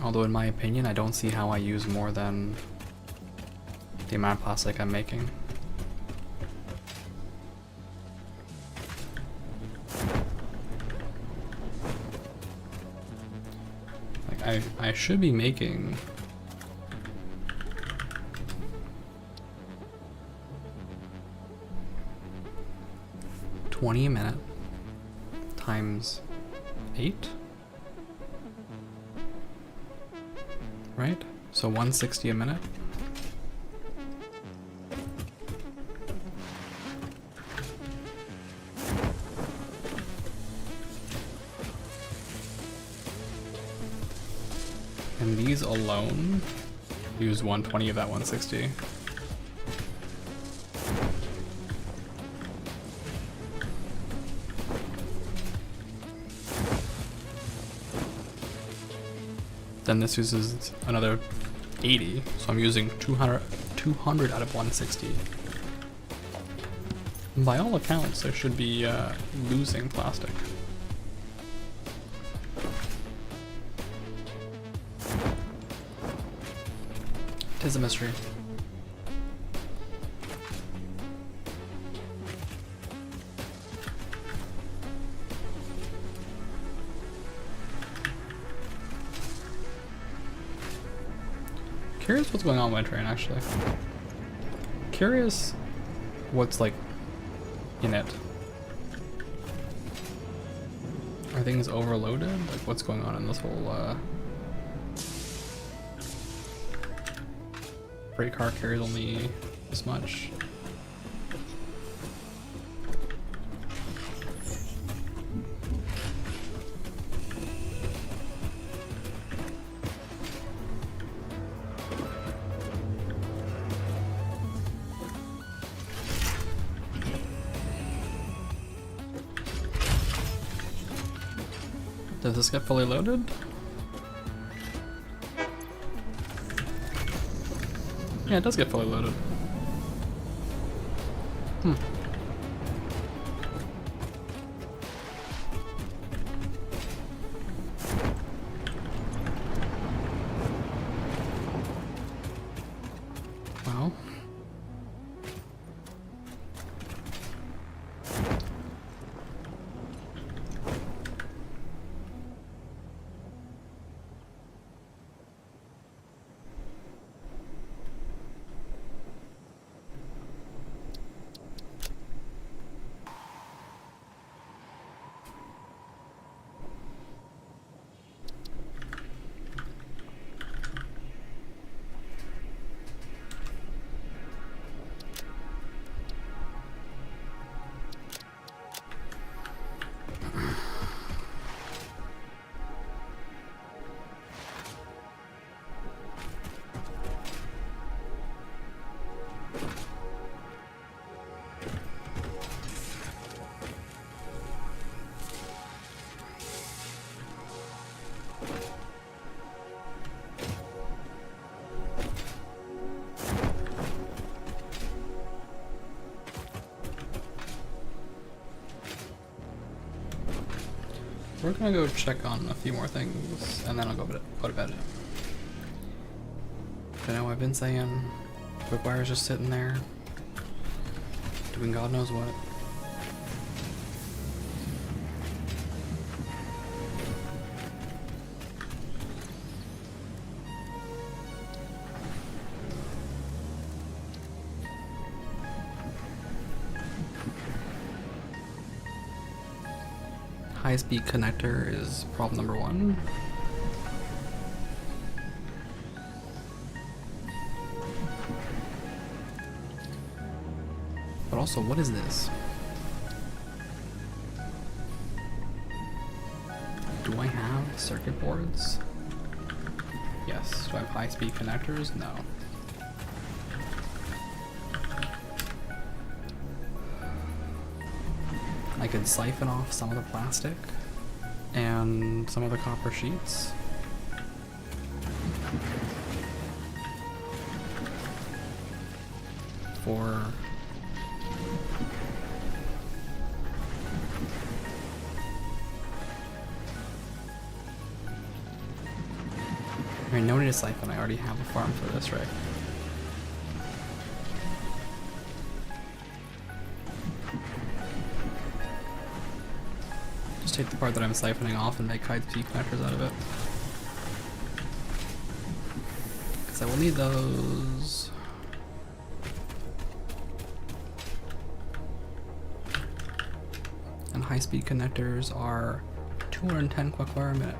Although in my opinion, I don't see how I use more than the amount of plastic I'm making. Like, I should be making $20 a minute times 8, right? So 160 a minute. And these alone use 120 of that 160. Then this uses another 80, so I'm using 200 200 out of 160. By all accounts, I should be losing plastic. Tis a mystery. Curious what's going on with my train, actually. Curious what's like in it. Are things overloaded? Like what's going on in this whole freight car carries only this much. Does this get fully loaded? Yeah, it does get fully loaded. Hmm. Well. We're gonna go check on a few more things, and then I'll go to bed. I know I've been saying, Quickwire's just sitting there, doing God knows what. High-speed connector is problem number one. But also, what is this? Do I have circuit boards? Yes. Do I have high-speed connectors? No. I could siphon off some of the plastic and some of the copper sheets. For I mean, no need to siphon, I already have a farm for this, right? Take the part that I'm siphoning off and make high-speed connectors out of it. Because I will need those. And high-speed connectors are 210 quickfire a minute.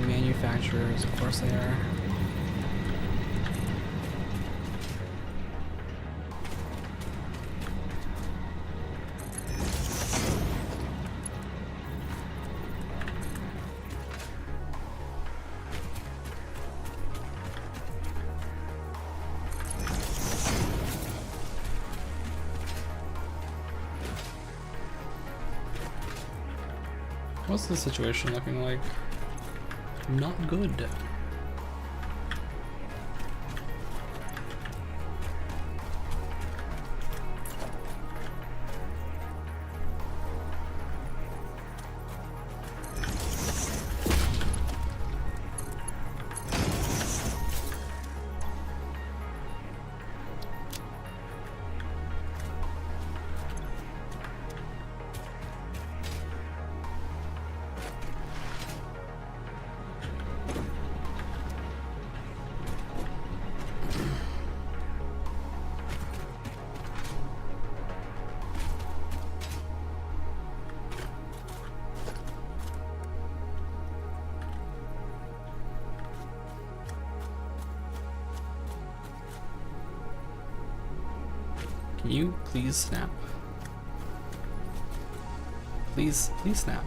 Manufacturers, of course they are. What's the situation looking like? Not good. Can you please snap? Please snap.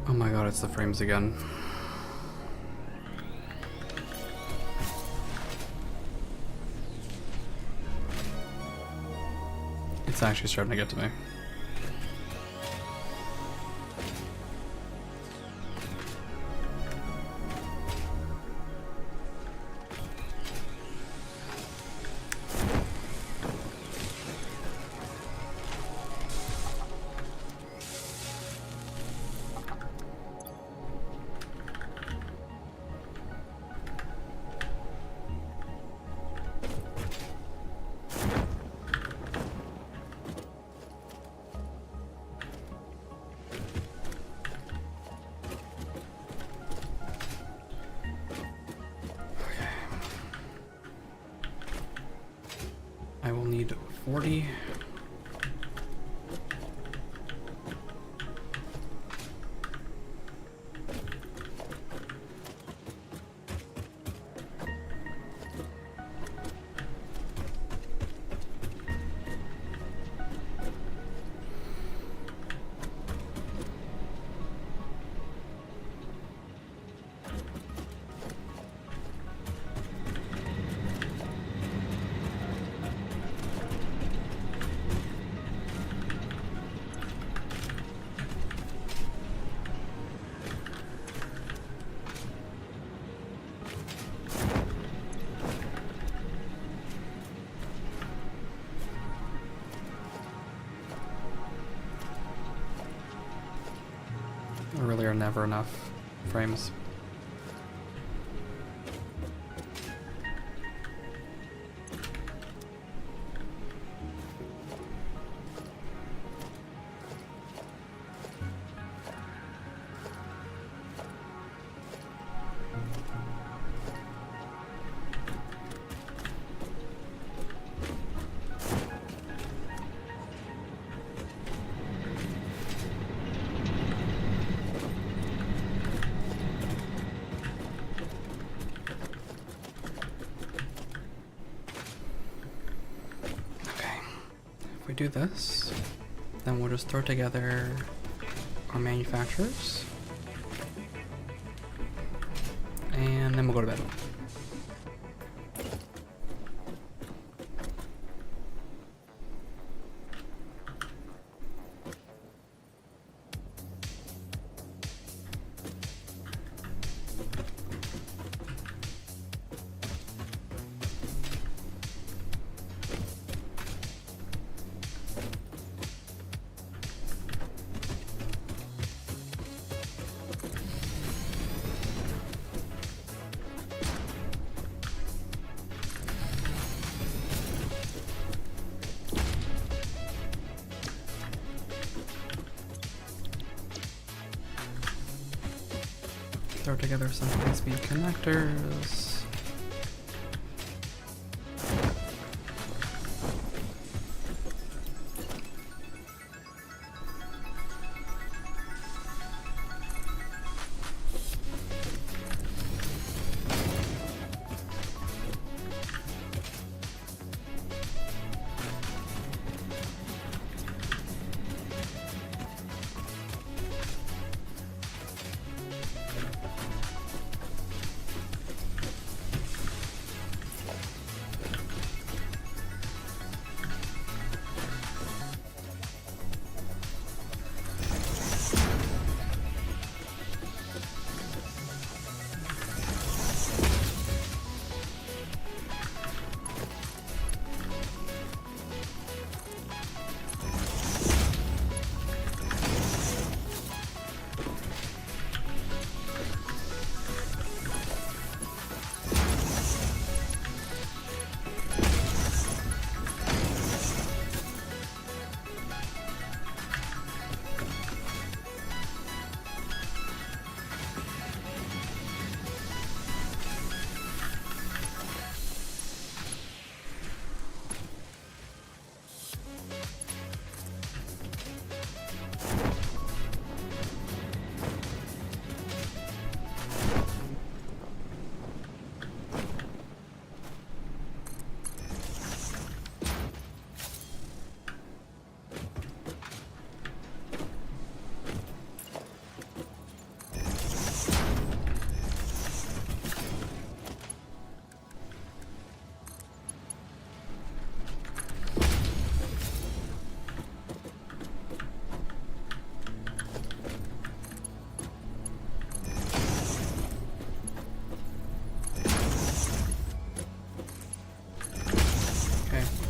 Oh my god, it's the frames again. It's actually starting to get to me. I will need 40. There really are never enough frames. We do this, then we'll just throw together our manufacturers, and then we'll go to bed. Throw together some high-speed connectors.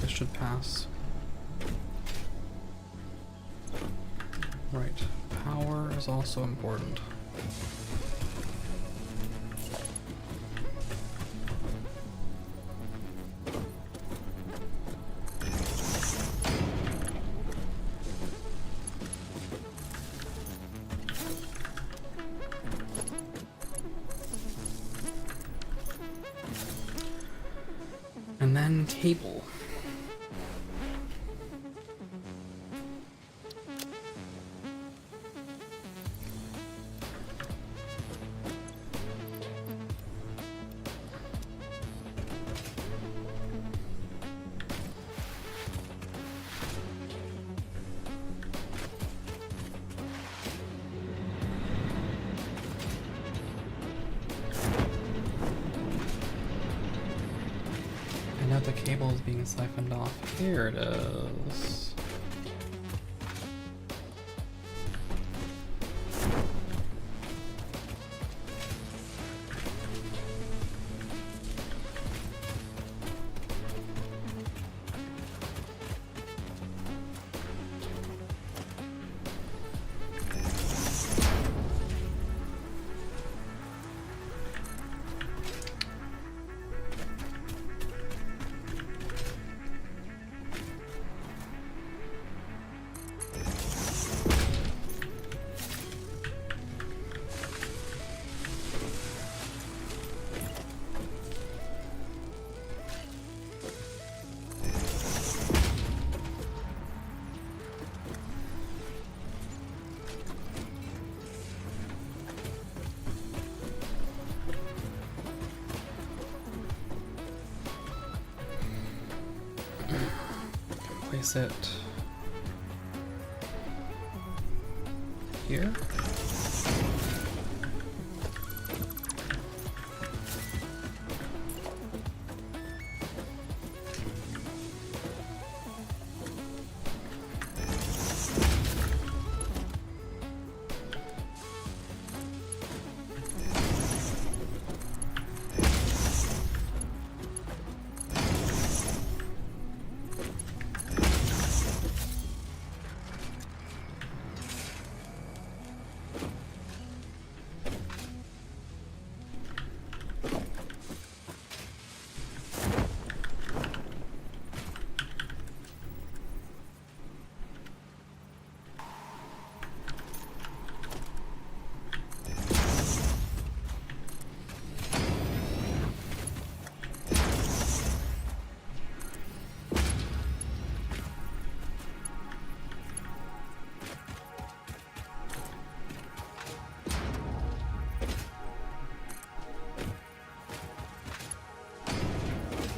Should pass. Right. Power is also important. And then cable. Now the cable is being siphoned off. Here it is. Place it here.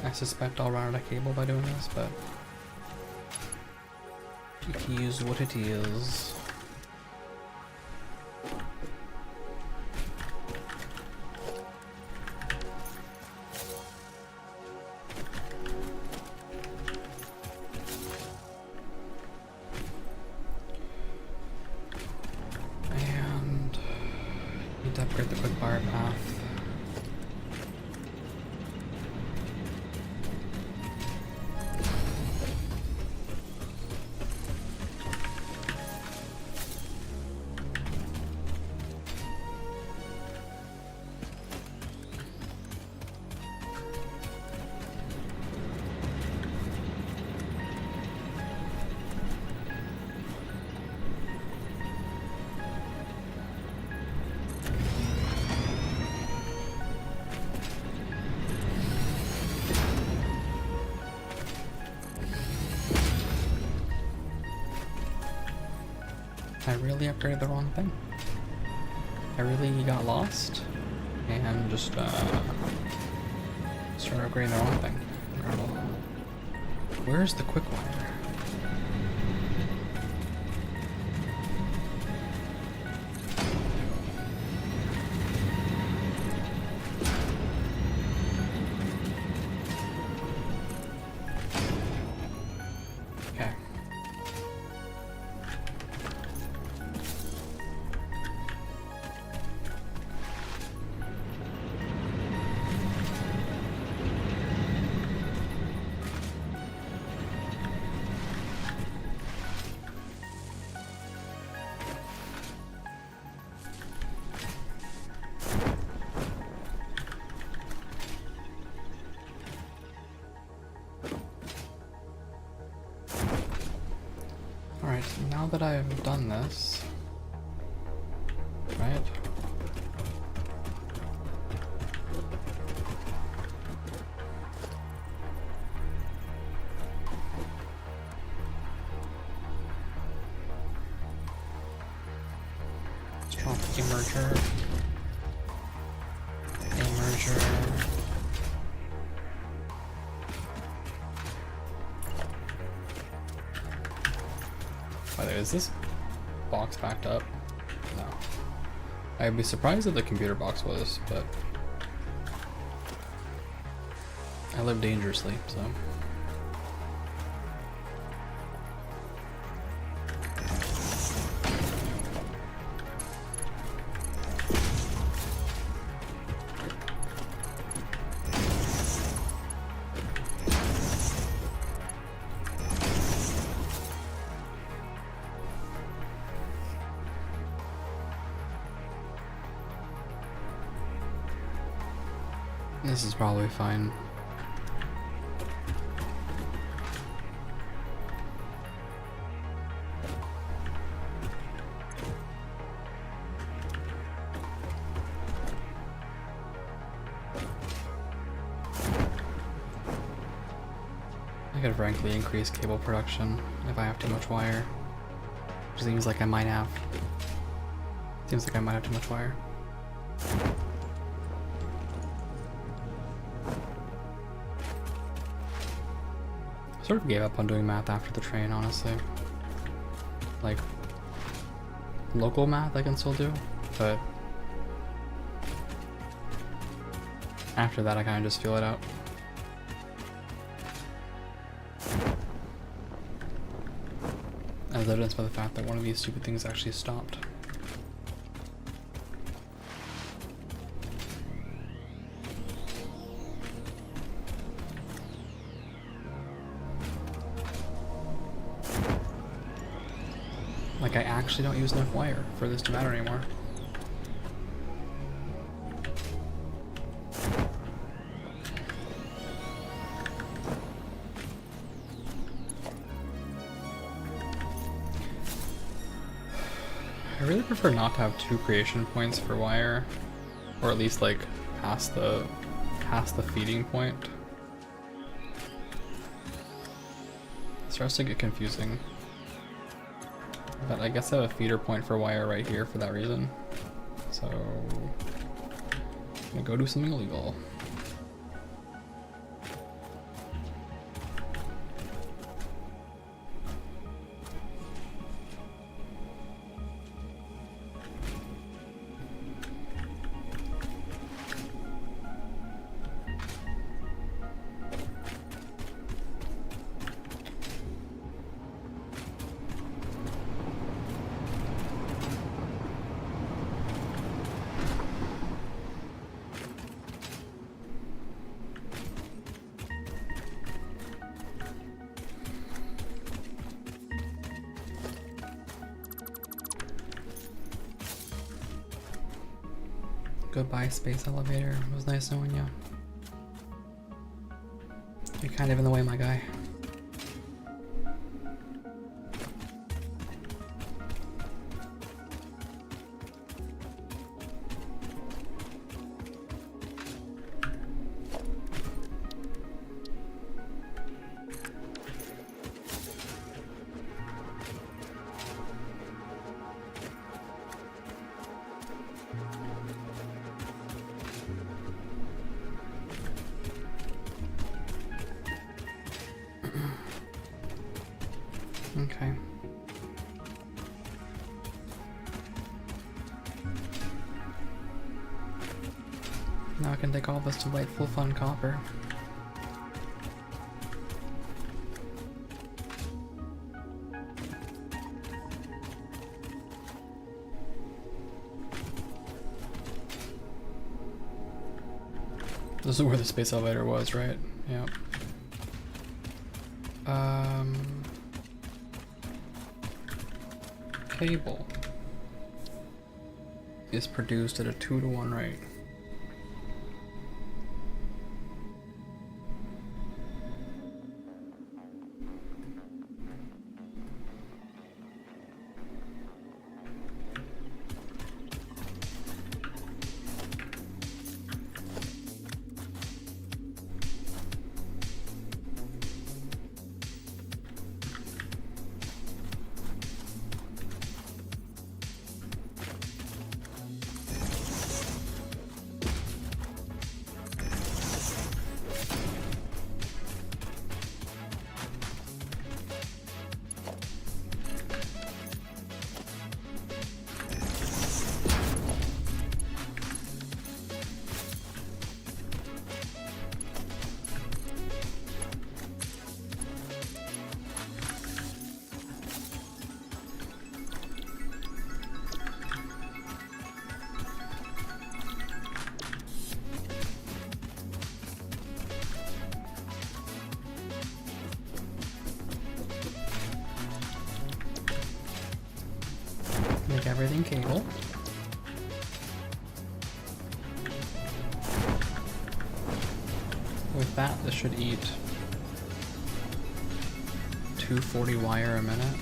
I suspect I'll run out of cable by doing this, but it is what it is. And need to upgrade the quick fire path. I really upgraded the wrong thing. I really got lost and just started upgrading the wrong thing. Incredible. Where's the quick wire? Okay. Alright, now that I've done this, right? Let's drop the merger. By the way, is this box backed up? No. I'd be surprised if the computer box was, but I live dangerously, so. This is probably fine. I could frankly increase cable production if I have too much wire. Which seems like I might have. Seems like I might have too much wire. Sort of gave up on doing math after the train, honestly. Like, local math I can still do, but after that I kind of just feel it out. As evidenced by the fact that one of these stupid things actually stopped. Like, I actually don't use enough wire for this to matter anymore. I really prefer not to have 2 creation points for wire, or at least like past the feeding point. It starts to get confusing. But I guess I have a feeder point for wire right here for that reason. So I'm gonna go do something illegal. Goodbye, space elevator. It was nice knowing you. You're kind of in the way, my guy. Okay. Now I can take all this delightful fun copper. This is where the space elevator was, right? Yep. Cable is produced at a 2-to-1 rate. Make everything cable. With that, this should eat 240 wire a minute.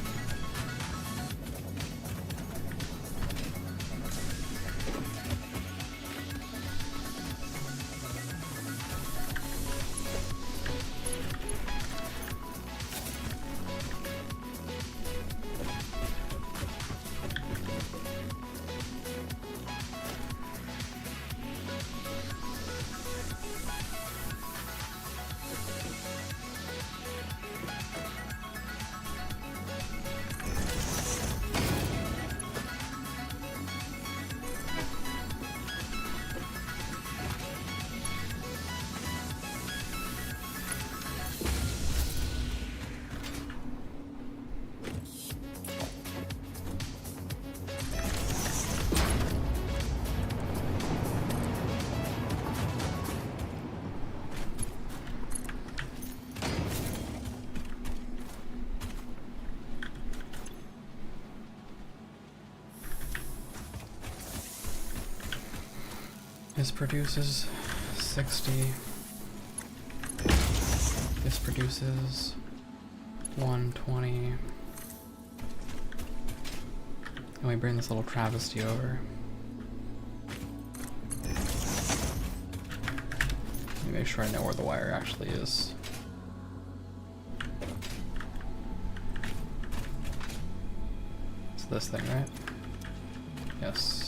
This produces 60. This produces 120. And we bring this little travesty over. Let me make sure I know where the wire actually is. It's this thing, right? Yes.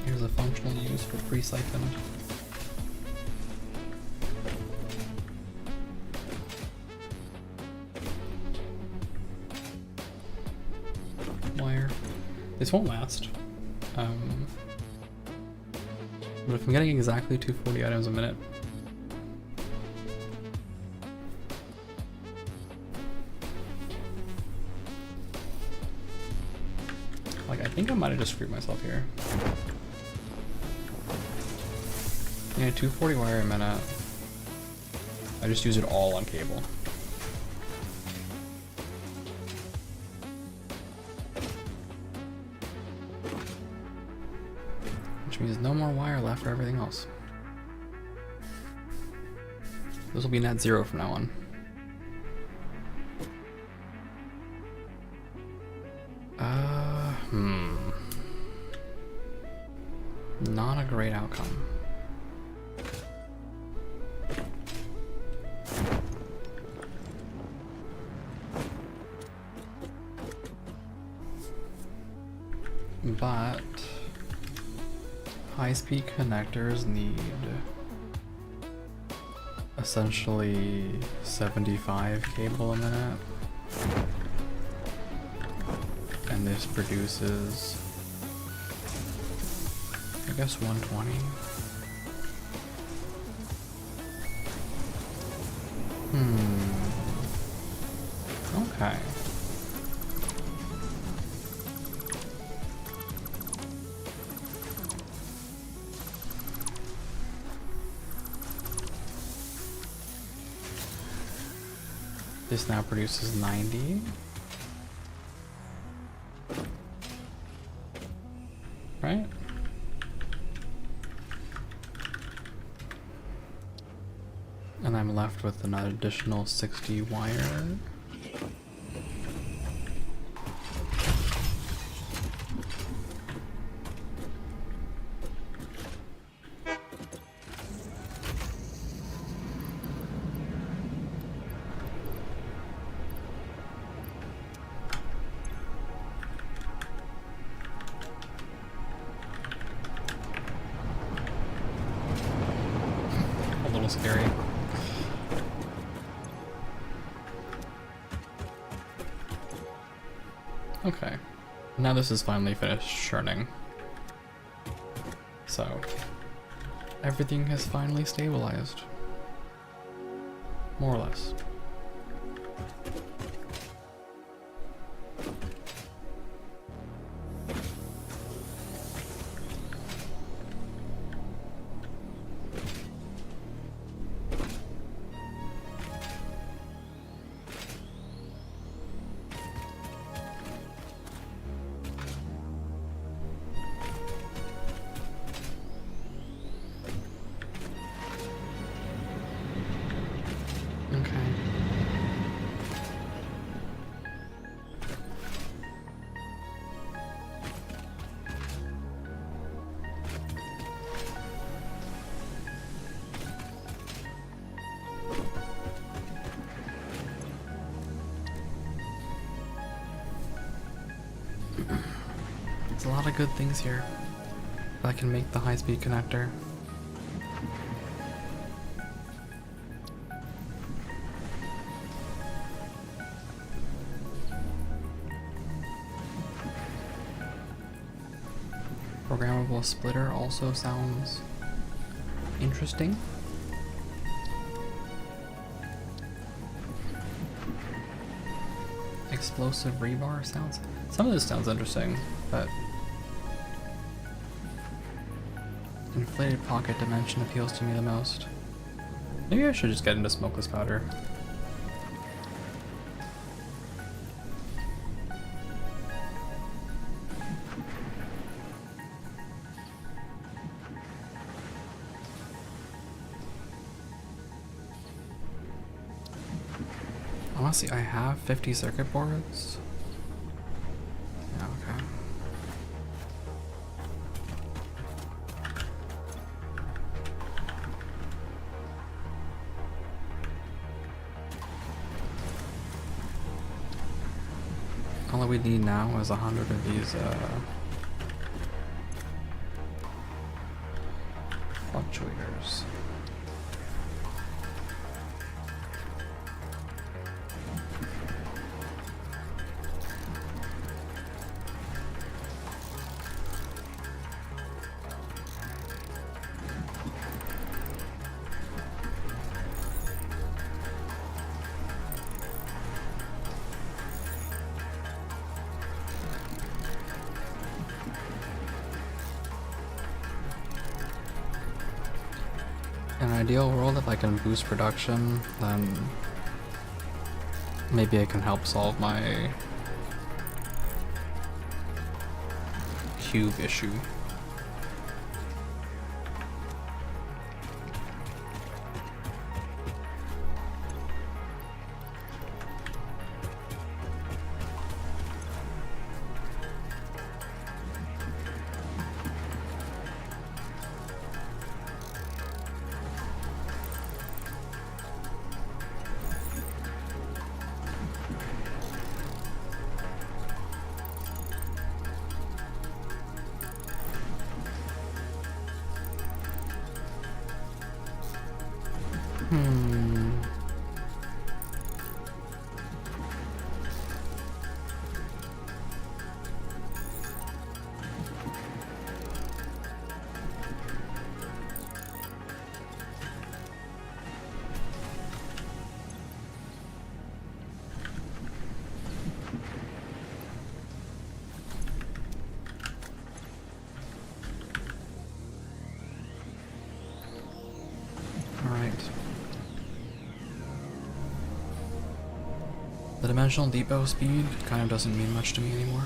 Here's a functional use for pre-siphoned. Wire. This won't last. But if I'm getting exactly 240 items a minute, like I think I might have just screwed myself here. Yeah, 240 wire a minute. I just use it all on cable. Which means no more wire left for everything else. This will be net zero from now on. a great outcome. But high-speed connectors need essentially 75 cable a minute, and this produces, I guess, 120. Okay. This now produces 90. Right? And I'm left with an additional 60 wire. A little scary. Okay, now this is finally finished churning. So, everything has finally stabilized. More or less. There's a lot of good things here that can make the high-speed connector. Programmable splitter also sounds interesting. Explosive rebar sounds. Some of this sounds interesting, but inflated pocket dimension appeals to me the most. Maybe I should just get into smokeless powder. Honestly, I have 50 circuit boards. Yeah, okay. All we need now is 100 of these fluctuators. In an ideal world, if I can boost production, then maybe I can help solve my cube issue. The dimensional depot speed kind of doesn't mean much to me anymore.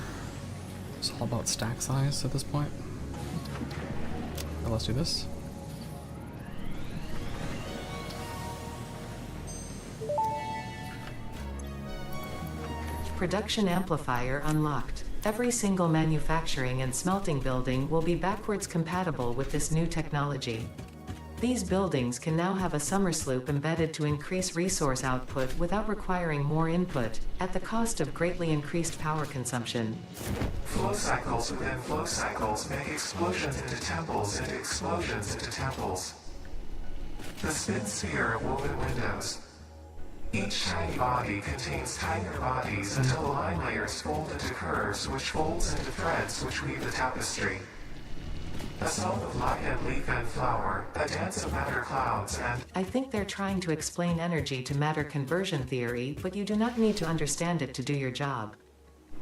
It's all about stack size at this point. So let's do this. Production amplifier unlocked. Every single manufacturing and smelting building will be backwards compatible with this new technology. These buildings can now have a summer sloop embedded to increase resource output without requiring more input, at the cost of greatly increased power consumption. Flow cycles within flow cycles make explosions into temples into explosions into temples. The spin sphere of woven windows. Each tiny body contains tinier bodies until the line layers fold into curves which folds into threads which weave the tapestry. A song of light and leaf and flower, a dance of matter clouds and... I think they're trying to explain energy to matter conversion theory, but you do not need to understand it to do your job.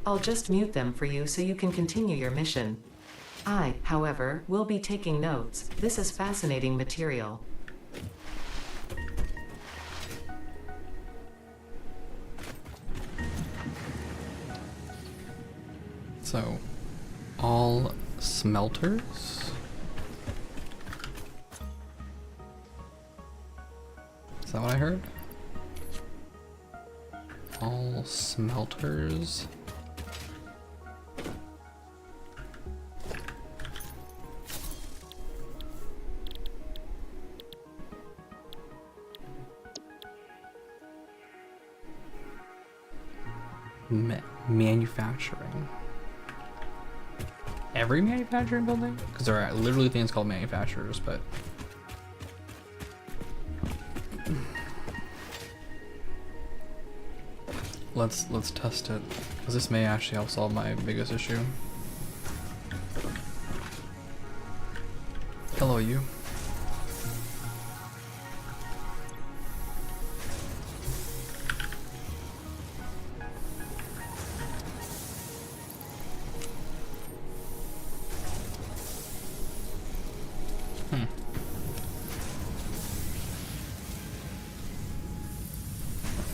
I'll just mute them for you so you can continue your mission. I, however, will be taking notes. This is fascinating material. So, all smelters? Is that what I heard? All smelters? Manufacturing. Every manufacturing building? Because there are literally things called manufacturers, but let's test it, because this may actually help solve my biggest issue. Hello, you.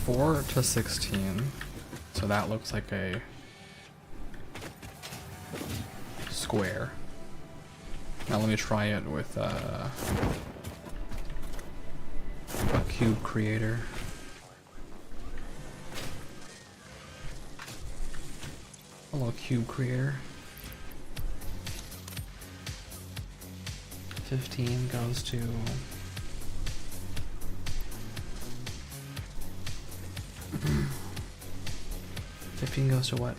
Four to 16, so that looks like a square. Now let me try it with a cube creator. Hello, cube creator. 15 goes to 15 goes to what?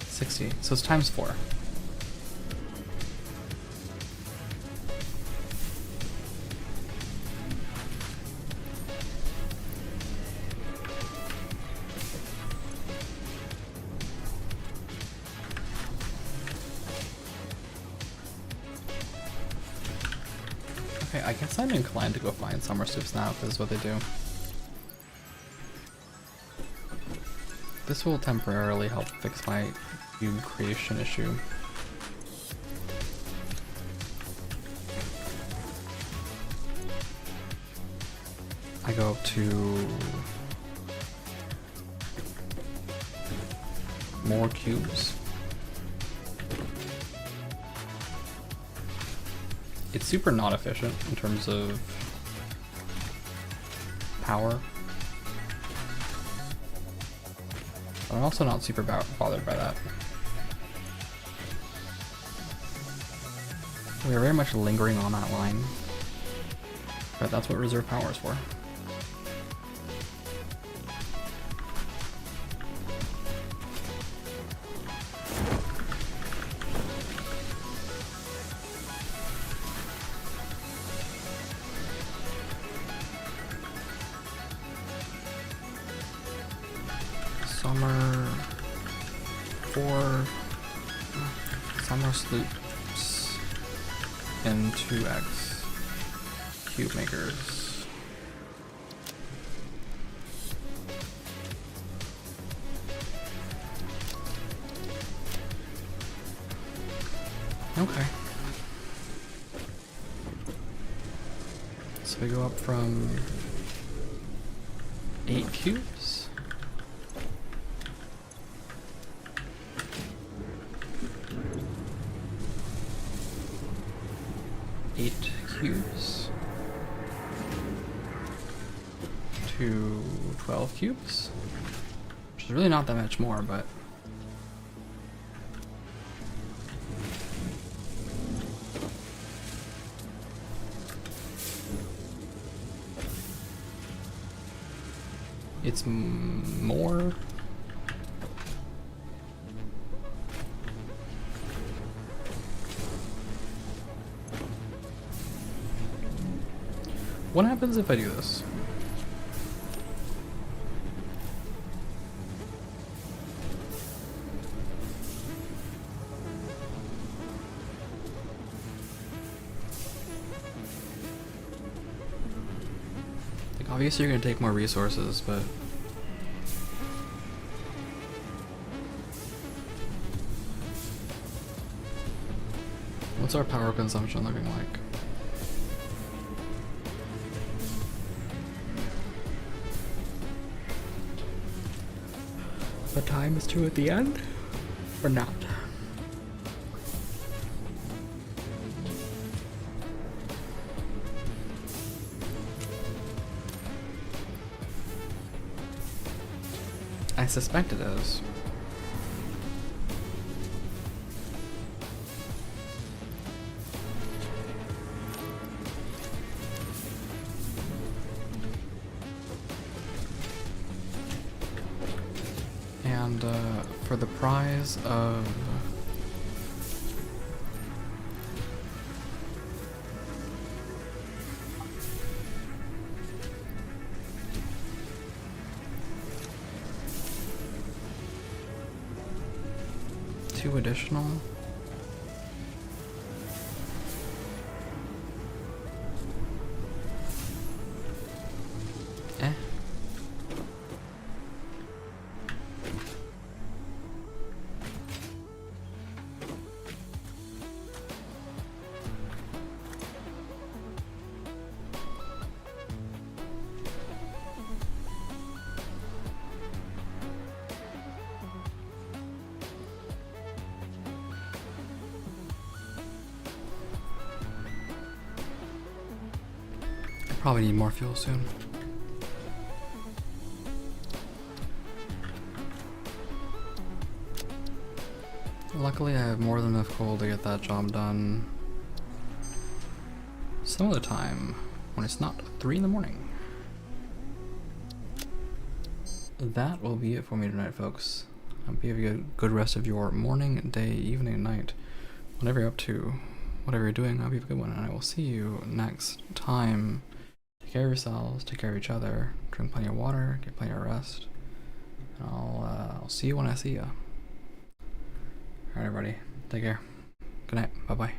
60. So it's times 4. Okay, I guess I'm inclined to go find summer soups now if this is what they do. This will temporarily help fix my cube creation issue. I go up to more cubes. It's super not efficient in terms of power. I'm also not super bothered by that. We are very much lingering on that line, but that's what reserve power is for. summer sloops and 2x cube makers. Okay. So we go up from 8 cubes. To 12 cubes, which is really not that much more, but it's more. What happens if I do this? Like, obviously you're gonna take more resources, but what's our power consumption looking like? The time is 2 at the end, or not? I suspect it is. And for the prize of two additional. Probably need more fuel soon. Luckily I have more than enough coal to get that job done some other time when it's not 3 in the morning. That will be it for me tonight, folks. I hope you have a good rest of your morning, day, evening, night, whatever you're up to, whatever you're doing. I hope you have a good one, and I will see you next time. Take care of yourselves, take care of each other, drink plenty of water, get plenty of rest. And I'll see you when I see you. Alright everybody, take care. Good night, bye bye.